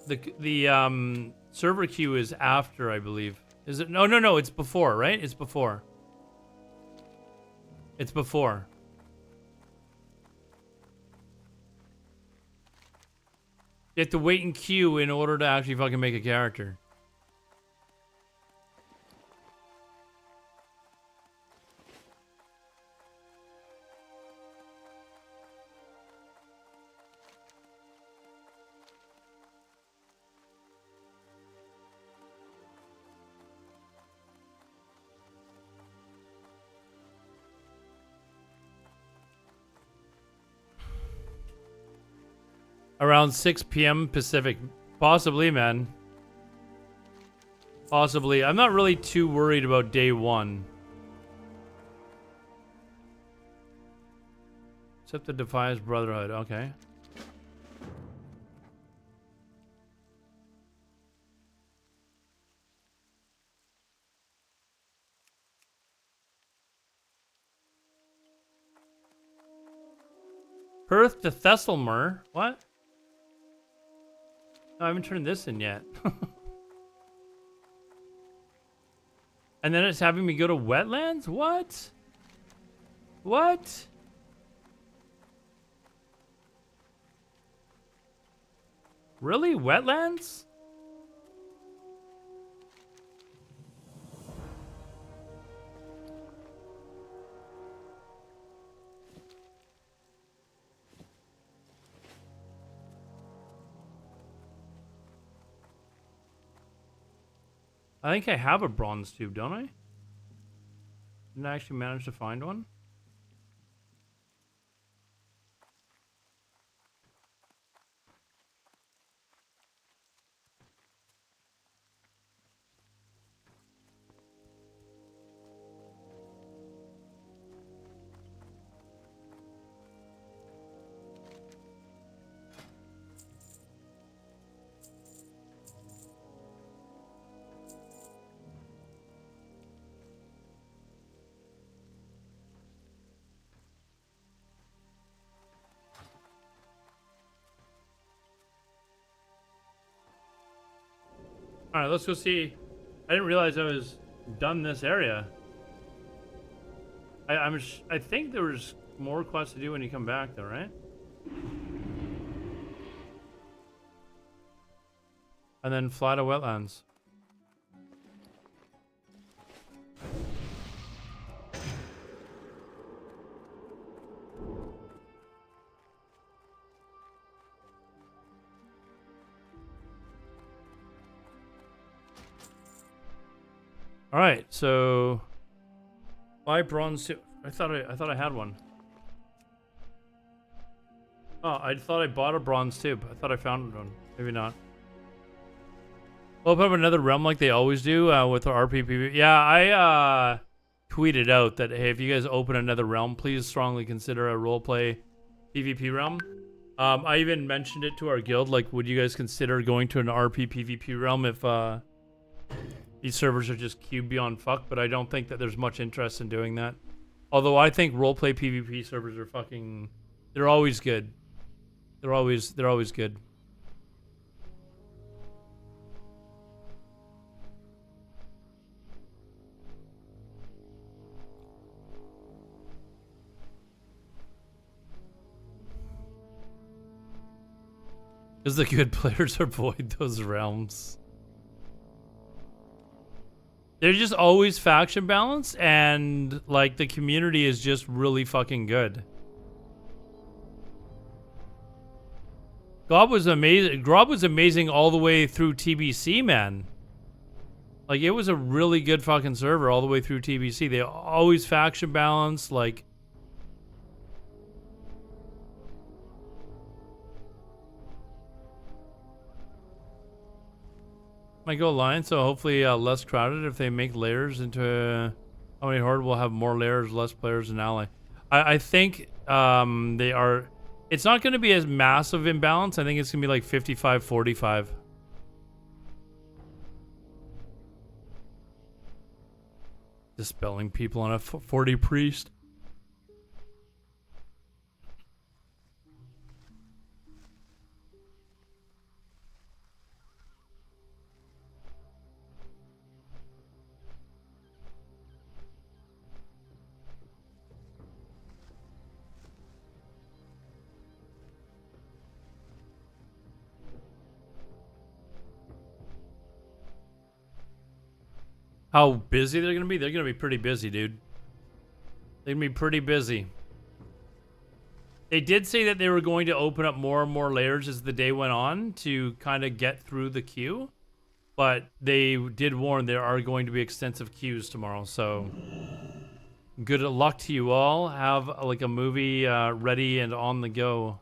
the server queue is after, I believe. Is it? No, it's before, right? It's before. It's before. You have to wait in queue in order to actually fucking make a character. Around 6 p.m. Pacific. Possibly, man. Possibly. I'm not really too worried about day one. Except the Defiance Brotherhood. Okay. Perth to Thessalmer. What? No, I haven't turned this in yet. And then it's having me go to wetlands? What? What? Really? Wetlands? I think I have a bronze tube, don't I? Didn't I actually manage to find one? All right, let's go see. I didn't realize I was done this area. I think there was more quests to do when you come back, though, right? And then fly to wetlands. All right, so buy bronze tube. I thought I had one. Oh, I thought I bought a bronze tube. I thought I found one. Maybe not. Open up another realm like they always do with our RPPV. Yeah, I tweeted out that, hey, if you guys open another realm, please strongly consider a roleplay PvP realm. I even mentioned it to our guild, like, would you guys consider going to an RP PvP realm if these servers are just cube beyond fuck? But I don't think that there's much interest in doing that. Although I think roleplay PvP servers are fucking, they're always good. They're always good. Because the good players avoid those realms. They're just always faction balance, and like the community is just really fucking good. Grob was amazing. Grob was amazing all the way through TBC, man. Like, it was a really good fucking server all the way through TBC. They always faction balance, like. Might go Alliance, so hopefully less crowded if they make layers into... How many Horde will have more layers, less players, and ally? I think they are... It's not going to be as massive imbalance. I think it's going to be like 55-45. Dispelling people on a 40 priest. How busy they're going to be? They're going to be pretty busy, dude. They're going to be pretty busy. They did say that they were going to open up more and more layers as the day went on to kind of get through the queue. But they did warn there are going to be extensive queues tomorrow. So good luck to you all. Have like a movie ready and on the go.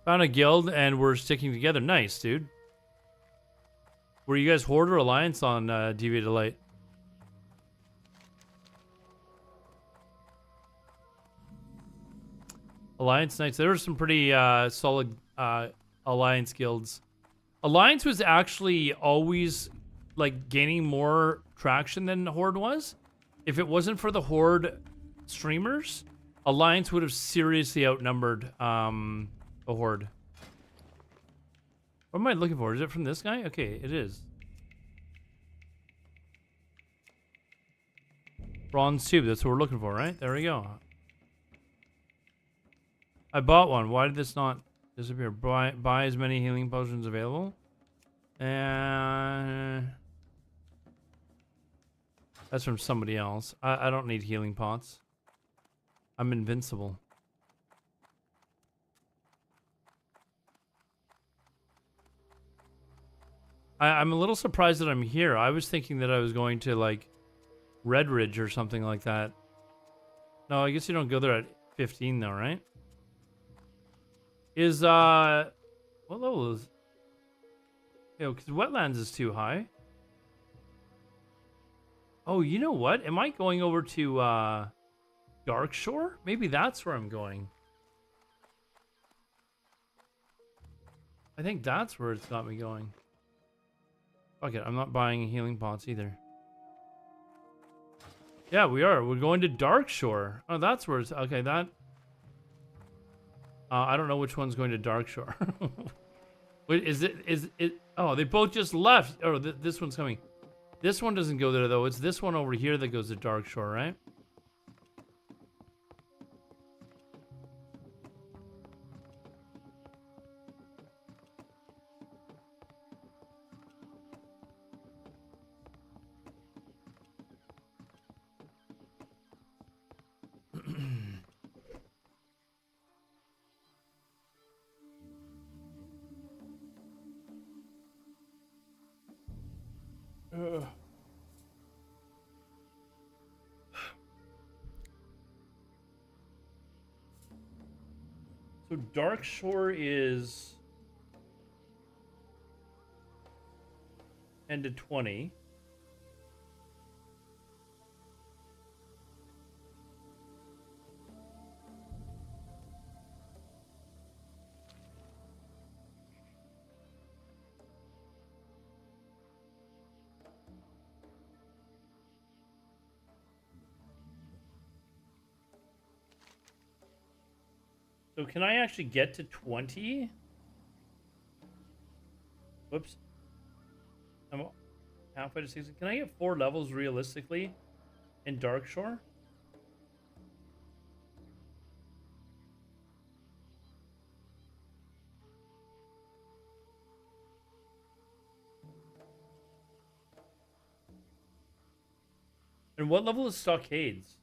Found a guild and we're sticking together. Nice, dude. Were you guys Horde or Alliance on Deviated Light? Alliance Knights. There were some pretty solid Alliance guilds. Alliance was actually always like gaining more traction than Horde was. If it wasn't for the Horde streamers, Alliance would have seriously outnumbered a Horde. What am I looking for? Is it from this guy? Okay, it is. Bronze tube. That's what we're looking for, right? There we go. I bought one. Why did this not disappear? Buy as many healing potions available. And that's from somebody else. I don't need healing pots. I'm invincible. I'm a little surprised that I'm here. I was thinking that I was going to like Red Ridge or something like that. No, I guess you don't go there at 15 though, right? Is what level is? Yo, because Wetlands is too high. Oh, you know what? Am I going over to Dark Shore? Maybe that's where I'm going. I think that's where it's got me going. Fuck it, I'm not buying healing pots either. Yeah, we are. We're going to Dark Shore. Oh, that's where it's... Okay, that... I don't know which one's going to Dark Shore. Wait, is it... Oh, they both just left. Oh, this one's coming. This one doesn't go there, though. It's this one over here that goes to Dark Shore, right? So Dark Shore is 10 to 20. So can I actually get to 20? Whoops. I'm halfway to 60. Can I get 4 levels realistically in Dark Shore? And what level is Stockades?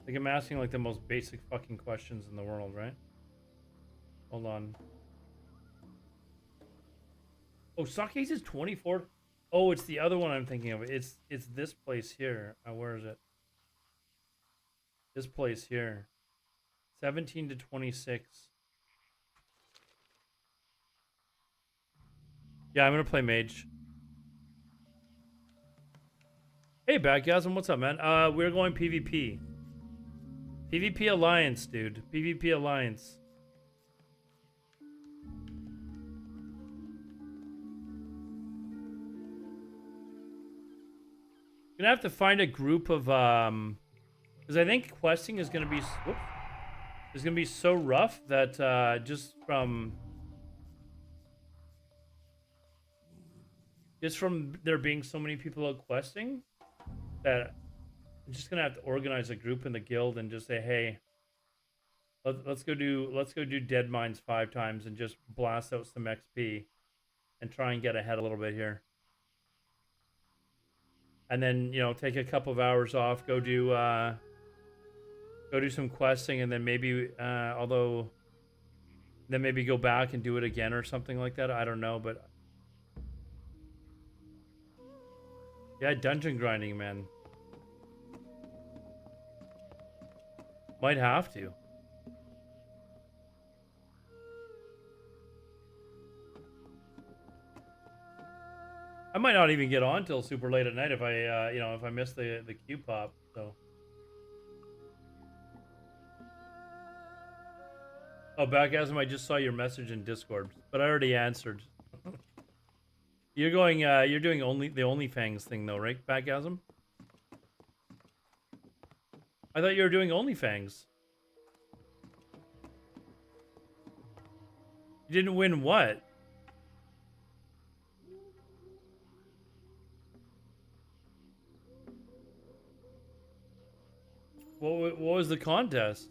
Like, I'm asking like the most basic fucking questions in the world, right? Hold on. Oh, Stockades is 24. Oh, it's the other one I'm thinking of. It's this place here. Where is it? This place here. 17 to 26. Yeah, I'm gonna play mage. Hey, Backgasm, what's up, man? We're going PvP. PvP Alliance, dude. PvP Alliance. Gonna have to find a group of because I think questing is gonna be so rough that just from there being so many people out questing that I'm just gonna have to organize a group in the guild and just say, hey, let's go do Dead Mines 5 times and just blast out some XP and try and get ahead a little bit here. And then, you know, take a couple of hours off, go do some questing, and then maybe then maybe go back and do it again or something like that. I don't know, but yeah, dungeon grinding, man. Might have to. I might not even get on till super late at night if I, you know, if I miss the queue pop. So. Oh, Backgasm, I just saw your message in Discord, but I already answered. You're doing the OnlyFans thing though, right, Backgasm? I thought you were doing OnlyFans. You didn't win what? What was the contest?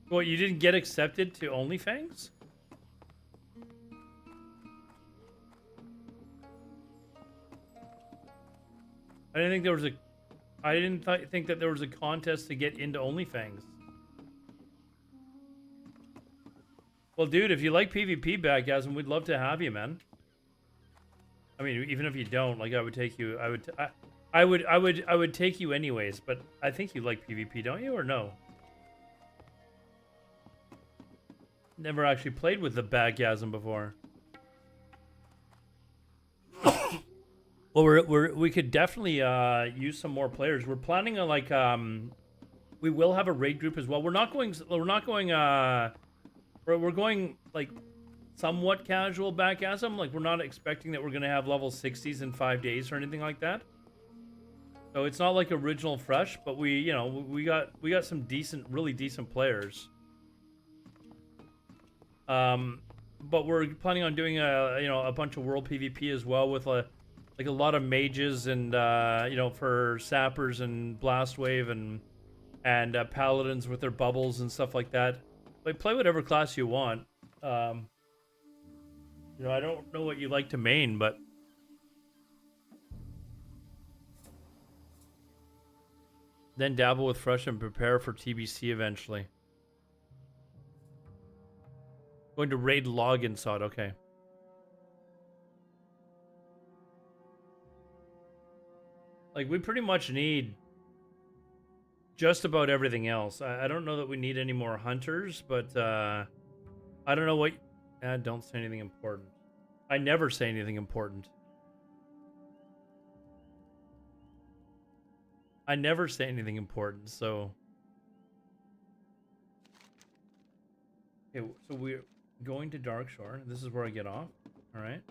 What, you didn't get accepted to OnlyFans? I didn't think there was a... I didn't think that there was a contest to get into OnlyFans. Well, dude, if you like PvP, Backgasm, we'd love to have you, man. I mean, even if you don't, like, I would take you. I would take you anyways. But I think you like PvP, don't you, or no? Never actually played with the Backgasm before. Well, we could definitely use some more players. We're planning on like we will have a raid group as well. We're going like somewhat casual Backgasm. Like, we're not expecting that we're gonna have level 60s in 5 days or anything like that. So it's not like original fresh, but we got some really decent players. But we're planning on doing a bunch of world PvP as well with like a lot of mages and for sappers and blast wave and paladins with their bubbles and stuff like that. Like, play whatever class you want. I don't know what you like to main, but then dabble with fresh and prepare for TBC eventually. Going to raid login sod, okay. Like, we pretty much need just about everything else. I don't know that we need any more hunters, but I don't know what. Don't say anything important. I never say anything important. I never say anything important, so. Okay, so we're going to Darkshore. This is where I get off. All right.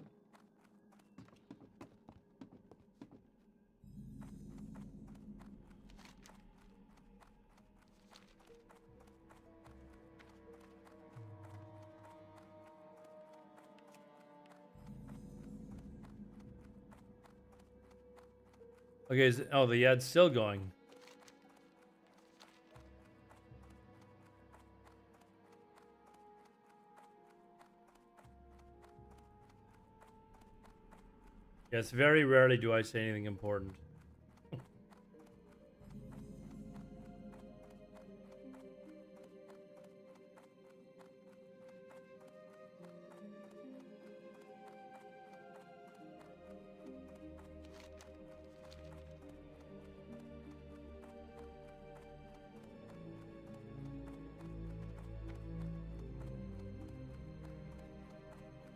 Okay, oh, the ad's still going. Yes, very rarely do I say anything important.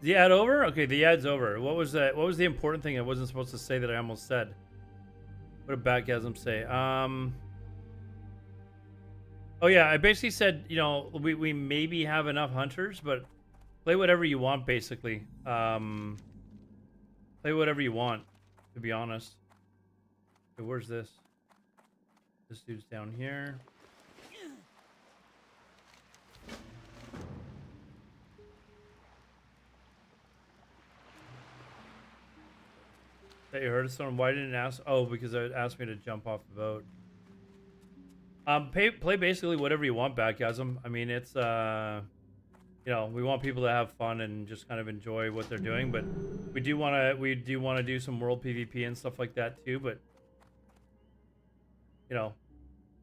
Is the ad over? Okay, the ad's over. What was that? What was the important thing I wasn't supposed to say that I almost said? What did Backgasm say? Oh yeah, I basically said, you know, we maybe have enough hunters, but play whatever you want, basically. Play whatever you want, to be honest. Okay, where's this? This dude's down here. That you heard of someone? Why didn't it ask? Oh, because it asked me to jump off the boat. Play basically whatever you want, Backgasm. I mean, it's you know, we want people to have fun and just kind of enjoy what they're doing, but we do want to do some world PvP and stuff like that too. But you know,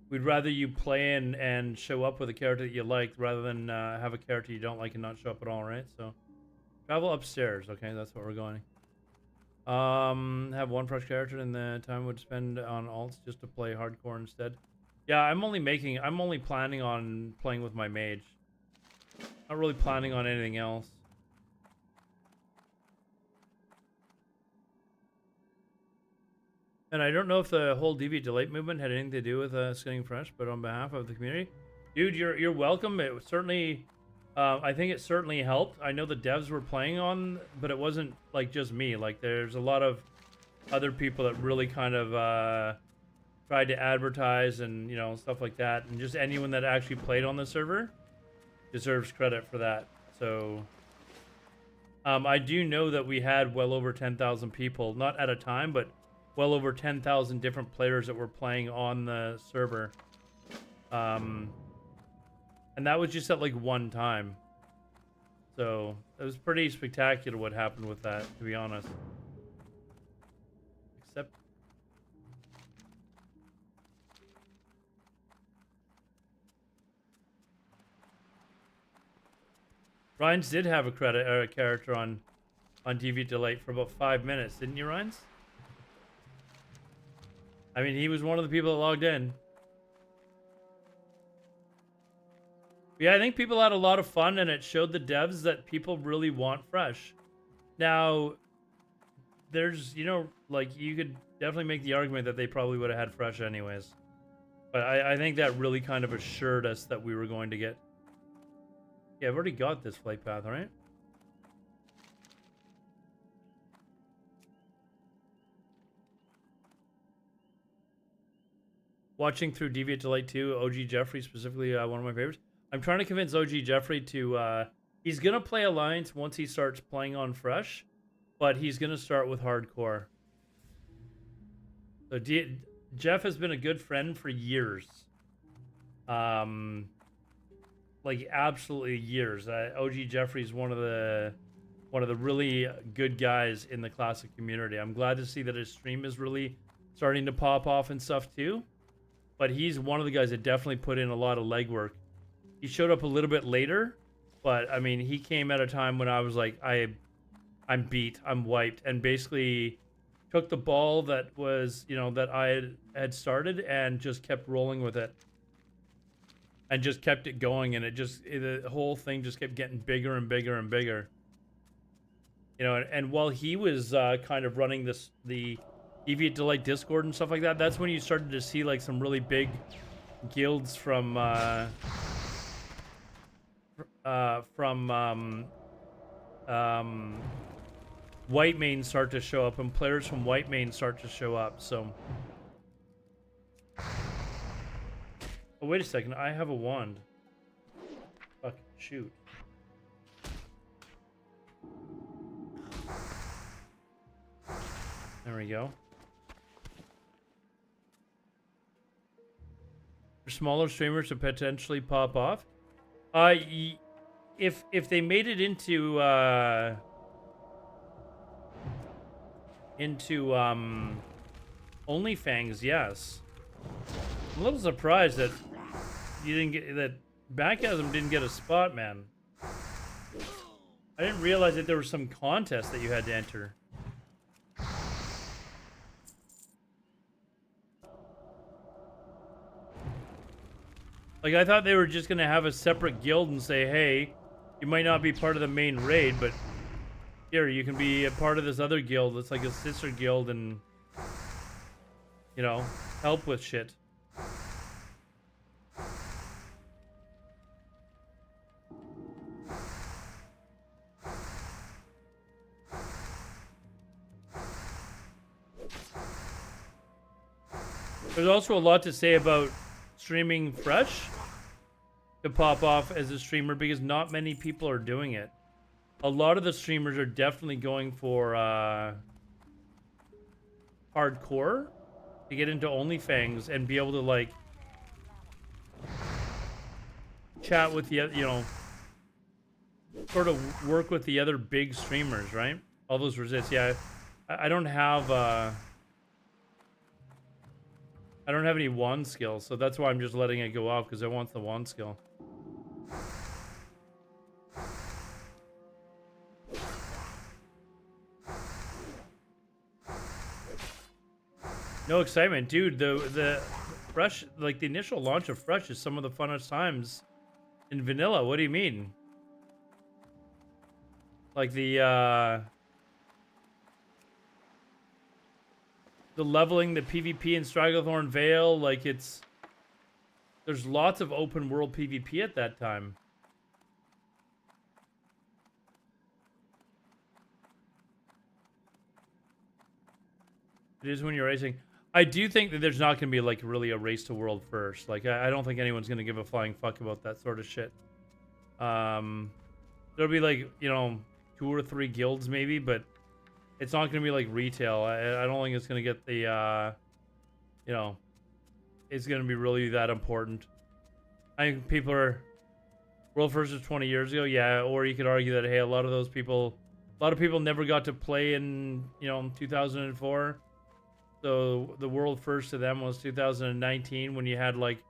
we'd rather you play and show up with a character that you like rather than have a character you don't like and not show up at all, right? So travel upstairs. Okay, that's what we're going. Have one fresh character and the time would spend on alts just to play hardcore instead. Yeah, I'm only planning on playing with my mage. Not really planning on anything else. And I don't know if the whole deviate delete movement had anything to do with skinning fresh, but on behalf of the community, dude, you're welcome. It was certainly I think it certainly helped. I know the devs were playing on, but it wasn't like just me. Like there's a lot of other people that really kind of tried to advertise and, you know, stuff like that. And just anyone that actually played on the server deserves credit for that. So I do know that we had well over 10,000 people, not at a time, but well over 10,000 different players that were playing on the server. And that was just at like one time. So it was pretty spectacular what happened with that, to be honest. Except Ryan's did have a character on Deviant Delight for about 5 minutes, didn't you, Ryan's? I mean, he was one of the people that logged in. Yeah, I think people had a lot of fun, and it showed the devs that people really want Fresh. Now, there's, you know, like, you could definitely make the argument that they probably would have had Fresh anyways. But I think that really kind of assured us that we were going to get... Yeah, I've already got this flight path, right? Watching through Deviant Delight 2, OG Jeffrey specifically, one of my favorites. I'm trying to convince OG Jeffrey to, he's going to play Alliance once he starts playing on Fresh, but he's going to start with Hardcore. So Jeff has been a good friend for years. Like absolutely years. OG Jeffrey's one of the really good guys in the classic community. I'm glad to see that his stream is really starting to pop off and stuff too. But he's one of the guys that definitely put in a lot of legwork. He showed up a little bit later, but I mean, he came at a time when I was like, I'm beat, I'm wiped, and basically took the ball that was, you know, that I had started and just kept rolling with it. And just kept it going, and the whole thing just kept getting bigger and bigger and bigger. You know, and while he was kind of running the Deviant Delight Discord and stuff like that, that's when you started to see like some really big guilds from White Mane start to show up, and players from White Mane start to show up. So, oh wait a second, I have a wand. Fucking shoot. There we go. For smaller streamers to potentially pop off, if they made it into OnlyFans, yes. I'm a little surprised that you didn't get that. Backasm didn't get a spot, man. I didn't realize that there was some contest that you had to enter. Like, I thought they were just gonna have a separate guild and say, hey, you might not be part of the main raid, but here, you can be a part of this other guild that's like a sister guild and, you know, help with shit. There's also a lot to say about streaming fresh to pop off as a streamer because not many people are doing it. A lot of the streamers are definitely going for hardcore to get into OnlyFans and be able to like chat with the, you know, sort of work with the other big streamers, right? All those resists. Yeah, I don't have I don't have any wand skill, so that's why I'm just letting it go off because I want the wand skill. No excitement, dude. The Fresh, like the initial launch of Fresh is some of the funnest times in vanilla. What do you mean? Like the leveling, the PvP in Stragglethorn Vale, like there's lots of open world PvP at that time. It is when you're racing. I do think that there's not going to be like really a race to world first. Like I don't think anyone's going to give a flying fuck about that sort of shit. There'll be like, you know, 2 or 3 guilds maybe, but it's not going to be like retail. I don't think it's going to get the, you know, it's going to be really that important. I think people are, world first was 20 years ago, yeah, or you could argue that, hey, a lot of people never got to play in, you know, 2004. So the world first to them was 2019 when you had like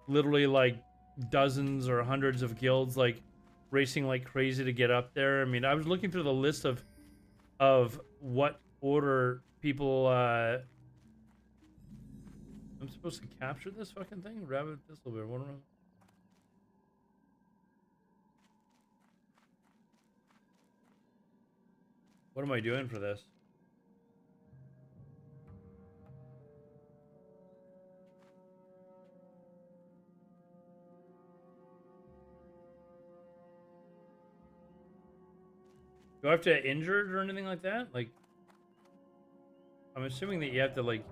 literally like dozens or hundreds of guilds like racing like crazy to get up there. I mean, I was looking through the list of what order people I'm supposed to capture this fucking thing? Rabbit Thistlebear, what am I doing for this? Do I have to injure it or anything like that? Like, I'm assuming that you have to like.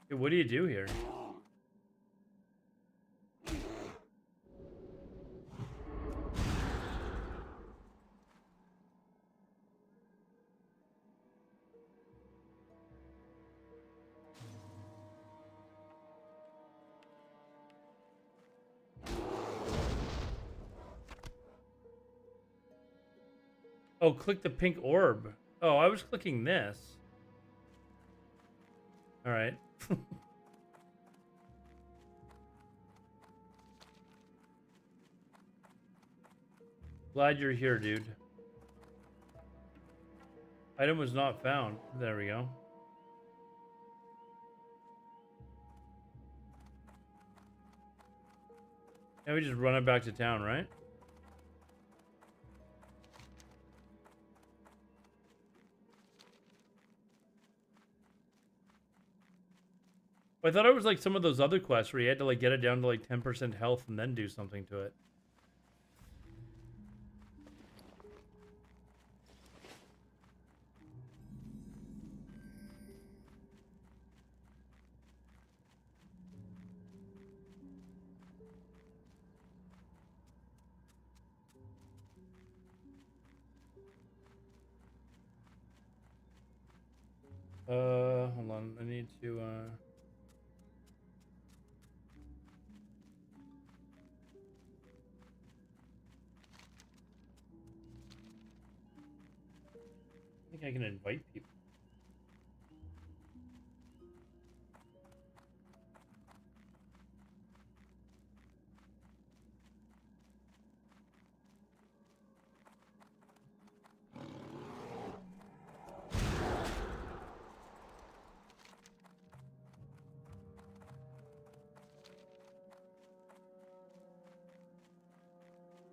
Hey, what do you do here? Oh, click the pink orb. Oh, I was clicking this. All right. Glad you're here, dude. Item was not found. There we go. Yeah, we just run it back to town, right? I thought it was like some of those other quests where you had to like get it down to like 10% health and then do something to it. Hold on. I need to, I think I can invite people.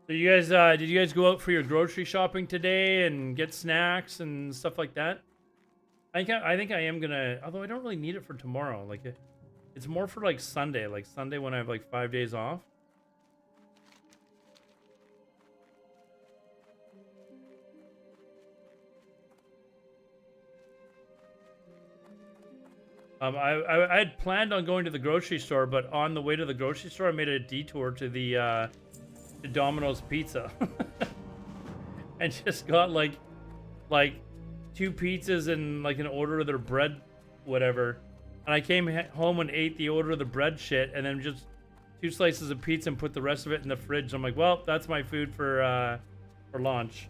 So you guys, did you guys go out for your grocery shopping today and get snacks and stuff like that? I think I am gonna, although I don't really need it for tomorrow. Like, it's more for like Sunday when I have like 5 days off. I had planned on going to the grocery store, but on the way to the grocery store, I made a detour to the to Domino's Pizza, and just got like 2 pizzas and like an order of their bread, whatever. And I came home and ate the order of the bread shit, and then just 2 slices of pizza and put the rest of it in the fridge. I'm like, well, that's my food for lunch.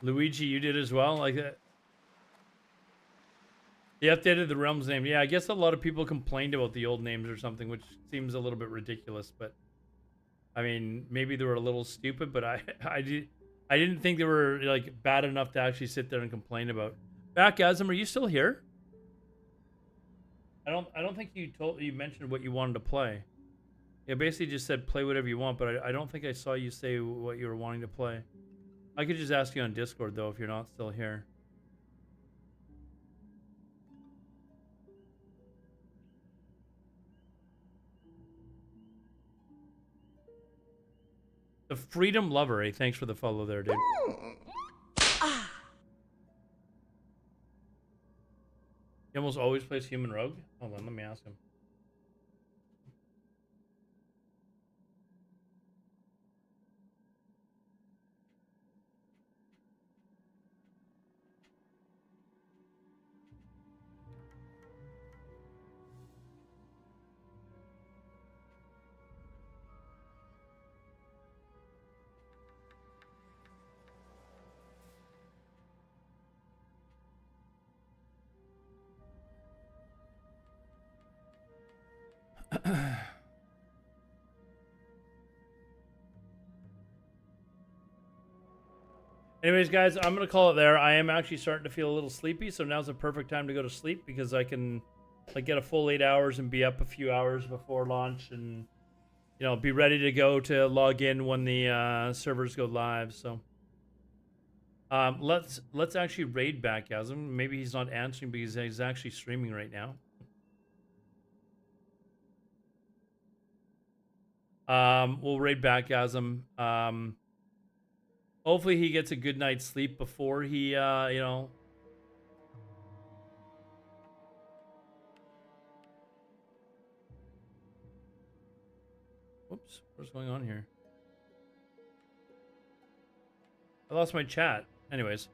Luigi, you did as well, like that. They updated the realm's name. Yeah, I guess a lot of people complained about the old names or something, which seems a little bit ridiculous. But I mean, maybe they were a little stupid, but I didn't think they were like bad enough to actually sit there and complain about. Backasm, are you still here? I don't think you mentioned what you wanted to play. Yeah, basically just said play whatever you want, but I don't think I saw you say what you were wanting to play. I could just ask you on Discord though if you're not still here. The Freedom Lover, eh? Thanks for the follow there, dude. He almost always plays Human Rogue? Hold on, let me ask him. Anyways, guys, I'm going to call it there. I am actually starting to feel a little sleepy, so now's the perfect time to go to sleep because I can like get a full 8 hours and be up a few hours before launch and, you know, be ready to go to log in when the servers go live. So let's actually raid Backasm. Maybe he's not answering because he's actually streaming right now. We'll raid Backasm. Hopefully he gets a good night's sleep before he, you know. Whoops, what's going on here? I lost my chat. Anyways,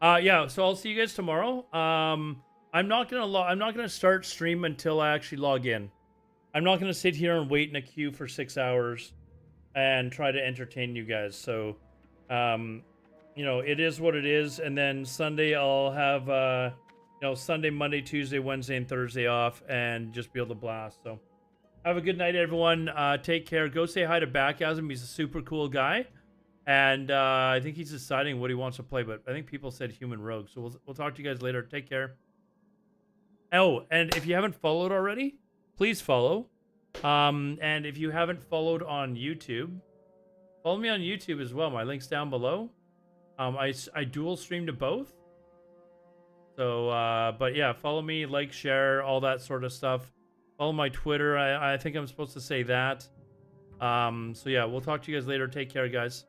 yeah. So I'll see you guys tomorrow. I'm not gonna start stream until I actually log in. I'm not gonna sit here and wait in a queue for 6 hours. and try to entertain you guys. So, you know, it is what it is. And then Sunday I'll have, you know, Sunday, Monday, Tuesday, Wednesday, and Thursday off, and just be able to blast. So, have a good night, everyone. Take care. Go say hi to Backasm. He's a super cool guy. And I think he's deciding what he wants to play, but I think people said Human Rogue. So we'll talk to you guys later. Take care. Oh, and if you haven't followed already, please follow. And if you haven't followed on YouTube, follow me on YouTube as well. My link's down below. I dual stream to both. So, but yeah, follow me, like, share, all that sort of stuff. Follow my Twitter. I think I'm supposed to say that. So yeah, we'll talk to you guys later. Take care, guys.